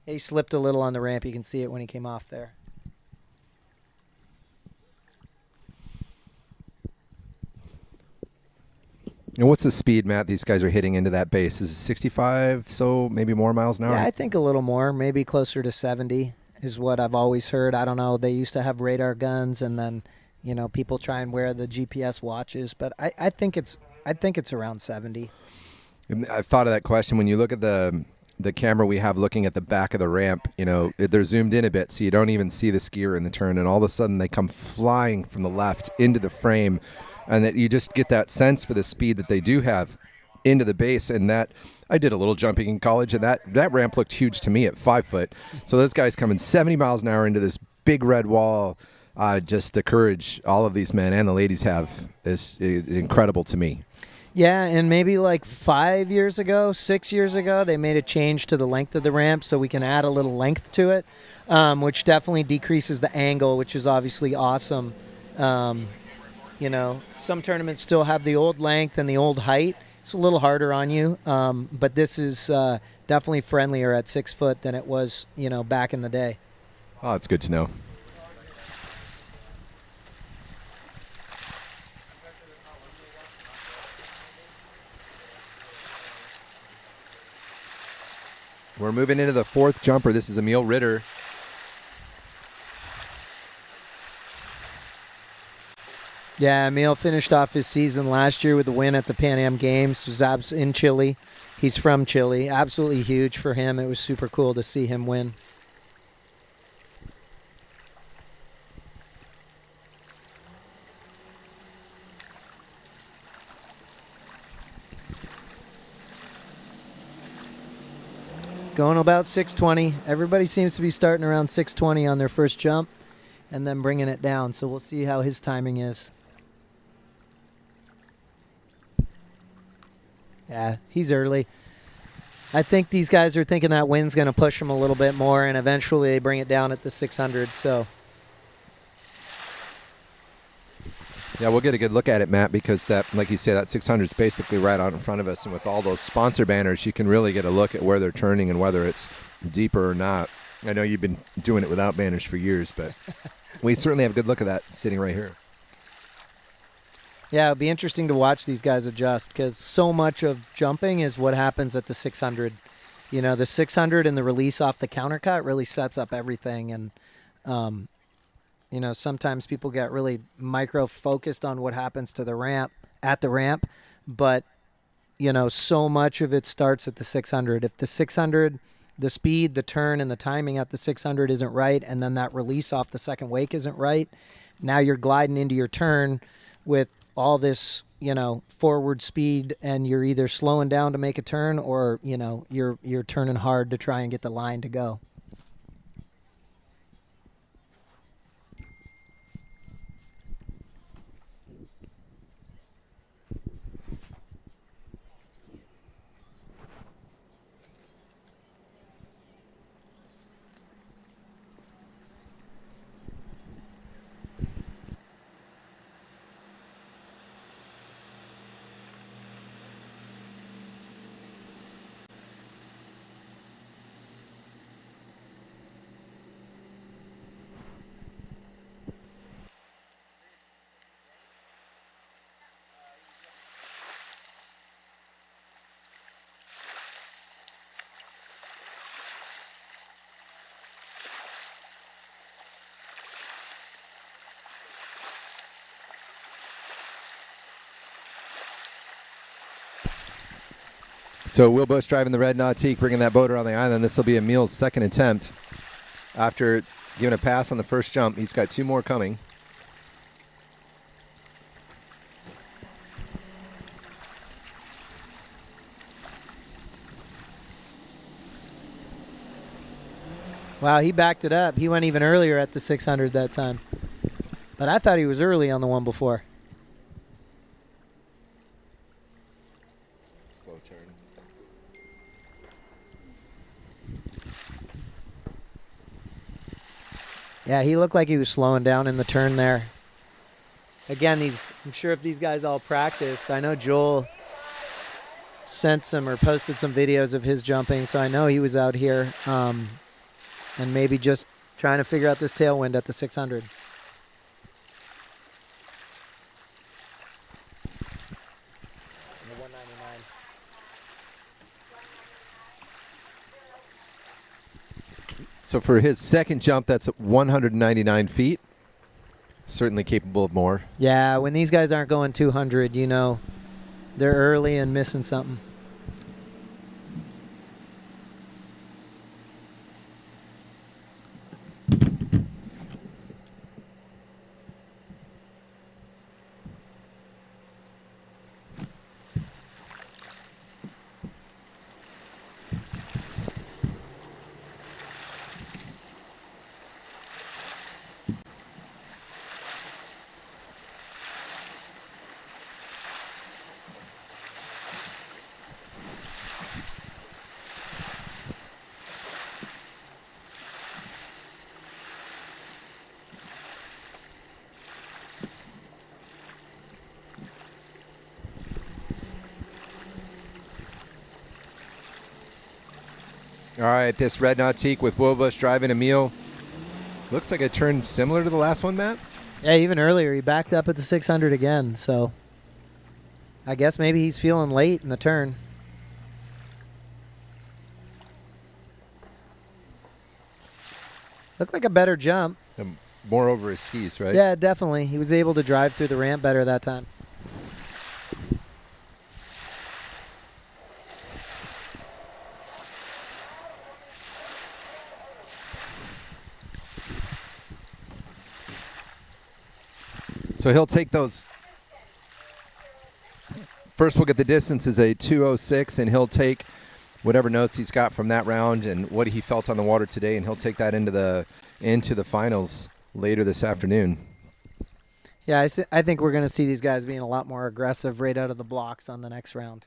He slipped a little on the ramp. You can see it when he came off there. And what's the speed, Matt, these guys are hitting into that base? Is it 65, so maybe more miles an hour? Yeah, I think a little more, maybe closer to 70 is what I've always heard. I don't know. They used to have radar guns, and then, people try and wear the GPS watches, but I think it's around 70. I thought of that question when you look at the camera we have looking at the back of the ramp. They're zoomed in a bit, so you don't even see the skier in the turn, and all of a sudden they come flying from the left into the frame, and that you just get that sense for the speed that they do have into the base. And that I did a little jumping in college, and that ramp looked huge to me at 5 foot. So those guys coming 70 miles an hour into this big red wall, just the courage all of these men and the ladies have is incredible to me. Yeah, and maybe like 6 years ago, they made a change to the length of the ramp so we can add a little length to it, which definitely decreases the angle, which is obviously awesome. Some tournaments still have the old length and the old height. It's a little harder on you, but this is definitely friendlier at 6 foot than it was, back in the day. Oh, that's good to know. We're moving into the fourth jumper. This is Emil Ritter. Yeah, Emil finished off his season last year with a win at the Pan Am Games. It was in Chile. He's from Chile. Absolutely huge for him. It was super cool to see him win. Going about 620. Everybody seems to be starting around 620 on their first jump and then bringing it down. So we'll see how his timing is. Yeah, he's early. I think these guys are thinking that wind's going to push them a little bit more, and eventually they bring it down at the 600. So yeah, we'll get a good look at it, Matt, because that, like you say, that 600 is basically right out in front of us, and with all those sponsor banners, you can really get a look at where they're turning and whether it's deeper or not. I know you've been doing it without banners for years, but we certainly have a good look at that sitting right here. Yeah, it'll be interesting to watch these guys adjust because so much of jumping is what happens at the 600. The 600 and the release off the countercut really sets up everything, and sometimes people get really micro-focused on what happens to the ramp, but, so much of it starts at the 600. If the 600, the speed, the turn, and the timing at the 600 isn't right, and then that release off the second wake isn't right, now you're gliding into your turn with all this, forward speed, and you're either slowing down to make a turn or, you're turning hard to try and get the line to go. So Will Bush driving the red Nautique, bringing that boat around the island. This will be Emil's second attempt. After giving a pass on the first jump, he's got two more coming. Wow, he backed it up. He went even earlier at the 600 that time. But I thought he was early on the one before. Slow turn. Yeah, he looked like he was slowing down in the turn there. Again, I'm sure if these guys all practiced, I know Joel sent some or posted some videos of his jumping, so I know he was out here and maybe just trying to figure out this tailwind at the 600. So for his second jump, that's 199 feet. Certainly capable of more. Yeah, when these guys aren't going 200, you know, they're early and missing something. All right, this red nautique with Wobush driving Emil. Looks like a turn similar to the last one, Matt. Yeah, even earlier he backed up at the 600 again, so I guess maybe he's feeling late in the turn. Looked like a better jump. More over his skis, right? Yeah, definitely. He was able to drive through the ramp better that time. So he'll take those. First, we'll get the distance is a 2:06, and he'll take whatever notes he's got from that round and what he felt on the water today, and he'll take that into the finals later this afternoon. Yeah, I think we're going to see these guys being a lot more aggressive right out of the blocks on the next round.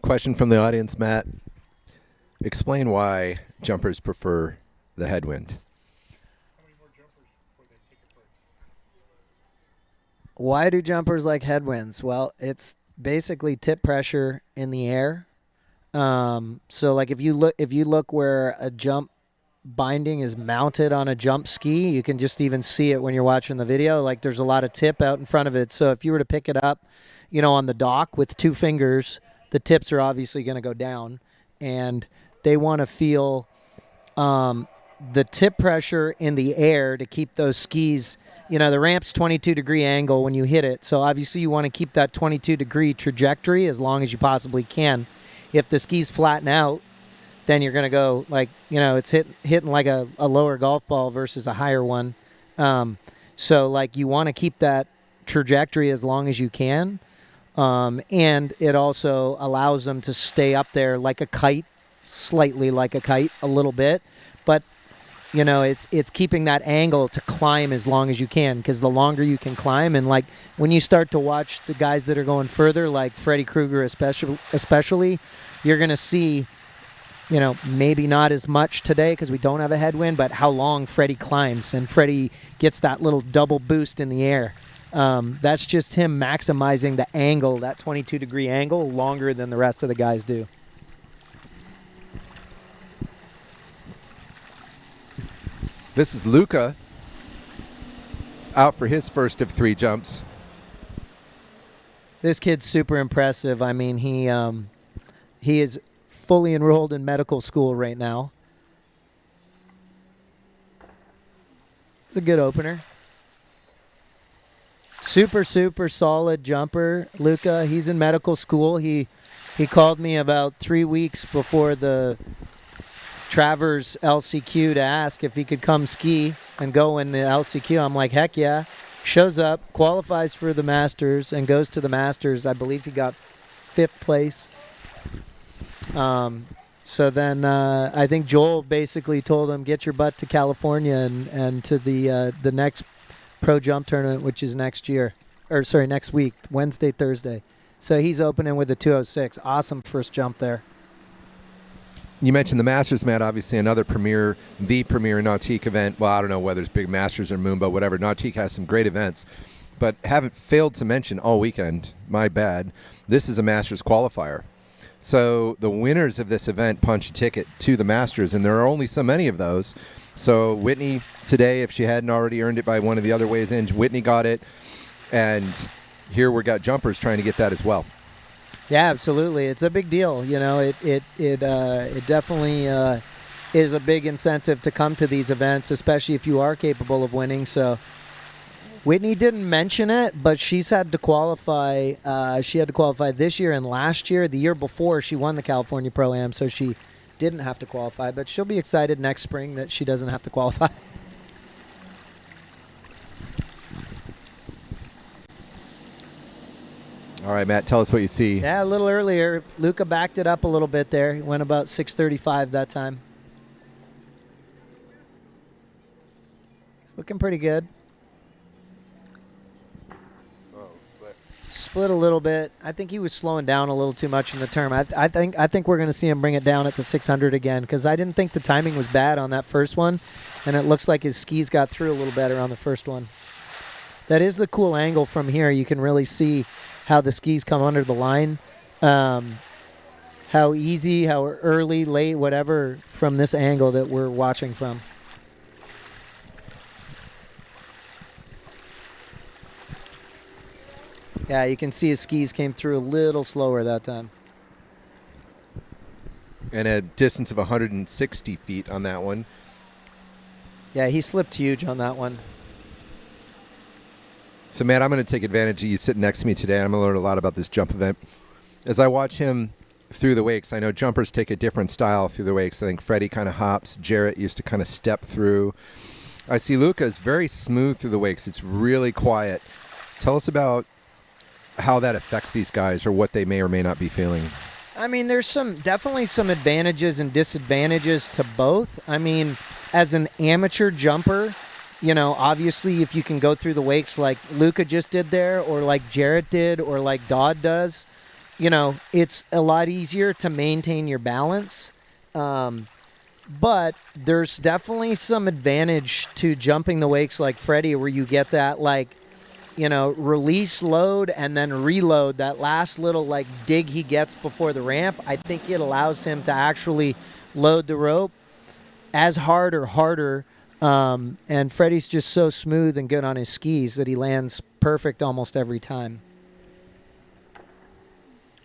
Question from the audience, Matt. Explain why jumpers prefer the headwind. Why do jumpers like headwinds? Well, it's basically tip pressure in the air. So like if you look where a jump binding is mounted on a jump ski, you can just even see it when you're watching the video. Like there's a lot of tip out in front of it. So if you were to pick it up, you know, on the dock with two fingers, the tips are obviously going to go down, and they want to feel the tip pressure in the air to keep those skis, you know, the ramp's 22-degree angle when you hit it. So obviously you want to keep that 22-degree trajectory as long as you possibly can. If the skis flatten out, then you're going to go like, you know, it's hitting like a lower golf ball versus a higher one. So like you want to keep that trajectory as long as you can. And it also allows them to stay up there like a kite, slightly like a kite, a little bit. But, you know, it's keeping that angle to climb as long as you can, because the longer you can climb, and like when you start to watch the guys that are going further, like Freddie Krueger especially, you're going to see, you know, maybe not as much today because we don't have a headwind, but how long Freddie climbs, and Freddie gets that little double boost in the air. That's just him maximizing the angle, that 22-degree angle, longer than the rest of the guys do. This is Luca out for his first of 3 jumps. This kid's super impressive. I mean, he is fully enrolled in medical school right now. It's a good opener. Super, super solid jumper, Luca. He's in medical school. He called me about 3 weeks before the Travers LCQ to ask if he could come ski and go in the LCQ. I'm like, heck yeah. Shows up, qualifies for the Masters, and goes to the Masters. I believe he got 5th place. So then I think Joel basically told him, get your butt to California and to the next pro jump tournament, which is next week, Wednesday, Thursday. So he's opening with a 2:06. Awesome first jump there. You mentioned the Masters, Matt, obviously the premier Nautique event. Well, I don't know whether it's big Masters or Moon, but whatever. Nautique has some great events, but haven't failed to mention all weekend, my bad, this is a Masters qualifier. So the winners of this event punch a ticket to the Masters, and there are only so many of those. So Whitney today, if she hadn't already earned it by one of the other ways in, Whitney got it. And here we got jumpers trying to get that as well. Yeah, absolutely. It's a big deal. You know, it definitely is a big incentive to come to these events, especially if you are capable of winning. So Whitney didn't mention it, but she's had to qualify. She had to qualify this year and last year. The year before, she won the California Pro Am, so she didn't have to qualify. But she'll be excited next spring that she doesn't have to qualify. All right, Matt, tell us what you see. Yeah, a little earlier. Luca backed it up a little bit there. He went about 6:35 that time. It's looking pretty good. Split a little bit. I think he was slowing down a little too much in the turn. I think we're going to see him bring it down at the 600 again, because I didn't think the timing was bad on that first one, and it looks like his skis got through a little better on the first one. That is the cool angle from here. You can really see how the skis come under the line, how easy, how early, late, whatever, from this angle that we're watching from. Yeah, you can see his skis came through a little slower that time. And a distance of 160 feet on that one. Yeah, he slipped huge on that one. So, Matt, I'm going to take advantage of you sitting next to me today. I'm going to learn a lot about this jump event. As I watch him through the wakes, I know jumpers take a different style through the wakes. I think Freddie kind of hops. Jarrett used to kind of step through. I see Luca is very smooth through the wakes. It's really quiet. Tell us about how that affects these guys, or what they may or may not be feeling. I mean, there's definitely some advantages and disadvantages to both. I mean, as an amateur jumper, you know, obviously if you can go through the wakes like Luca just did there, or like Jarrett did, or like Dodd does, you know, it's a lot easier to maintain your balance. But there's definitely some advantage to jumping the wakes like Freddie, where you get that, like, you know, release load and then reload. That last little, like, dig he gets before the ramp, I think it allows him to actually load the rope as hard or harder. And Freddie's just so smooth and good on his skis that he lands perfect almost every time.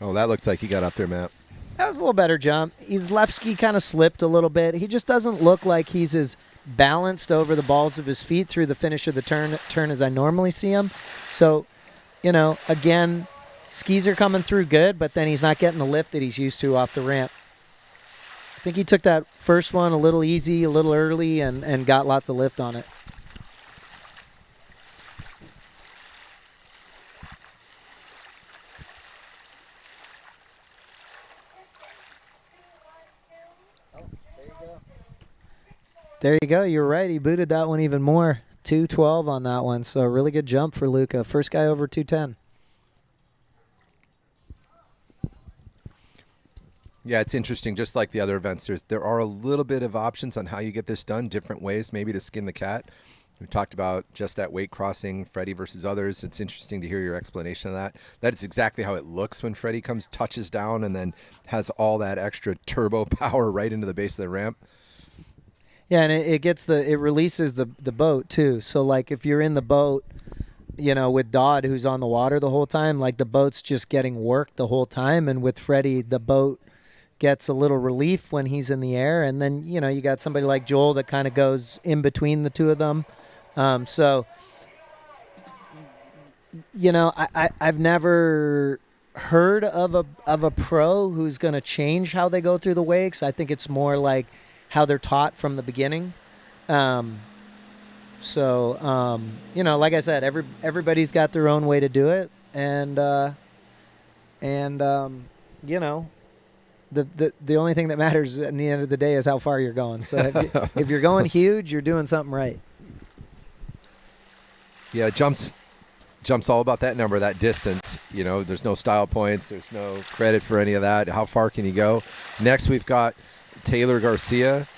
Oh, that looked like he got up there, Matt. That was a little better jump. His left ski kind of slipped a little bit. He just doesn't look like he's as balanced over the balls of his feet through the finish of the turn as I normally see him. So, you know, again, skis are coming through good, but then he's not getting the lift that he's used to off the ramp. I think he took that first one a little easy, a little early, and got lots of lift on it. There you go. You're right. He booted that one even more. 212 on that one. So a really good jump for Luca. First guy over 210. Yeah, it's interesting. Just like the other events, there are a little bit of options on how you get this done, different ways maybe to skin the cat. We talked about just that weight crossing, Freddie versus others. It's interesting to hear your explanation of that. That is exactly how it looks when Freddie touches down and then has all that extra turbo power right into the base of the ramp. Yeah, and it releases the boat too. So like if you're in the boat, you know, with Dodd who's on the water the whole time, like the boat's just getting worked the whole time, and with Freddie the boat gets a little relief when he's in the air, and then, you know, you got somebody like Joel that kind of goes in between the two of them. So, you know, I've never heard of a pro who's going to change how they go through the wakes. I think it's more like how they're taught from the beginning. So, you know, like I said, everybody's got their own way to do it, and you know, the only thing that matters in the end of the day is how far you're going. So if you're going huge, you're doing something right. Yeah, jumps all about that number, that distance. You know, there's no style points. There's no credit for any of that. How far can you go? Next, we've got Taylor Garcia.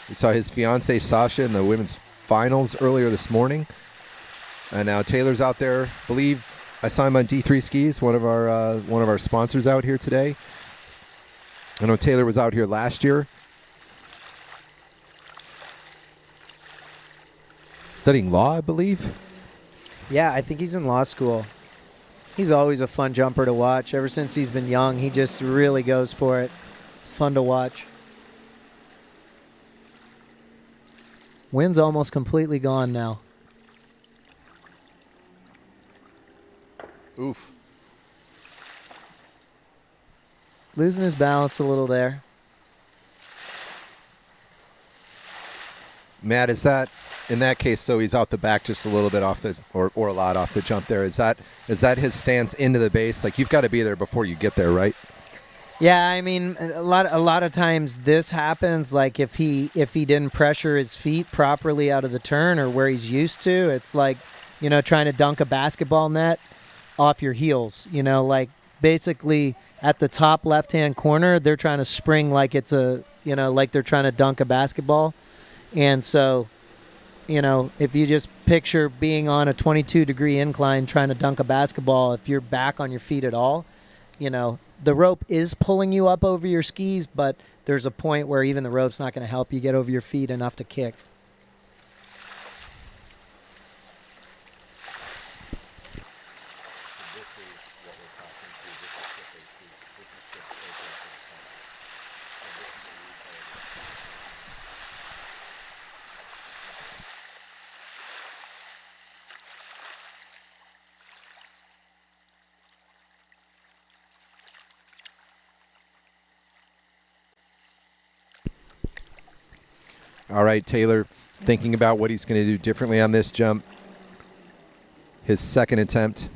We saw his fiancée Sasha in the women's finals earlier this morning. And now Taylor's out there, I believe I saw him on D3 Skis, one of our sponsors out here today. I know Taylor was out here last year. Studying law, I believe. Yeah, I think he's in law school. He's always a fun jumper to watch. Ever since he's been young, he just really goes for it. It's fun to watch. Wind's almost completely gone now. Oof. Losing his balance a little there. Matt, is that in that case? So he's out the back just a little bit off the, or a lot off the jump there. Is that his stance into the base? Like, you've got to be there before you get there, right? Yeah, I mean, a lot of times this happens. Like if he didn't pressure his feet properly out of the turn or where he's used to, it's like, you know, trying to dunk a basketball net off your heels. You know, like basically at the top left-hand corner, they're trying to spring like it's a, you know, like they're trying to dunk a basketball. And so, you know, if you just picture being on a 22-degree incline trying to dunk a basketball, if you're back on your feet at all, you know, the rope is pulling you up over your skis, but there's a point where even the rope's not going to help you get over your feet enough to kick. All right, Taylor, thinking about what he's going to do differently on this jump. His second attempt.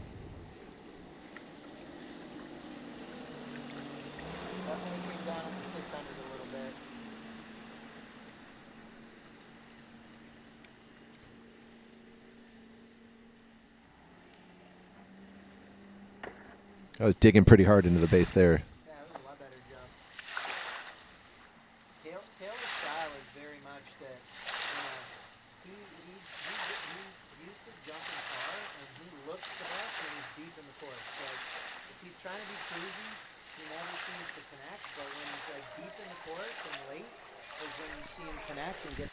I was digging pretty hard into the base there. Yeah, it was a lot better jump. Taylor's style is very much that, you know, he's used to jumping far, and he looks the best when he's deep in the course. Like, if he's trying to be cruisy, he never seems to connect, but when he's like deep in the course and late is when you see him connect and get.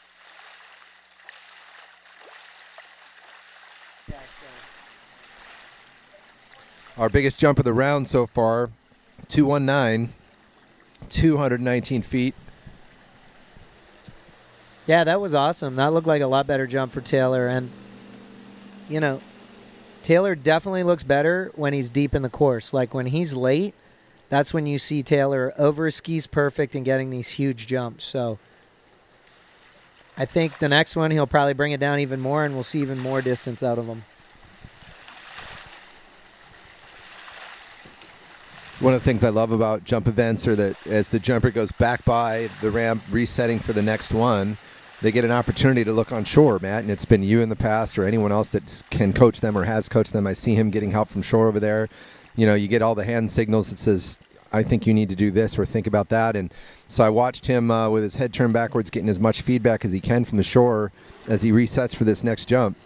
Yeah, so. Our biggest jump of the round so far, 219, 219 feet. Yeah, that was awesome. That looked like a lot better jump for Taylor. And, you know, Taylor definitely looks better when he's deep in the course. Like when he's late, that's when you see Taylor over his skis perfect and getting these huge jumps. So I think the next one he'll probably bring it down even more and we'll see even more distance out of him. One of the things I love about jump events are that as the jumper goes back by the ramp, resetting for the next one, they get an opportunity to look on shore, Matt. And it's been you in the past or anyone else that can coach them or has coached them. I see him getting help from shore over there. You know, you get all the hand signals that says, I think you need to do this or think about that. And so I watched him with his head turned backwards, getting as much feedback as he can from the shore as he resets for this next jump.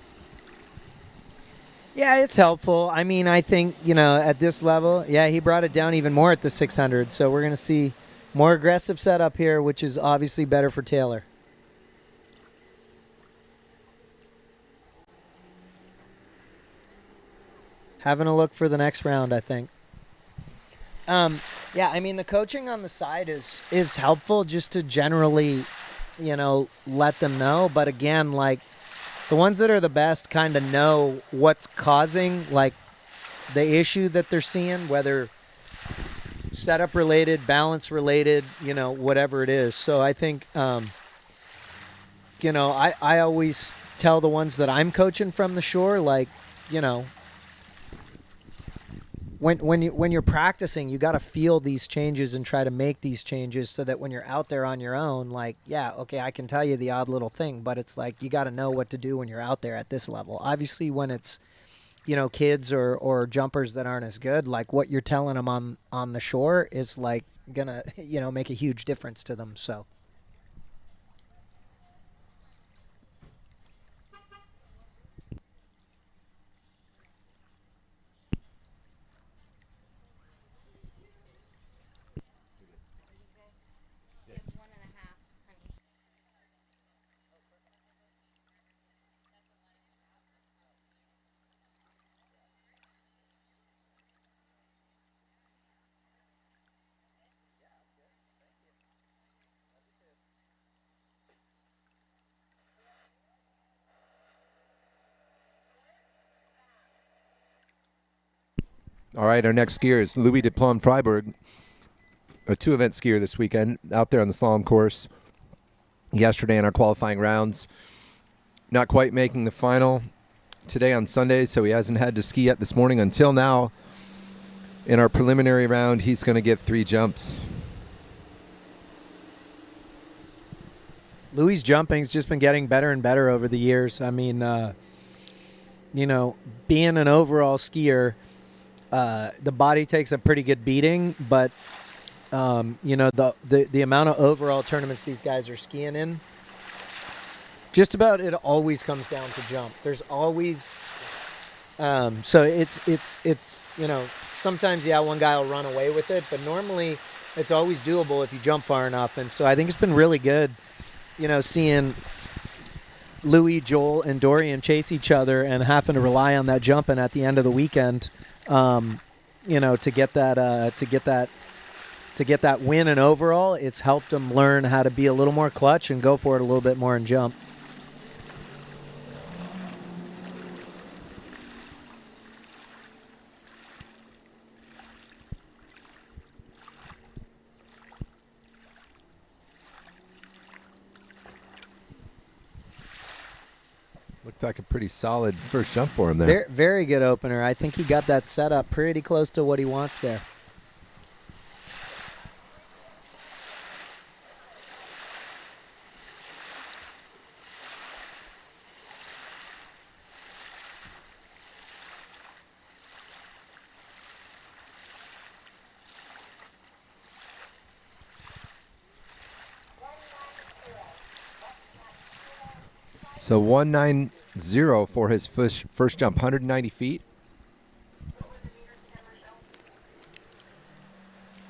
Yeah, it's helpful. I mean, I think, you know, at this level, yeah, he brought it down even more at the 600. So we're going to see more aggressive setup here, which is obviously better for Taylor. Having a look for the next round, I think. Yeah, I mean, the coaching on the side is helpful just to generally, you know, let them know. But again, like, the ones that are the best kind of know what's causing, like, the issue that they're seeing, whether setup related, balance related, you know, whatever it is. So I think, you know, I always tell the ones that I'm coaching from the shore, like, you know, when you're practicing, you got to feel these changes and try to make these changes so that when you're out there on your own, like, yeah, okay, I can tell you the odd little thing, but it's like you got to know what to do when you're out there at this level. Obviously, when it's, you know, kids or jumpers that aren't as good, like what you're telling them on the shore is like gonna, you know, make a huge difference to them. So. All right, our next skier is Louis Diplom Freiberg, a 2-event skier this weekend, out there on the slalom course yesterday in our qualifying rounds. Not quite making the final today on Sunday, so he hasn't had to ski yet this morning. Until now, in our preliminary round, he's going to get 3 jumps. Louis' jumping's just been getting better and better over the years. I mean, being an overall skier, the body takes a pretty good beating, but the amount of overall tournaments these guys are skiing in, just about it always comes down to jump. There's always so it's sometimes one guy will run away with it, but normally it's always doable if you jump far enough. And so I think it's been really good, seeing Louis, Joel, and Dorian chase each other and having to rely on that jumping at the end of the weekend, to get that win and overall. It's helped them learn how to be a little more clutch and go for it a little bit more and jump. Looked like a pretty solid first jump for him there. Very, very good opener. I think he got that set up pretty close to what he wants there. So 190 for his first jump, 190 feet.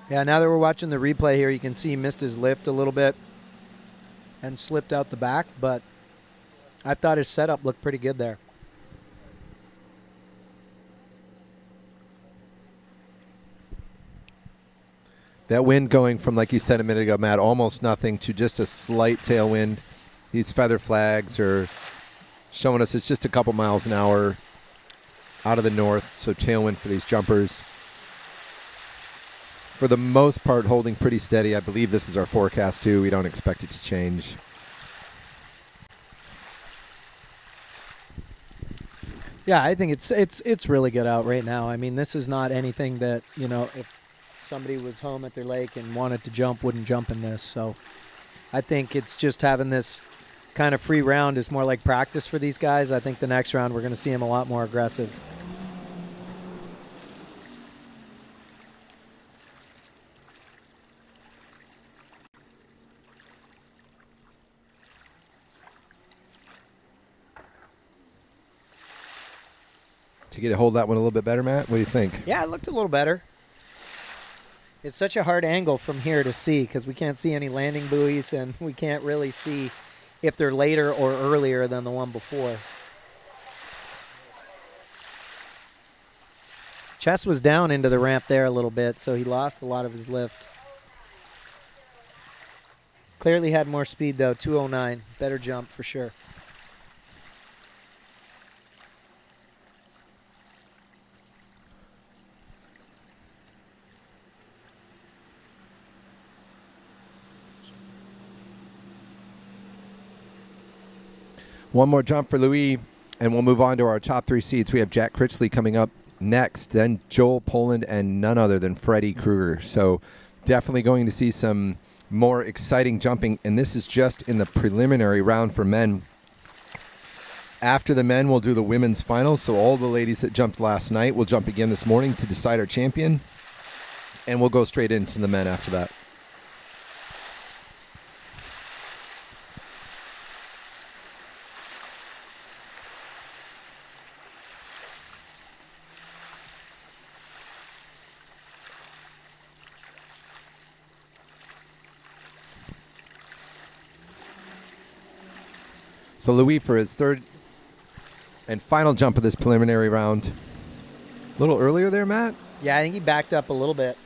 Yeah, now that we're watching the replay here, you can see he missed his lift a little bit and slipped out the back, but I thought his setup looked pretty good there. That wind going from, like you said a minute ago, Matt, almost nothing to just a slight tailwind. These feather flags are showing us it's just a couple miles an hour out of the north, so tailwind for these jumpers. For the most part, holding pretty steady. I believe this is our forecast, too. We don't expect it to change. Yeah, I think it's really good out right now. I mean, this is not anything that, if somebody was home at their lake and wanted to jump, wouldn't jump in this. So I think it's just having this kind of free round is more like practice for these guys. I think the next round we're going to see them a lot more aggressive. To get a hold of that one a little bit better, Matt? What do you think? Yeah, it looked a little better. It's such a hard angle from here to see because we can't see any landing buoys and we can't really see if they're later or earlier than the one before. Chess was down into the ramp there a little bit, so he lost a lot of his lift. Clearly had more speed, though, 209. Better jump for sure. One more jump for Louis, and we'll move on to our top 3 seeds. We have Jack Critchley coming up next, then Joel Poland, and none other than Freddie Kruger. So definitely going to see some more exciting jumping, and this is just in the preliminary round for men. After the men, we'll do the women's final, so all the ladies that jumped last night will jump again this morning to decide our champion, and we'll go straight into the men after that. So Louis for his third and final jump of this preliminary round. A little earlier there, Matt? Yeah, I think he backed up a little bit.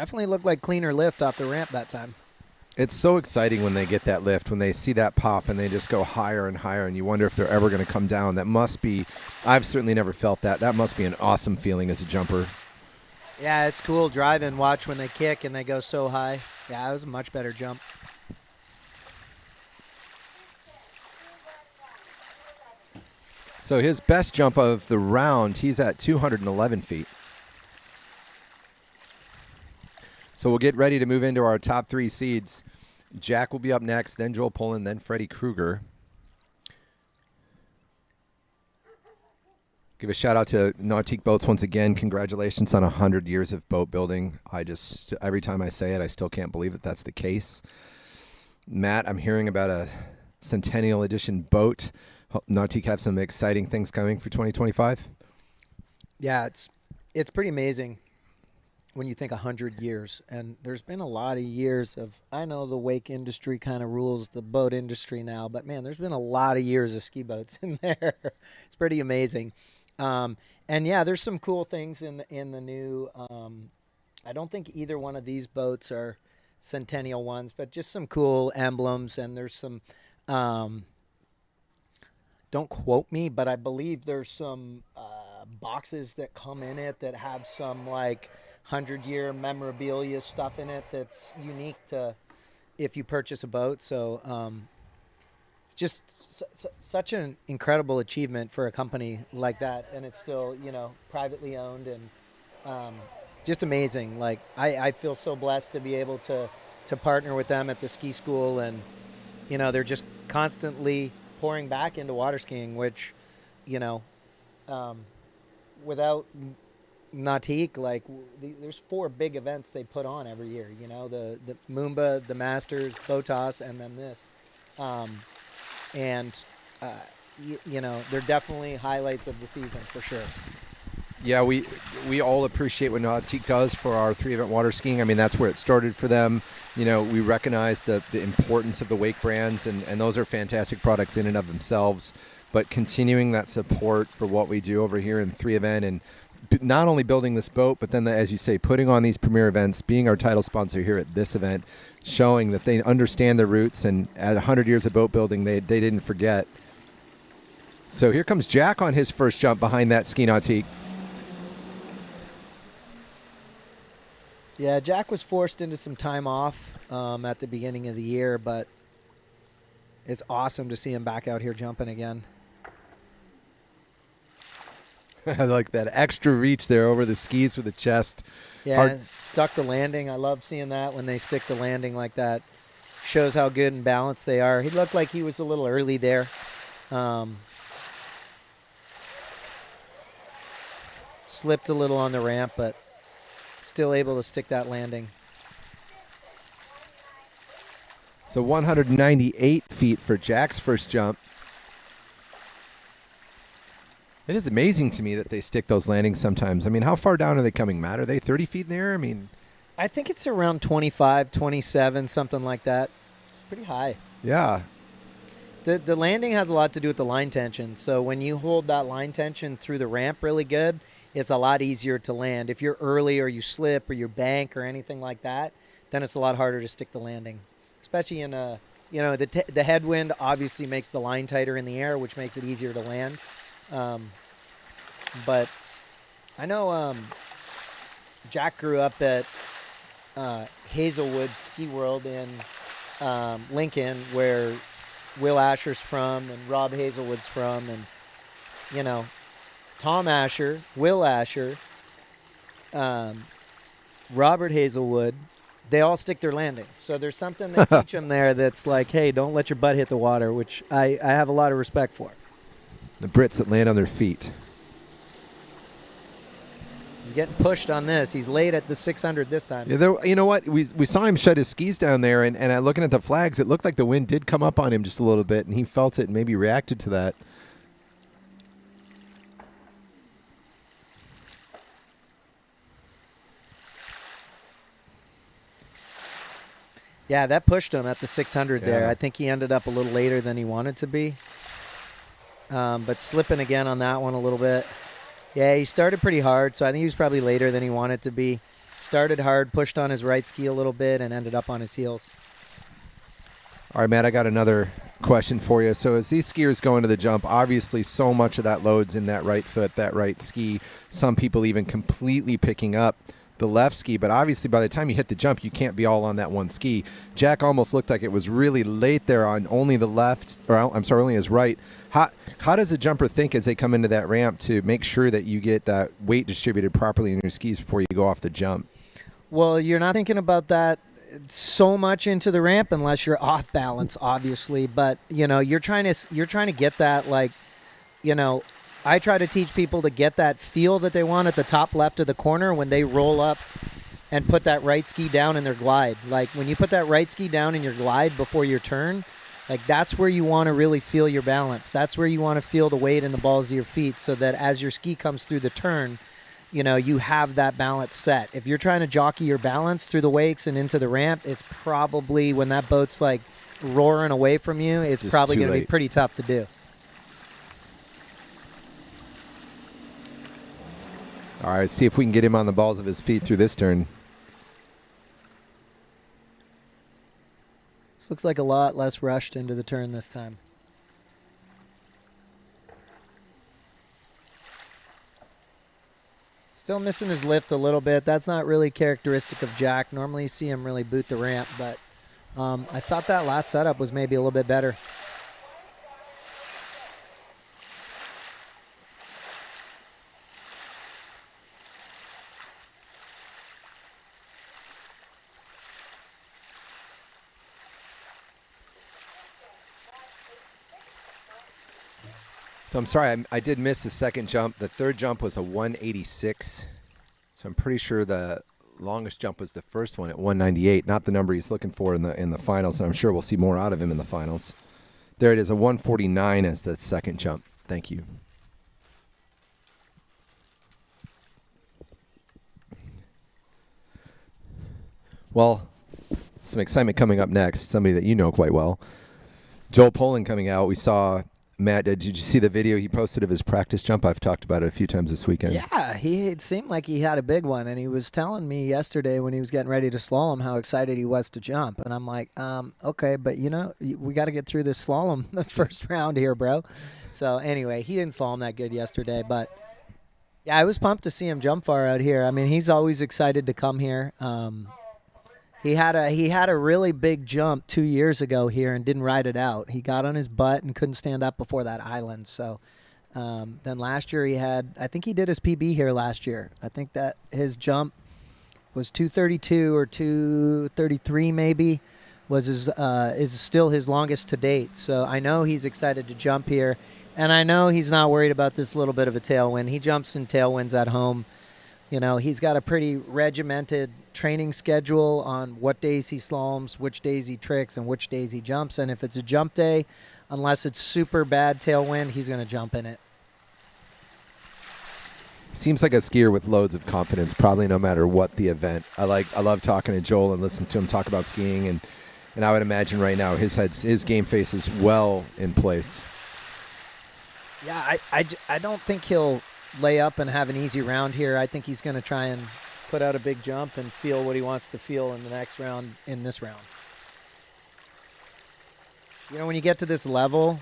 definitely looked like cleaner lift off the ramp that time. It's so exciting when they get that lift, when they see that pop and they just go higher and higher, and you wonder if they're ever going to come down. That must be, I've certainly never felt that. That must be an awesome feeling as a jumper. Yeah, it's cool. Drive and watch when they kick and they go so high. Yeah, it was a much better jump. So his best jump of the round, he's at 211 feet. So we'll get ready to move into our top 3 seeds. Jack will be up next, then Joel Pullen, then Freddie Krueger. Give a shout out to Nautique Boats once again. Congratulations on 100 years of boat building. Every time I say it, I still can't believe that that's the case. Matt, I'm hearing about a Centennial Edition boat. Nautique have some exciting things coming for 2025. Yeah, it's pretty amazing when you think 100 years. And there's been a lot of years of, I know the wake industry kind of rules the boat industry now, but man, there's been a lot of years of ski boats in there. It's pretty amazing. And yeah, there's some cool things in the new, I don't think either one of these boats are Centennial ones, but just some cool emblems. And there's some, don't quote me, but I believe there's some boxes that come in it that have some like 100-year memorabilia stuff in it that's unique to if you purchase a boat. So it's just such an incredible achievement for a company like that, and it's still, privately owned, and just amazing. Like I feel so blessed to be able to partner with them at the ski school, and they're just constantly pouring back into water skiing, which without Nautique, like there's 4 big events they put on every year, the Moomba, the Masters, Botas, and then this. They're definitely highlights of the season for sure. Yeah, we all appreciate what Nautique does for our 3-event water skiing. I mean, that's where it started for them. We recognize the importance of the wake brands, and those are fantastic products in and of themselves. But continuing that support for what we do over here in 3-event, and not only building this boat, but then, as you say, putting on these premier events, being our title sponsor here at this event, showing that they understand their roots, and at 100 years of boat building, they didn't forget. So here comes Jack on his first jump behind that ski Nautique. Yeah, Jack was forced into some time off at the beginning of the year, but it's awesome to see him back out here jumping again. I like that extra reach there over the skis with the chest. Yeah, stuck the landing. I love seeing that when they stick the landing like that. Shows how good and balanced they are. He looked like he was a little early there. Slipped a little on the ramp, but still able to stick that landing. So 198 feet for Jack's first jump. It is amazing to me that they stick those landings sometimes. I mean, how far down are they coming, Matt? Are they 30 feet in the air? I mean, I think it's around 25, 27, something like that. It's pretty high. Yeah. The landing has a lot to do with the line tension. So when you hold that line tension through the ramp really good, it's a lot easier to land. If you're early or you slip or you bank or anything like that, then it's a lot harder to stick the landing. Especially in the headwind obviously makes the line tighter in the air, which makes it easier to land. But I know Jack grew up at Hazelwood Ski World in Lincoln, where Will Asher's from and Rob Hazelwood's from, and Tom Asher, Will Asher, Robert Hazelwood, they all stick their landing. So there's something they teach them there that's like, hey, don't let your butt hit the water, which I have a lot of respect for. The Brits that land on their feet. He's getting pushed on this. He's late at the 600 this time. Yeah, you know what? We saw him shut his skis down there, and looking at the flags, it looked like the wind did come up on him just a little bit, and he felt it and maybe reacted to that. Yeah, that pushed him at the 600 there. Yeah. I think he ended up a little later than he wanted to be. But slipping again on that one a little bit. Yeah, he started pretty hard, so I think he was probably later than he wanted to be. started hard, pushed on his right ski a little bit, and ended up on his heels. All right, Matt, I got another question for you. So as these skiers go into the jump, obviously so much of that load's in that right foot, that right ski. Some people even completely picking up the left ski, but obviously by the time you hit the jump, you can't be all on that one ski. Jack almost looked like it was really late there on only the left, or I'm sorry, only his right. How does a jumper think as they come into that ramp to make sure that you get that weight distributed properly in your skis before you go off the jump? Well, you're not thinking about that so much into the ramp unless you're off balance, obviously. But you're trying to get that, like, I try to teach people to get that feel that they want at the top left of the corner when they roll up and put that right ski down in their glide. Like when you put that right ski down in your glide before your turn, like that's where you want to really feel your balance. That's where you want to feel the weight in the balls of your feet, so that as your ski comes through the turn, you have that balance set. If you're trying to jockey your balance through the wakes and into the ramp, it's probably, when that boat's like roaring away from you, it's probably going to be pretty tough to do. All right, see if we can get him on the balls of his feet through this turn. This looks like a lot less rushed into the turn this time. Still missing his lift a little bit. That's not really characteristic of Jack. Normally you see him really boot the ramp, but I thought that last setup was maybe a little bit better. So I'm sorry, I did miss the second jump. The third jump was a 186. So I'm pretty sure the longest jump was the first one at 198, not the number he's looking for in the finals. And I'm sure we'll see more out of him in the finals. There it is, a 149 as the second jump. Thank you. Well, some excitement coming up next. Somebody that you know quite well. Joel Poling coming out. We saw... Matt, did you see the video he posted of his practice jump? I've talked about it a few times this weekend. Yeah, it seemed like he had a big one, and he was telling me yesterday when he was getting ready to slalom how excited he was to jump. And I'm like, okay, but we got to get through this slalom the first round here, bro. So anyway, he didn't slalom that good yesterday, but yeah, I was pumped to see him jump far out here. I mean, he's always excited to come here. He had a really big jump 2 years ago here and didn't ride it out. He got on his butt and couldn't stand up before that island. So then last year I think he did his PB here last year. I think that his jump was 232 or 233 maybe, is still his longest to date. So I know he's excited to jump here, and I know he's not worried about this little bit of a tailwind. He jumps in tailwinds at home. He's got a pretty regimented training schedule on what days he slaloms, which days he tricks, and which days he jumps. And if it's a jump day, unless it's super bad tailwind, he's going to jump in it. Seems like a skier with loads of confidence, probably no matter what the event. I love talking to Joel and listening to him talk about skiing, and I would imagine right now his game face is well in place. Yeah, I don't think he'll lay up and have an easy round here. I think he's going to try and put out a big jump and feel what he wants to feel in the next round, in this round. When you get to this level,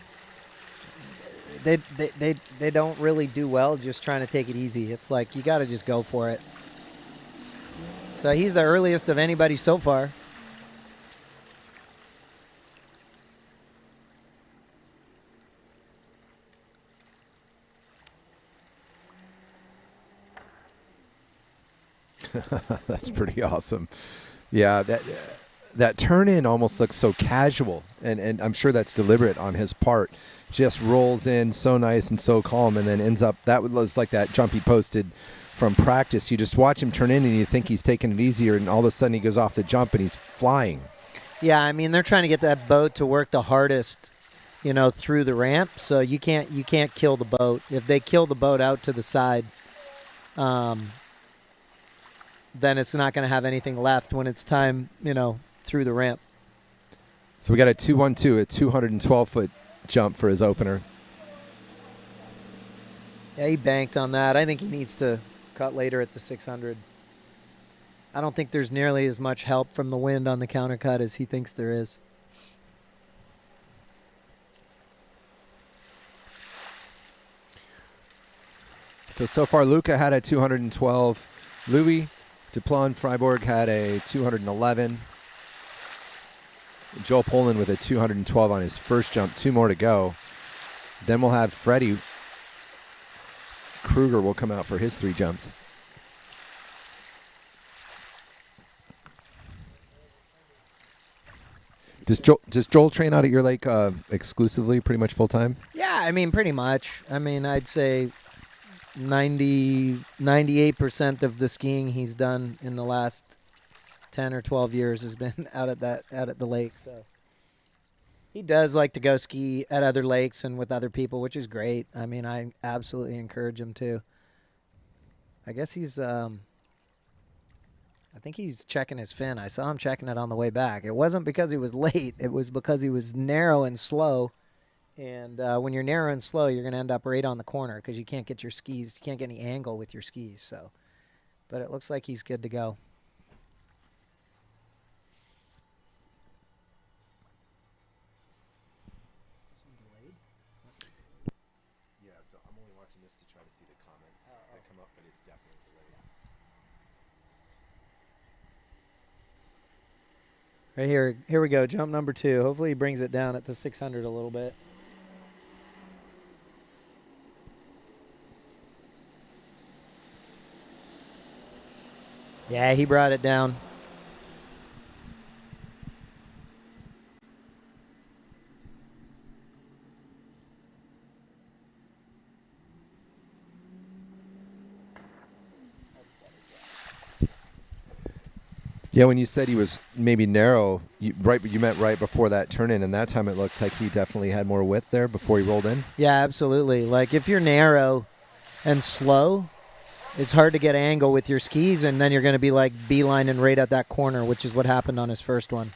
they don't really do well just trying to take it easy. It's like you got to just go for it. So he's the earliest of anybody so far. That's pretty awesome. Yeah, that turn in almost looks so casual, and I'm sure that's deliberate on his part. Just rolls in so nice and so calm, and then ends up, that was like that jump he posted from practice. You just watch him turn in and you think he's taking it easier, and all of a sudden he goes off the jump and he's flying. Yeah, I mean, they're trying to get that boat to work the hardest, through the ramp, so you can't kill the boat. If they kill the boat out to the side, then it's not going to have anything left when it's time, through the ramp. So we got a 212, a 212-foot jump for his opener. Yeah, he banked on that. I think he needs to cut later at the 600. I don't think there's nearly as much help from the wind on the countercut as he thinks there is. So far, Luca had a 212. Louis Duplon Freiburg had a 211. Joel Poland with a 212 on his first jump. 2 more to go. Then we'll have Freddie Kruger will come out for his 3 jumps. Does Joel train out at your lake exclusively, pretty much full time? Yeah, I mean, pretty much. I mean, I'd say 98% of the skiing he's done in the last 10 or 12 years has been out at the lake. So he does like to go ski at other lakes and with other people, which is great. I mean, I absolutely encourage him to. I guess I think he's checking his fin. I saw him checking it on the way back. It wasn't because he was late. It was because he was narrow and slow. And when you're narrow and slow, you're going to end up right on the corner because you can't get your skis. You can't get any angle with your skis. So, but it looks like he's good to go. Yeah, so I'm only watching this to try to see the comments that come up, but it's definitely delayed. Right here we go. Jump number 2. Hopefully he brings it down at the 600 a little bit. Yeah, he brought it down. Yeah, when you said he was maybe narrow, you meant right before that turn-in, and that time it looked like he definitely had more width there before he rolled in? Yeah, absolutely. Like, if you're narrow and slow, it's hard to get angle with your skis, and then you're going to be, like, beelining right at that corner, which is what happened on his first one.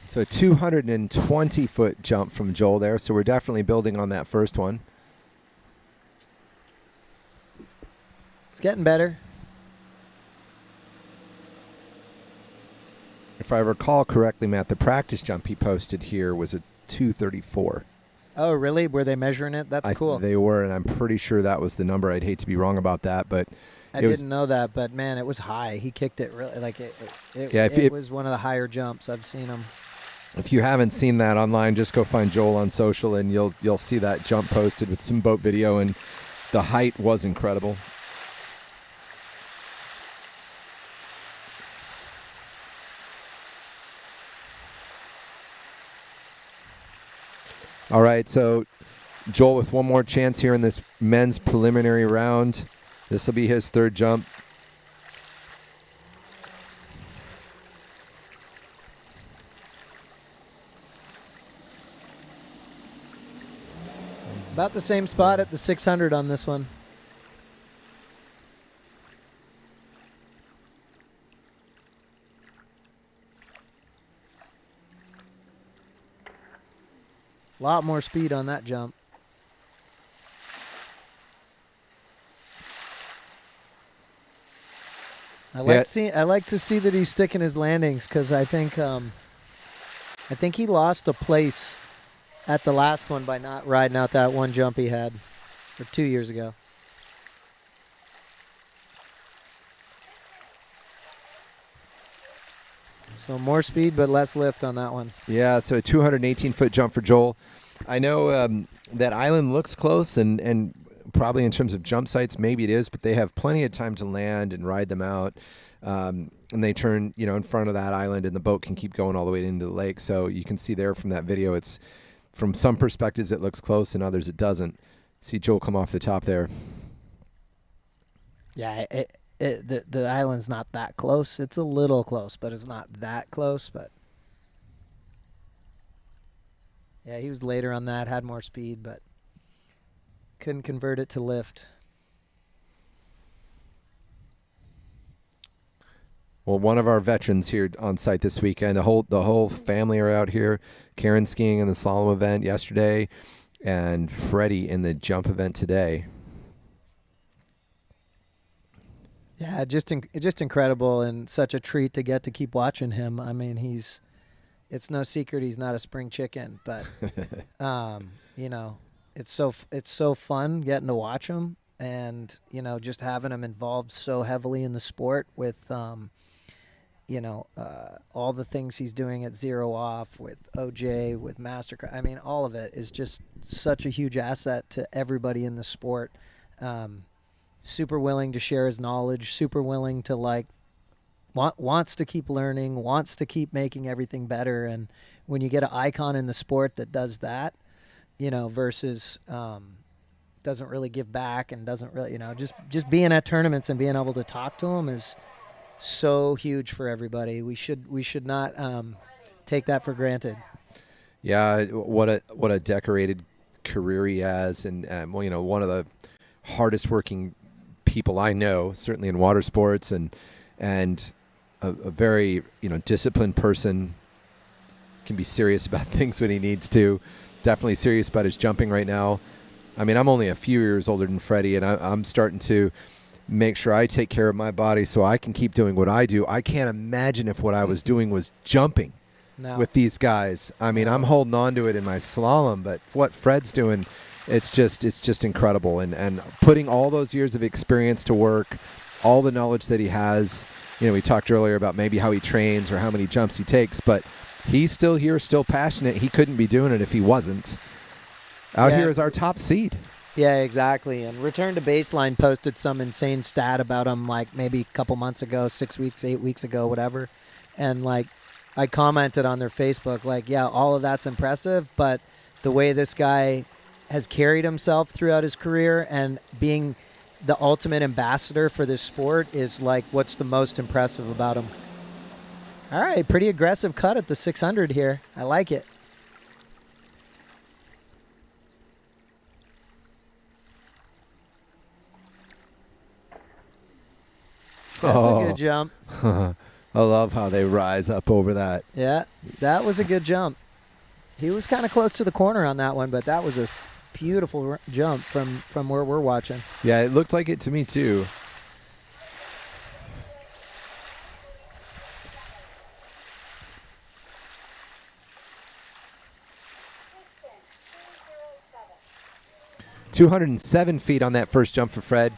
So a 220-foot jump from Joel there, so we're definitely building on that first one. It's getting better. If I recall correctly, Matt, the practice jump he posted here was a 234. Oh, really? Were they measuring it? That's cool. They were, and I'm pretty sure that was the number. I'd hate to be wrong about that, but I didn't know that, but man, it was high. He kicked it really, like it was one of the higher jumps I've seen him. If you haven't seen that online, just go find Joel on social, and you'll see that jump posted with some boat video, and the height was incredible. All right, so Joel with one more chance here in this men's preliminary round. This will be his 3rd jump. About the same spot at the 600 on this one. A lot more speed on that jump. I like to see that he's sticking his landings, because I think he lost a place at the last one by not riding out that one jump he had, or 2 years ago. So more speed but less lift on that one. Yeah, so a 218-foot jump for Joel. I know that island looks close, and probably in terms of jump sites, maybe it is, but they have plenty of time to land and ride them out. And they turn, in front of that island, and the boat can keep going all the way into the lake. So you can see there from that video, it's from some perspectives it looks close, and others it doesn't. See Joel come off the top there. Yeah, the island's not that close. It's a little close, but it's not that close. But yeah, he was later on that, had more speed, but couldn't convert it to lift. Well, one of our veterans here on site this weekend, the whole family are out here. Karen skiing in the slalom event yesterday, and Freddie in the jump event today. Yeah, just incredible, and such a treat to get to keep watching him. I mean, it's no secret he's not a spring chicken, but you know, it's so fun getting to watch him, and you know, just having him involved so heavily in the sport with you know, all the things he's doing at Zero Off with OJ, with Mastercraft. I mean, all of it is just such a huge asset to everybody in the sport. Super willing to share his knowledge, super willing to wants to keep learning, wants to keep making everything better. And when you get an icon in the sport that does that, you know, versus doesn't really give back and doesn't really, you know, just being at tournaments and being able to talk to him is so huge for everybody. We should not take that for granted. Yeah, what a decorated career he has, and well, you know, one of the hardest working people I know, certainly in water sports, and a very, you know, disciplined person. Can be serious about things when he needs to. Definitely serious about his jumping right now. I mean, I'm only a few years older than Freddie, and I'm starting to make sure I take care of my body so I can keep doing what I do. I can't imagine if what I was doing was jumping with these guys. I mean, I'm holding on to it in my slalom, but what Fred's doing, it's just incredible. And putting all those years of experience to work, all the knowledge that he has. You know, we talked earlier about maybe how he trains or how many jumps he takes, but he's still here, still passionate. He couldn't be doing it if he wasn't. Out here is our top seed. Yeah, exactly. And Return to Baseline posted some insane stat about him, like maybe a couple months ago, 6 weeks, 8 weeks ago, whatever. And like, I commented on their Facebook, like, yeah, all of that's impressive, but the way this guy has carried himself throughout his career and being the ultimate ambassador for this sport is like what's the most impressive about him. All right, pretty aggressive cut at the 600 here. I like it. That's a good jump. I love how they rise up over that. Yeah, that was a good jump. He was kind of close to the corner on that one, but that was a beautiful jump from where we're watching. Yeah, it looked like it to me too. $207 feet on that first jump for Fred.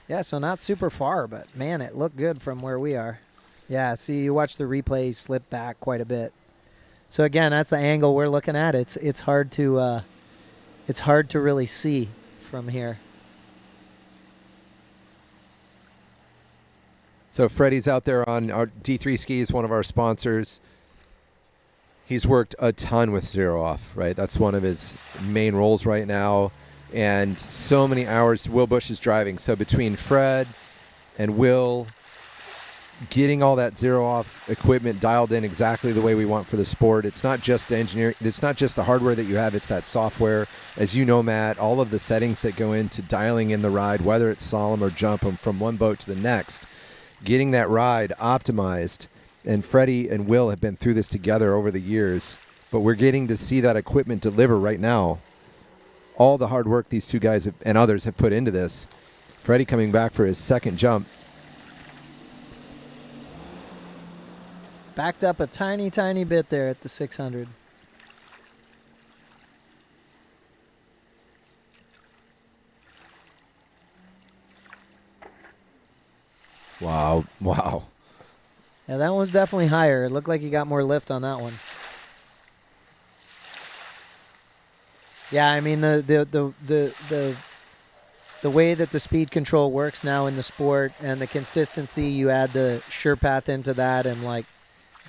Yeah, so not super far, but man, it looked good from where we are. Yeah, see, you watch the replay slip back quite a bit. So again, that's the angle we're looking at. It's hard to really see from here. So Freddie's out there on our D3 Skis, one of our sponsors. He's worked a ton with Zero Off, right? That's one of his main roles right now. And so many hours Will Bush is driving. So between Fred and Will getting all that Zero Off equipment dialed in exactly the way we want for the sport. It's not just the engineering, it's not just the hardware that you have, it's that software. As you know, Matt, all of the settings that go into dialing in the ride, whether it's slalom or jump from one boat to the next, getting that ride optimized. And Freddie and Will have been through this together over the years, but we're getting to see that equipment deliver right now. All the hard work these two guys and others have put into this. Freddie coming back for his second jump. Backed up a tiny, tiny bit there at the 600. Wow. Yeah, that one was definitely higher. It looked like he got more lift on that one. Yeah, I mean the way that the speed control works now in the sport and the consistency, you add the SurePath into that, and like,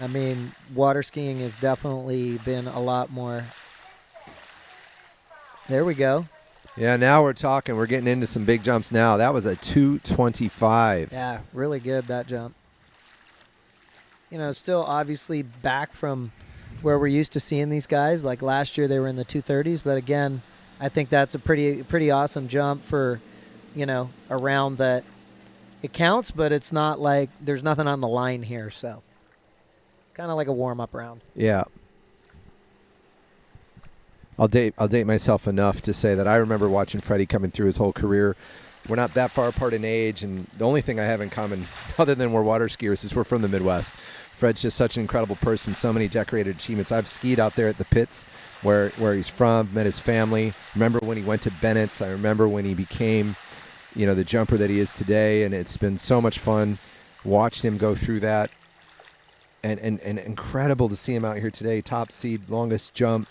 I mean, water skiing has definitely been a lot more. There we go. Yeah, now we're talking. We're getting into some big jumps now. That was a 225. Yeah, really good, that jump. You know, still obviously back from where we're used to seeing these guys. Like last year they were in the 230s, but again, I think that's a pretty awesome jump for, you know, around that it counts, but it's not like there's nothing on the line here. So kind of like a warm-up round. Yeah. I'll date myself enough to say that I remember watching Freddie coming through his whole career. We're not that far apart in age, and the only thing I have in common, other than we're water skiers, is we're from the Midwest. Fred's just such an incredible person, so many decorated achievements. I've skied out there at the pits where he's from, met his family. Remember when he went to Bennett's. I remember when he became, the jumper that he is today, and it's been so much fun watching him go through that. And incredible to see him out here today, top seed, longest jump.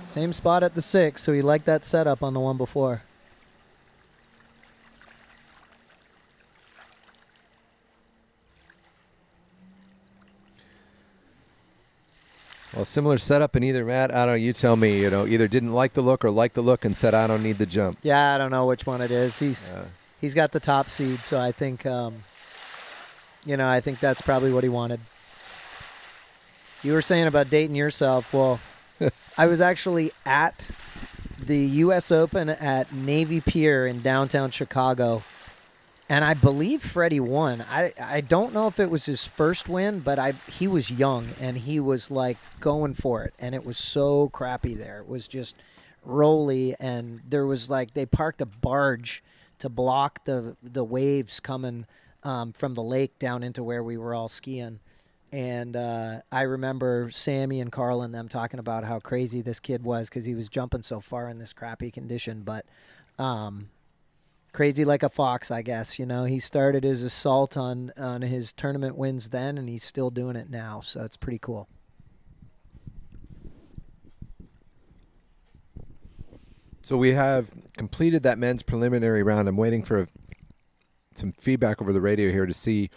Same spot at the 6, so he liked that setup on the one before. Well, similar setup in either, Matt. I don't know. You tell me. Either didn't like the look or liked the look and said, I don't need the jump. Yeah, I don't know which one it is. He's got the top seed, so I think, I think that's probably what he wanted. You were saying about dating yourself. Well, I was actually at the U.S. Open at Navy Pier in downtown Chicago, and I believe Freddie won. I don't know if it was his first win, but he was young, and he was, like, going for it, and it was so crappy there. It was just rolly, and there was, like, they parked a barge to block the waves coming from the lake down into where we were all skiing. And I remember Sammy and Carl and them talking about how crazy this kid was because he was jumping so far in this crappy condition. But crazy like a fox, I guess. He started his assault on his tournament wins then, and he's still doing it now. So it's pretty cool. So we have completed that men's preliminary round. I'm waiting for some feedback over the radio here to see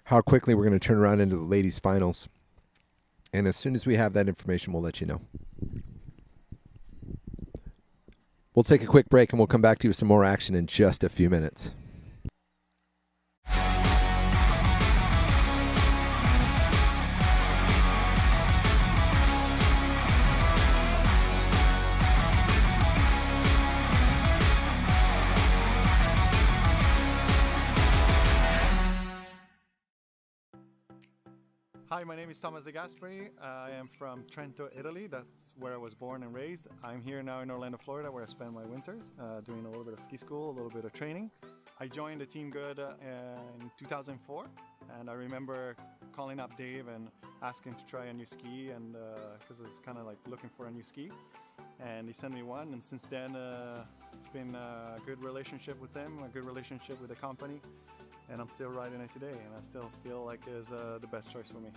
how quickly we're going to turn around into the ladies' finals. And as soon as we have that information, we'll let you know. We'll take a quick break, and we'll come back to you with some more action in just a few minutes. Hi, my name is Thomas De Gasperi. I am from Trento, Italy. That's where I was born and raised. I'm here now in Orlando, Florida, where I spend my winters, doing a little bit of ski school, a little bit of training. I joined the Team Good in 2004, and I remember calling up Dave and asking to try a new ski, and because I was kind of like looking for a new ski, and he sent me one. And since then, it's been a good relationship with them, a good relationship with the company. And I'm still riding it today, and I still feel like it's the best choice for me.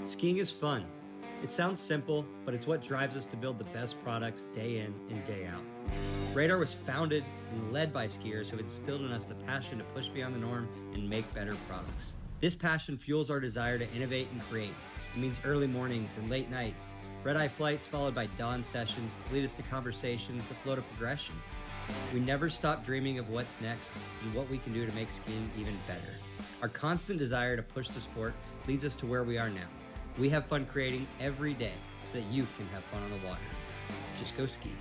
Skiing is fun. It sounds simple, but it's what drives us to build the best products day in and day out. Radar was founded and led by skiers who have instilled in us the passion to push beyond the norm and make better products. This passion fuels our desire to innovate and create. It means early mornings and late nights, red-eye flights followed by dawn sessions lead us to conversations that flow to progression. We never stop dreaming of what's next and what we can do to make skiing even better. Our constant desire to push the sport leads us to where we are now. We have fun creating every day so that you can have fun on the water. Just go ski.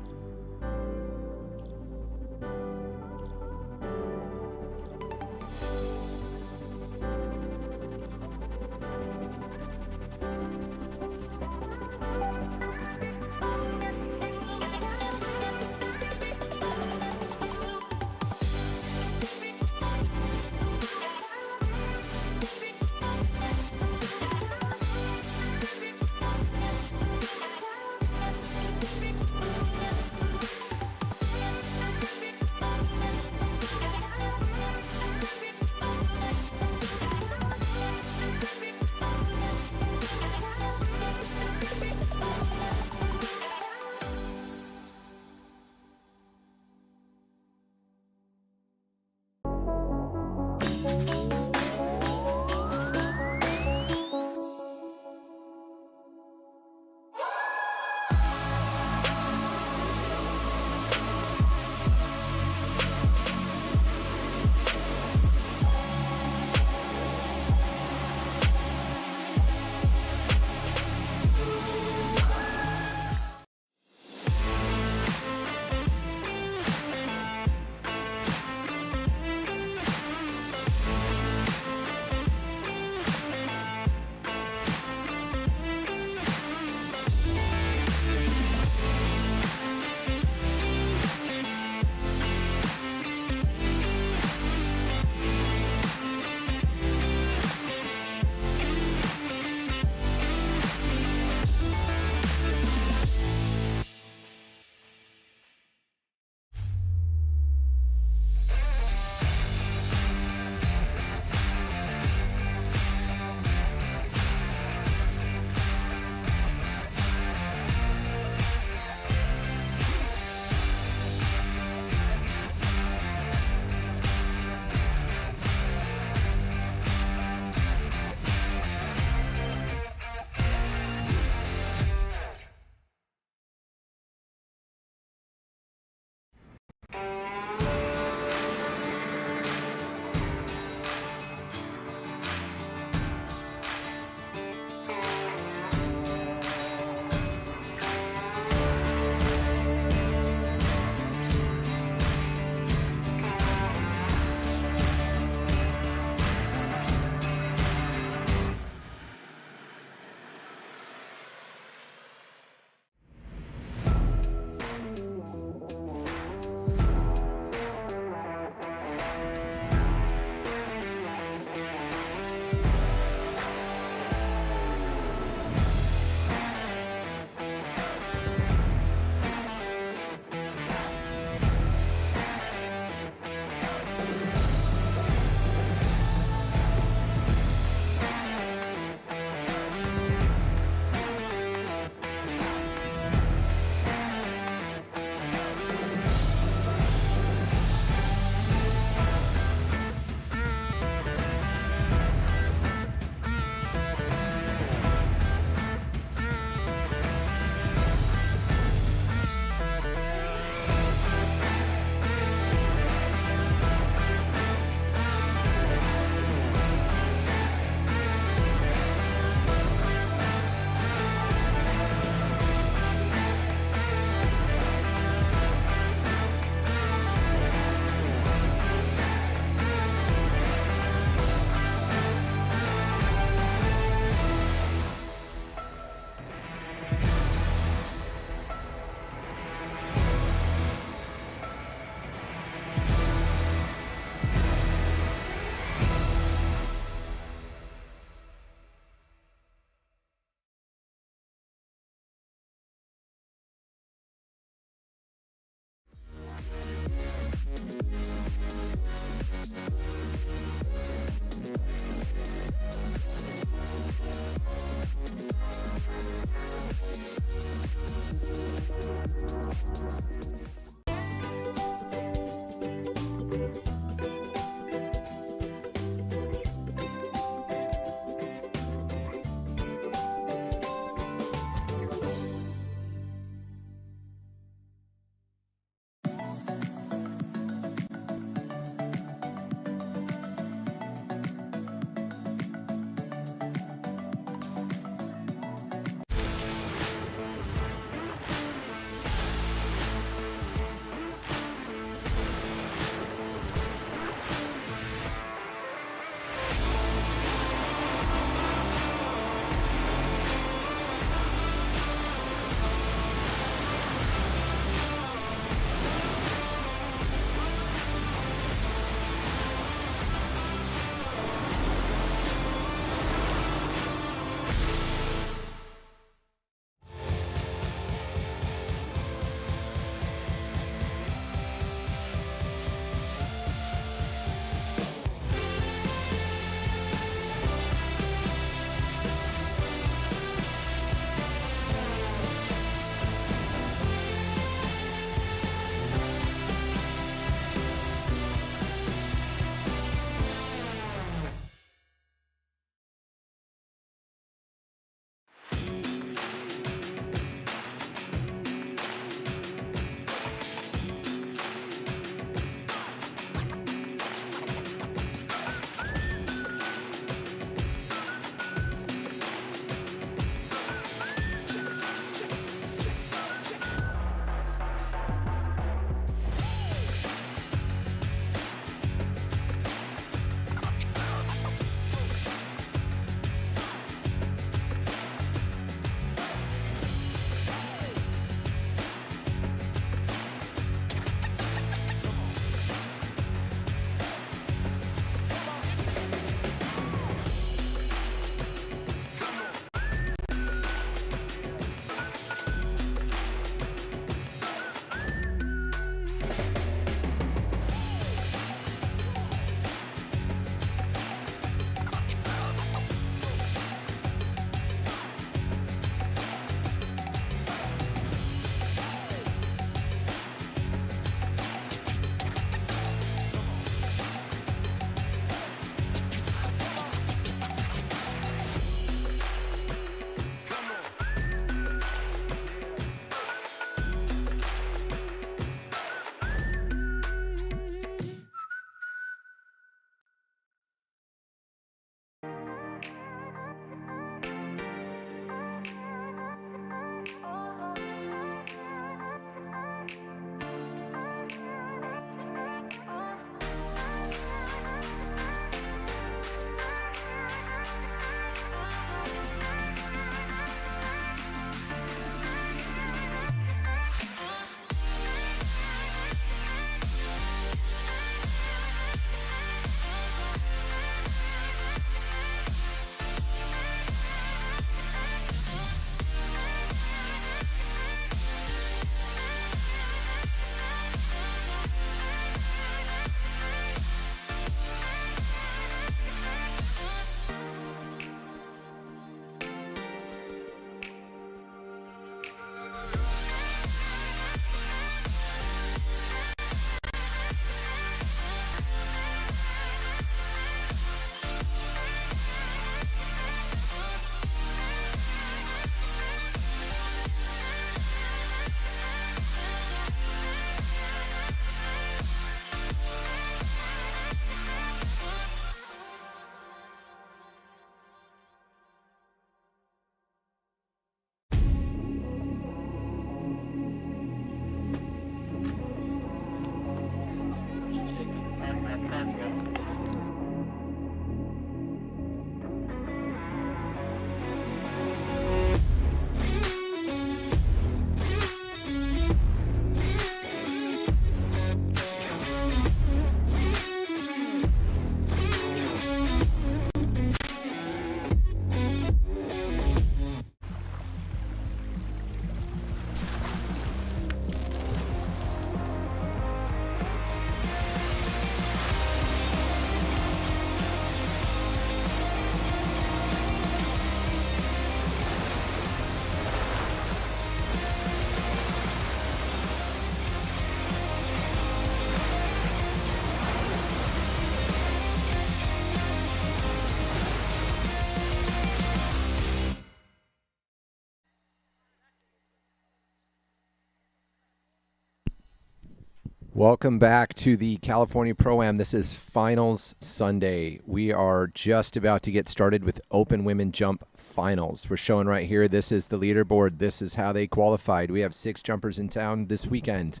Welcome back to the California Pro Am. This is Finals Sunday. We are just about to get started with Open Women Jump Finals. We're showing right here, this is the leaderboard. This is how they qualified. We have 6 jumpers in town this weekend.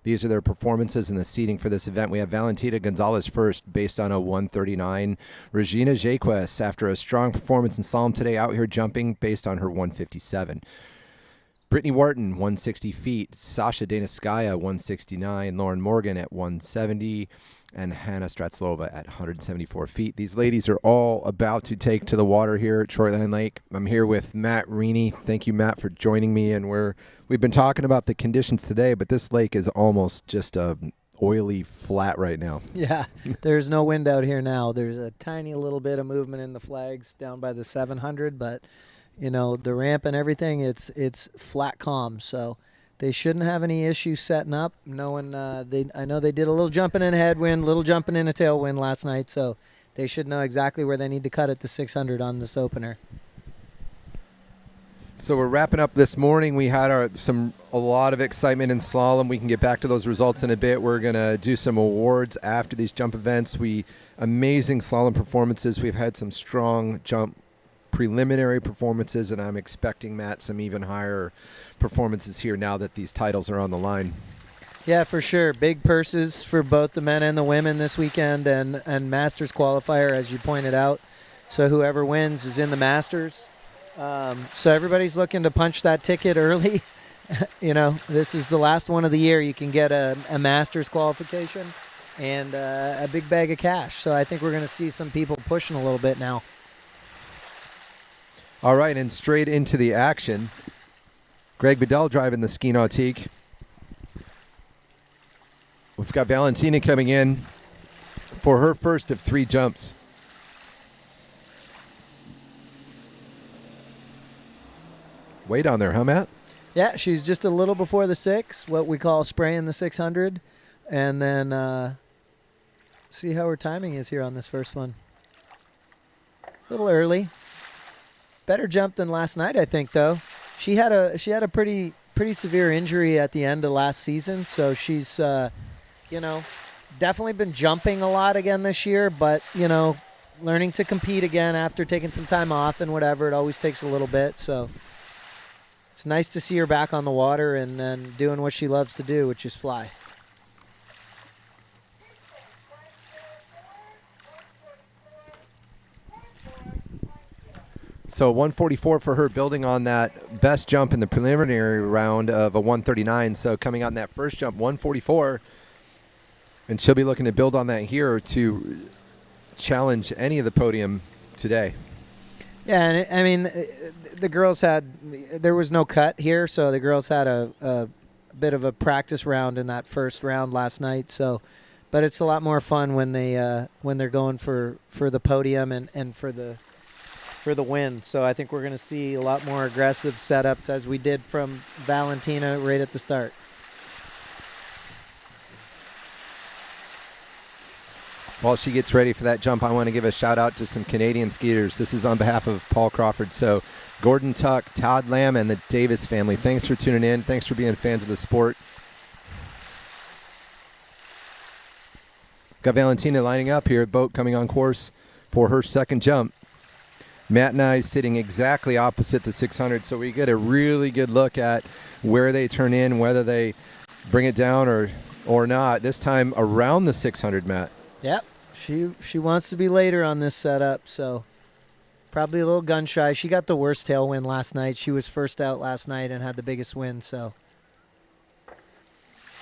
These are their performances and the seating for this event. We have Valentina Gonzalez first, based on a 139. Regina Jaques, after a strong performance in slalom today, out here jumping based on her 157. Brittany Wharton, 160 feet. Sasha Danaskaya, 169. Lauren Morgan at 170. And Hannah Stratslova at 174 feet. These ladies are all about to take to the water here at Shortland Lake. I'm here with Matt Reaney. Thank you, Matt, for joining me. And we've been talking about the conditions today, but this lake is almost just a oily flat right now. Yeah, there's no wind out here now. There's a tiny little bit of movement in the flags down by the 700, but you know, the ramp and everything, it's flat calm, so they shouldn't have any issues setting up. I know they did a little jumping in a headwind, little jumping in a tailwind last night, so they should know exactly where they need to cut at the 600 on this opener. So we're wrapping up this morning. We had a lot of excitement in slalom. We can get back to those results in a bit. We're going to do some awards after these jump events. Amazing slalom performances. We've had some strong jump preliminary performances, and I'm expecting, Matt, some even higher performances here now that these titles are on the line. Yeah, for sure. Big purses for both the men and the women this weekend, and Masters qualifier, as you pointed out. So whoever wins is in the Masters. So everybody's looking to punch that ticket early. You know, this is the last one of the year. You can get a Masters qualification and a big bag of cash. So I think we're going to see some people pushing a little bit now. All right, and straight into the action. Greg Bedell driving the ski nautique. We've got Valentina coming in for her first of 3 jumps. Way down there, huh, Matt? Yeah, she's just a little before the 6, what we call spraying the 600. And then see how her timing is here on this first one. A little early. Better jump than last night, I think, though. She had a pretty severe injury at the end of last season, so she's definitely been jumping a lot again this year, but learning to compete again after taking some time off and whatever. It always takes a little bit, so it's nice to see her back on the water and doing what she loves to do, which is fly. So 144 for her, building on that best jump in the preliminary round of a 139. So coming out in that first jump, 144. And she'll be looking to build on that here to challenge any of the podium today. Yeah, and I mean, the girls there was no cut here, so the girls had a bit of a practice round in that first round last night. So, but it's a lot more fun when they're going for the podium and for the win. So I think we're going to see a lot more aggressive setups as we did from Valentina right at the start. While she gets ready for that jump, I want to give a shout out to some Canadian skiers. This is on behalf of Paul Crawford. So Gordon Tuck, Todd Lamb, and the Davis family. Thanks for tuning in. Thanks for being fans of the sport. Got Valentina lining up here, boat coming on course for her second jump. Matt and I sitting exactly opposite the 600, so we get a really good look at where they turn in, whether they bring it down or not. This time around the 600, Matt. Yep, she wants to be later on this setup, so probably a little gun shy. She got the worst tailwind last night. She was first out last night and had the biggest win, so a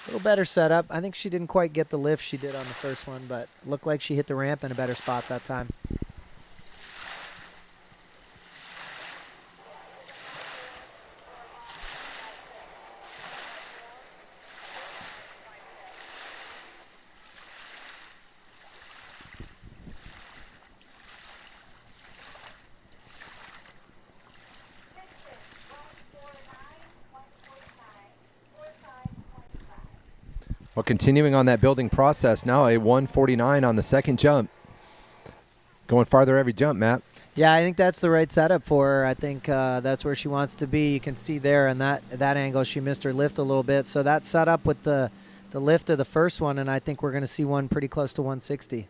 little better setup. I think she didn't quite get the lift she did on the first one, but looked like she hit the ramp in a better spot that time. Well, continuing on that building process, now a 149 on the second jump. Going farther every jump, Matt. Yeah, I think that's the right setup for her. I think that's where she wants to be. You can see there in that angle she missed her lift a little bit. So that setup with the lift of the first one, and I think we're going to see one pretty close to 160.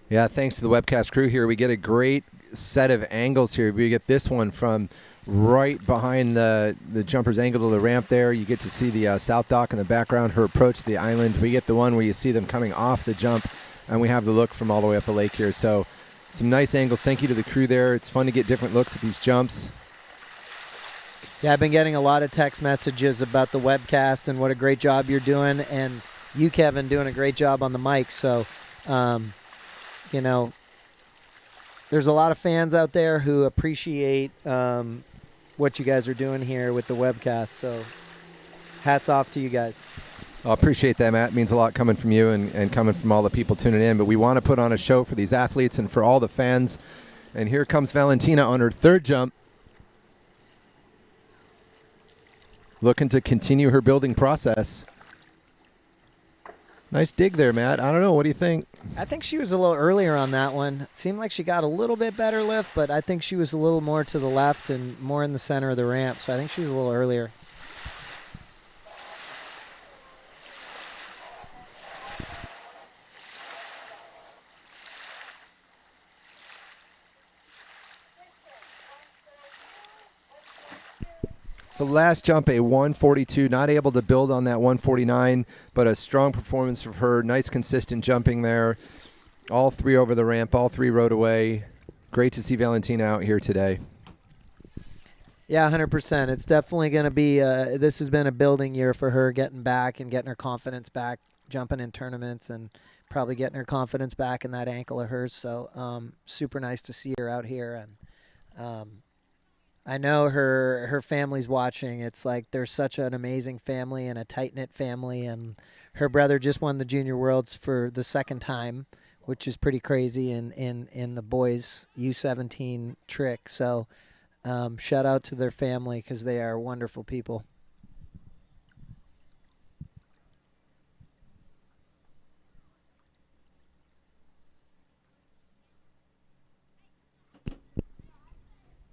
Yeah, thanks to the webcast crew here. We get a great set of angles here. We get this one from right behind the jumper's angle to the ramp there. You get to see the South Dock in the background, her approach to the island. We get the one where you see them coming off the jump, and we have the look from all the way up the lake here. So some nice angles. Thank you to the crew there. It's fun to get different looks at these jumps. Yeah, I've been getting a lot of text messages about the webcast and what a great job you're doing, and you, Kevin, doing a great job on the mic. So, you know, there's a lot of fans out there who appreciate what you guys are doing here with the webcast. So hats off to you guys. I appreciate that, Matt. It means a lot coming from you and coming from all the people tuning in. But we want to put on a show for these athletes and for all the fans. And here comes Valentina on her third jump, looking to continue her building process. Nice dig there, Matt. I don't know. What do you think? I think she was a little earlier on that one. It seemed like she got a little bit better lift, but I think she was a little more to the left and more in the center of the ramp. So I think she was a little earlier. So last jump, a 142, not able to build on that 149, but a strong performance of her. Nice, consistent jumping there. All three over the ramp, all three rode away. Great to see Valentina out here today. Yeah, 100%. It's definitely going to be, this has been a building year for her, getting back and getting her confidence back, jumping in tournaments, and probably getting her confidence back in that ankle of hers. So super nice to see her out here. And I know her family's watching. It's like they're such an amazing family and a tight-knit family. And her brother just won the Junior Worlds for the second time, which is pretty crazy in the boys' U17 trick. So shout out to their family because they are wonderful people.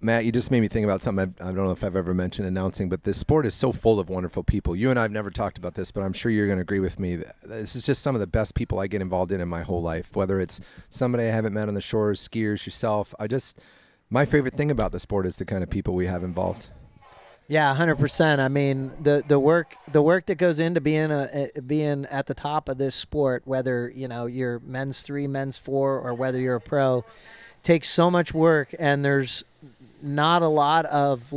Matt, you just made me think about something I don't know if I've ever mentioned announcing, but this sport is so full of wonderful people. You and I have never talked about this, but I'm sure you're going to agree with me. This is just some of the best people I get involved in my whole life, whether it's somebody I haven't met on the shores, skiers, yourself. My favorite thing about the sport is the kind of people we have involved. Yeah, 100%. I mean, the work that goes into being at the top of this sport, whether you're men's 3, men's 4, or whether you're a pro, takes so much work, and there's not a lot of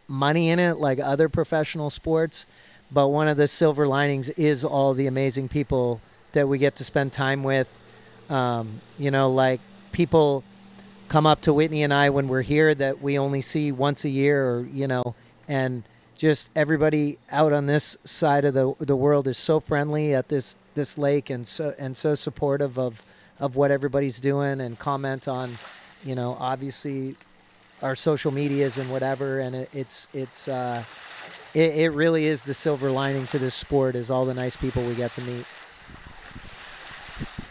money in it like other professional sports, but one of the silver linings is all the amazing people that we get to spend time with. People come up to Whitney and I when we're here that we only see once a year, and just everybody out on this side of the world is so friendly at this lake and so supportive of what everybody's doing and comment on, obviously our social medias and whatever. And it really is the silver lining to this sport is all the nice people we get to meet.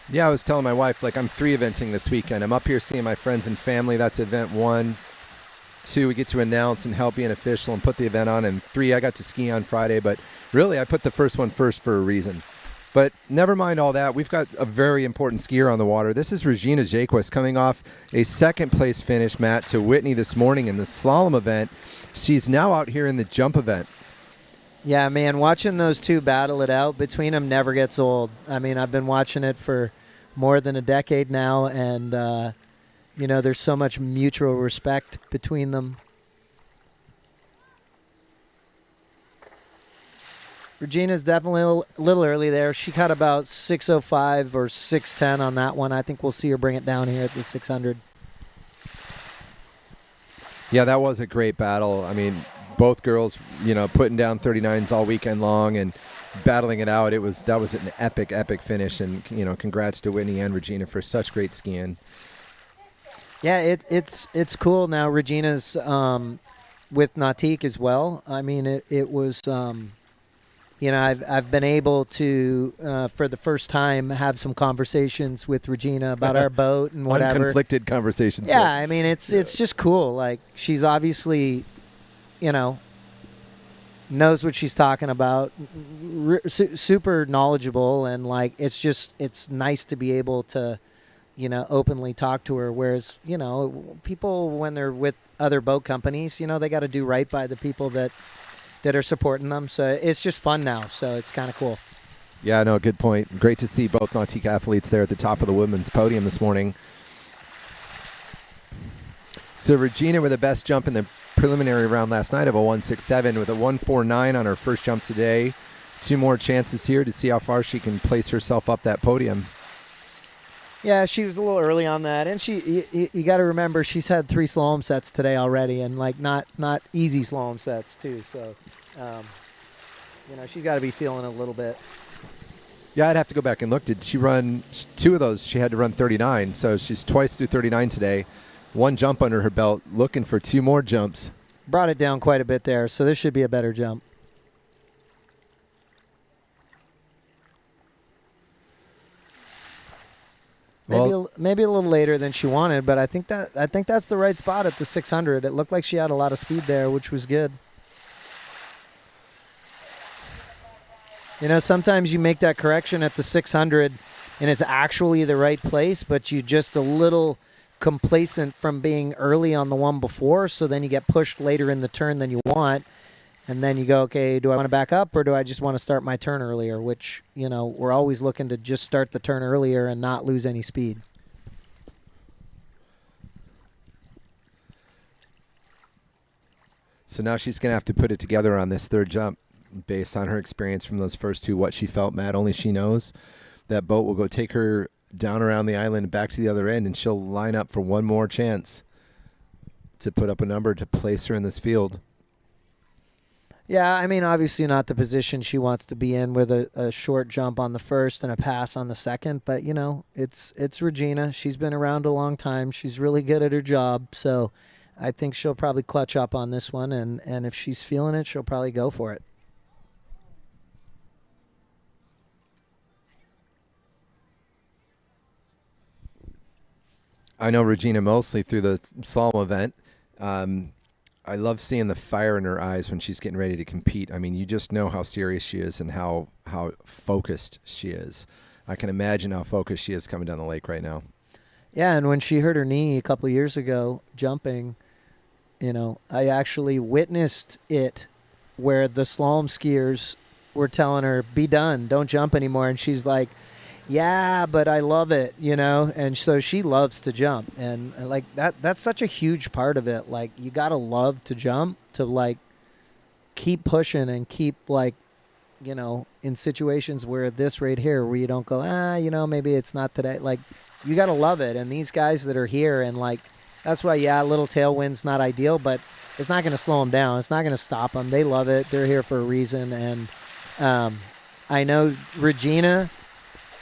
Yeah, I was telling my wife, I'm 3 eventing this weekend. I'm up here seeing my friends and family. That's event 1. 2, we get to announce and help be an official and put the event on. And 3, I got to ski on Friday. But really, I put the first one first for a reason. But never mind all that. We've got a very important skier on the water. This is Regina Jaquist coming off a second-place finish, Matt, to Whitney this morning in the slalom event. She's now out here in the jump event. Yeah, man, watching those two battle it out between them never gets old. I mean, I've been watching it for more than a decade now, and, there's so much mutual respect between them. Regina's definitely a little early there. She cut about 6:05 or 6:10 on that one. I think we'll see her bring it down here at the 600. Yeah, that was a great battle. I mean, both girls, putting down 39s all weekend long and battling it out. That was an epic finish. And, congrats to Whitney and Regina for such great skiing. Yeah, it's cool now. Regina's with Nautique as well. I mean, it was... I've been able to, for the first time, have some conversations with Regina about our boat and whatever. Unconflicted conversations. Yeah, I mean, it's just cool. She's obviously, knows what she's talking about, super knowledgeable, and like it's nice to be able to, openly talk to her. Whereas, people when they're with other boat companies, they got to do right by the people that are supporting them. So it's just fun now. So it's kind of cool. Yeah, no, good point. Great to see both Nautique athletes there at the top of the women's podium this morning. So Regina with the best jump in the preliminary round last night of a 1.67 with a 1.49 on her first jump today. 2 more chances here to see how far she can place herself up that podium. Yeah, she was a little early on that, and you got to remember she's had 3 slalom sets today already, and like not easy slalom sets too. So, she's got to be feeling a little bit. Yeah, I'd have to go back and look. Did she run 2 of those? She had to run 39, so she's twice through 39 today. 1 jump under her belt, looking for 2 more jumps. Brought it down quite a bit there, so this should be a better jump. Maybe a little later than she wanted, but I think that's the right spot at the 600. It looked like she had a lot of speed there, which was good. Sometimes you make that correction at the 600 and it's actually the right place, but you just a little complacent from being early on the one before, so then you get pushed later in the turn than you want, and then you go, okay, do I want to back up or do I just want to start my turn earlier? Which, we're always looking to just start the turn earlier and not lose any speed. So now she's going to have to put it together on this 3rd jump based on her experience from those first 2. What she felt, Matt, only she knows. That boat will go take her down around the island and back to the other end, and she'll line up for 1 more chance to put up a number to place her in this field. Yeah, I mean, obviously not the position she wants to be in with a short jump on the first and a pass on the second, but, it's Regina. She's been around a long time. She's really good at her job, so I think she'll probably clutch up on this one, and if she's feeling it, she'll probably go for it. I know Regina mostly through the slalom event. I love seeing the fire in her eyes when she's getting ready to compete. I mean, you just know how serious she is and how focused she is. I can imagine how focused she is coming down the lake right now. Yeah, and when she hurt her knee a couple of years ago jumping, I actually witnessed it where the slalom skiers were telling her, be done, don't jump anymore. And she's like, yeah, but I love it, and so she loves to jump, and like that's such a huge part of it. Like, you got to love to jump to like keep pushing and keep like, in situations where this right here where you don't go, maybe it's not today. Like, you got to love it. And these guys that are here, and like, that's why, a little tailwind's not ideal, but it's not going to slow them down. It's not going to stop them. They love it. They're here for a reason. And I know Regina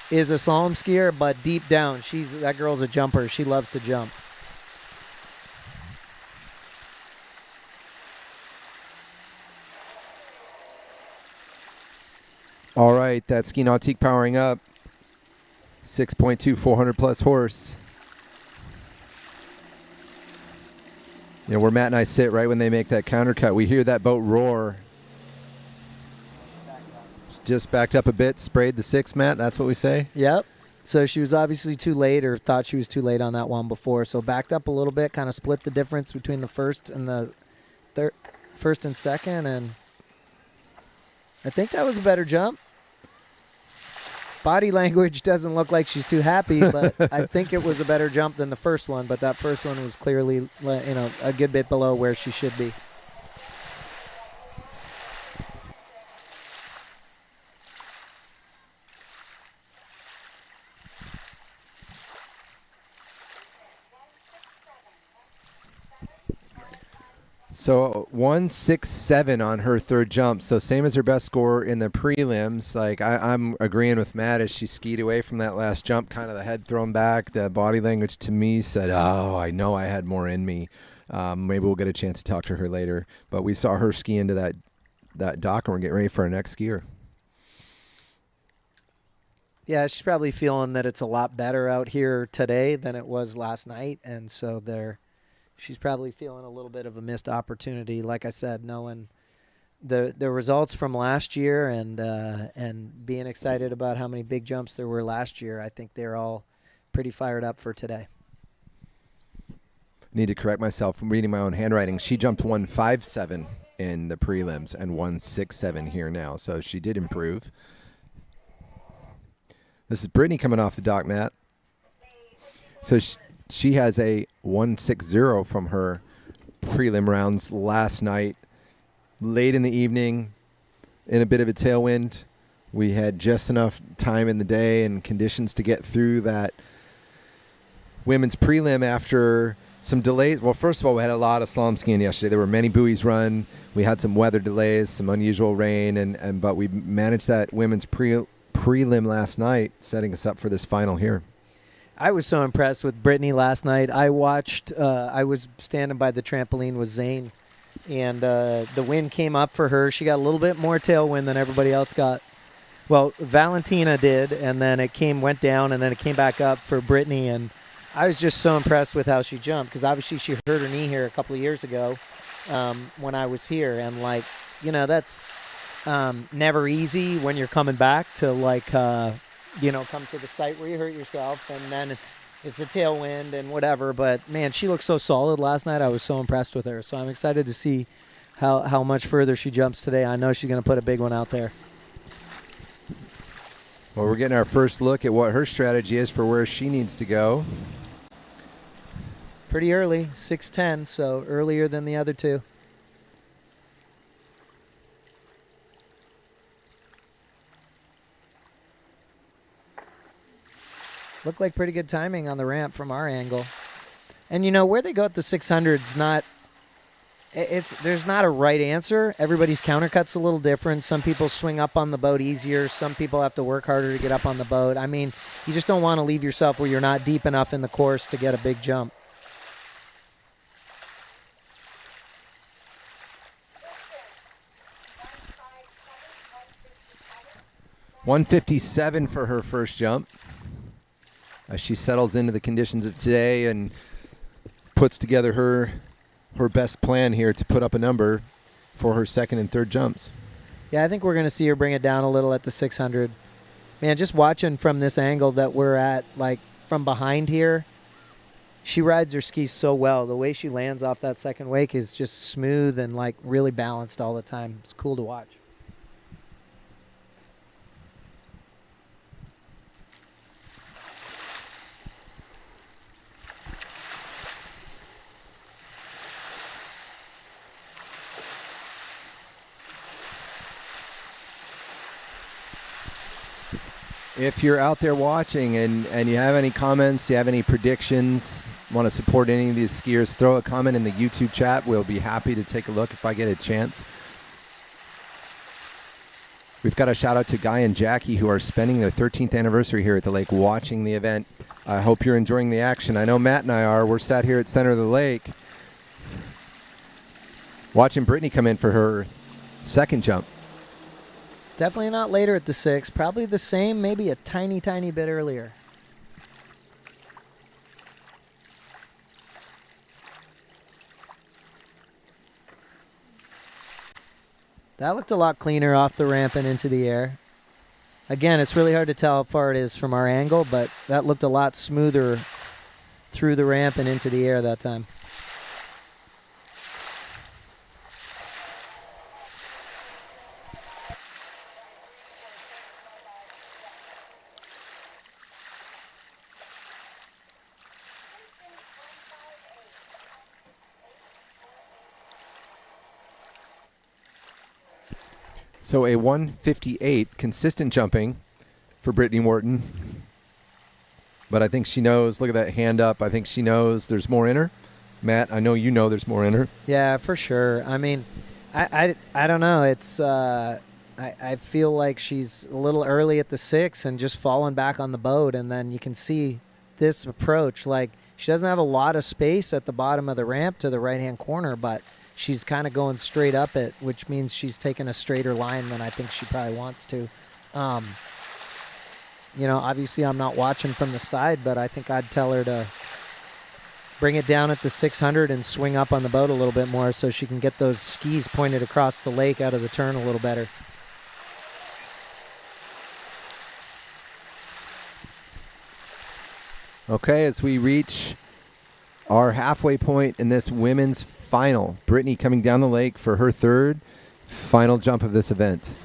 is a slalom skier, but deep down, that girl's a jumper. She loves to jump. All right, that Ski Nautique powering up. 6.2, 400 plus horse. Where Matt and I sit right when they make that counter cut, we hear that boat roar. Just backed up a bit, sprayed the 6, Matt. That's what we say? Yep. So she was obviously too late, or thought she was too late on that one before. So backed up a little bit, kind of split the difference between the first and the first and second, and I think that was a better jump. Body language doesn't look like she's too happy, but I think it was a better jump than the first one. But that first one was clearly, a good bit below where she should be. So 1.67 on her 3rd jump. So same as her best score in the prelims. Like, I'm agreeing with Matt as she skied away from that last jump, kind of the head thrown back. The body language to me said, oh, I know I had more in me. Maybe we'll get a chance to talk to her later. But we saw her ski into that dock, and we're getting ready for our next skier. Yeah, she's probably feeling that it's a lot better out here today than it was last night. And so she's probably feeling a little bit of a missed opportunity. Like I said, knowing the results from last year and being excited about how many big jumps there were last year, I think they're all pretty fired up for today. Need to correct myself. I'm reading my own handwriting. She jumped 157 in the prelims and 167 here now, so she did improve. This is Brittany coming off the dock, Matt. So she has a 160 from her prelim rounds last night. Late in the evening, in a bit of a tailwind. We had just enough time in the day and conditions to get through that women's prelim after some delays. Well, first of all, we had a lot of slalom skiing yesterday. There were many buoys run. We had some weather delays, some unusual rain, but we managed that women's prelim last night, setting us up for this final here. I was so impressed with Brittany last night. I watched, I was standing by the trampoline with Zane, and the wind came up for her. She got a little bit more tailwind than everybody else got. Well, Valentina did, and then went down, and then it came back up for Brittany, and I was just so impressed with how she jumped, because obviously she hurt her knee here a couple of years ago when I was here, and that's never easy when you're coming back to come to the site where you hurt yourself, and then it's a tailwind and whatever. But man, she looked so solid last night. I was so impressed with her. So I'm excited to see how much further she jumps today. I know she's going to put a big one out there. Well, we're getting our first look at what her strategy is for where she needs to go. Pretty early, 6:10, so earlier than the other two. Looked like pretty good timing on the ramp from our angle. And where they go at the 600's there's not a right answer. Everybody's countercut's a little different. Some people swing up on the boat easier. Some people have to work harder to get up on the boat. I mean, you just don't want to leave yourself where you're not deep enough in the course to get a big jump. $157 for her first jump. As she settles into the conditions of today and puts together her best plan here to put up a number for her second and third jumps. Yeah, I think we're going to see her bring it down a little at the 600. Man, just watching from this angle that we're at, from behind here, she rides her skis so well. The way she lands off that second wake is just smooth and really balanced all the time. It's cool to watch. If you're out there watching and you have any comments, you have any predictions, want to support any of these skiers, throw a comment in the YouTube chat. We'll be happy to take a look if I get a chance. We've got a shout out to Guy and Jackie, who are spending their 13th anniversary here at the lake watching the event. I hope you're enjoying the action. I know Matt and I are. We're sat here at center of the lake watching Brittany come in for her second jump. Definitely not later at the 6. Probably the same, maybe a tiny, tiny bit earlier. That looked a lot cleaner off the ramp and into the air. Again, it's really hard to tell how far it is from our angle, but that looked a lot smoother through the ramp and into the air that time. So a 158, consistent jumping for Brittany Morton. But I think she knows, look at that hand up, I think she knows there's more in her. Matt, I know you know there's more in her. Yeah, for sure. I mean, I don't know. It's I feel like she's a little early at the 6 and just falling back on the boat, and then you can see this approach. She doesn't have a lot of space at the bottom of the ramp to the right-hand corner, but she's kind of going straight up it, which means she's taking a straighter line than I think she probably wants to. Obviously I'm not watching from the side, but I think I'd tell her to bring it down at the 600 and swing up on the boat a little bit more so she can get those skis pointed across the lake out of the turn a little better. Okay, as we reach our halfway point in this women's final, Brittany coming down the lake for her third final jump of this event.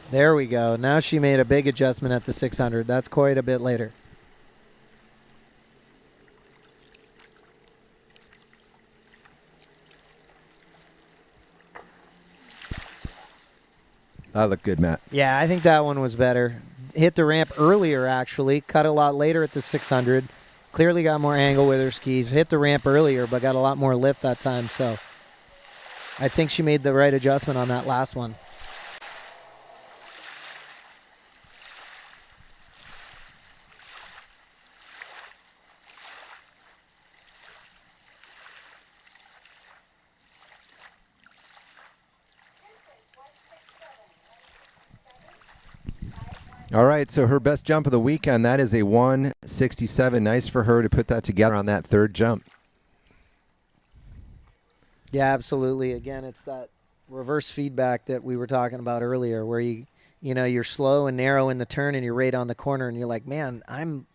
There we go. Now she made a big adjustment at the 600. That's quite a bit later. That looked good, Matt. Yeah, I think that one was better. Hit the ramp earlier, actually. Cut a lot later at the 600. Clearly got more angle with her skis. Hit the ramp earlier, but got a lot more lift that time. So I think she made the right adjustment on that last one. All right, so her best jump of the weekend, that is a 167. Nice for her to put that together on that third jump. Yeah, absolutely. Again, it's that reverse feedback that we were talking about earlier where you're slow and narrow in the turn and you're right on the corner and you're like, man, I'm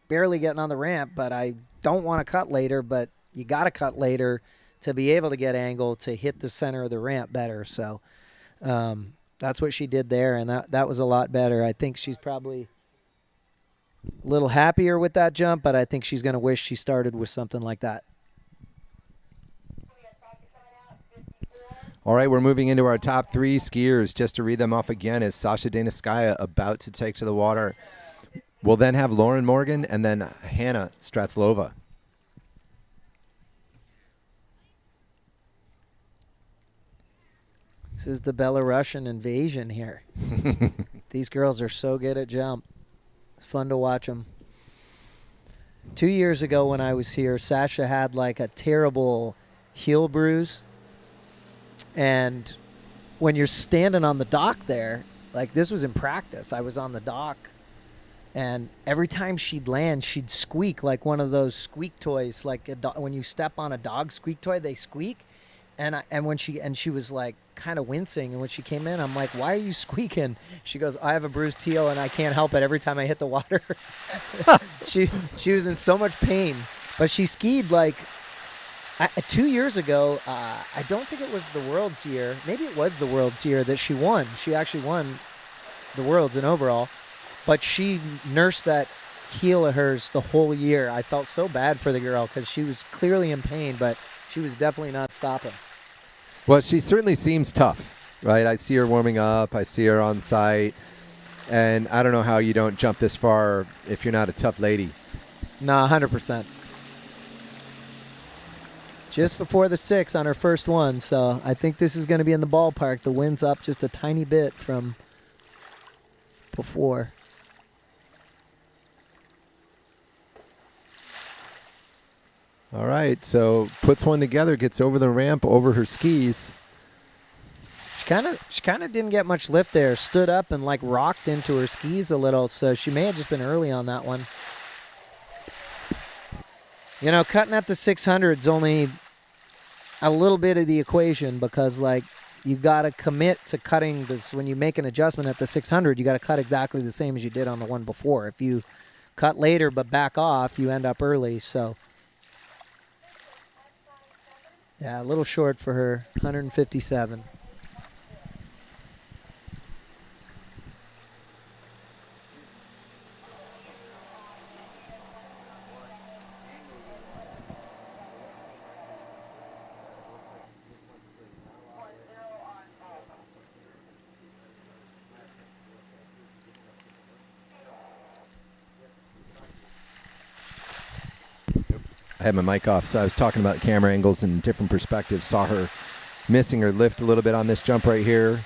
barely getting on the ramp, but I don't want to cut later, but you got to cut later to be able to get angle to hit the center of the ramp better. So that's what she did there, and that was a lot better. I think she's probably a little happier with that jump, but I think she's going to wish she started with something like that. All right, we're moving into our top three skiers. Just to read them off again, is Sasha Daniskaya about to take to the water. We'll then have Lauren Morgan and then Hannah Stratslova. This is the Belarusian invasion here. These girls are so good at jump. It's fun to watch them. 2 years ago when I was here, Sasha had like a terrible heel bruise. And when you're standing on the dock there, like this was in practice. I was on the dock. And every time she'd land, she'd squeak like one of those squeak toys. Like when you step on a dog squeak toy, they squeak. And she was like kind of wincing, and when she came in, I'm like, "Why are you squeaking?" She goes, "I have a bruised heel, and I can't help it every time I hit the water." she was in so much pain, but she skied like 2 years ago. I don't think it was the Worlds year. Maybe it was the Worlds year that she won. She actually won the Worlds in overall, but she nursed that heel of hers the whole year. I felt so bad for the girl because she was clearly in pain, but she was definitely not stopping. Well, she certainly seems tough, right? I see her warming up. I see her on site. And I don't know how you don't jump this far if you're not a tough lady. No, 100%. Just before the 6 on her first one, so I think this is going to be in the ballpark. The wind's up just a tiny bit from before. All right, so puts one together, gets over the ramp, over her skis. She kind of didn't get much lift there. Stood up and like rocked into her skis a little, so she may have just been early on that one. You know, cutting at the 600's only a little bit of the equation because like you got to commit to cutting this. When you make an adjustment at the 600, you got to cut exactly the same as you did on the one before. If you cut later but back off, you end up early, so. Yeah, a little short for her, 157. I had my mic off, so I was talking about camera angles and different perspectives. Saw her missing her lift a little bit on this jump right here.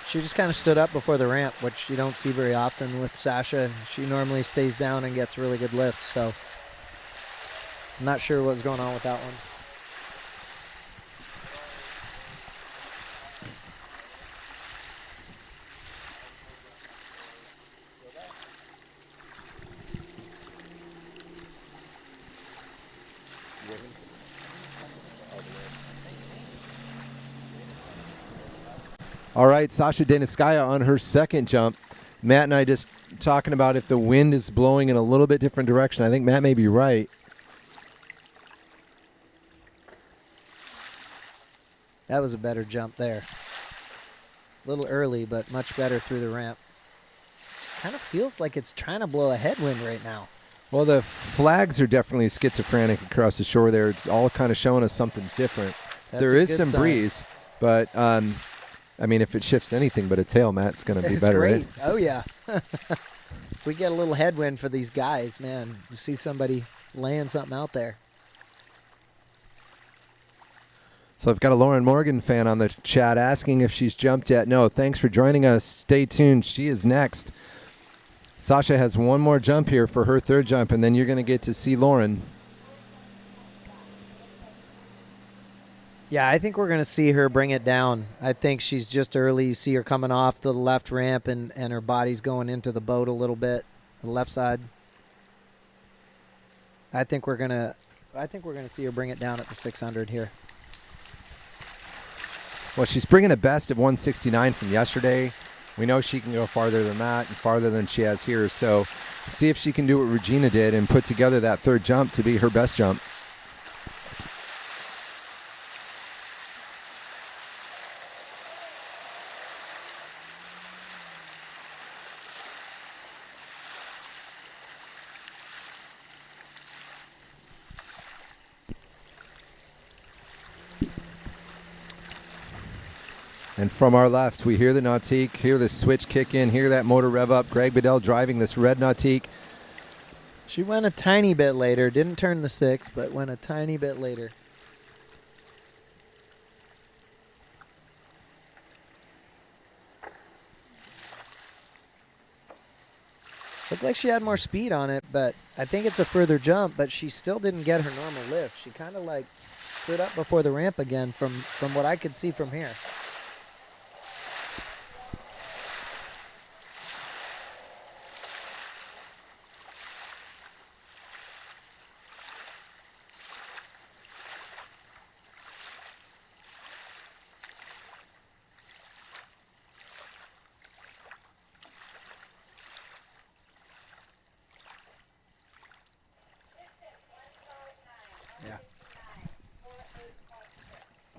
She just kind of stood up before the ramp, which you don't see very often with Sasha. She normally stays down and gets really good lift, so I'm not sure what's going on with that one. All right, Sasha Deniskaya on her second jump. Matt and I just talking about if the wind is blowing in a little bit different direction. I think Matt may be right. That was a better jump there. A little early, but much better through the ramp. Kind of feels like it's trying to blow a headwind right now. Well, the flags are definitely schizophrenic across the shore there. It's all kind of showing us something different. There is some breeze, but I mean, if it shifts anything but a tail, Matt, it's going to be better, great. right? Oh, yeah. If we get a little headwind for these guys, man, you see somebody laying something out there. So I've got a Lauren Morgan fan on the chat asking if she's jumped yet. No, thanks for joining us. Stay tuned. She is next. Sasha has one more jump here for her third jump, and then you're going to get to see Lauren. Yeah, I think we're going to see her bring it down. I think she's just early. You see her coming off the left ramp, and her body's going into the boat a little bit, the left side. I think we're going to see her bring it down at the 600 here. Well, she's bringing a best of 169 from yesterday. We know she can go farther than that and farther than she has here. So see if she can do what Regina did and put together that third jump to be her best jump. And from our left, we hear the Nautique, hear the switch kick in, hear that motor rev up. Greg Bedell driving this red Nautique. She went a tiny bit later. Didn't turn the 6, but went a tiny bit later. Looked like she had more speed on it, but I think it's a further jump, but she still didn't get her normal lift. She kind of like stood up before the ramp again from what I could see from here.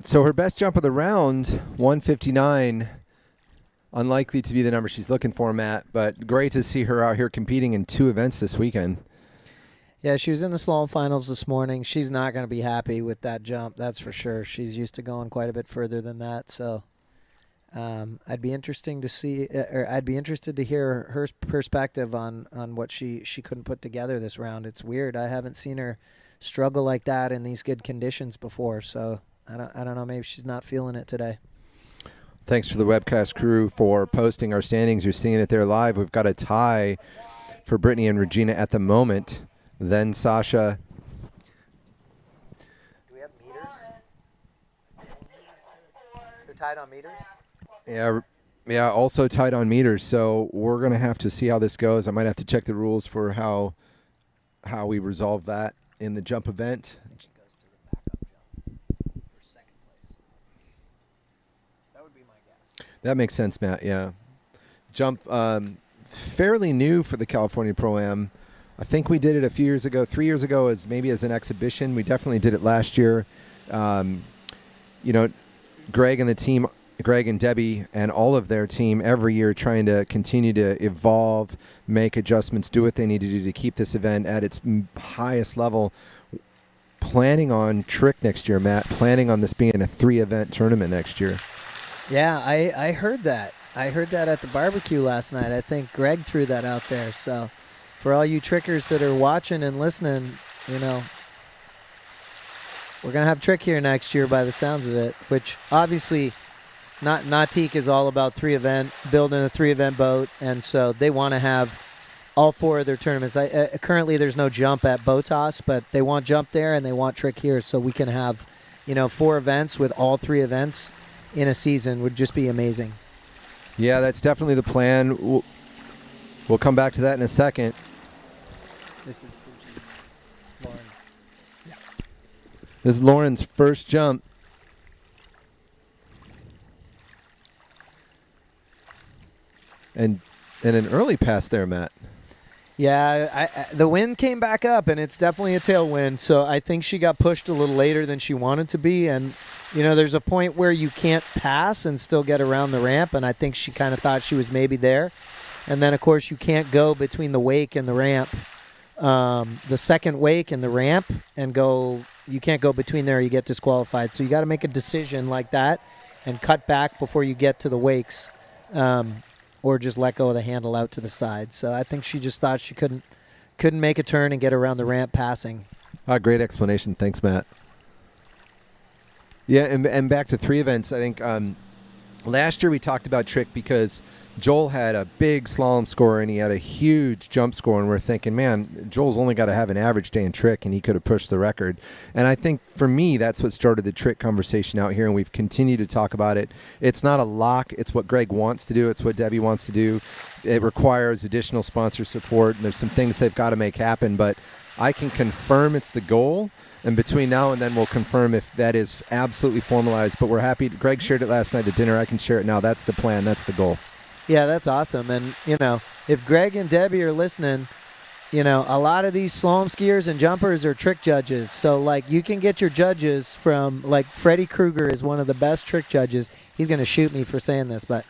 So her best jump of the round, 159. Unlikely to be the number she's looking for, Matt, but great to see her out here competing in 2 events this weekend. Yeah, she was in the Slalom Finals this morning. She's not going to be happy with that jump, that's for sure. She's used to going quite a bit further than that, so I'd be interested to hear her perspective on what she couldn't put together this round. It's weird. I haven't seen her struggle like that in these good conditions before, so I don't know. Maybe she's not feeling it today. Thanks for the webcast crew for posting our standings. You're seeing it there live. We've got a tie for Brittany and Regina at the moment. Then Sasha. Do we have meters? They're tied on meters? Yeah, also tied on meters. So we're going to have to see how this goes. I might have to check the rules for how we resolve that in the jump event. That makes sense, Matt, yeah. Jump, fairly new for the California Pro Am. I think we did it a few years ago, 3 years ago, as an exhibition. We definitely did it last year. Greg and the team, Greg and Debbie and all of their team every year trying to continue to evolve, make adjustments, do what they need to do to keep this event at its highest level. Planning on trick next year, Matt, planning on this being a 3-event tournament next year. Yeah, I heard that. I heard that at the barbecue last night. I think Greg threw that out there. So for all you trickers that are watching and listening, we're going to have trick here next year by the sounds of it, which obviously Nautique is all about building a 3-event boat, and so they want to have all 4 of their tournaments. Currently there's no jump at Botas, but they want jump there and they want trick here, so we can have 4 events with all 3 events in a season would just be amazing. Yeah, that's definitely the plan. We'll come back to that in a second. This is Lauren. Yeah. This is Lauren's first jump. and an early pass there, Matt. Yeah, the wind came back up, and it's definitely a tailwind. So I think she got pushed a little later than she wanted to be. And, there's a point where you can't pass and still get around the ramp, and I think she kind of thought she was maybe there. And then, of course, you can't go between the wake and the ramp, the second wake and the ramp, and you can't go between there or you get disqualified. So you got to make a decision like that and cut back before you get to the wakes. Or just let go of the handle out to the side. So I think she just thought she couldn't make a turn and get around the ramp passing. Great explanation. Thanks, Matt. Yeah, and back to 3 events. I think last year we talked about Trick because Joel had a big slalom score and he had a huge jump score, and we're thinking, man, Joel's only got to have an average day in Trick and he could have pushed the record. And I think for me, that's what started the Trick conversation out here, and we've continued to talk about it. It's not a lock. It's what Greg wants to do. It's what Debbie wants to do. It requires additional sponsor support, and there's some things they've got to make happen, but I can confirm it's the goal. And between now and then, we'll confirm if that is absolutely formalized. But we're happy. Greg shared it last night at dinner. I can share it now. That's the plan. That's the goal. Yeah, that's awesome. And, if Greg and Debbie are listening, a lot of these slalom skiers and jumpers are trick judges. So, you can get your judges from, Freddie Krueger is one of the best trick judges. He's going to shoot me for saying this, but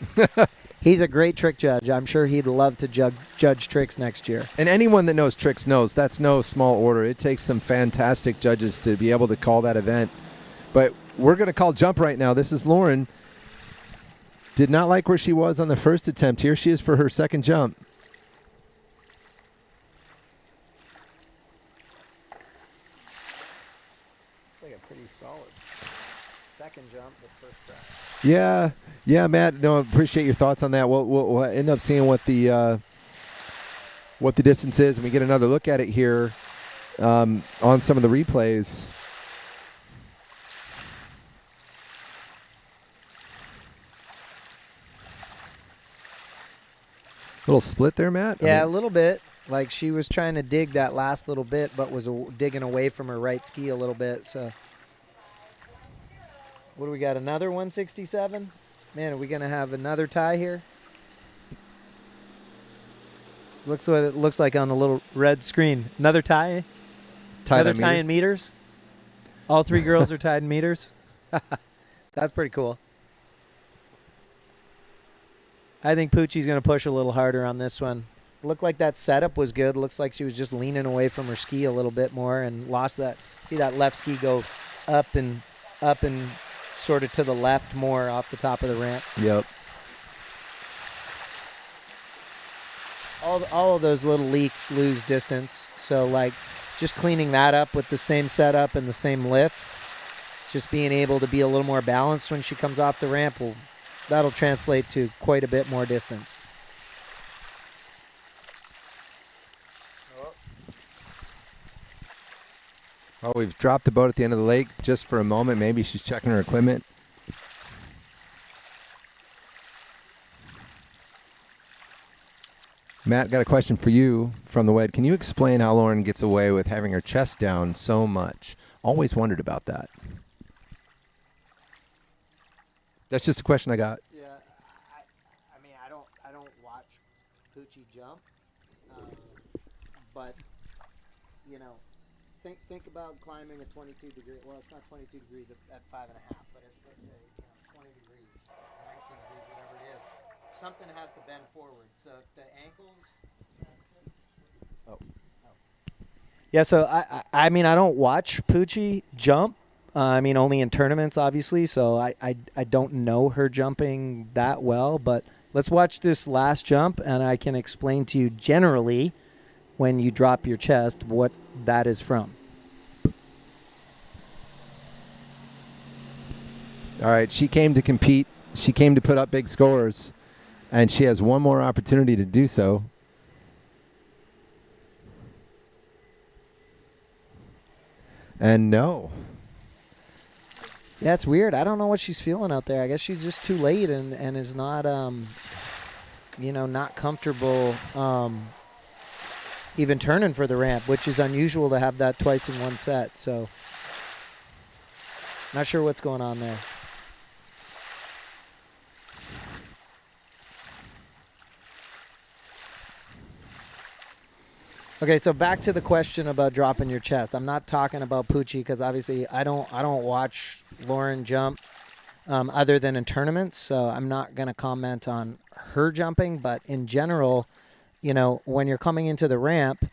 he's a great trick judge. I'm sure he'd love to judge tricks next year. And anyone that knows tricks knows that's no small order. It takes some fantastic judges to be able to call that event. But we're going to call jump right now. This is Lauren. Did not like where she was on the first attempt. Here she is for her second jump. Like a pretty solid second jump, but first try. Yeah, Matt. No, appreciate your thoughts on that. We'll end up seeing what the distance is, and we get another look at it here on some of the replays. Little split there, Matt? Yeah, a little bit. She was trying to dig that last little bit, but was digging away from her right ski a little bit. So, what do we got? Another 167? Man, are we going to have another tie here? Looks what it looks like on the little red screen. Another tie? Another tie in meters? All 3 girls are tied in meters? That's pretty cool. I think Poochie's going to push a little harder on this one. Looked like that setup was good. Looks like she was just leaning away from her ski a little bit more and lost that. See that left ski go up and sort of to the left more off the top of the ramp. Yep. All of those little leaks lose distance. So, just cleaning that up with the same setup and the same lift, just being able to be a little more balanced when she comes off the ramp that'll translate to quite a bit more distance. Well, we've dropped the boat at the end of the lake just for a moment. Maybe she's checking her equipment. Matt, got a question for you from the WED. Can you explain how Lauren gets away with having her chest down so much? Always wondered about that. That's just a question I got. Yeah, I don't watch Poochie jump, but think about climbing a 22 degree. Well, it's not 22 degrees at 5.5, but it's let's say 20 degrees, 19 degrees, whatever it is. Something has to bend forward. So the ankles. Yeah, so I don't watch Poochie jump. Only in tournaments, obviously, so I don't know her jumping that well. But let's watch this last jump, and I can explain to you generally when you drop your chest what that is from. All right, she came to compete. She came to put up big scores, and she has one more opportunity to do so. And no. Yeah, it's weird. I don't know what she's feeling out there. I guess she's just too late and is not, not comfortable even turning for the ramp, which is unusual to have that twice in one set. So, not sure what's going on there. Okay, so back to the question about dropping your chest. I'm not talking about Poochie because obviously I don't watch Lauren jump other than in tournaments, so I'm not going to comment on her jumping. But in general, you know, when you're coming into the ramp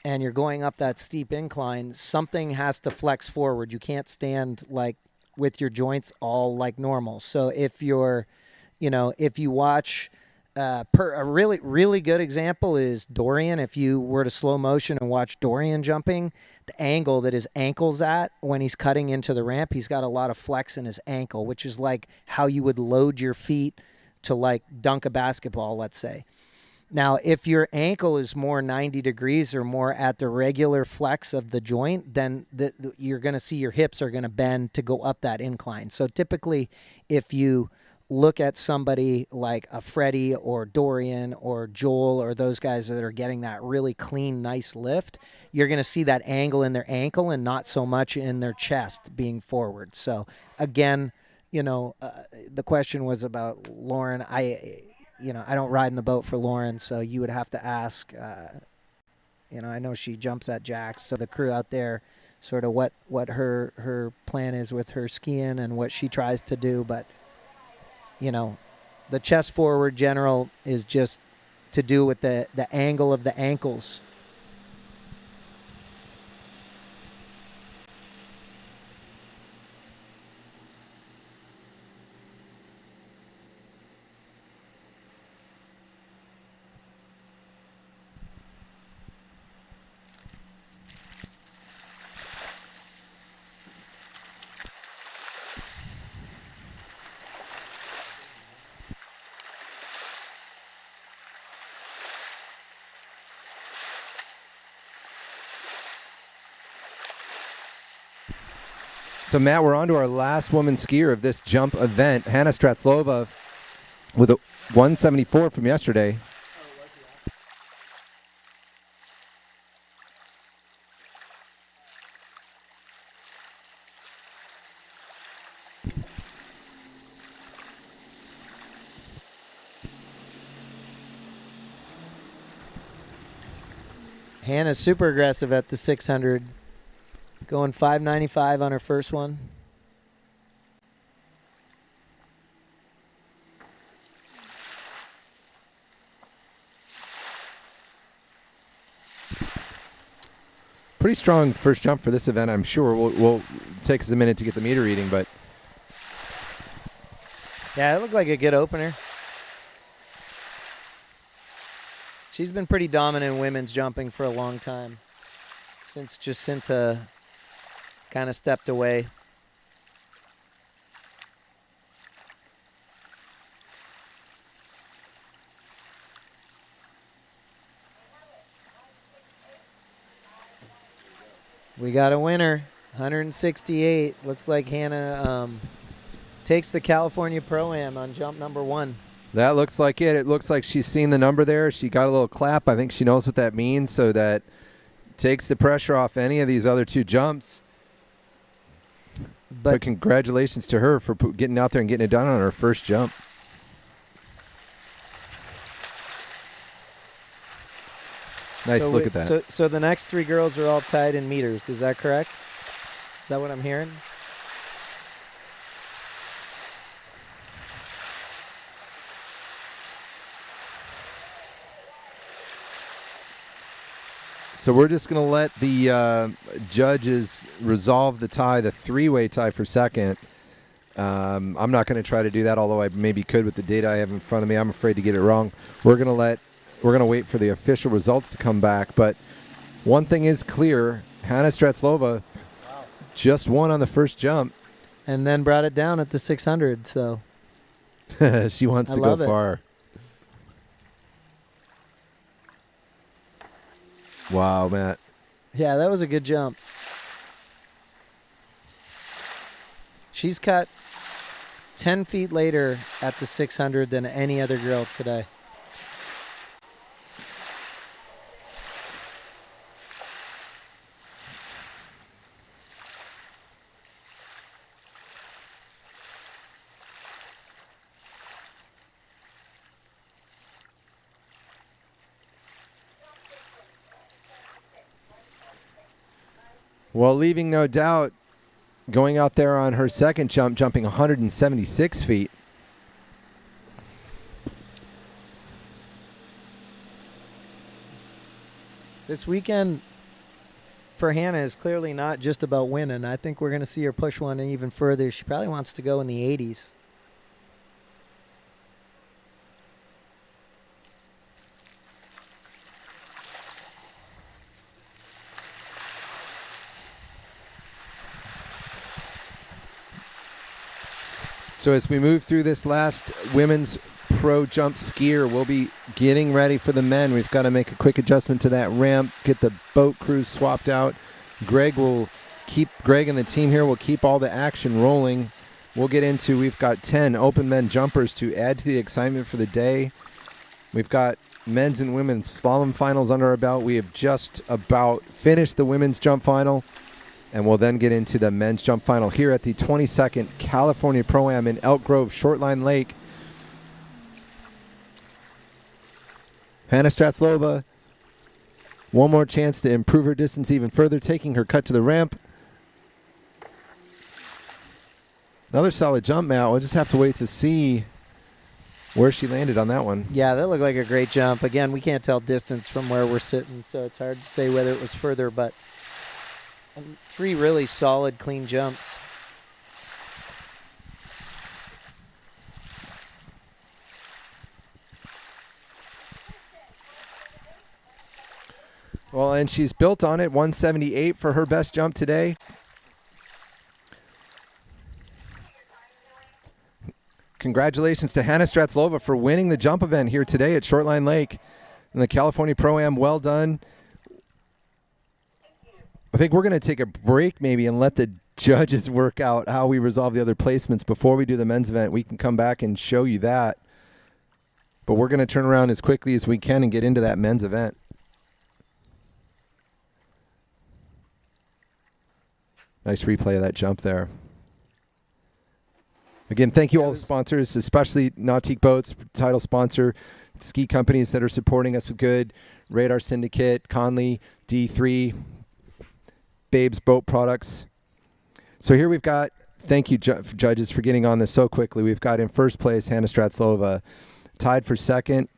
and you're going up that steep incline, something has to flex forward. You can't stand like with your joints all like normal. So if you're, you know, if you watch. A really good example is Dorian. If you were to slow motion and watch Dorian jumping, the angle that his ankle's at when he's cutting into the ramp, he's got a lot of flex in his ankle, which is like how you would load your feet to like dunk a basketball, let's say. Now, if your ankle is more 90 degrees or more at the regular flex of the joint, then you're going to see your hips are going to bend to go up that incline. So typically, if you look at somebody like a Freddie or Dorian or Joel or those guys that are getting that really clean, nice lift, you're going to see that angle in their ankle and not so much in their chest being forward. So again, you know, the question was about Lauren. I don't ride in the boat for Lauren, so you would have to ask, you know, I know she jumps at jacks, so the crew out there sort of what her plan is with her skiing and what she tries to do, but you know, the chest forward general is just to do with the angle of the ankles. So, Matt, we're on to our last woman skier of this jump event, Hannah Stratslova, with a 174 from yesterday. Hannah's super aggressive at the 600. Going 595 on her first one. Pretty strong first jump for this event, I'm sure. We'll take us a minute to get the meter reading, but yeah, it looked like a good opener. She's been pretty dominant in women's jumping for a long time, since Jacinta kind of stepped away. We got a winner, 168. Looks like Hannah takes the California Pro Am on jump number 1. that looks like it. It looks like she's seen the number there. She got a little clap. I think she knows what that means, so that takes the pressure off any of these other two jumps. But congratulations to her for getting out there and getting it done on her first jump. Nice look at that. So the next 3 girls are all tied in meters. Is that correct? Is that what I'm hearing? So we're just going to let the judges resolve the tie, the 3-way tie for second. I'm not going to try to do that, although I maybe could with the data I have in front of me. I'm afraid to get it wrong. We're going to wait for the official results to come back. But one thing is clear: Hannah Stratslova just won on the first jump, and then brought it down at the 600. So she wants to go far. Wow, Matt. Yeah, that was a good jump. She's cut 10 feet later at the 600 than any other girl today. Well, leaving no doubt, going out there on her second jump, jumping 176 feet. This weekend for Hannah is clearly not just about winning. I think we're going to see her push one even further. She probably wants to go in the 80s. So as we move through this last women's pro jump skier, we'll be getting ready for the men. We've got to make a quick adjustment to that ramp, get the boat crews swapped out. Greg and the team here will keep all the action rolling. We'll get into, we've got 10 open men jumpers to add to the excitement for the day. We've got men's and women's slalom finals under our belt. We have just about finished the women's jump final. And we'll then get into the men's jump final here at the 22nd California Pro Am in Elk Grove, Shortline Lake. Hannah Stratzlova, one more chance to improve her distance even further, taking her cut to the ramp. Another solid jump, Matt. We'll just have to wait to see where she landed on that one. Yeah, that looked like a great jump. Again, we can't tell distance from where we're sitting, so it's hard to say whether it was further, but 3 really solid, clean jumps. Well, and she's built on it, 178 for her best jump today. Congratulations to Hannah Stratzlova for winning the jump event here today at Shortline Lake in the California Pro Am. Well done. I think we're going to take a break maybe and let the judges work out how we resolve the other placements before we do the men's event. We can come back and show you that. But we're going to turn around as quickly as we can and get into that men's event. Nice replay of that jump there. Again, thank you all the sponsors, especially Nautique Boats, title sponsor, ski companies that are supporting us with good, Radar Syndicate, Conley, D3, Babes Boat Products. So here we've got, thank you judges for getting on this so quickly. We've got in first place Hannah Stratzlova, tied for second.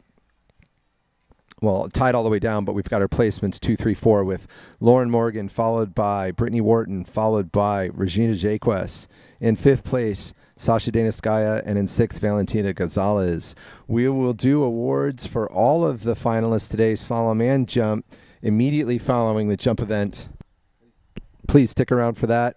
Well, tied all the way down, but we've got our placements 2, 3, 4 with Lauren Morgan, followed by Brittany Wharton, followed by Regina Jaques. In fifth place, Sasha Danaskaya, and in sixth, Valentina Gonzalez. We will do awards for all of the finalists today, slalom and jump, immediately following the jump event. Please stick around for that.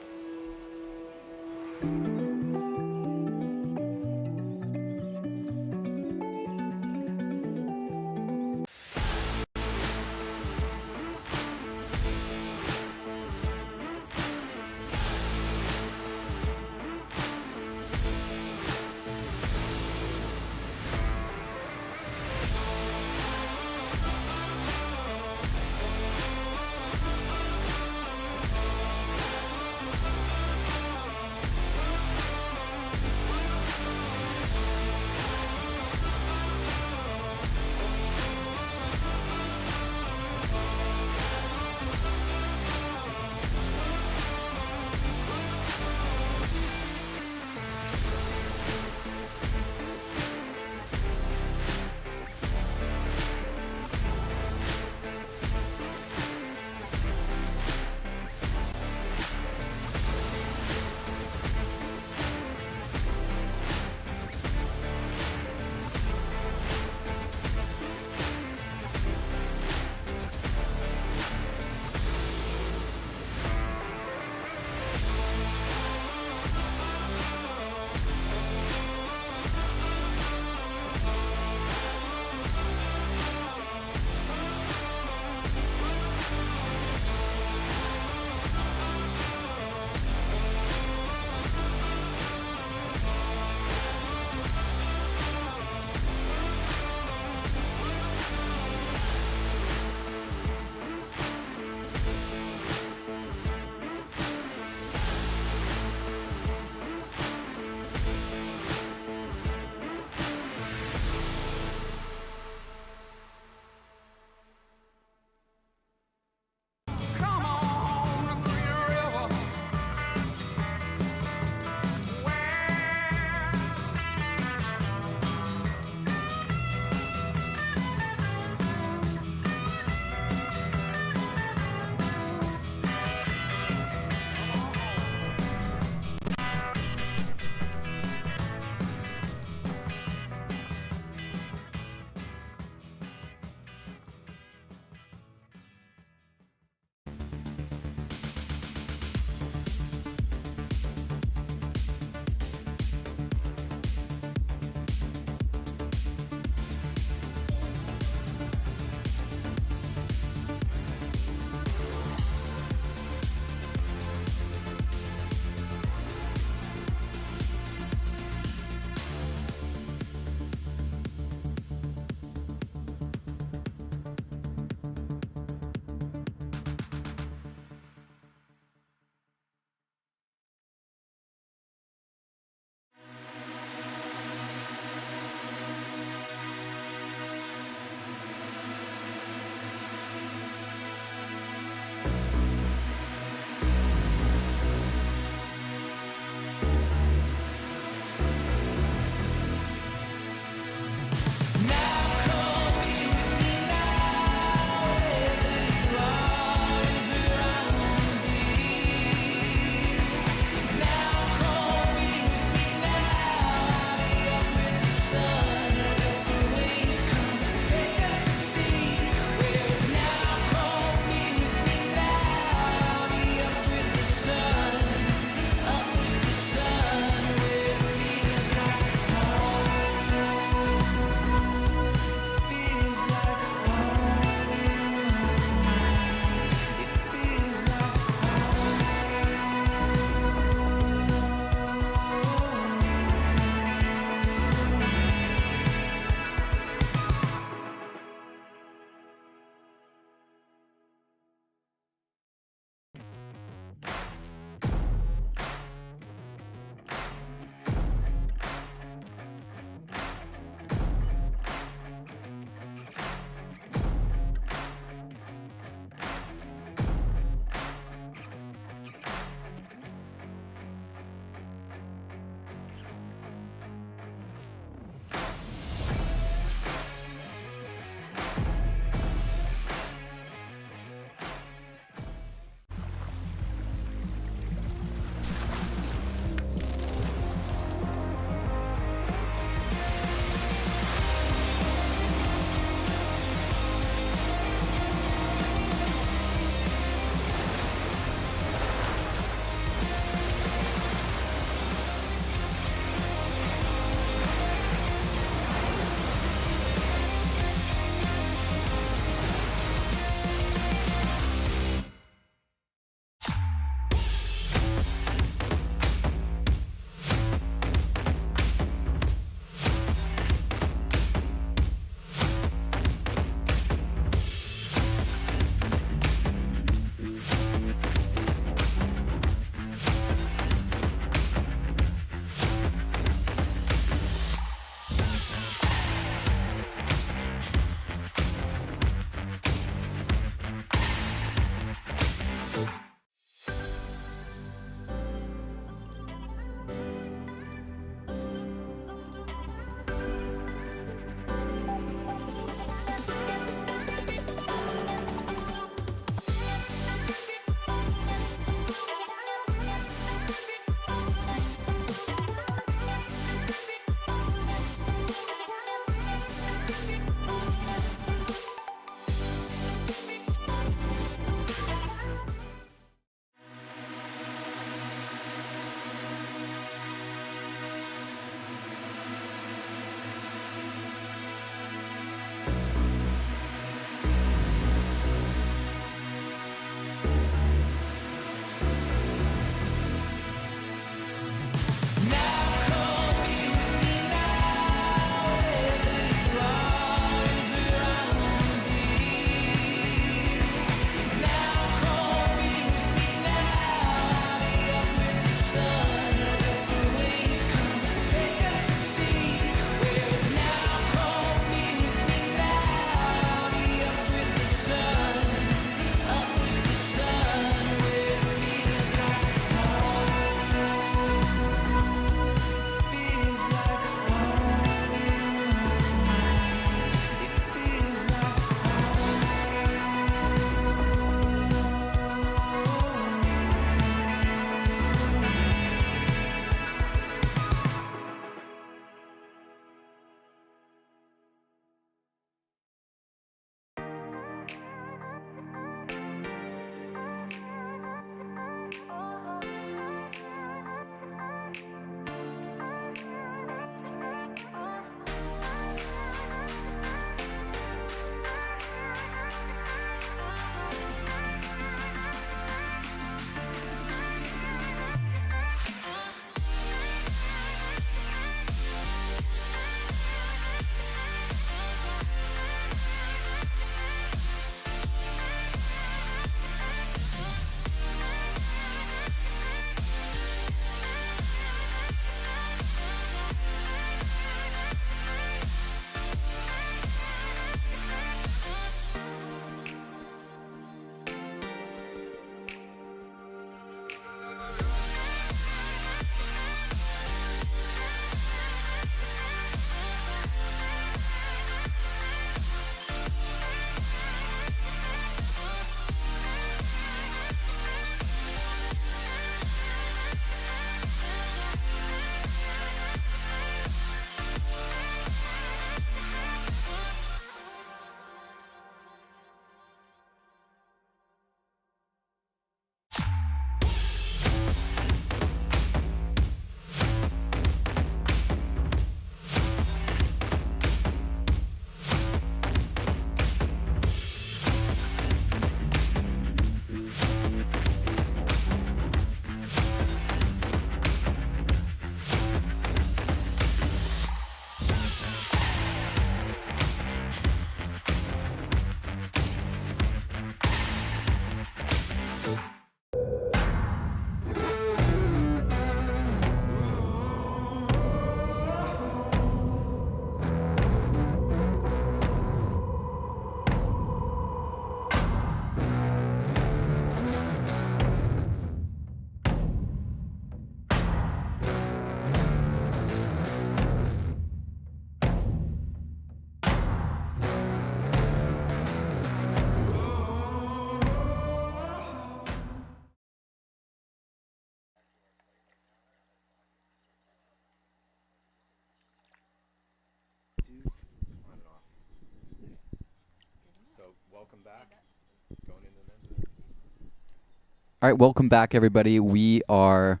All right, welcome back, everybody. We are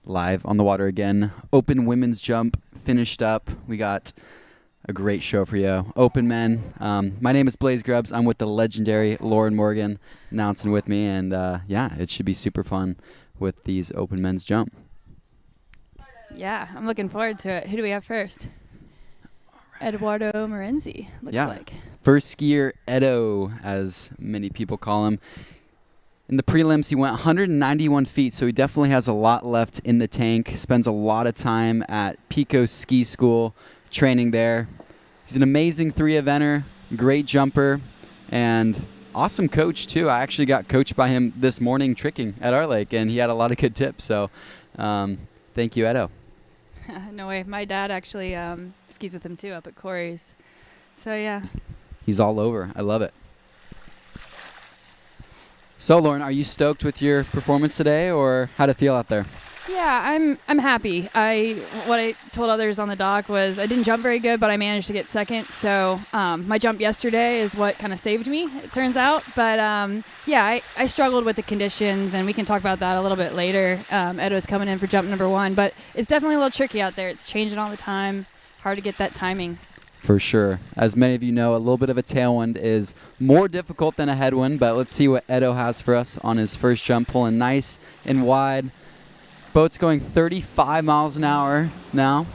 live on the water again. Open women's jump finished up. We got a great show for you. Open men. My name is Blaze Grubbs. I'm with the legendary Lauren Morgan announcing with me, and yeah, it should be super fun with these open men's jump. Yeah, I'm looking forward to it. Who do we have first? Eduardo Morenzi, looks like. First skier, Edo, as many people call him. In the prelims, he went 191 feet, so he definitely has a lot left in the tank. Spends a lot of time at Pico Ski School training there. He's an amazing 3-eventer, great jumper, and awesome coach, too. I actually got coached by him this morning tricking at our lake, and he had a lot of good tips. So thank you, Edo. No way. My dad actually skis with him, too, up at Corey's. So, yeah. He's all over. I love it. So, Lauren, are you stoked with your performance today, or how'd it feel out there? Yeah, I'm happy. What I told others on the dock was I didn't jump very good, but I managed to get second. So my jump yesterday is what kind of saved me, it turns out. But yeah, I struggled with the conditions, and we can talk about that a little bit later. Edo's coming in for jump number 1, but it's definitely a little tricky out there. It's changing all the time. Hard to get that timing. For sure. As many of you know, a little bit of a tailwind is more difficult than a headwind, but let's see what Edo has for us on his first jump, pulling nice and wide. Boat's going 35 miles an hour now.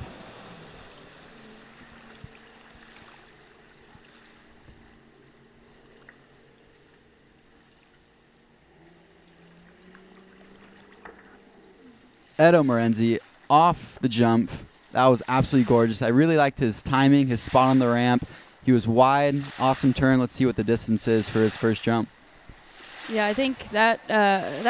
Edo Morenzi off the jump. That was absolutely gorgeous. I really liked his timing, his spot on the ramp. He was wide, awesome turn. Let's see what the distance is for his first jump. Yeah, I think that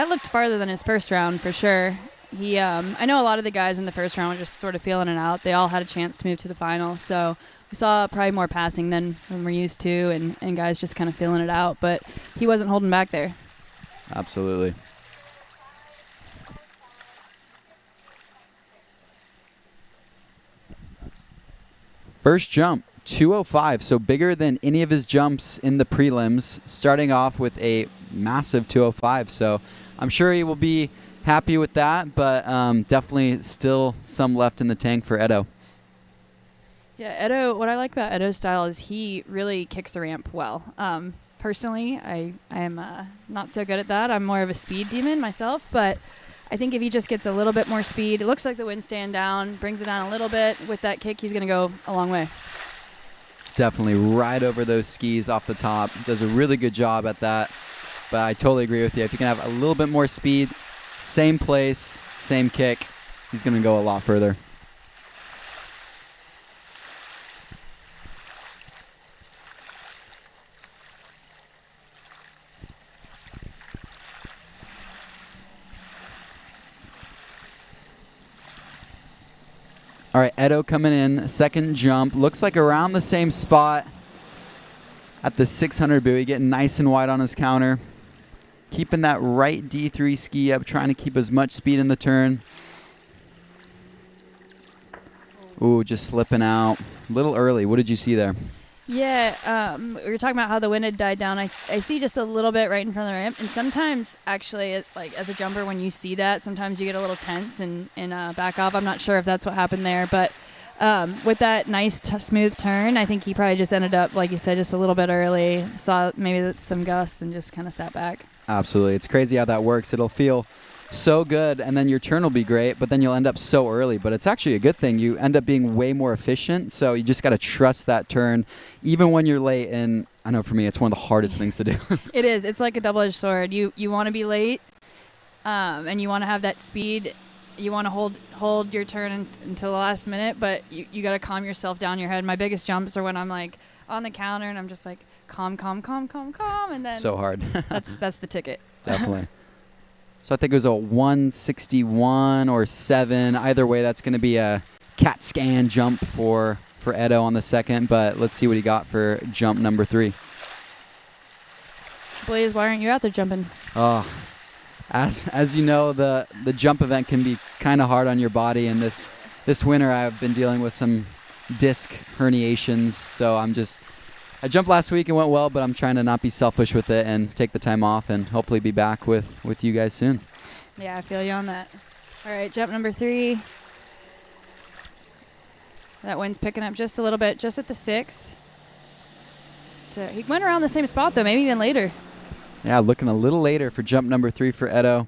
looked farther than his first round for sure. I know a lot of the guys in the first round were just sort of feeling it out. They all had a chance to move to the final, so we saw probably more passing than we're used to, and guys just kind of feeling it out. But he wasn't holding back there. Absolutely. First jump, 205, so bigger than any of his jumps in the prelims, starting off with a massive 205. So I'm sure he will be happy with that, but definitely still some left in the tank for Edo. Yeah, Edo, what I like about Edo's style is he really kicks the ramp well. Personally, I am not so good at that. I'm more of a speed demon myself, but I think if he just gets a little bit more speed, it looks like the wind's staying down, brings it down a little bit. With that kick, he's going to go a long way. Definitely right over those skis off the top. Does a really good job at that. But I totally agree with you. If you can have a little bit more speed, same place, same kick, he's going to go a lot further. All right, Edo coming in, second jump. Looks like around the same spot at the 600 buoy, getting nice and wide on his counter. Keeping that right D3 ski up, trying to keep as much speed in the turn. Ooh, just slipping out. A little early. What did you see there? Yeah, we were talking about how the wind had died down. I see just a little bit right in front of the ramp, and sometimes actually, like as a jumper, when you see that, sometimes you get a little tense and back off. I'm not sure if that's what happened there, but with that nice smooth turn, I think he probably just ended up, like you said, just a little bit early, saw maybe some gusts and just kind of sat back. Absolutely. It's crazy how that works. It'll feel so good, and then your turn will be great, but then you'll end up so early. But it's actually a good thing. You end up being way more efficient, so you just got to trust that turn, even when you're late. And I know for me, it's one of the hardest things to do. It is. It's like a double-edged sword. You want to be late, and you want to have that speed. You want to hold your turn until the last minute, but you got to calm yourself down your head. My biggest jumps are when I'm like on the counter and I'm just like calm, and then so hard. that's the ticket. Definitely. So I think it was a 161 or 7. Either way, that's going to be a CAT scan jump for Edo on the second, but let's see what he got for jump number 3. Blaze, why aren't you out there jumping? Oh, as you know, the jump event can be kind of hard on your body, and this winter I've been dealing with some disc herniations, so I'm just I jumped last week and went well, but I'm trying to not be selfish with it and take the time off and hopefully be back with you guys soon. Yeah, I feel you on that. All right, jump number 3. That wind's picking up just a little bit, just at the 6. So he went around the same spot, though, maybe even later. Yeah, looking a little later for jump number 3 for Edo.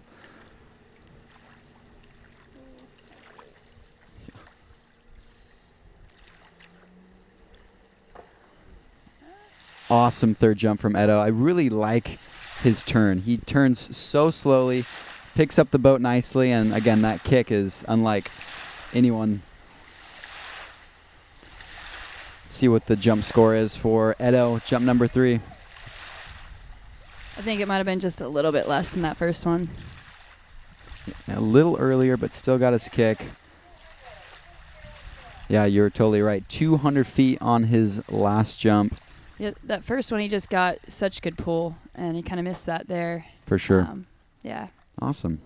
Awesome third jump from Edo. I really like his turn. He turns so slowly, picks up the boat nicely, and again, that kick is unlike anyone. Let's see what the jump score is for Edo, jump number 3. I think it might have been just a little bit less than that first one. Yeah, a little earlier, but still got his kick. Yeah, you're totally right. 200 feet on his last jump. Yeah, that first one, he just got such good pull, and he kind of missed that there. For sure. Yeah. Awesome.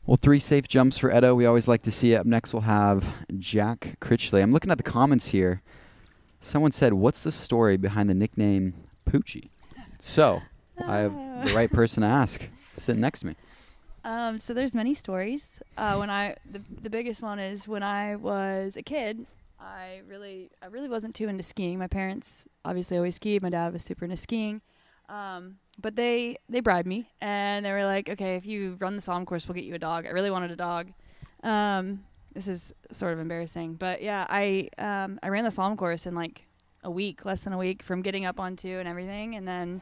Well, 3 safe jumps for Edo. We always like to see it. Up next, we'll have Jack Critchley. I'm looking at the comments here. Someone said, what's the story behind the nickname Poochie? So, I have the right person to ask sitting next to me. So there's many stories. The biggest one is when I was a kid, I really wasn't too into skiing. My parents obviously always skied. My dad was super into skiing. But they bribed me, and they were like, okay, if you run the slalom course, we'll get you a dog. I really wanted a dog. This is sort of embarrassing, but yeah, I ran the slalom course in like a week, less than a week, from getting up on 2 and everything. And then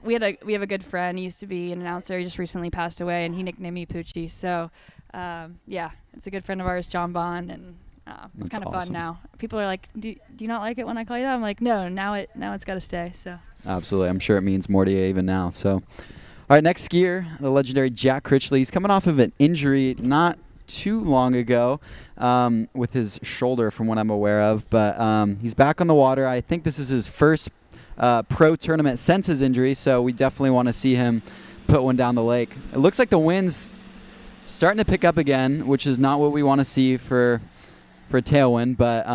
we have a good friend. He used to be an announcer. He just recently passed away, and he nicknamed me Poochie. So yeah, it's a good friend of ours, John Bond, and it's kind of fun now. People are like, do you not like it when I call you that? I'm like, no, now it's got to stay. So Absolutely. I'm sure it means more to you even now. So, all right, next skier, the legendary Jack Critchley. He's coming off of an injury not too long ago with his shoulder, from what I'm aware of. But he's back on the water. I think this is his first pro tournament since his injury, so we definitely want to see him put one down the lake. It looks like the wind's starting to pick up again, which is not what we want to see for a tailwind, but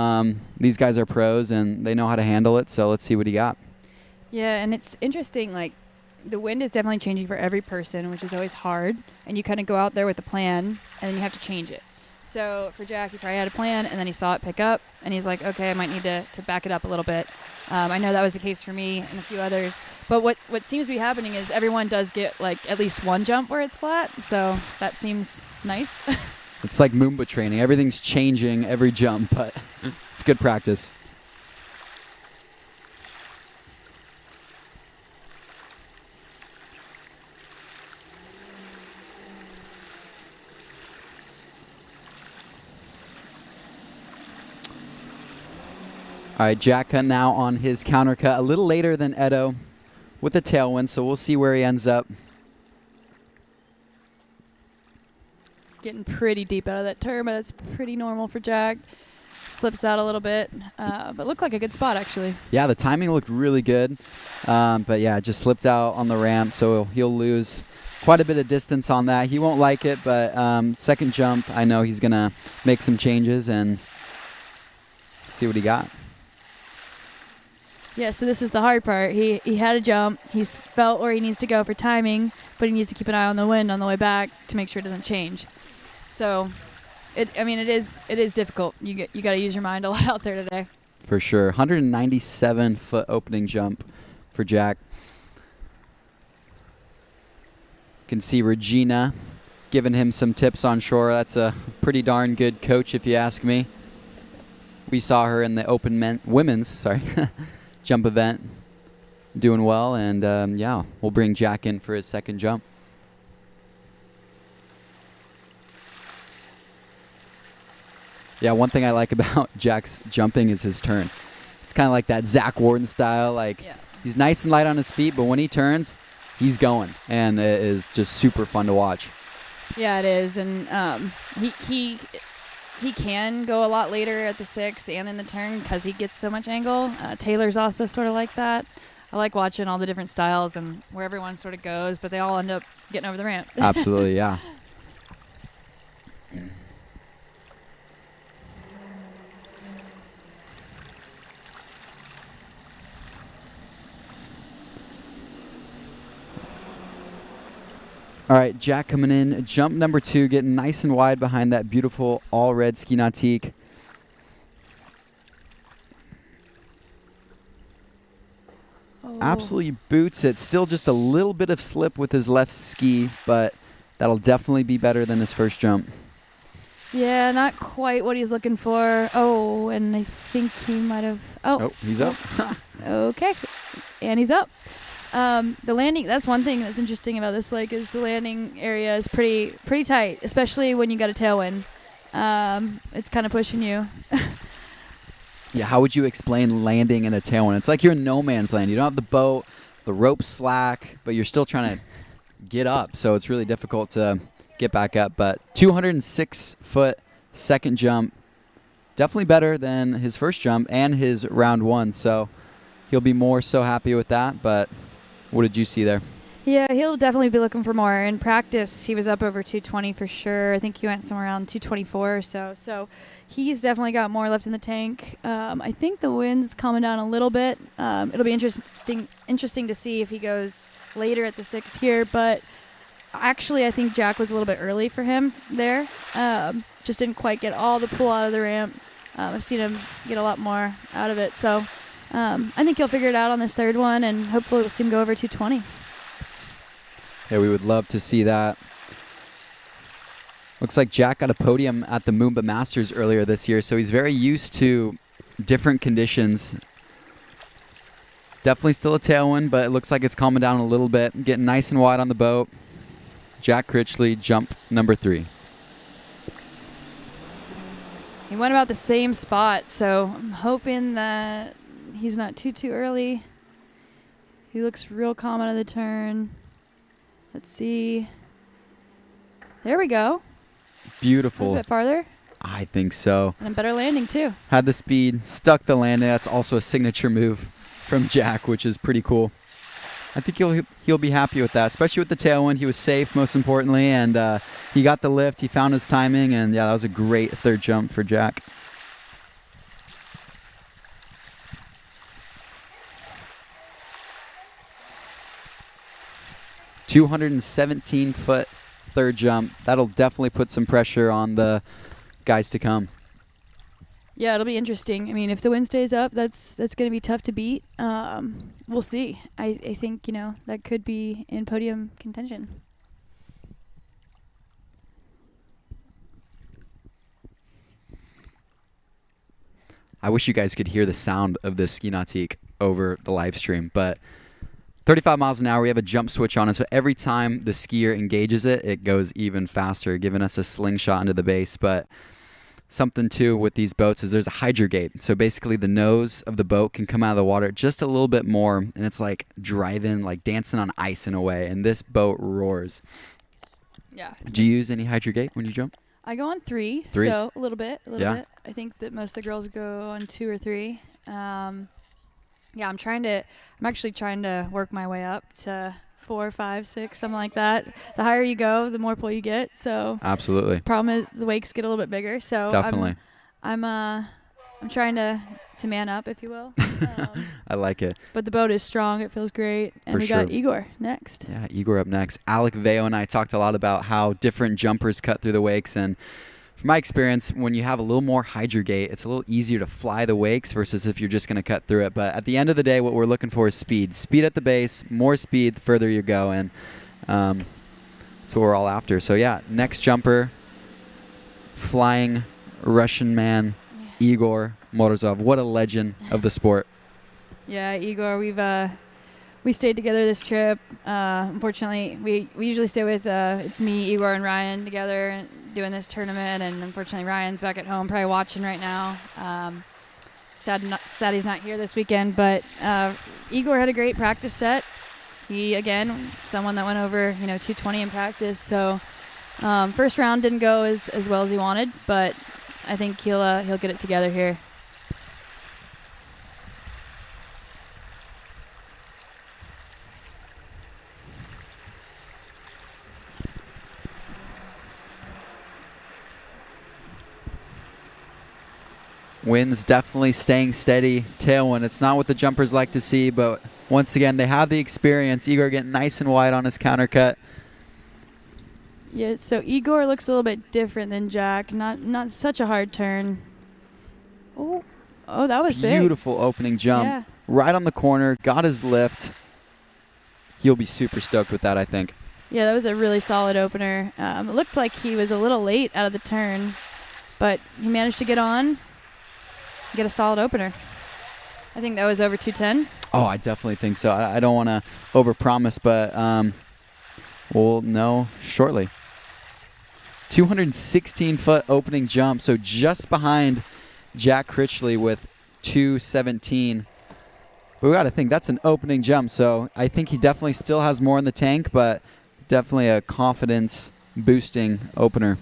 these guys are pros and they know how to handle it, so let's see what he got. yeah, and it's interesting, like the wind is definitely changing for every person, which is always hard, and you kind of go out there with a plan and then you have to change it. So for Jack, he probably had a plan, and then he saw it pick up, and he's like, okay, I might need to back it up a little bit. I know that was the case for me and a few others, but what seems to be happening is everyone does get like at least one jump where it's flat, so that seems nice. It's like Moomba training. Everything's changing every jump, but it's good practice. All right, Jack now on his counter cut, a little later than Edo with a tailwind, so we'll see where he ends up. Getting pretty deep out of that turn, but that's pretty normal for Jack. Slips out a little bit, but looked like a good spot, actually. Yeah, the timing looked really good, but yeah, just slipped out on the ramp, so he'll lose quite a bit of distance on that. He won't like it, but second jump, I know he's going to make some changes and see what he got. Yeah, so this is the hard part. He had a jump. He's felt where he needs to go for timing, but he needs to keep an eye on the wind on the way back to make sure it doesn't change. So, it is difficult. You got to use your mind a lot out there today. For sure. 197-foot opening jump for Jack. You can see Regina giving him some tips on shore. That's a pretty darn good coach, if you ask me. We saw her in the open women's jump event doing well, and yeah, we'll bring Jack in for his second jump. Yeah, one thing I like about Jack's jumping is his turn. It's kind of like that Zach Warden style. He's nice and light on his feet, but when he turns, he's going, and it is just super fun to watch. Yeah, it is, and he can go a lot later at the 6 and in the turn because he gets so much angle. Taylor's also sort of like that. I like watching all the different styles and where everyone sort of goes, but they all end up getting over the ramp. Absolutely, yeah. All right, Jack coming in. Jump number 2, getting nice and wide behind that beautiful all-red ski nautique. Absolutely boots it. Still just a little bit of slip with his left ski, but that'll definitely be better than his first jump. Yeah, not quite what he's looking for. Oh, and I think he might have. Oh, he's up. Okay, and he's up. The landing. That's one thing that's interesting about this lake is the landing area is pretty tight, especially when you got a tailwind. It's kind of pushing you. Yeah, how would you explain landing in a tailwind? It's like you're in no man's land. You don't have the boat, the rope's slack, but you're still trying to get up. So it's really difficult to get back up. But 206-foot second jump, definitely better than his first jump and his round 1. So he'll be more so happy with that. But what did you see there? Yeah, he'll definitely be looking for more. In practice, he was up over 220 for sure. I think he went somewhere around 224 or so. So he's definitely got more left in the tank. I think the wind's calming down a little bit. It'll be interesting to see if he goes later at the 6 here. But actually, I think Jack was a little bit early for him there. Just didn't quite get all the pull out of the ramp. I've seen him get a lot more out of it. So I think he'll figure it out on this third one, and hopefully we'll see him go over 220. Yeah, we would love to see that. Looks like Jack got a podium at the Moomba Masters earlier this year, so he's very used to different conditions. Definitely still a tailwind, but it looks like it's calming down a little bit. Getting nice and wide on the boat. Jack Critchley, jump number 3. He went about the same spot, so I'm hoping that he's not too early. He looks real calm out of the turn. Let's see. There we go. Beautiful. That's a bit farther. I think so. And a better landing, too. Had the speed, stuck the landing. That's also a signature move from Jack, which is pretty cool. I think he'll be happy with that, especially with the tailwind. He was safe, most importantly, and he got the lift. He found his timing, and yeah, that was a great third jump for Jack. $217-foot third jump. That'll definitely put some pressure on the guys to come. Yeah, it'll be interesting. I mean, if the wind stays up, that's going to be tough to beat. We'll see. I think, that could be in podium contention. I wish you guys could hear the sound of this ski nautique over the live stream, but 35 miles an hour, we have a jump switch on it, so every time the skier engages it, it goes even faster, giving us a slingshot into the base. But something, too, with these boats is there's a hydrogate. So basically the nose of the boat can come out of the water just a little bit more, and it's like driving, like dancing on ice in a way, and this boat roars. Yeah. Do you use any hydrogate when you jump? I go on 3, 3? so a little bit. Yeah. I think that most of the girls go on 2 or 3. Yeah, I'm actually trying to work my way up to 4, 5, 6, something like that. The higher you go, the more pull you get. So absolutely. Problem is the wakes get a little bit bigger. So definitely. I'm trying to man up, if you will. I like it. But the boat is strong. It feels great. And we got Igor next. Yeah, Igor up next. Alec Veo and I talked a lot about how different jumpers cut through the wakes, and from my experience, when you have a little more hydrogate, it's a little easier to fly the wakes versus if you're just going to cut through it. But at the end of the day, what we're looking for is speed. Speed at the base, more speed the further you go, and that's what we're all after. So yeah, next jumper, flying Russian man, Igor Morozov. What a legend of the sport. Yeah, Igor, we stayed together this trip. Unfortunately, we usually stay with it's me, Igor, and Ryan together and doing this tournament. And unfortunately, Ryan's back at home, probably watching right now. Sad he's not here this weekend. But Igor had a great practice set. He again, someone that went over 220 in practice. So first round didn't go as well as he wanted, but I think he'll get it together here. Wind's definitely staying steady. Tailwind, it's not what the jumpers like to see, but once again, they have the experience. Igor getting nice and wide on his countercut. Yeah, so Igor looks a little bit different than Jack. Not such a hard turn. Oh, that was big. Beautiful opening jump. Yeah. Right on the corner, got his lift. He'll be super stoked with that, I think. Yeah, that was a really solid opener. It looked like he was a little late out of the turn, but he managed to get on, get a solid opener. I think that was over 210. Oh, I definitely think so. I don't want to overpromise, but we'll know shortly. 216-foot opening jump, so just behind Jack Critchley with 217. But we got to think that's an opening jump, so I think he definitely still has more in the tank, but definitely a confidence-boosting opener.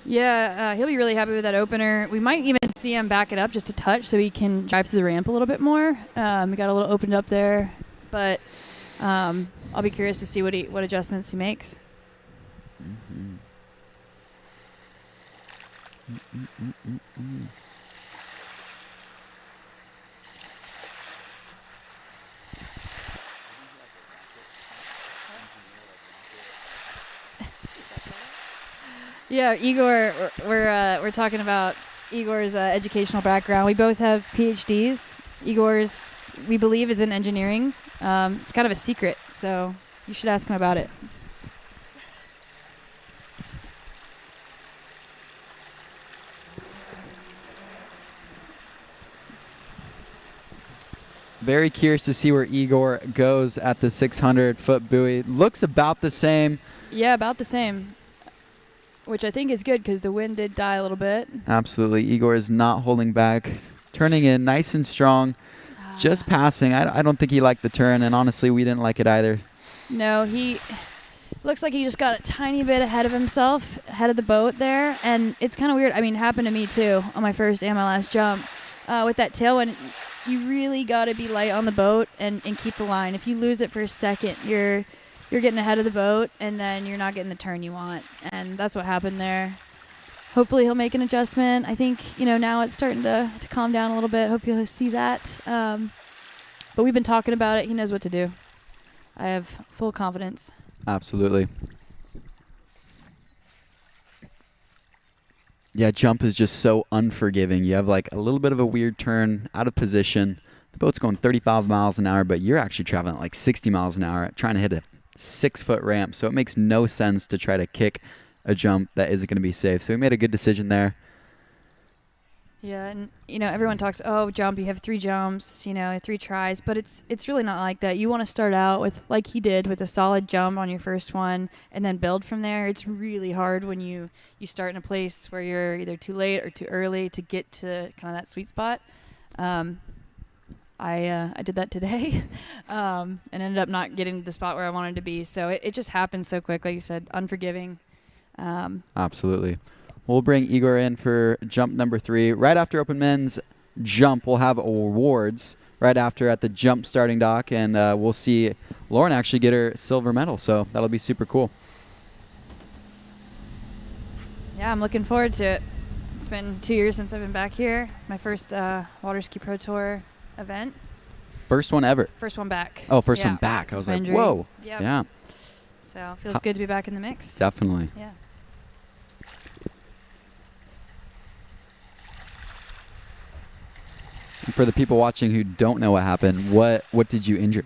Yeah, he'll be really happy with that opener. We might even see him back it up just a touch so he can drive through the ramp a little bit more. We got a little opened up there, but I'll be curious to see what adjustments he makes. Mm-hmm. Yeah, Igor, we're talking about Igor's educational background. We both have PhDs. Igor's, we believe, is in engineering. It's kind of a secret, so you should ask him about it. Very curious to see where Igor goes at the 600-foot buoy. Looks about the same. Yeah, about the same, which I think is good because the wind did die a little bit. Absolutely. Igor is not holding back. Turning in nice and strong. Just passing. I don't think he liked the turn, and honestly, we didn't like it either. No, he looks like he just got a tiny bit ahead of himself, ahead of the boat there, and it's kind of weird. I mean, it happened to me too on my first and my last jump. With that tailwind, you really got to be light on the boat and keep the line. If you lose it for a second, you're getting ahead of the boat, and then you're not getting the turn you want, and that's what happened there. Hopefully he'll make an adjustment. I think, now it's starting to calm down a little bit. Hope you'll see that. But we've been talking about it. He knows what to do. I have full confidence. Absolutely. Yeah, jump is just so unforgiving. You have like a little bit of a weird turn, out of position. The boat's going 35 miles an hour, but you're actually traveling at like 60 miles an hour trying to hit a 6-foot ramp. So it makes no sense to try to kick a jump that isn't going to be safe. So we made a good decision there. Yeah, and everyone talks, jump, you have 3 jumps, 3 tries, but it's really not like that. You want to start out with, like he did, with a solid jump on your first one and then build from there. It's really hard when you start in a place where you're either too late or too early to get to kind of that sweet spot. I did that today and ended up not getting to the spot where I wanted to be. So it just happened so quick, like you said, unforgiving. Absolutely. We'll bring Igor in for jump number 3. Right after open men's jump, we'll have awards right after at the jump starting dock, and we'll see Lauren actually get her silver medal, so that'll be super cool. Yeah, I'm looking forward to it. It's been 2 years since I've been back here. My first Waterski Pro Tour event. First one ever. First one back. Oh, first one back. I was like, injury. whoa. Yep. Yeah. So it feels good to be back in the mix. Definitely. Yeah. And for the people watching who don't know what happened, what did you injure?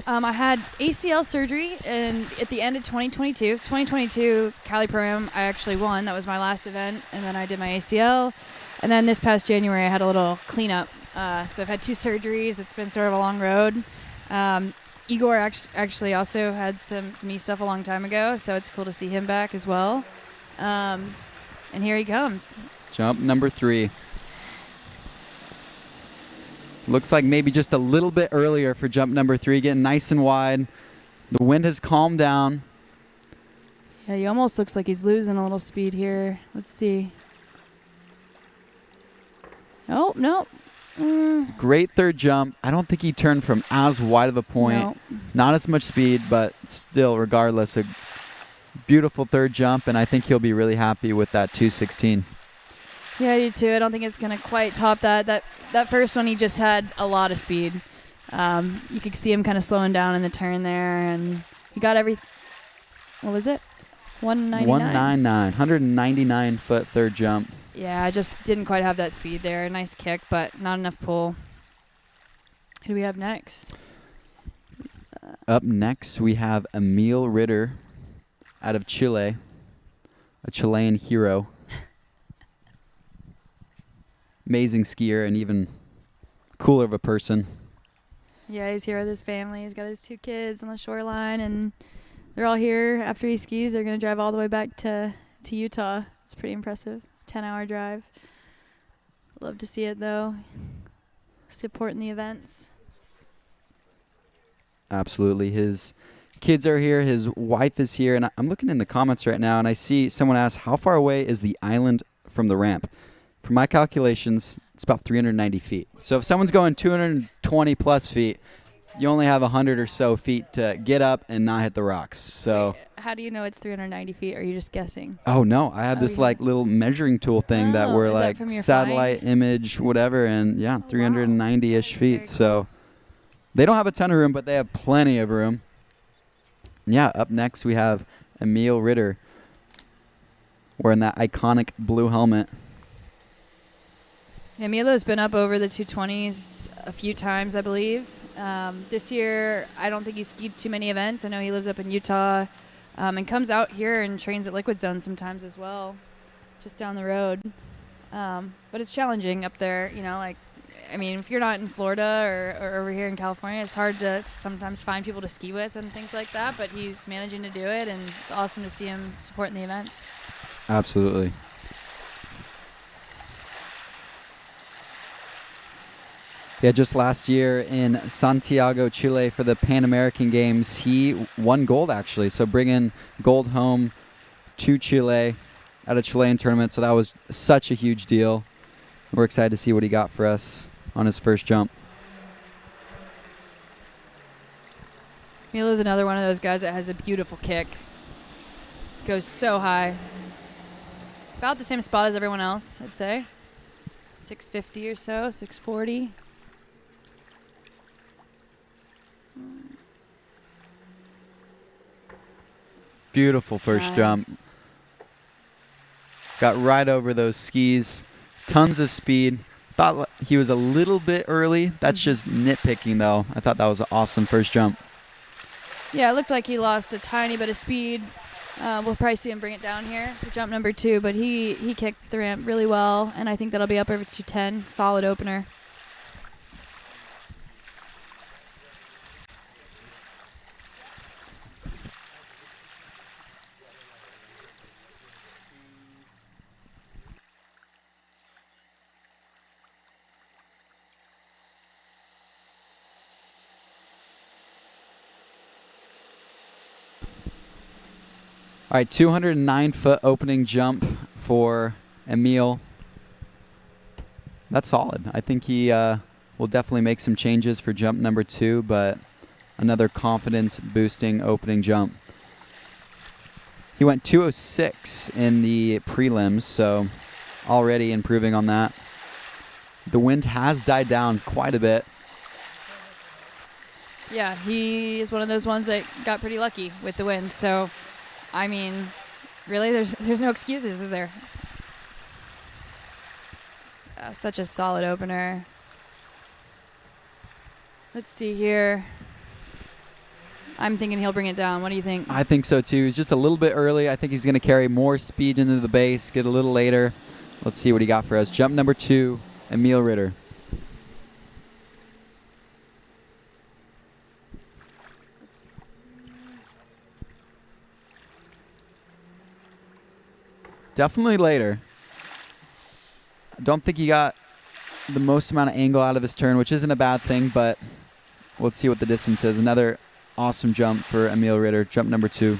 I had ACL surgery at the end of 2022. 2022 Cali Pro Am, I actually won. That was my last event, and then I did my ACL. And then this past January, I had a little cleanup. So I've had 2 surgeries. It's been sort of a long road. Igor actually also had some knee stuff a long time ago, so it's cool to see him back as well. And here he comes. Jump number 3. Looks like maybe just a little bit earlier for jump number 3, getting nice and wide. The wind has calmed down. Yeah, he almost looks like he's losing a little speed here. Let's see. Oh, no. Great third jump. I don't think he turned from as wide of a point. No. Not as much speed, but still, regardless, a beautiful third jump, and I think he'll be really happy with that 216. Yeah, I do too. I don't think it's going to quite top that. That first one, he just had a lot of speed. You could see him kind of slowing down in the turn there, and he got every. What was it? 199. 199-foot third jump. Yeah, I just didn't quite have that speed there. Nice kick, but not enough pull. Who do we have next? Up next, we have Emil Ritter out of Chile, a Chilean hero. Amazing skier and even cooler of a person. Yeah, he's here with his family. He's got his 2 kids on the shoreline, and they're all here after he skis. They're going to drive all the way back to Utah. It's pretty impressive. 10-hour drive. Love to see it, though. Supporting the events. Absolutely. His kids are here. His wife is here. And I'm looking in the comments right now, and I see someone asked, how far away is the island from the ramp? From my calculations, it's about 390 feet. So if someone's going 220 plus feet, you only have 100 or so feet to get up and not hit the rocks. So Wait, how do you know it's 390 feet? Or are you just guessing? oh no, I had this like little measuring tool thing that were is that like from your satellite image, whatever, and yeah, 390-ish feet. So they don't have a ton of room, but they have plenty of room. Yeah, up next we have Emil Ritter wearing that iconic blue helmet. Yeah, Milo's been up over the 220s a few times, I believe. This year, I don't think he's skied too many events. I know he lives up in Utah and comes out here and trains at Liquid Zone sometimes as well, just down the road. But it's challenging up there, you know, like, I mean, if you're not in Florida or over here in California, it's hard to sometimes find people to ski with and things like that, but he's managing to do it, and it's awesome to see him supporting the events. Absolutely. Yeah, just last year in Santiago, Chile for the Pan American Games, he won gold actually. So bringing gold home to Chile at a Chilean tournament. So that was such a huge deal. We're excited to see what he got for us on his first jump. Milo's another one of those guys that has a beautiful kick. Goes so high. About the same spot as everyone else, I'd say. 650 or so, 640. Beautiful first jump. Got right over those skis. Tons of speed. Thought he was a little bit early. That's just nitpicking, though. I thought that was an awesome first jump. Yeah, it looked like he lost a tiny bit of speed. We'll probably see him bring it down here for jump number 2, but he kicked the ramp really well, and I think that'll be up over 210. Solid opener. All right, 209-foot opening jump for Emil. That's solid. I think he will definitely make some changes for jump number 2, but another confidence-boosting opening jump. He went 206 in the prelims, so already improving on that. The wind has died down quite a bit. Yeah, he is one of those ones that got pretty lucky with the wind, so I mean, really, there's no excuses, is there? Such a solid opener. Let's see here. I'm thinking he'll bring it down. What do you think? I think so, too. He's just a little bit early. I think he's going to carry more speed into the base, get a little later. Let's see what he got for us. Jump number 2, Emil Ritter. Definitely later. I don't think he got the most amount of angle out of his turn, which isn't a bad thing, but let's see what the distance is. Another awesome jump for Emil Ritter, jump number 2.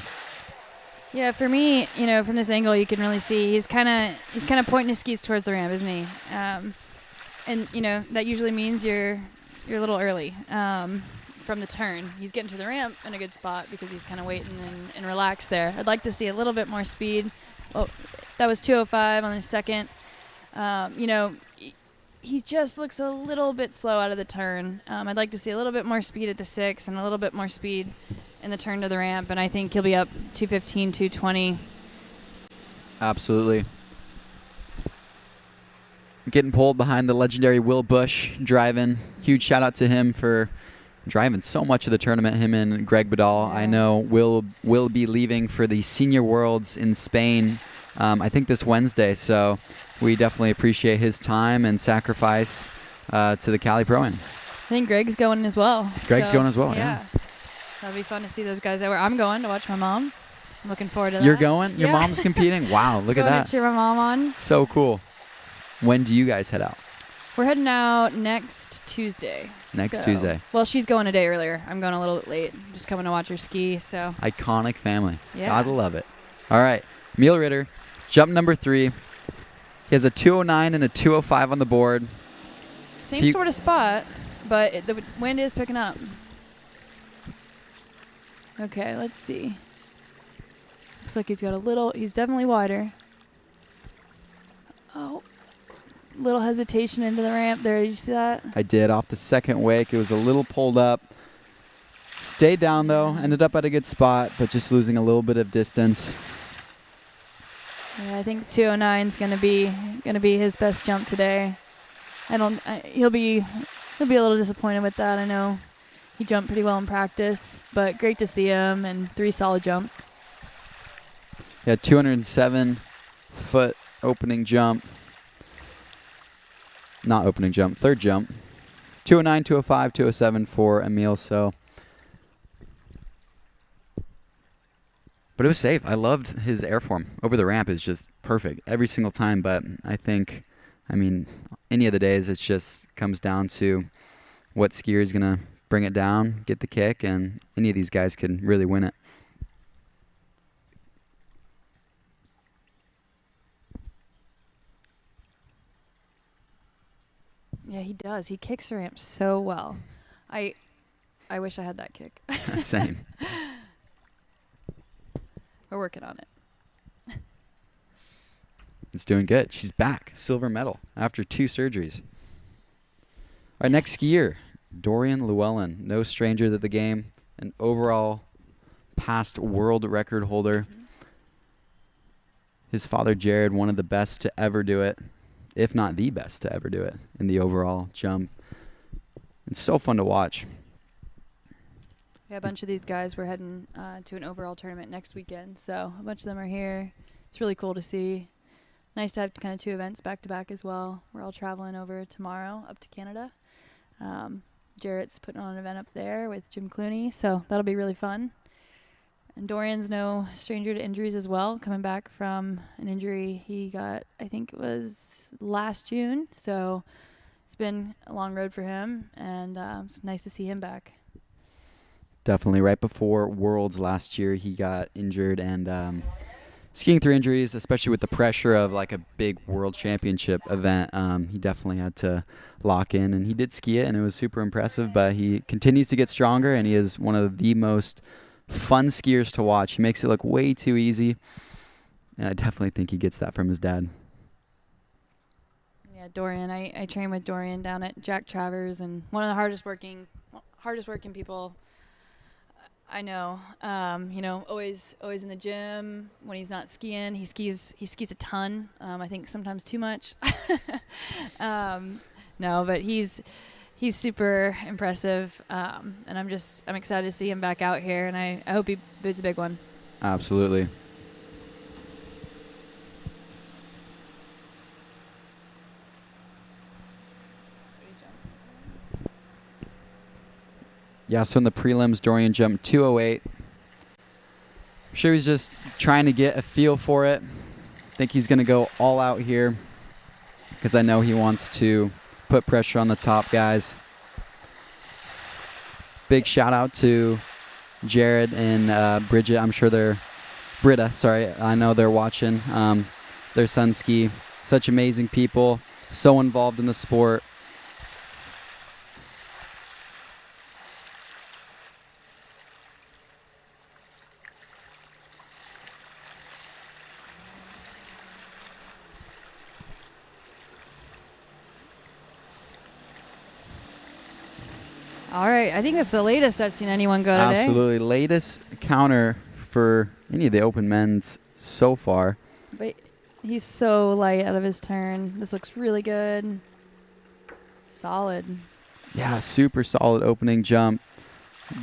Yeah, for me, you know, from this angle, you can really see he's kind of pointing his skis towards the ramp, isn't he? And you know that usually means you're a little early from the turn. He's getting to the ramp in a good spot because he's kind of waiting and relaxed there. I'd like to see a little bit more speed. Oh, that was 205 on the second. You know, he just looks a little bit slow out of the turn. I'd like to see a little bit more speed at the 6 and a little bit more speed in the turn to the ramp, and I think he'll be up 215, 220. Absolutely. Getting pulled behind the legendary Will Bush driving. Huge shout out to him for driving so much of the tournament, him and Greg Badal. I know will be leaving for the Senior Worlds in Spain, I think this Wednesday, so we definitely appreciate his time and sacrifice to the Cali Pro Am. I think Greg's going as well. Greg's going as well, yeah. That'll be fun to see those guys everywhere. I'm going to watch my mom. I'm looking forward to that. You're going? Your Yeah. mom's competing? Wow, look at Going that. to cheer my mom on. So cool. When do you guys head out? We're heading out next Tuesday. Next Tuesday. Well, she's going a day earlier. I'm going a little bit late. Just coming to watch her ski, so. Iconic family. Yeah. Gotta love it. All right. Emil Ritter, jump number 3. He has a 209 and a 205 on the board. Same sort of spot, but the wind is picking up. Okay, let's see. Looks like he's got a little, he's definitely wider. Oh, little hesitation into the ramp there. Did you see that? I did. Off the second wake, it was a little pulled up. Stayed down, though. Ended up at a good spot, but just losing a little bit of distance. Yeah, I think 209 is gonna be his best jump today. He'll be a little disappointed with that. I know he jumped pretty well in practice, but great to see him and 3 solid jumps. Yeah, 207-foot opening jump. Not opening jump, third jump. 209, 205, 207 for Emil, so. But it was safe. I loved his airform. Over the ramp is just perfect every single time, but I think, any of the days, it just comes down to what skier is going to bring it down, get the kick, and any of these guys can really win it. Yeah, he does. He kicks the ramp so well. I wish I had that kick. Same. We're working on it. It's doing good. She's back. Silver medal after 2 surgeries. Our next skier, Dorian Llewellyn. No stranger to the game. An overall past world record holder. His father, Jared, one of the best to ever do it, if not the best to ever do it in the overall jump. It's so fun to watch. Yeah, a bunch of these guys, we're heading to an overall tournament next weekend, so a bunch of them are here. It's really cool to see. Nice to have kind of 2 events back-to-back as well. We're all traveling over tomorrow up to Canada. Jarrett's putting on an event up there with Jim Clooney, so that'll be really fun. And Dorian's no stranger to injuries as well, coming back from an injury he got, I think it was last June, so it's been a long road for him, and it's nice to see him back. Definitely. Right before Worlds last year, he got injured, and skiing through injuries, especially with the pressure of like a big world championship event, he definitely had to lock in, and he did ski it, and it was super impressive, but he continues to get stronger, and he is one of the most fun skiers to watch. He makes it look way too easy, and I definitely think he gets that from his dad. Yeah, Dorian. I train with Dorian down at Jack Travers, and one of the hardest working people I know. Always in the gym. When he's not skiing, he skis a ton. I think sometimes too much. No, but he's super impressive, and I'm excited to see him back out here, and I hope he boots a big one. Absolutely. Yeah, so in the prelims, Dorian jumped 208. I'm sure he's just trying to get a feel for it. I think he's going to go all out here because I know he wants to put pressure on the top guys. Big shout out to Jared and Bridget. I'm sure Britta, sorry. I know they're watching. Their son ski. Such amazing people. So involved in the sport. All right, I think that's the latest I've seen anyone go today. Absolutely. Latest counter for any of the open men's so far. But he's so light out of his turn. This looks really good. Solid. Yeah, super solid opening jump.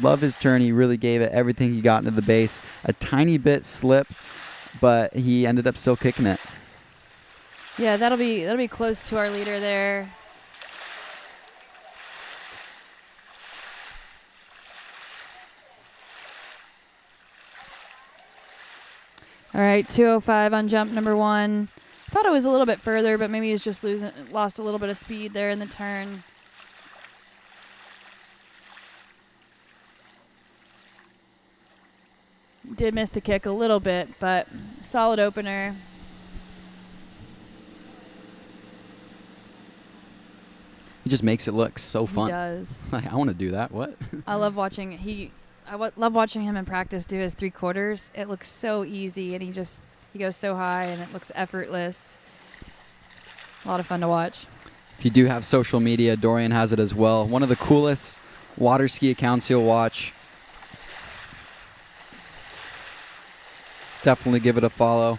Love his turn. He really gave it everything he got into the base. A tiny bit slip, but he ended up still kicking it. Yeah, that'll be close to our leader there. All right, 2:05 on jump number 1. Thought it was a little bit further, but maybe he's just lost a little bit of speed there in the turn. Did miss the kick a little bit, but solid opener. He just makes it look so fun. He does. I want to do that. What? I love watching love watching him in practice do his 3/4. It looks so easy, and he goes so high, and it looks effortless. A lot of fun to watch. If you do have social media, Dorian has it as well. One of the coolest water ski accounts you'll watch. Definitely give it a follow.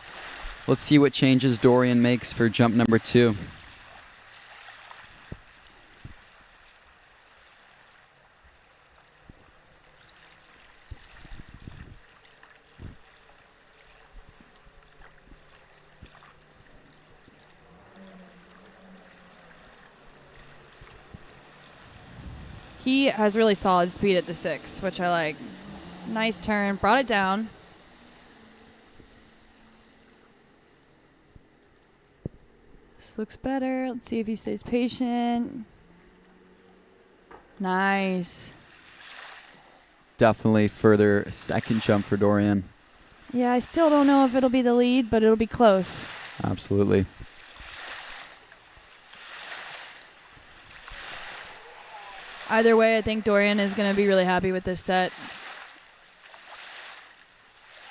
Let's see what changes Dorian makes for jump number 2. He has really solid speed at the 6, which I like. Nice turn, brought it down. This looks better. Let's see if he stays patient. Nice. Definitely further second jump for Dorian. Yeah, I still don't know if it'll be the lead, but it'll be close. Absolutely. Either way, I think Dorian is going to be really happy with this set.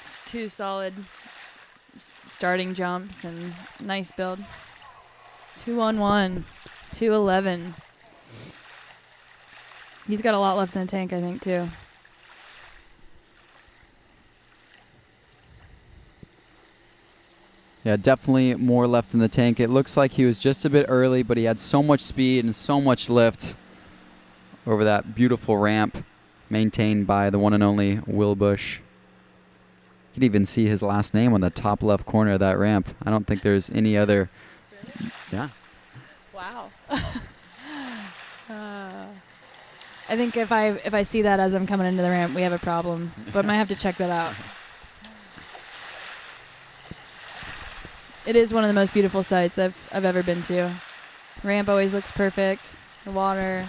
It's 2 solid starting jumps and nice build. 2-on-1, 2:11. He's got a lot left in the tank, I think, too. Yeah, definitely more left in the tank. It looks like he was just a bit early, but he had so much speed and so much lift over that beautiful ramp maintained by the one and only Will Bush. You can even see his last name on the top left corner of that ramp. I don't think there's any other. Yeah. Wow. I think if I see that as I'm coming into the ramp, we have a problem, but might have to check that out. It is one of the most beautiful sights I've ever been to. Ramp always looks perfect. The water,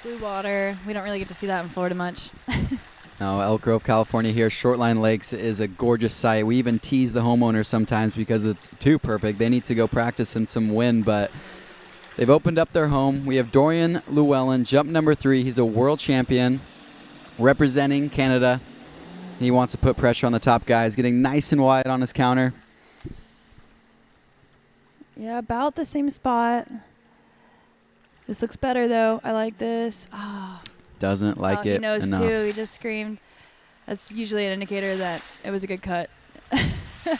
blue water. We don't really get to see that in Florida much. No, Elk Grove, California here, Shortline Lakes is a gorgeous sight. We even tease the homeowners sometimes because it's too perfect. They need to go practice in some wind, but they've opened up their home. We have Dorian Llewellyn, jump number 3. He's a world champion representing Canada. He wants to put pressure on the top guys, getting nice and wide on his counter. Yeah, about the same spot. This looks better, though. I like this. Oh. Doesn't like it He knows, enough. too. He just screamed. That's usually an indicator that it was a good cut. Yeah,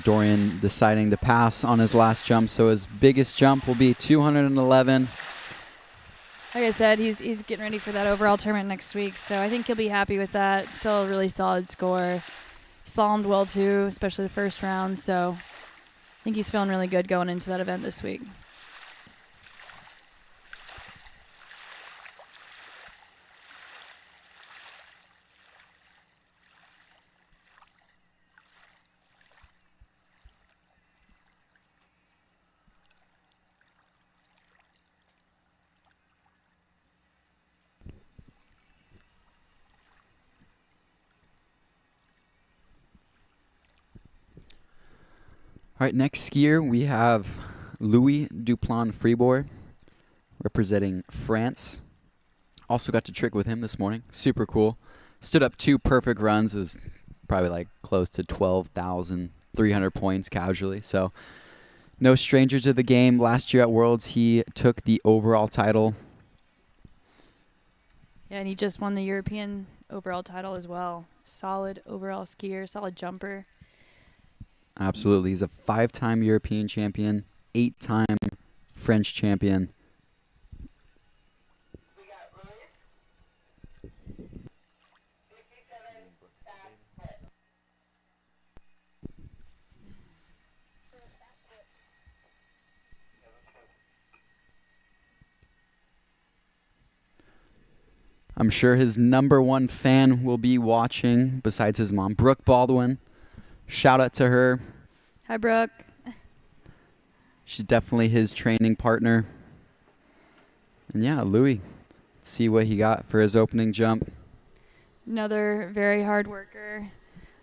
Dorian deciding to pass on his last jump, so his biggest jump will be 211. Like I said, he's getting ready for that overall tournament next week, so I think he'll be happy with that. Still a really solid score. Slalomed well, too, especially the first round, so I think he's feeling really good going into that event this week. All right, next skier we have Louis Duplan-Fribourg representing France. Also got to trick with him this morning. Super cool. Stood up 2 perfect runs. It was probably like close to 12,300 points casually. So no stranger to the game. Last year at Worlds, he took the overall title Yeah, and he just won the European overall title as well. Solid overall skier, solid jumper. Absolutely. He's a 5-time European champion, 8-time French champion. I'm sure his number one fan will be watching, besides his mom, Brooke Baldwin. Shout out to her. Hi, Brooke. She's definitely his training partner. And yeah, Louis, let's see what he got for his opening jump. Another very hard worker.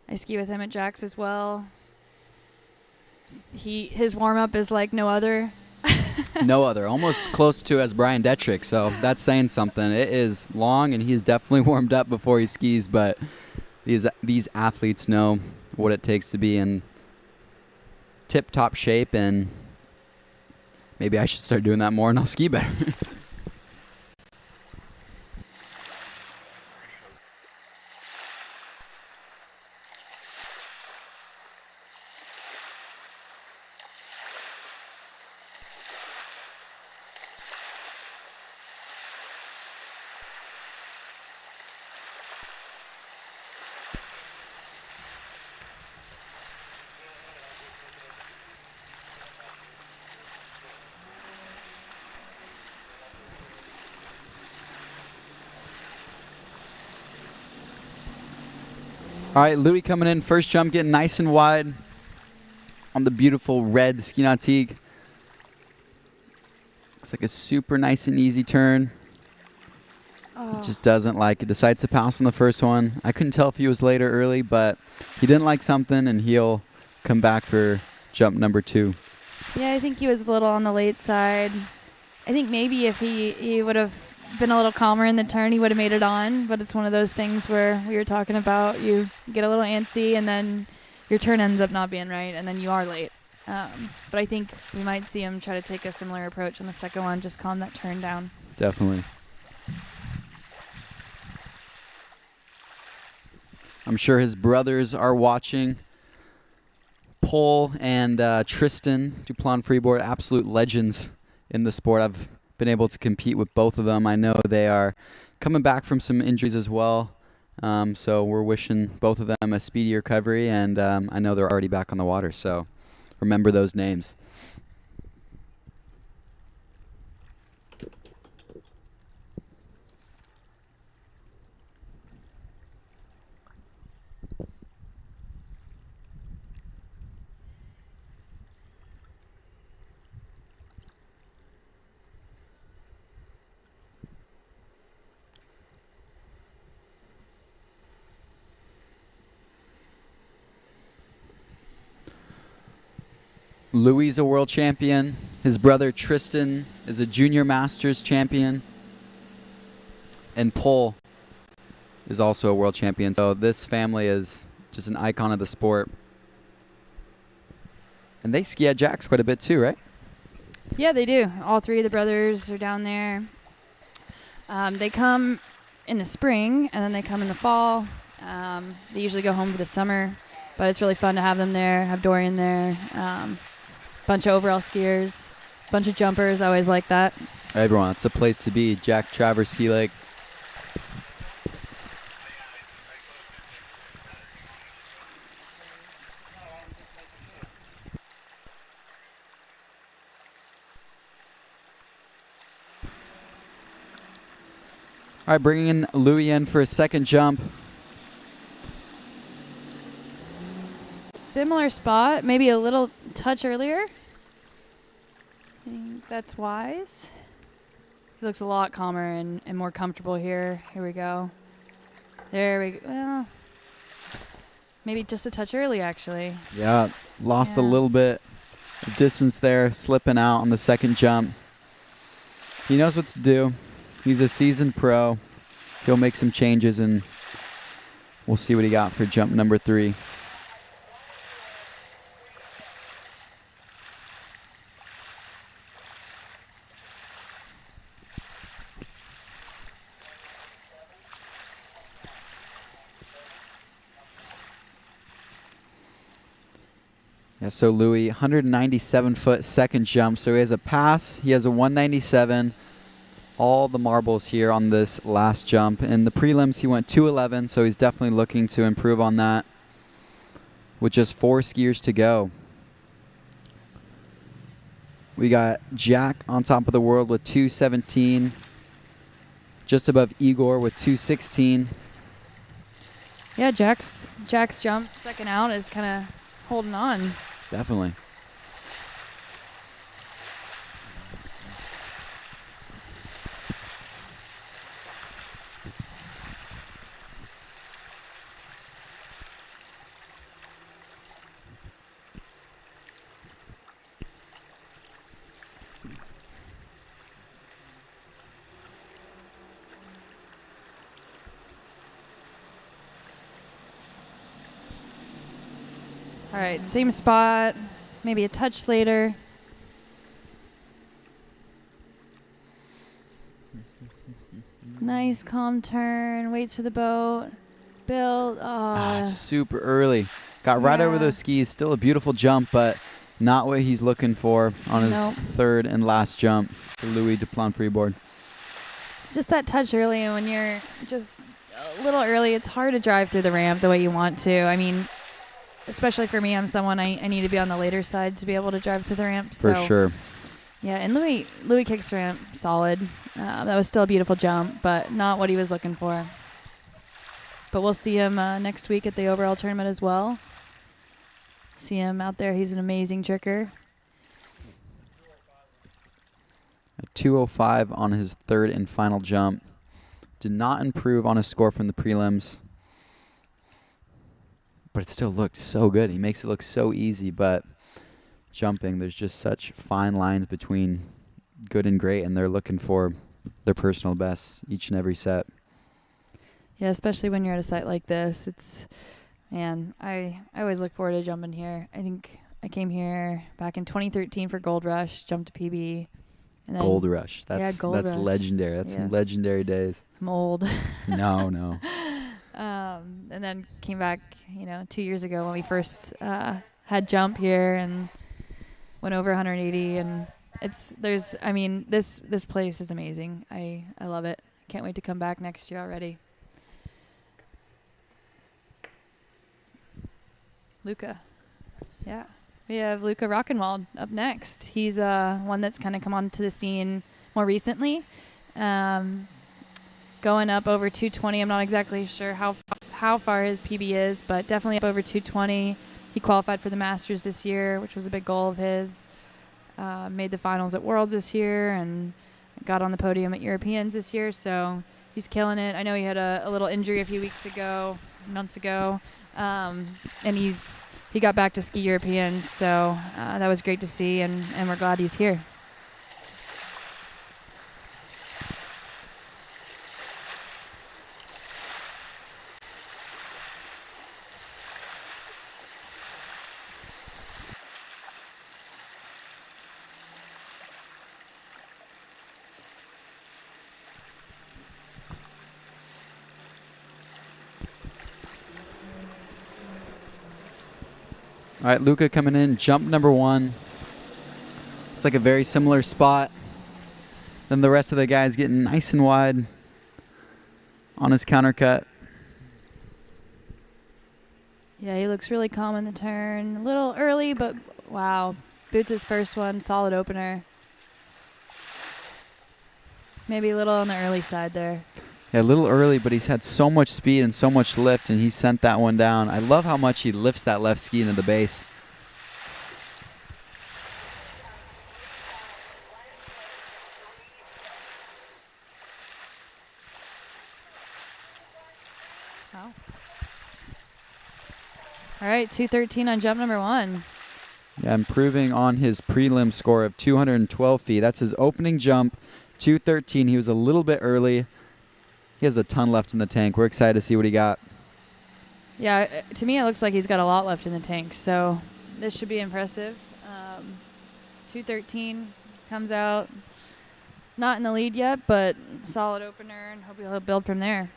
I ski with him at Jack's as well. His warm-up is like no other. No other. Almost close to as Brian Detrick, so that's saying something. It is long, and he's definitely warmed up before he skis, but these athletes know what it takes to be in tip-top shape, and maybe I should start doing that more, and I'll ski better. All right, Louis coming in. First jump getting nice and wide on the beautiful red ski nautique. Looks like a super nice and easy turn. Oh. Just doesn't like it. Decides to pass on the first one. I couldn't tell if he was late or early, but he didn't like something, and he'll come back for jump number 2. Yeah, I think he was a little on the late side. I think maybe if he would have been a little calmer in the turn, he would have made it on, but it's one of those things where we were talking about you get a little antsy and then your turn ends up not being right and then you are late. But I think we might see him try to take a similar approach on the second one, just calm that turn down. Definitely. I'm sure his brothers are watching. Paul and Tristan Duplan Freeboard, absolute legends in the sport. I've been able to compete with both of them. I know they are coming back from some injuries as well. So we're wishing both of them a speedy recovery, and I know they're already back on the water. So remember those names. Louis is a world champion. His brother Tristan is a junior masters champion. And Paul is also a world champion. So this family is just an icon of the sport. And they ski at Jack's quite a bit too, right? Yeah, they do. All three of the brothers are down there. They come in the spring, and then they come in the fall. They usually go home for the summer, but it's really fun to have them there, have Dorian there. Bunch of overall skiers, bunch of jumpers. I always like that. Everyone, it's a place to be. Jack Travers Ski Lake. All right, bringing in Louis in for a second jump. Similar spot, maybe a little touch earlier. I think that's wise. He looks a lot calmer and more comfortable here. Here we go. There we go. Well, maybe just a touch early, actually. Yeah, lost a little bit of distance there, slipping out on the second jump. He knows what to do. He's a seasoned pro. He'll make some changes, and we'll see what he got for jump number 3. Yeah, so Louis, 197-foot second jump. So he has a pass. He has a 197. All the marbles here on this last jump. In the prelims, he went 211, so he's definitely looking to improve on that with just 4 skiers to go. We got Jack on top of the world with 217, just above Igor with 216. Yeah, Jack's jump second out is kind of holding on. Definitely. All right, same spot, maybe a touch later. Nice calm turn, waits for the boat. Build. Super early. Got right over those skis. Still a beautiful jump, but not what he's looking for on his third and last jump for Louis Duplan freeboard. Just that touch early, and when you're just a little early, it's hard to drive through the ramp the way you want to. I mean, especially for me, I'm someone I need to be on the later side to be able to drive through the ramp. For sure. Yeah, and Louis kicks ramp solid. That was still a beautiful jump, but not what he was looking for. But we'll see him next week at the overall tournament as well. See him out there. He's an amazing tricker. A 205 on his third and final jump. Did not improve on his score from the prelims, but it still looked so good. He makes it look so easy, but jumping, there's just such fine lines between good and great, and they're looking for their personal best each and every set. Yeah, especially when you're at a site like this. I always look forward to jumping here. I think I came here back in 2013 for Gold Rush, jumped to PB. And then Gold Rush. That's Rush. legendary. That's some legendary days. I'm old. No. And then came back, 2 years ago when we first had jump here and went over 180. And this place is amazing. I love it. Can't wait to come back next year already. Luca. Yeah. We have Luca Rockenwald up next. He's one that's kind of come onto the scene more recently. Going up over 220. I'm not exactly sure how far his PB is, but definitely up over 220. He qualified for the Masters this year, which was a big goal of his. Made the finals at Worlds this year and got on the podium at Europeans this year. So he's killing it. I know he had a little injury a few months ago. And he got back to ski Europeans, so that was great to see, and we're glad he's here. All right, Luca coming in, jump number 1. It's like a very similar spot. Then the rest of the guys getting nice and wide on his countercut. Yeah, he looks really calm in the turn. A little early, but wow. Boots his first one, solid opener. Maybe a little on the early side there. Yeah, a little early, but he's had so much speed and so much lift, and he sent that one down. I love how much he lifts that left ski into the base. Wow. All right, 213 on jump number 1. Yeah, improving on his prelim score of 212 feet. That's his opening jump, 213. He was a little bit early. He has a ton left in the tank. We're excited to see what he got. Yeah, to me it looks like he's got a lot left in the tank, so this should be impressive. 213 comes out. Not in the lead yet, but solid opener, and hope he'll build from there.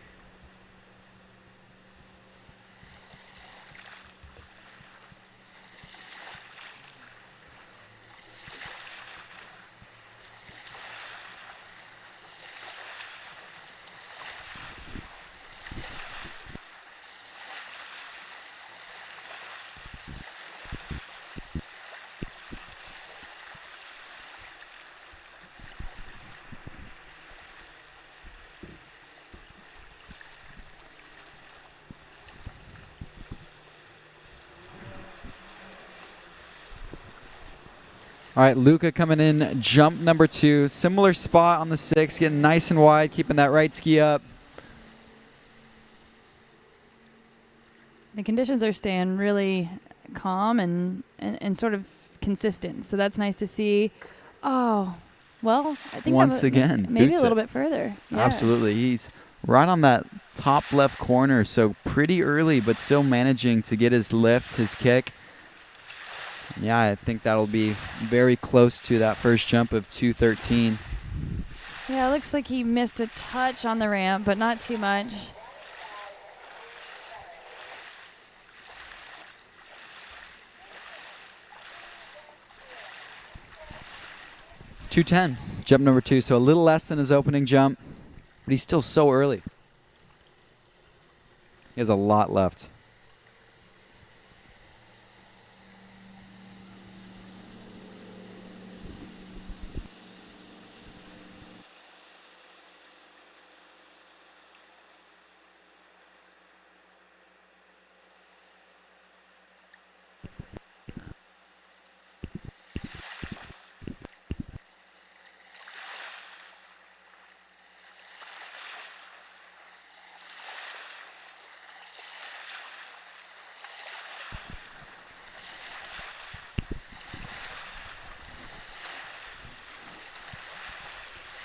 All right, Luca coming in, jump number 2. Similar spot on the 6, getting nice and wide, keeping that right ski up. The conditions are staying really calm and sort of consistent, so that's nice to see. Oh, well, I think Once again, maybe boots a little it. bit further. Yeah. Absolutely. He's right on that top left corner, so pretty early, but still managing to get his lift, his kick. Yeah, I think that'll be very close to that first jump of 2:13. Yeah, it looks like he missed a touch on the ramp, but not too much. .210, jump number 2, so a little less than his opening jump, but he's still so early. He has a lot left.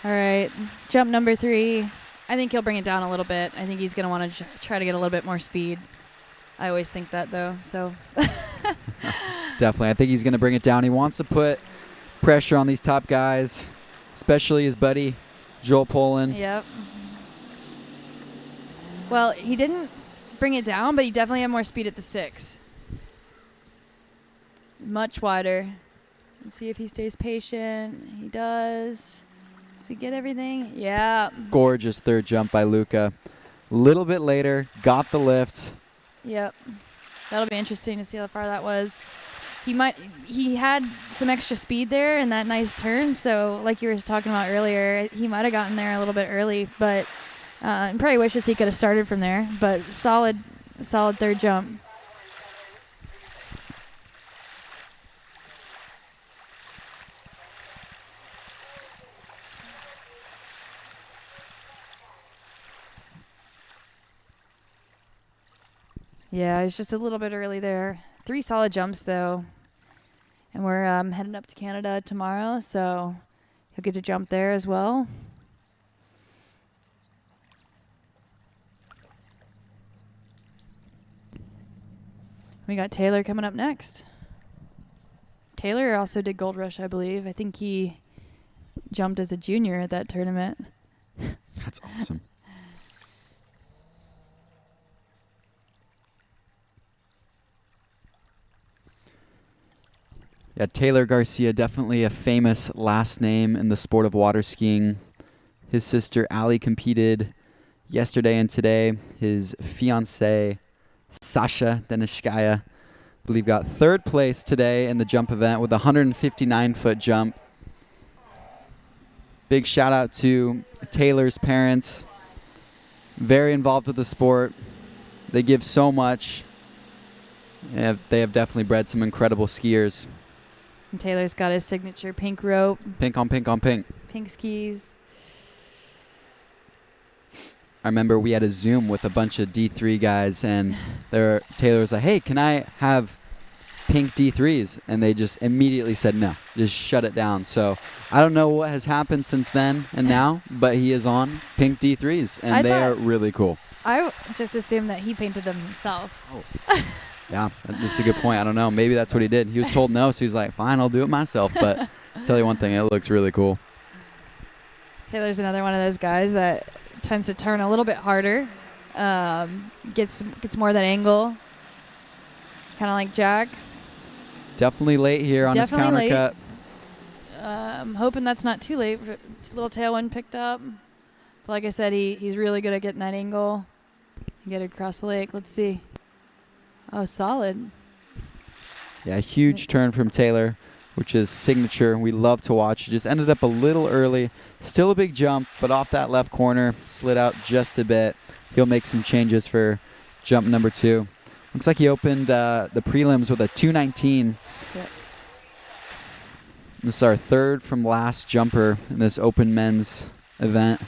All right, jump number 3. I think he'll bring it down a little bit. I think he's going to want to try to get a little bit more speed. I always think that, though, so. Definitely. I think he's going to bring it down. He wants to put pressure on these top guys, especially his buddy, Joel Poland. Yep. Well, he didn't bring it down, but he definitely had more speed at the 6. Much wider. Let's see if he stays patient. He does. Does he get everything? Yeah. Gorgeous third jump by Luca. A little bit later, got the lift. Yep. That'll be interesting to see how far that was. He had some extra speed there in that nice turn, so like you were talking about earlier, he might have gotten there a little bit early, but probably wishes he could have started from there, but solid third jump. Yeah, it's just a little bit early there. 3 solid jumps, though. And we're heading up to Canada tomorrow, so he'll get to jump there as well. We got Taylor coming up next. Taylor also did Gold Rush, I believe. I think he jumped as a junior at that tournament. That's awesome. Yeah, Taylor Garcia, definitely a famous last name in the sport of water skiing. His sister Allie competed yesterday and today. His fiancée, Sasha Denishkaya, I believe got 3rd place today in the jump event with a 159-foot jump. Big shout out to Taylor's parents. Very involved with the sport. They give so much. They have definitely bred some incredible skiers. And Taylor's got his signature pink rope. Pink on pink on pink. Pink skis. I remember we had a Zoom with a bunch of D3 guys, and Taylor was like, hey, can I have pink D3s? And they just immediately said no. Just shut it down. So I don't know what has happened since then and now, but he is on pink D3s, and they are really cool. I just assumed that he painted them himself. Oh. Yeah, that's a good point. I don't know. Maybe that's what he did. He was told no, so he was like, fine, I'll do it myself. But I'll tell you one thing, it looks really cool. Taylor's another one of those guys that tends to turn a little bit harder, gets more of that angle, kind of like Jack. Definitely late here on his counter cut. I'm hoping that's not too late. It's a little tailwind picked up. But like I said, he's really good at getting that angle. Get it across the lake. Let's see. Oh, solid. Yeah, huge turn from Taylor, which is signature. We love to watch. He just ended up a little early. Still a big jump, but off that left corner, slid out just a bit. He'll make some changes for jump number 2. Looks like he opened the prelims with a 219. Yep. This is our third from last jumper in this open men's event.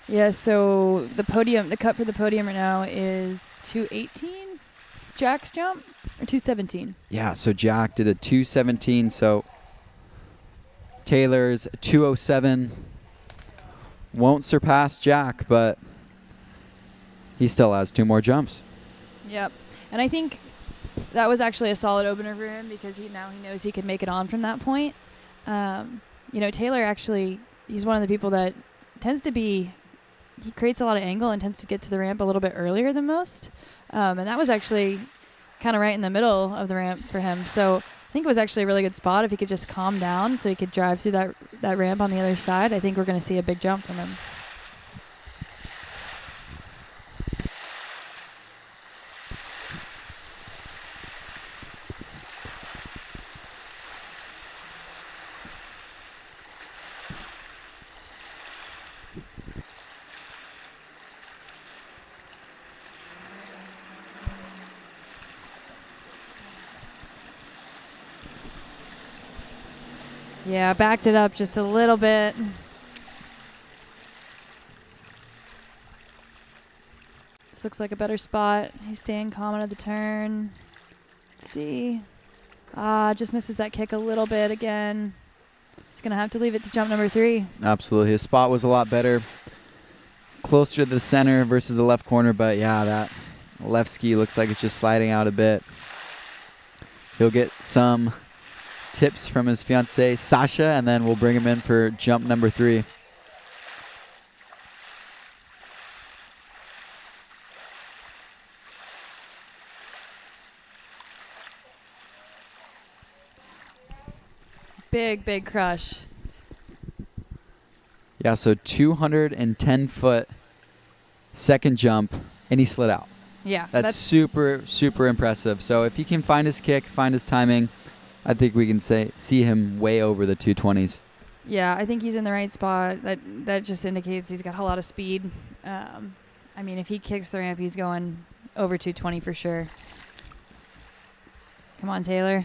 Yeah, so the cut for the podium right now is 218, Jack's jump, or 217. Yeah, so Jack did a 217, so Taylor's 207 won't surpass Jack, but he still has 2 more jumps. Yep. And I think that was actually a solid opener for him because he knows he can make it on from that point. Taylor actually, he's one of the people that he creates a lot of angle and tends to get to the ramp a little bit earlier than most. And that was actually kind of right in the middle of the ramp for him. So I think it was actually a really good spot if he could just calm down so he could drive through that ramp on the other side. I think we're going to see a big jump from him. Yeah, backed it up just a little bit. This looks like a better spot. He's staying calm out of the turn. Let's see. Just misses that kick a little bit again. He's going to have to leave it to jump number 3. Absolutely. His spot was a lot better. Closer to the center versus the left corner, but yeah, that left ski looks like it's just sliding out a bit. He'll get some tips from his fiancée, Sasha, and then we'll bring him in for jump number 3. Big crush. Yeah, so 210-foot second jump, and he slid out. Yeah. That's super, super impressive. So if he can find his kick, find his timing, I think we can see him way over the 220s. Yeah, I think he's in the right spot. That just indicates he's got a lot of speed. If he kicks the ramp, he's going over 220 for sure. Come on, Taylor.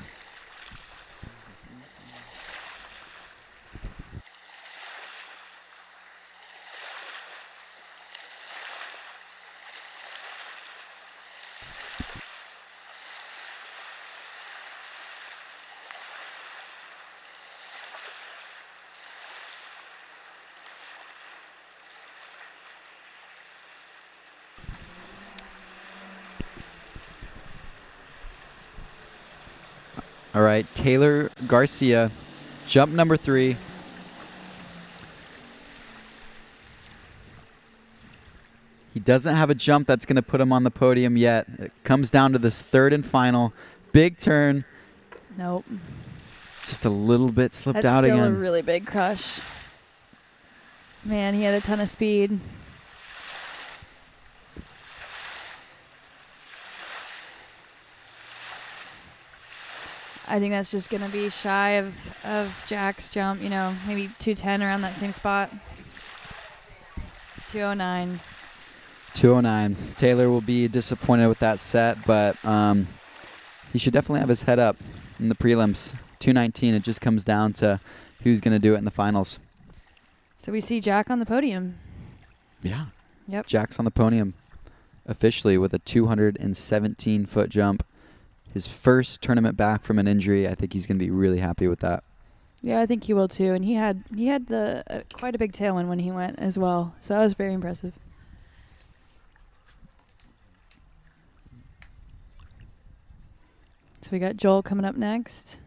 All right, Taylor Garcia, jump number 3. He doesn't have a jump that's going to put him on the podium yet. It comes down to this third and final. Big turn. Nope. Just a little bit slipped out That's again. still a really big crush. Man, he had a ton of speed. I think that's just going to be shy of Jack's jump, maybe 210 around that same spot. 209. 209. Taylor will be disappointed with that set, but he should definitely have his head up in the prelims. 219, it just comes down to who's going to do it in the finals. So we see Jack on the podium. Yeah. Yep. Jack's on the podium officially with a 217-foot jump. His first tournament back from an injury. I think he's going to be really happy with that. Yeah, I think he will too. And he had the quite a big tailwind when he went as well. So that was very impressive. So we got Joel coming up next.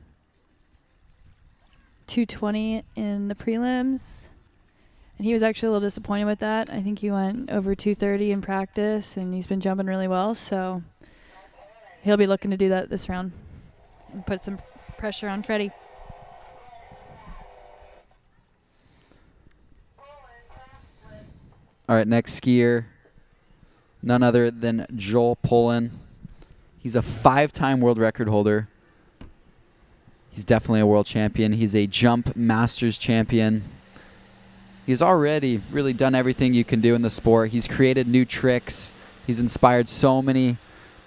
220 in the prelims. And he was actually a little disappointed with that. I think he went over 230 in practice, and he's been jumping really well. So he'll be looking to do that this round and put some pressure on Freddie. All right, next skier, none other than Joel Poland. He's a 5-time world record holder. He's definitely a world champion. He's a jump masters champion. He's already really done everything you can do in the sport. He's created new tricks. He's inspired so many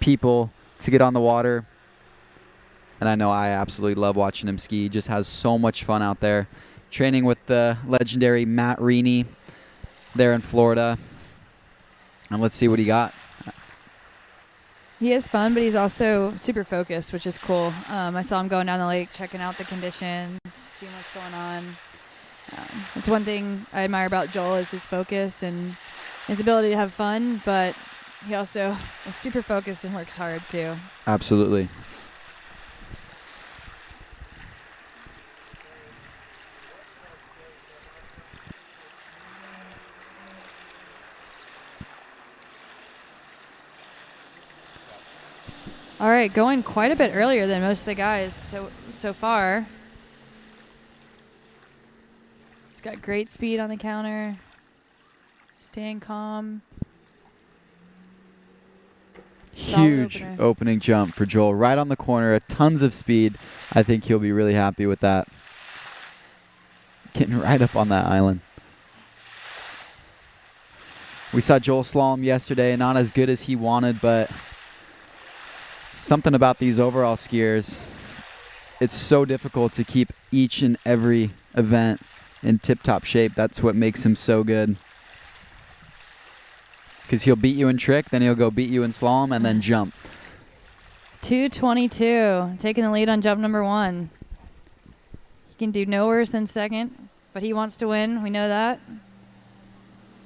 people to get on the water. and I know I absolutely love watching him ski. He just has so much fun out there, training with the legendary Matt Reaney there in Florida. And let's see what he got. He is fun, but he's also super focused, which is cool. I saw him going down the lake, checking out the conditions, seeing what's going on. It's one thing I admire about Joel is his focus and his ability to have fun, but he also is super focused and works hard too. Absolutely. All right, going quite a bit earlier than most of the guys so far. He's got great speed on the counter, staying calm. Huge opening jump for Joel, right on the corner, tons of speed. I think he'll be really happy with that. Getting right up on that island. We saw Joel slalom yesterday, not as good as he wanted, but something about these overall skiers, it's so difficult to keep each and every event in tip-top shape. That's what makes him so good. Because he'll beat you in trick, then he'll go beat you in slalom, and then jump. 2:22, taking the lead on jump number 1. He can do no worse than second, but he wants to win. We know that.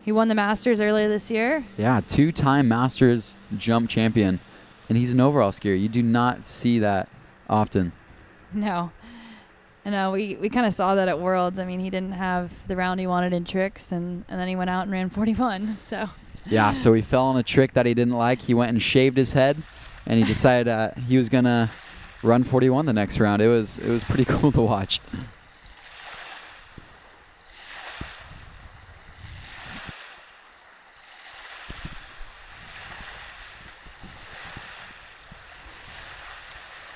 He won the Masters earlier this year. Yeah, 2-time Masters jump champion. And he's an overall skier. You do not see that often. No. And we kind of saw that at Worlds. I mean, he didn't have the round he wanted in tricks, and then he went out and ran 41. So. Yeah, so he fell on a trick that he didn't like. He went and shaved his head, and he decided he was going to run 41 the next round. It was pretty cool to watch.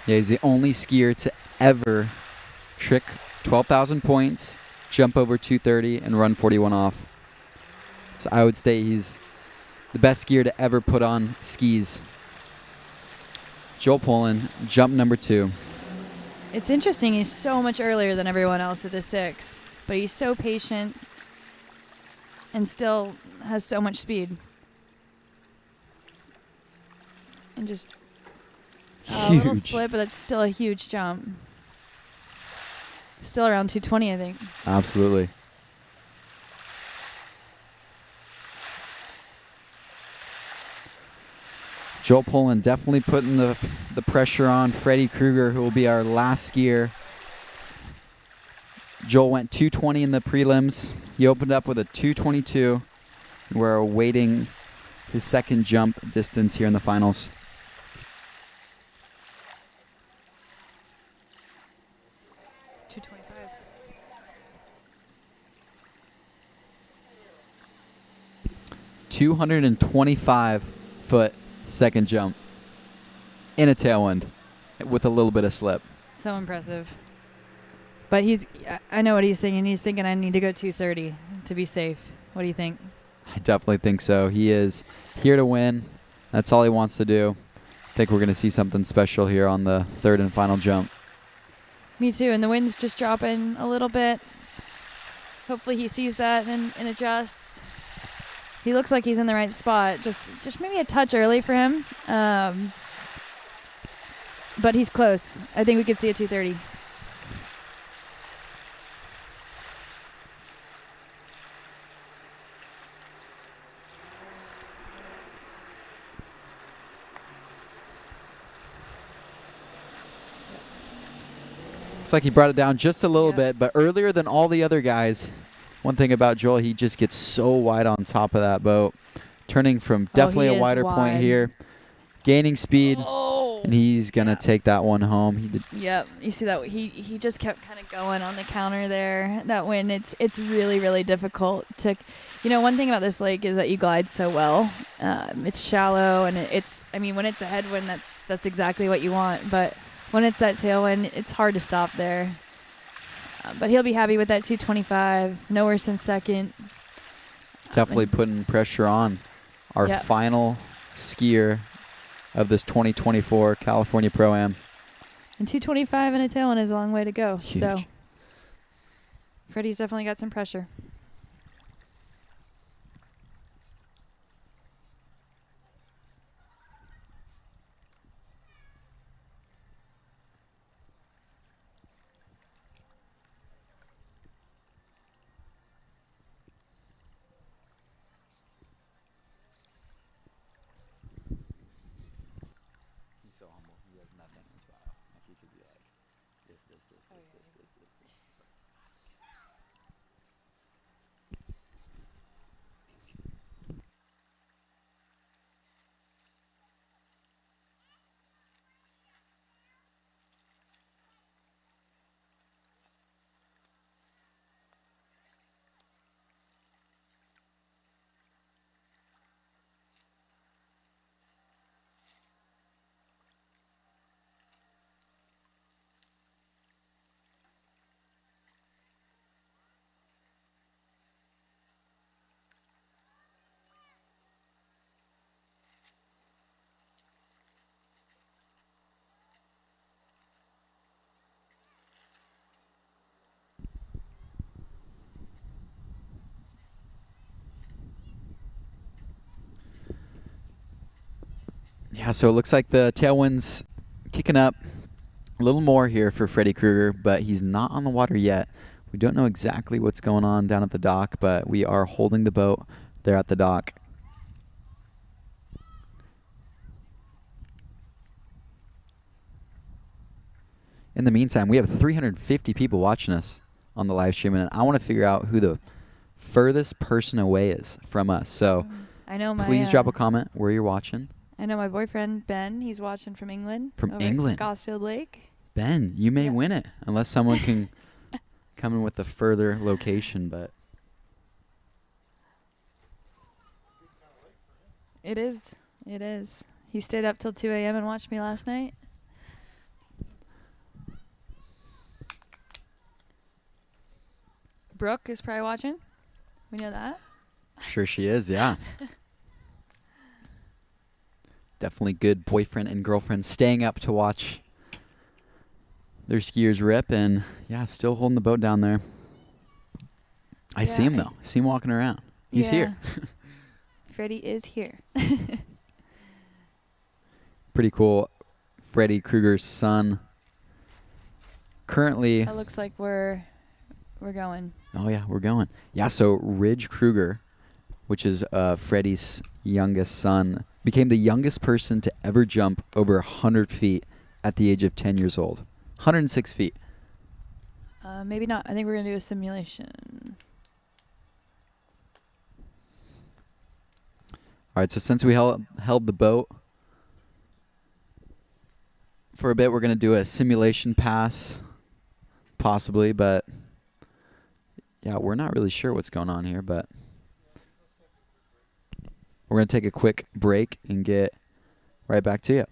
Yeah, he's the only skier to ever trick 12,000 points, jump over 230, and run 41 off. So I would say he's the best skier to ever put on skis. Joel Poland, jump number 2. It's interesting. He's so much earlier than everyone else at the 6, but he's so patient and still has so much speed. And just a little split, but that's still a huge jump. Still around 220, I think. Absolutely. Joel Poland definitely putting the pressure on Freddie Krueger, who will be our last skier. Joel went 220 in the prelims. He opened up with a 222. We're awaiting his second jump distance here in the finals. 225-foot second jump in a tailwind with a little bit of slip. So impressive. But I know what he's thinking. He's thinking I need to go 230 to be safe. What do you think? I definitely think so. He is here to win. That's all he wants to do. I think we're going to see something special here on the third and final jump. Me too. And the wind's just dropping a little bit. Hopefully he sees that and adjusts. He looks like he's in the right spot. Just maybe a touch early for him. But he's close. I think we could see a 230. Looks like he brought it down just a little bit, but earlier than all the other guys. One thing about Joel, he just gets so wide on top of that boat. Turning from definitely a wider point here. Gaining speed, and he's going to take that one home. Yep, you see that he just kept kind of going on the counter there. That wind, it's really, really difficult to, one thing about this lake is that you glide so well. It's shallow, and when it's a headwind, that's exactly what you want. But when it's that tailwind, it's hard to stop there. But he'll be happy with that 225. No worse than second. Definitely putting pressure on our final skier of this 2024 California Pro Am. And 225 and a tailwind is a long way to go. Huge. So Freddie's definitely got some pressure. He's so humble. He has nothing in his bio. Like he could be like this. Yeah, so it looks like the tailwind's kicking up a little more here for Freddie Krueger, but he's not on the water yet. We don't know exactly what's going on down at the dock, but we are holding the boat there at the dock. In the meantime, we have 350 people watching us on the live stream, and I want to figure out who the furthest person away is from us. So I know my please drop a comment where you're watching. I know my boyfriend Ben. He's watching from England. From over England. at Gosfield Lake. Ben, you may win it unless someone can come in with a further location, but It is. He stayed up till 2 a.m. and watched me last night. Brooke is probably watching. We know that. sure she is, yeah. Definitely good boyfriend and girlfriend staying up to watch their skiers rip, and yeah, still holding the boat down there. I see him though. I see him walking around. He's here. Freddie is here. Pretty cool. Freddie Krueger's son. Currently. It looks like we're going. Oh yeah, we're going. Yeah, so Ridge Krueger, which is Freddie's youngest son, became the youngest person to ever jump over 100 feet at the age of 10 years old. 106 feet. Maybe not. I think we're going to do a simulation. All right, so since we held the boat for a bit, we're going to do a simulation pass, possibly, but yeah, we're not really sure what's going on here, but we're going to take a quick break and get right back to you.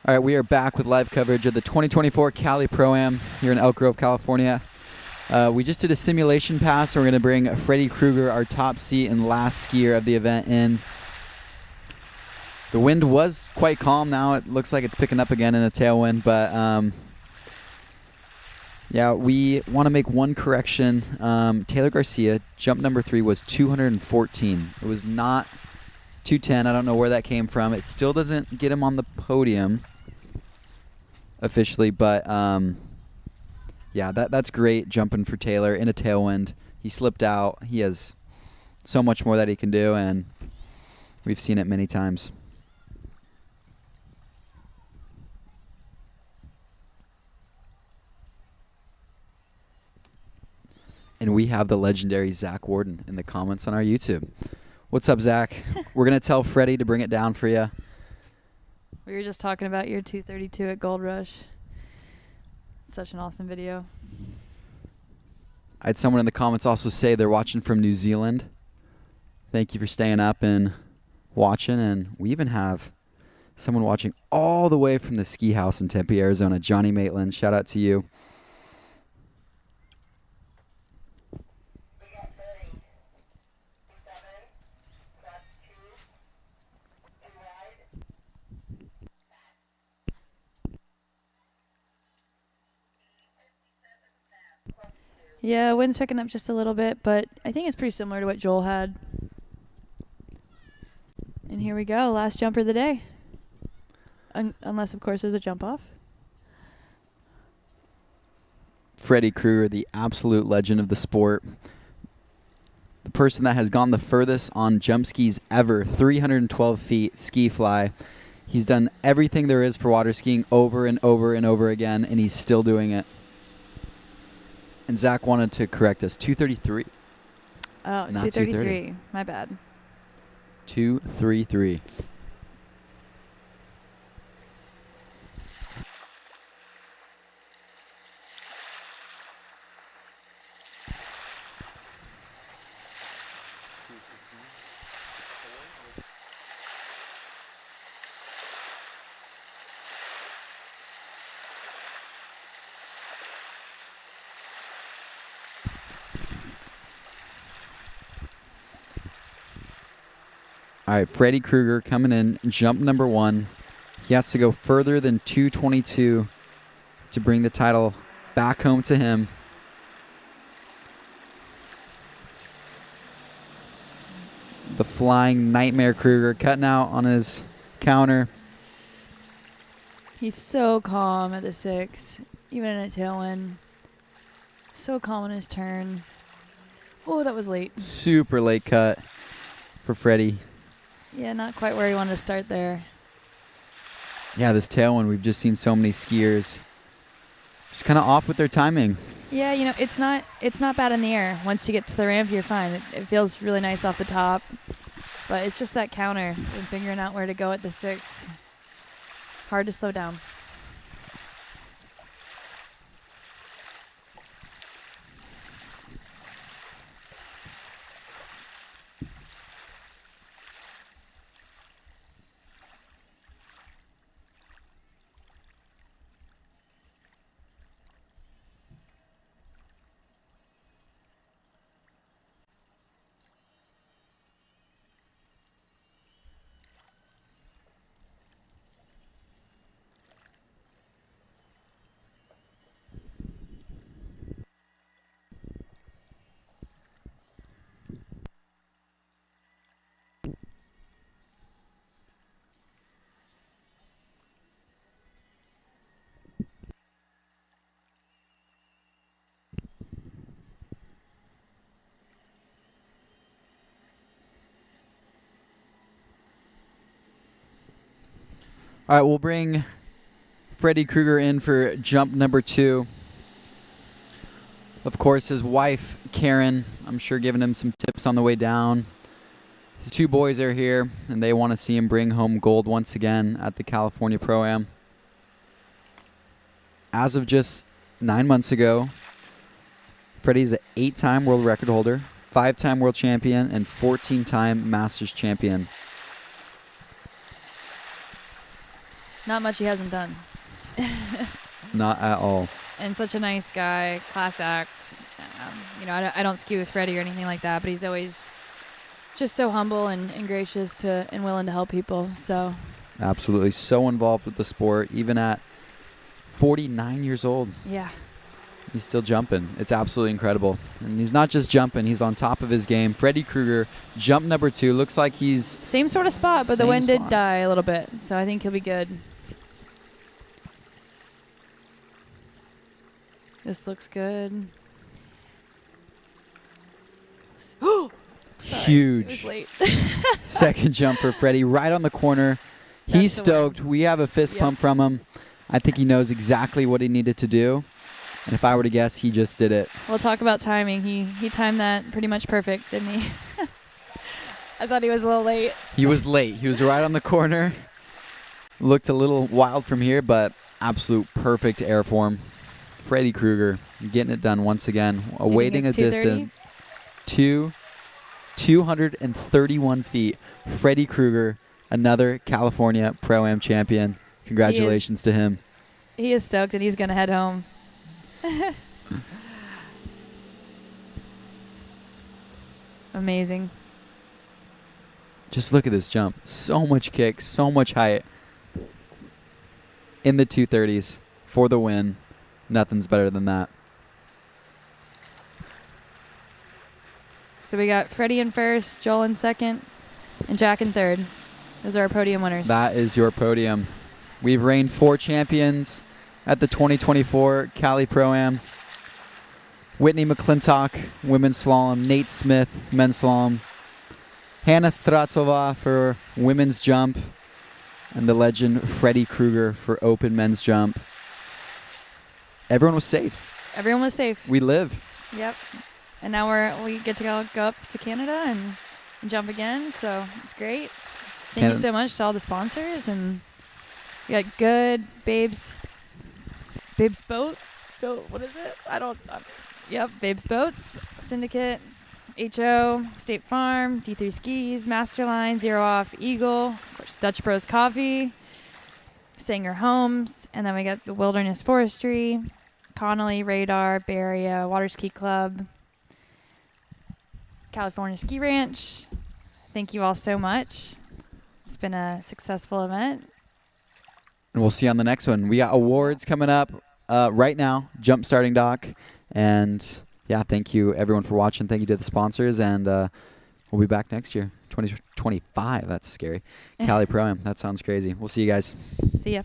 All right, we are back with live coverage of the 2024 Cali Pro Am here in Elk Grove, California. We just did a simulation pass. We're going to bring Freddie Krueger, our top seat and last skier of the event, in. The wind was quite calm. Now it looks like it's picking up again in a tailwind, but yeah, we want to make one correction. Taylor Garcia, jump number 3 was 214. It was not 210. I don't know where that came from. It still doesn't get him on the podium officially, but yeah, that's great jumping for Taylor in a tailwind. He slipped out. He has so much more that he can do, and we've seen it many times. And we have the legendary Zach Warden in the comments on our YouTube. What's up, Zach? We're going to tell Freddie to bring it down for you. We were just talking about your 232 at Gold Rush. Such an awesome video. I had someone in the comments also say they're watching from New Zealand. Thank you for staying up and watching. And we even have someone watching all the way from the ski house in Tempe, Arizona. Johnny Maitland, shout out to you. Yeah, wind's picking up just a little bit, but I think it's pretty similar to what Joel had. And here we go, last jumper of the day. Unless, of course, there's a jump off. Freddie Krueger, the absolute legend of the sport. The person that has gone the furthest on jump skis ever, 312 feet, ski fly. He's done everything there is for water skiing over and over and over again, and he's still doing it. And Zach wanted to correct us. 233. Oh, not 233. My bad. 233. All right, Freddie Krueger coming in, jump number 1. He has to go further than 222 to bring the title back home to him. The flying nightmare Krueger cutting out on his counter. He's so calm at the 6, even in a tailwind. So calm in his turn. Oh, that was late. Super late cut for Freddie. Yeah, not quite where he wanted to start there. Yeah, this tailwind, we've just seen so many skiers just kind of off with their timing. Yeah, you know, it's not bad in the air. Once you get to the ramp, you're fine. It feels really nice off the top. But it's just that counter and figuring out where to go at the 6. Hard to slow down. All right, we'll bring Freddie Krueger in for jump number 2. Of course, his wife, Karen, I'm sure giving him some tips on the way down. His 2 boys are here, and they want to see him bring home gold once again at the California Pro Am. As of just 9 months ago, Freddie's an 8-time world record holder, 5-time world champion, and 14-time Masters champion. Not much he hasn't done. Not at all. And such a nice guy, class act. You know, I don't skew with Freddie or anything like that, but he's always just so humble and gracious and willing to help people. So Absolutely. So involved with the sport, even at 49 years old. yeah. He's still jumping. It's absolutely incredible. And he's not just jumping, he's on top of his game. Freddie Krueger, jump number 2. Looks like he's... Same sort of spot, but the Same wind did spot. die a little bit, so I think he'll be good. This looks good. Oh! Huge. It was late. Second jump for Freddie, right on the corner. He's That's the stoked. We have a fist Yep. pump from him. I think he knows exactly what he needed to do. And if I were to guess, he just did it. We'll talk about timing. He timed that pretty much perfect, didn't he? I thought he was a little late. He was late. He was right on the corner. Looked a little wild from here, but absolute perfect air form. Freddie Krueger getting it done once again. Awaiting a it's 230? distance. 231 feet. Freddie Krueger, another California Pro Am champion. Congratulations to him. He is stoked, and he's going to head home. Amazing. Just look at this jump. So much kick, so much height. In the 230s for the win. Nothing's better than that. So we got Freddie in first, Joel in second, and Jack in third. Those are our podium winners. That is your podium. We've reigned 4 champions at the 2024 Cali Pro Am. Whitney McClintock, women's slalom. Nate Smith, men's slalom. Hannah Stratsova for women's jump. And the legend Freddie Krueger for open men's jump. Everyone was safe. Everyone was safe. We live. Yep. And now we get to go up to Canada and jump again, so it's great. Thank you so much to all the sponsors, and we got Good, Babes Boats. What is it? Yep, Babes Boats, Syndicate, HO, State Farm, D3 Skis, Masterline, Zero Off, Eagle, of course, Dutch Bros Coffee, Sanger Homes, and then we got the Wilderness Forestry, Connolly, Radar, Bay Area, Water Ski Club, California Ski Ranch. Thank you all so much. It's been a successful event. And we'll see you on the next one. We got awards coming up right now. Jump starting doc. And yeah, thank you everyone for watching. Thank you to the sponsors. And we'll be back next year. 2025. That's scary. Cali Pro Am. That sounds crazy. We'll see you guys. See ya.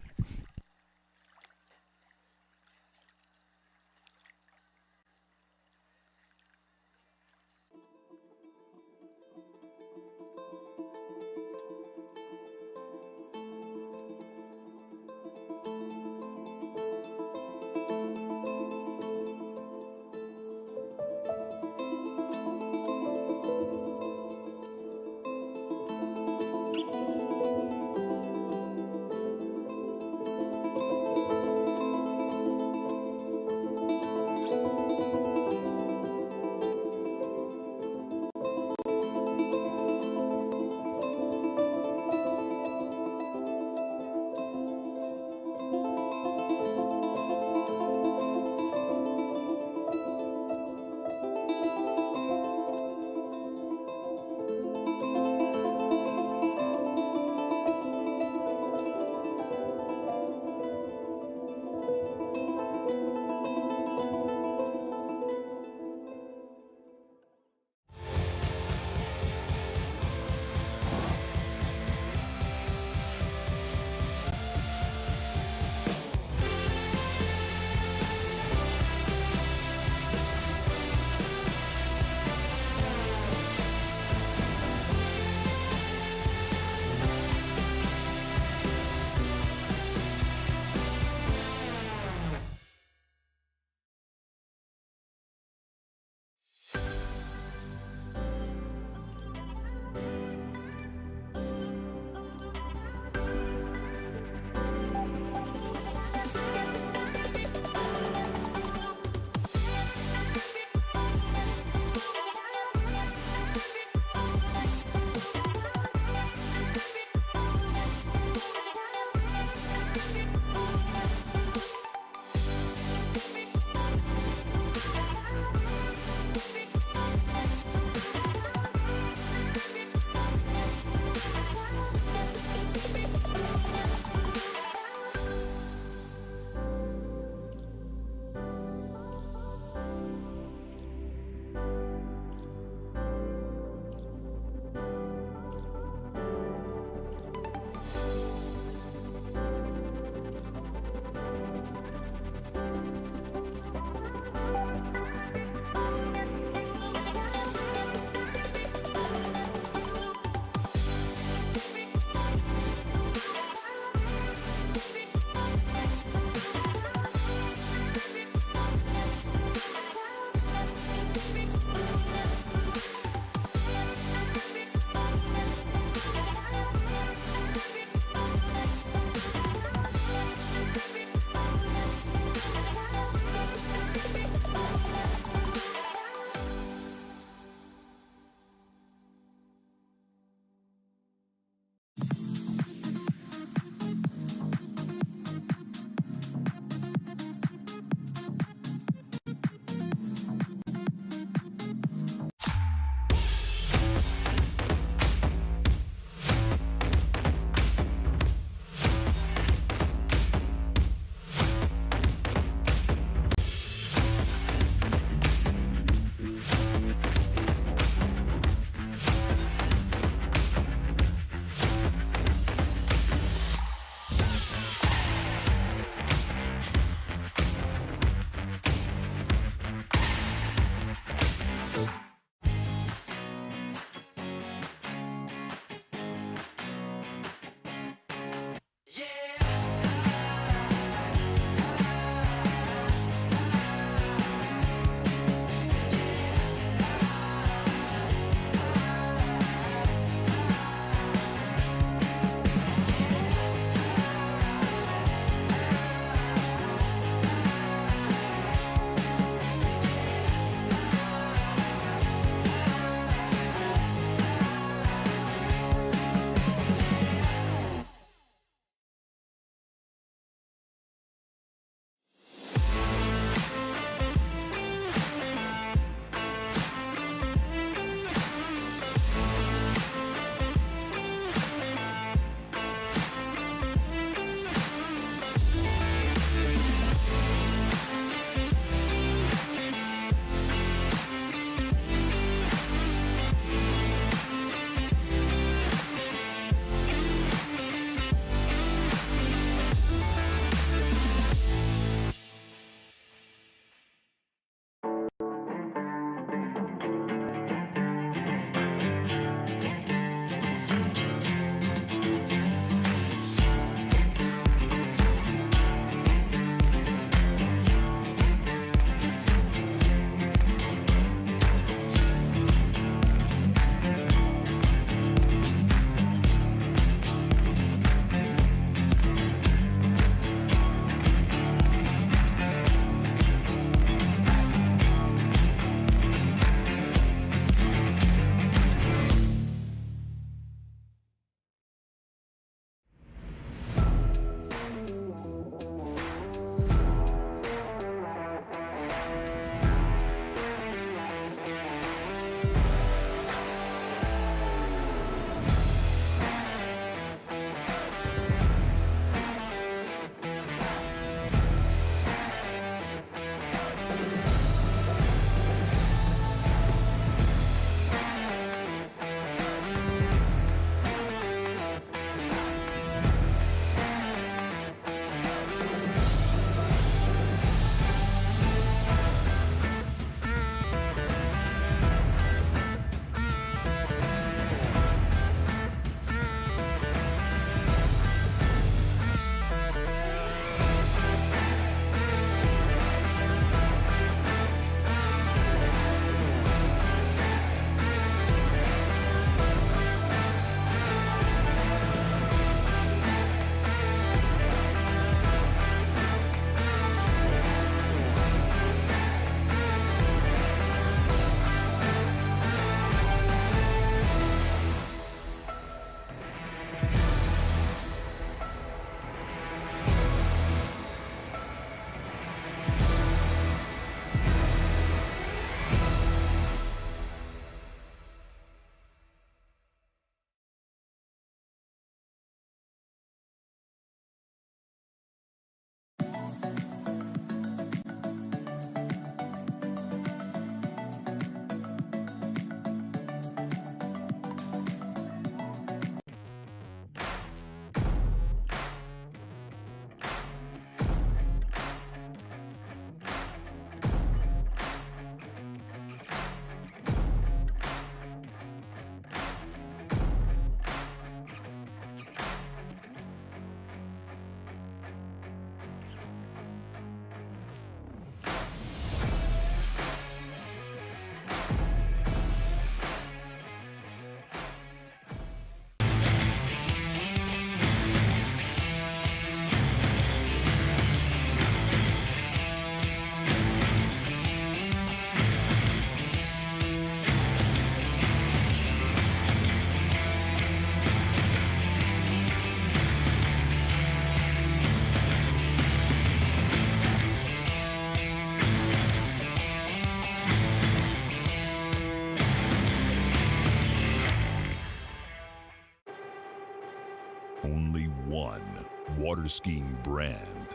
Waterskiing brand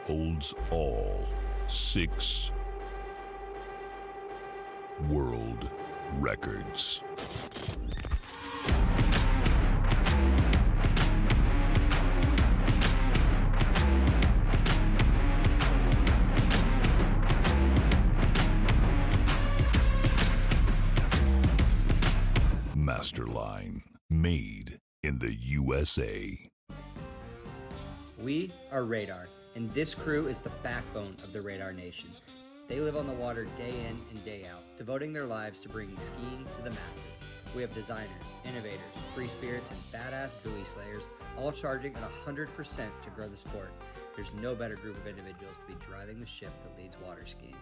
holds all 6 world records. Masterline, made in the USA. We are Radar, and this crew is the backbone of the Radar Nation. They live on the water day in and day out, devoting their lives to bringing skiing to the masses. We have designers, innovators, free spirits, and badass buoy slayers, all charging at 100% to grow the sport. There's no better group of individuals to be driving the ship that leads water skiing.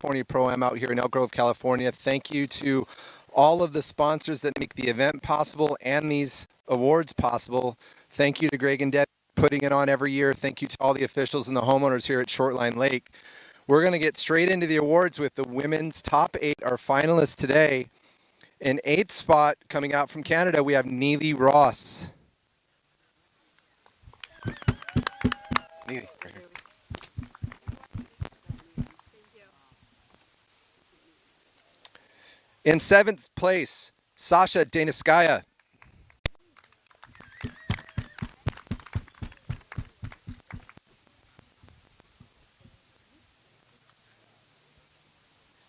California Pro Am out here in Elk Grove, California. Thank you to all of the sponsors that make the event possible and these awards possible. Thank you to Greg and Deb putting it on every year. Thank you to all the officials and the homeowners here at Shortline Lake. We're going to get straight into the awards with the women's top 8, our finalists today. In 8th spot, coming out from Canada, we have Neely Ross. Neely, right here. In 7th place, Sasha Deniskaya.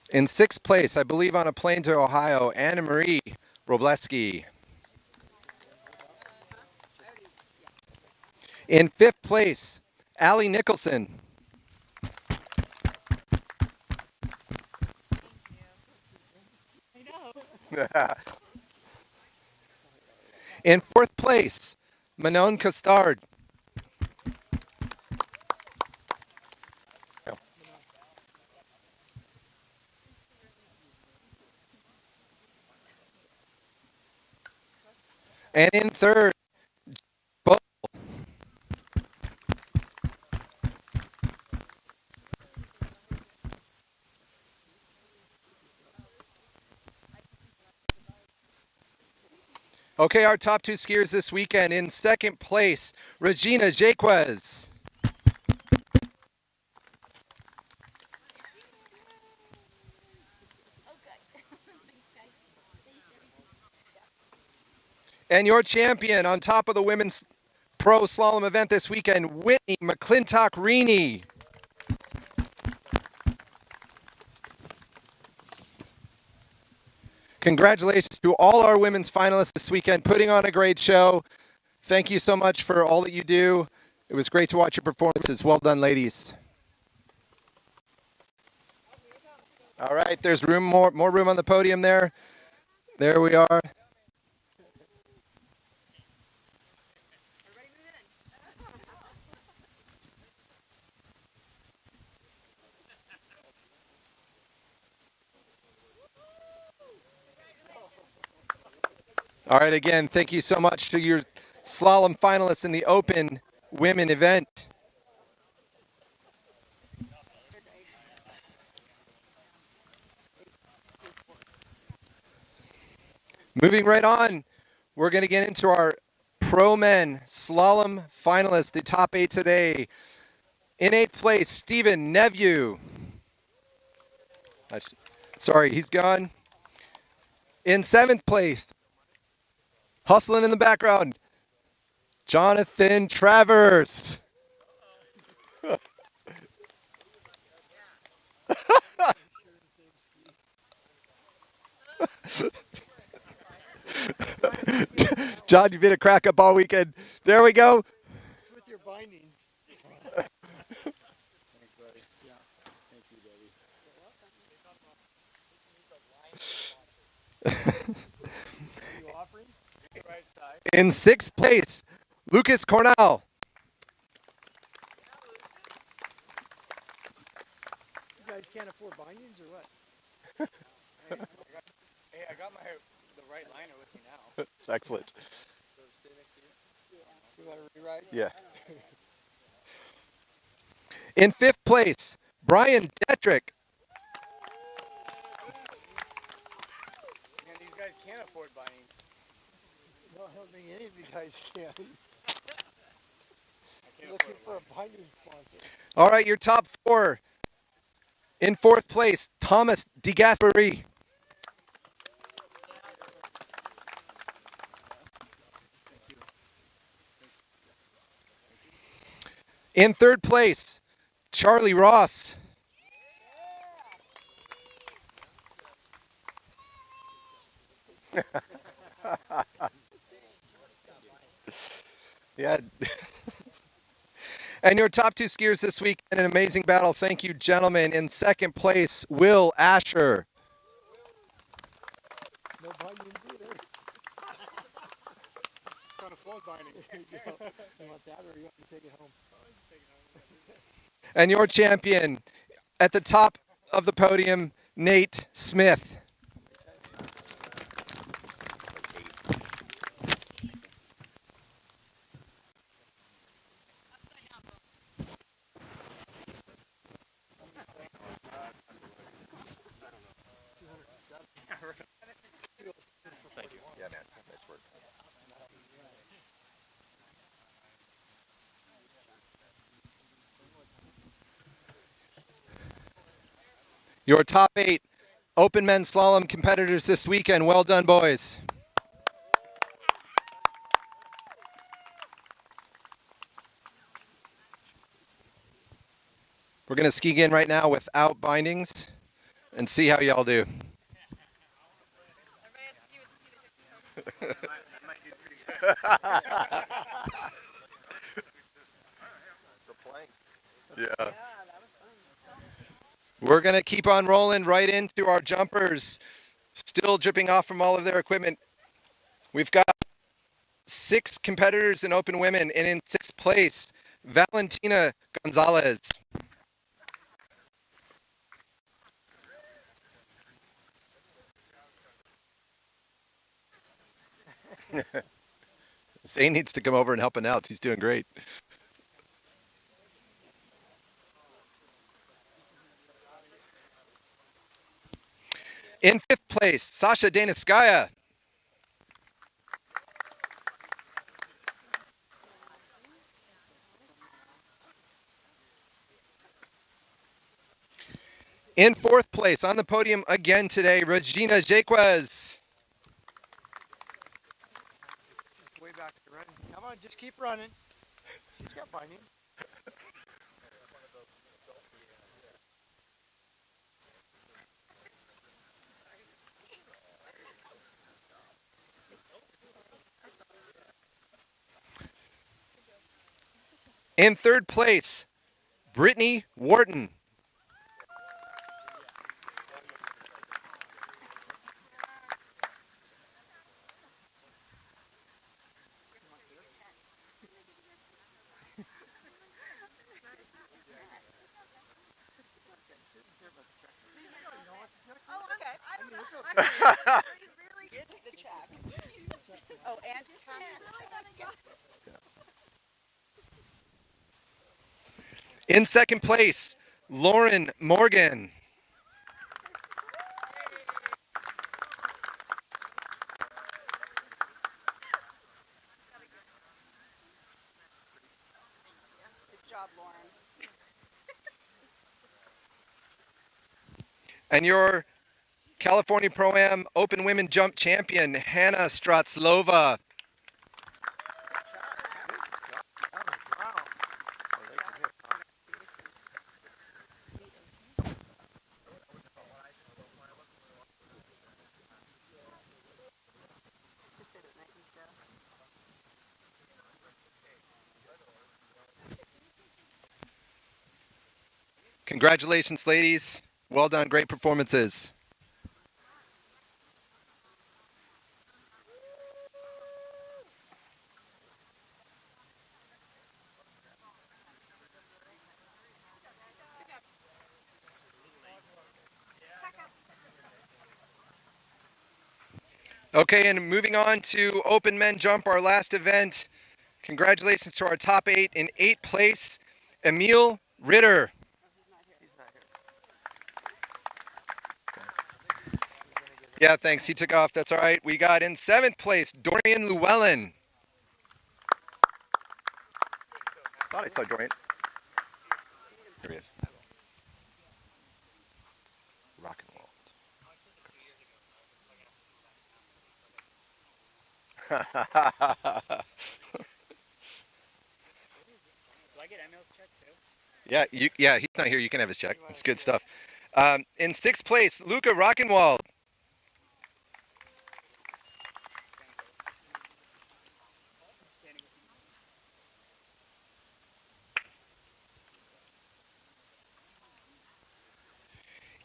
In 6th place, I believe on a plane to Ohio, Anna Marie Robleski. In 5th place, Allie Nicholson. In 4th place, Manon Costard. And in 3rd, Bo. Okay, our top two skiers this weekend. In second place, Regina Jaquez. And your champion on top of the women's pro slalom event this weekend, Whitney McClintock-Reaney. Congratulations to all our women's finalists this weekend, putting on a great show. Thank you so much for all that you do. It was great to watch your performances. Well done, ladies. All right, there's more room on the podium there. There we are. All right, again, thank you so much to your slalom finalists in the open women event. Moving right on, we're going to get into our pro men slalom finalists, the top 8 today. In 8th place, Stephen Neveu. Sorry, he's gone. In 7th place, hustling in the background, Jonathan Travers. John, you've been a crack up all weekend. There we go. With your bindings. Thanks, buddy. Yeah. Thank you, Debbie. In 6th place, Lucas Cornell. You guys can't afford bindings or what? Hey, I got the right liner with me now. Excellent. You want to rewrite? Yeah. In 5th place, Brian Detrick. Man, these guys can't afford bindings. No, I don't think any of you guys can. You're looking for a binding sponsor. All right, your top 4. In 4th place, Thomas DeGasperi. In 3rd place, Charlie Ross. Yeah. And your top 2 skiers this week in an amazing battle. Thank you, gentlemen. In 2nd place, Will Asher. No bindings either. Trying to afford binding. You want that or you want to take it home? And your champion at the top of the podium, Nate Smith. Thank you. Yeah, man. Nice work. Your top 8 open men's slalom competitors this weekend. Well done, boys. We're going to ski in right now without bindings and see how y'all do. Yeah. We're going to keep on rolling right into our jumpers, still dripping off from all of their equipment. We've got 6 competitors in open women, and in 6th place, Valentina Gonzalez. Zane needs to come over and help announce. He's doing great. In 5th place, Sasha Daniskaya. In fourth place on the podium again today, Regina Jaquez. Way back to run. Come on, just keep running. She's got binding. In third place, Brittany Wharton. In second place, Lauren Morgan. Good job, Lauren. And your California Pro Am Open Women Jump Champion, Hannah Stratslova. Congratulations, ladies. Well done, great performances. Okay, and moving on to Open Men Jump, our last event. Congratulations to our top 8 in 8th place, Emil Ritter. Yeah, thanks. He took off. That's all right. We got in 7th place, Dorian Llewellyn. Thought I saw Dorian. Here he is. Rock and roll. Do I get Emil's check too? Yeah, he's not here. You can have his check. It's good stuff. In 6th place, Luca Rockenwald.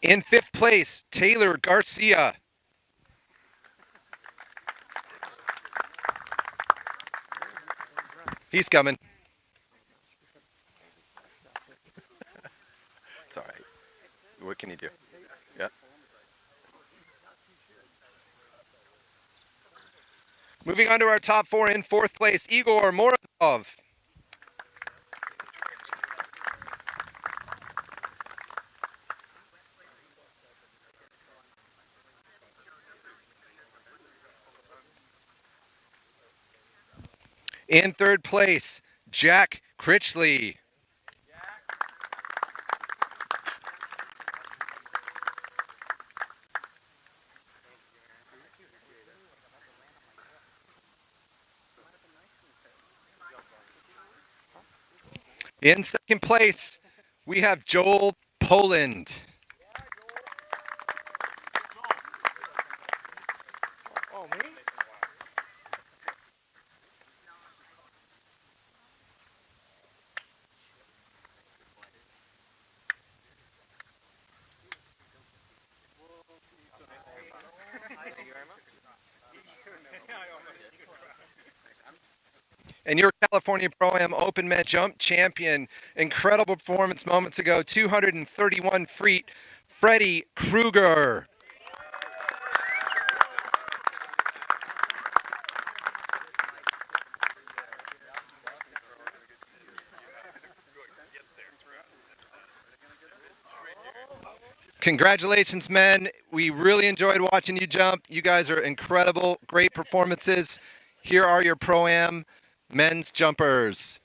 In 5th place, Taylor Garcia. He's coming. It's all right. What can you do? Yeah. Moving on to our top 4 in 4th place, Igor Morozov. In 3rd place, Jack Critchley. In 2nd place, we have Joel Poland. Oh, me? And your California Pro Am Open Men Jump Champion. Incredible performance moments ago, 231 feet, Freddie Kruger. Congratulations, men. We really enjoyed watching you jump. You guys are incredible, great performances. Here are your Pro Am men's jumpers.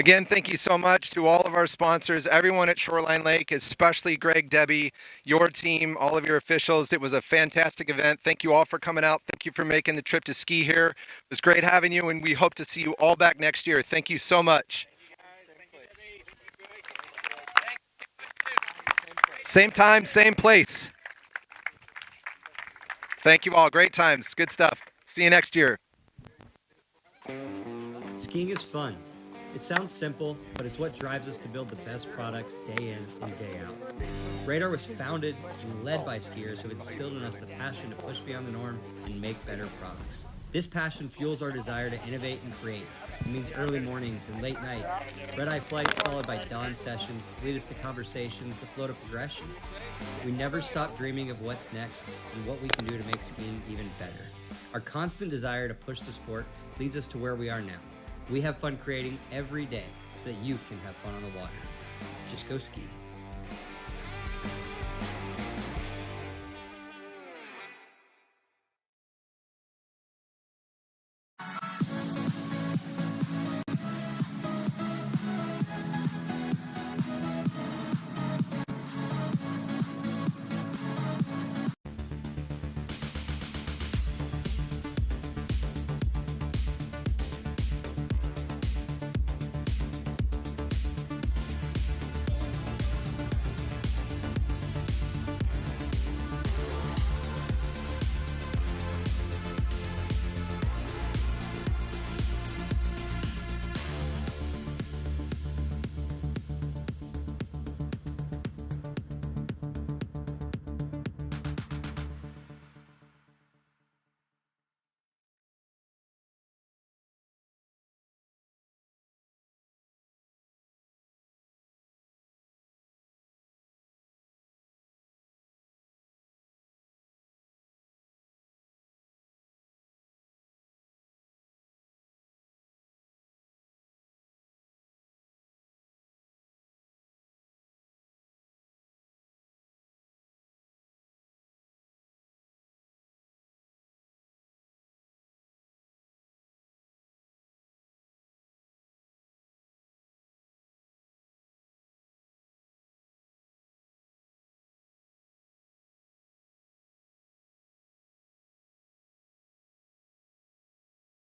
Again, thank you so much to all of our sponsors, everyone at Shoreline Lake, especially Greg, Debbie, your team, all of your officials. It was a fantastic event. Thank you all for coming out. Thank you for making the trip to ski here. It was great having you, and we hope to see you all back next year. Thank you so much. Same time, same place. Thank you all. Great times. Good stuff. See you next year. Skiing is fun. It sounds simple, but it's what drives us to build the best products day in and day out. Radar was founded and led by skiers who have instilled in us the passion to push beyond the norm and make better products. This passion fuels our desire to innovate and create. It means early mornings and late nights, red-eye flights followed by dawn sessions lead us to conversations that flow to progression. We never stop dreaming of what's next and what we can do to make skiing even better. Our constant desire to push the sport leads us to where we are now. We have fun creating every day so that you can have fun on the water. Just go ski.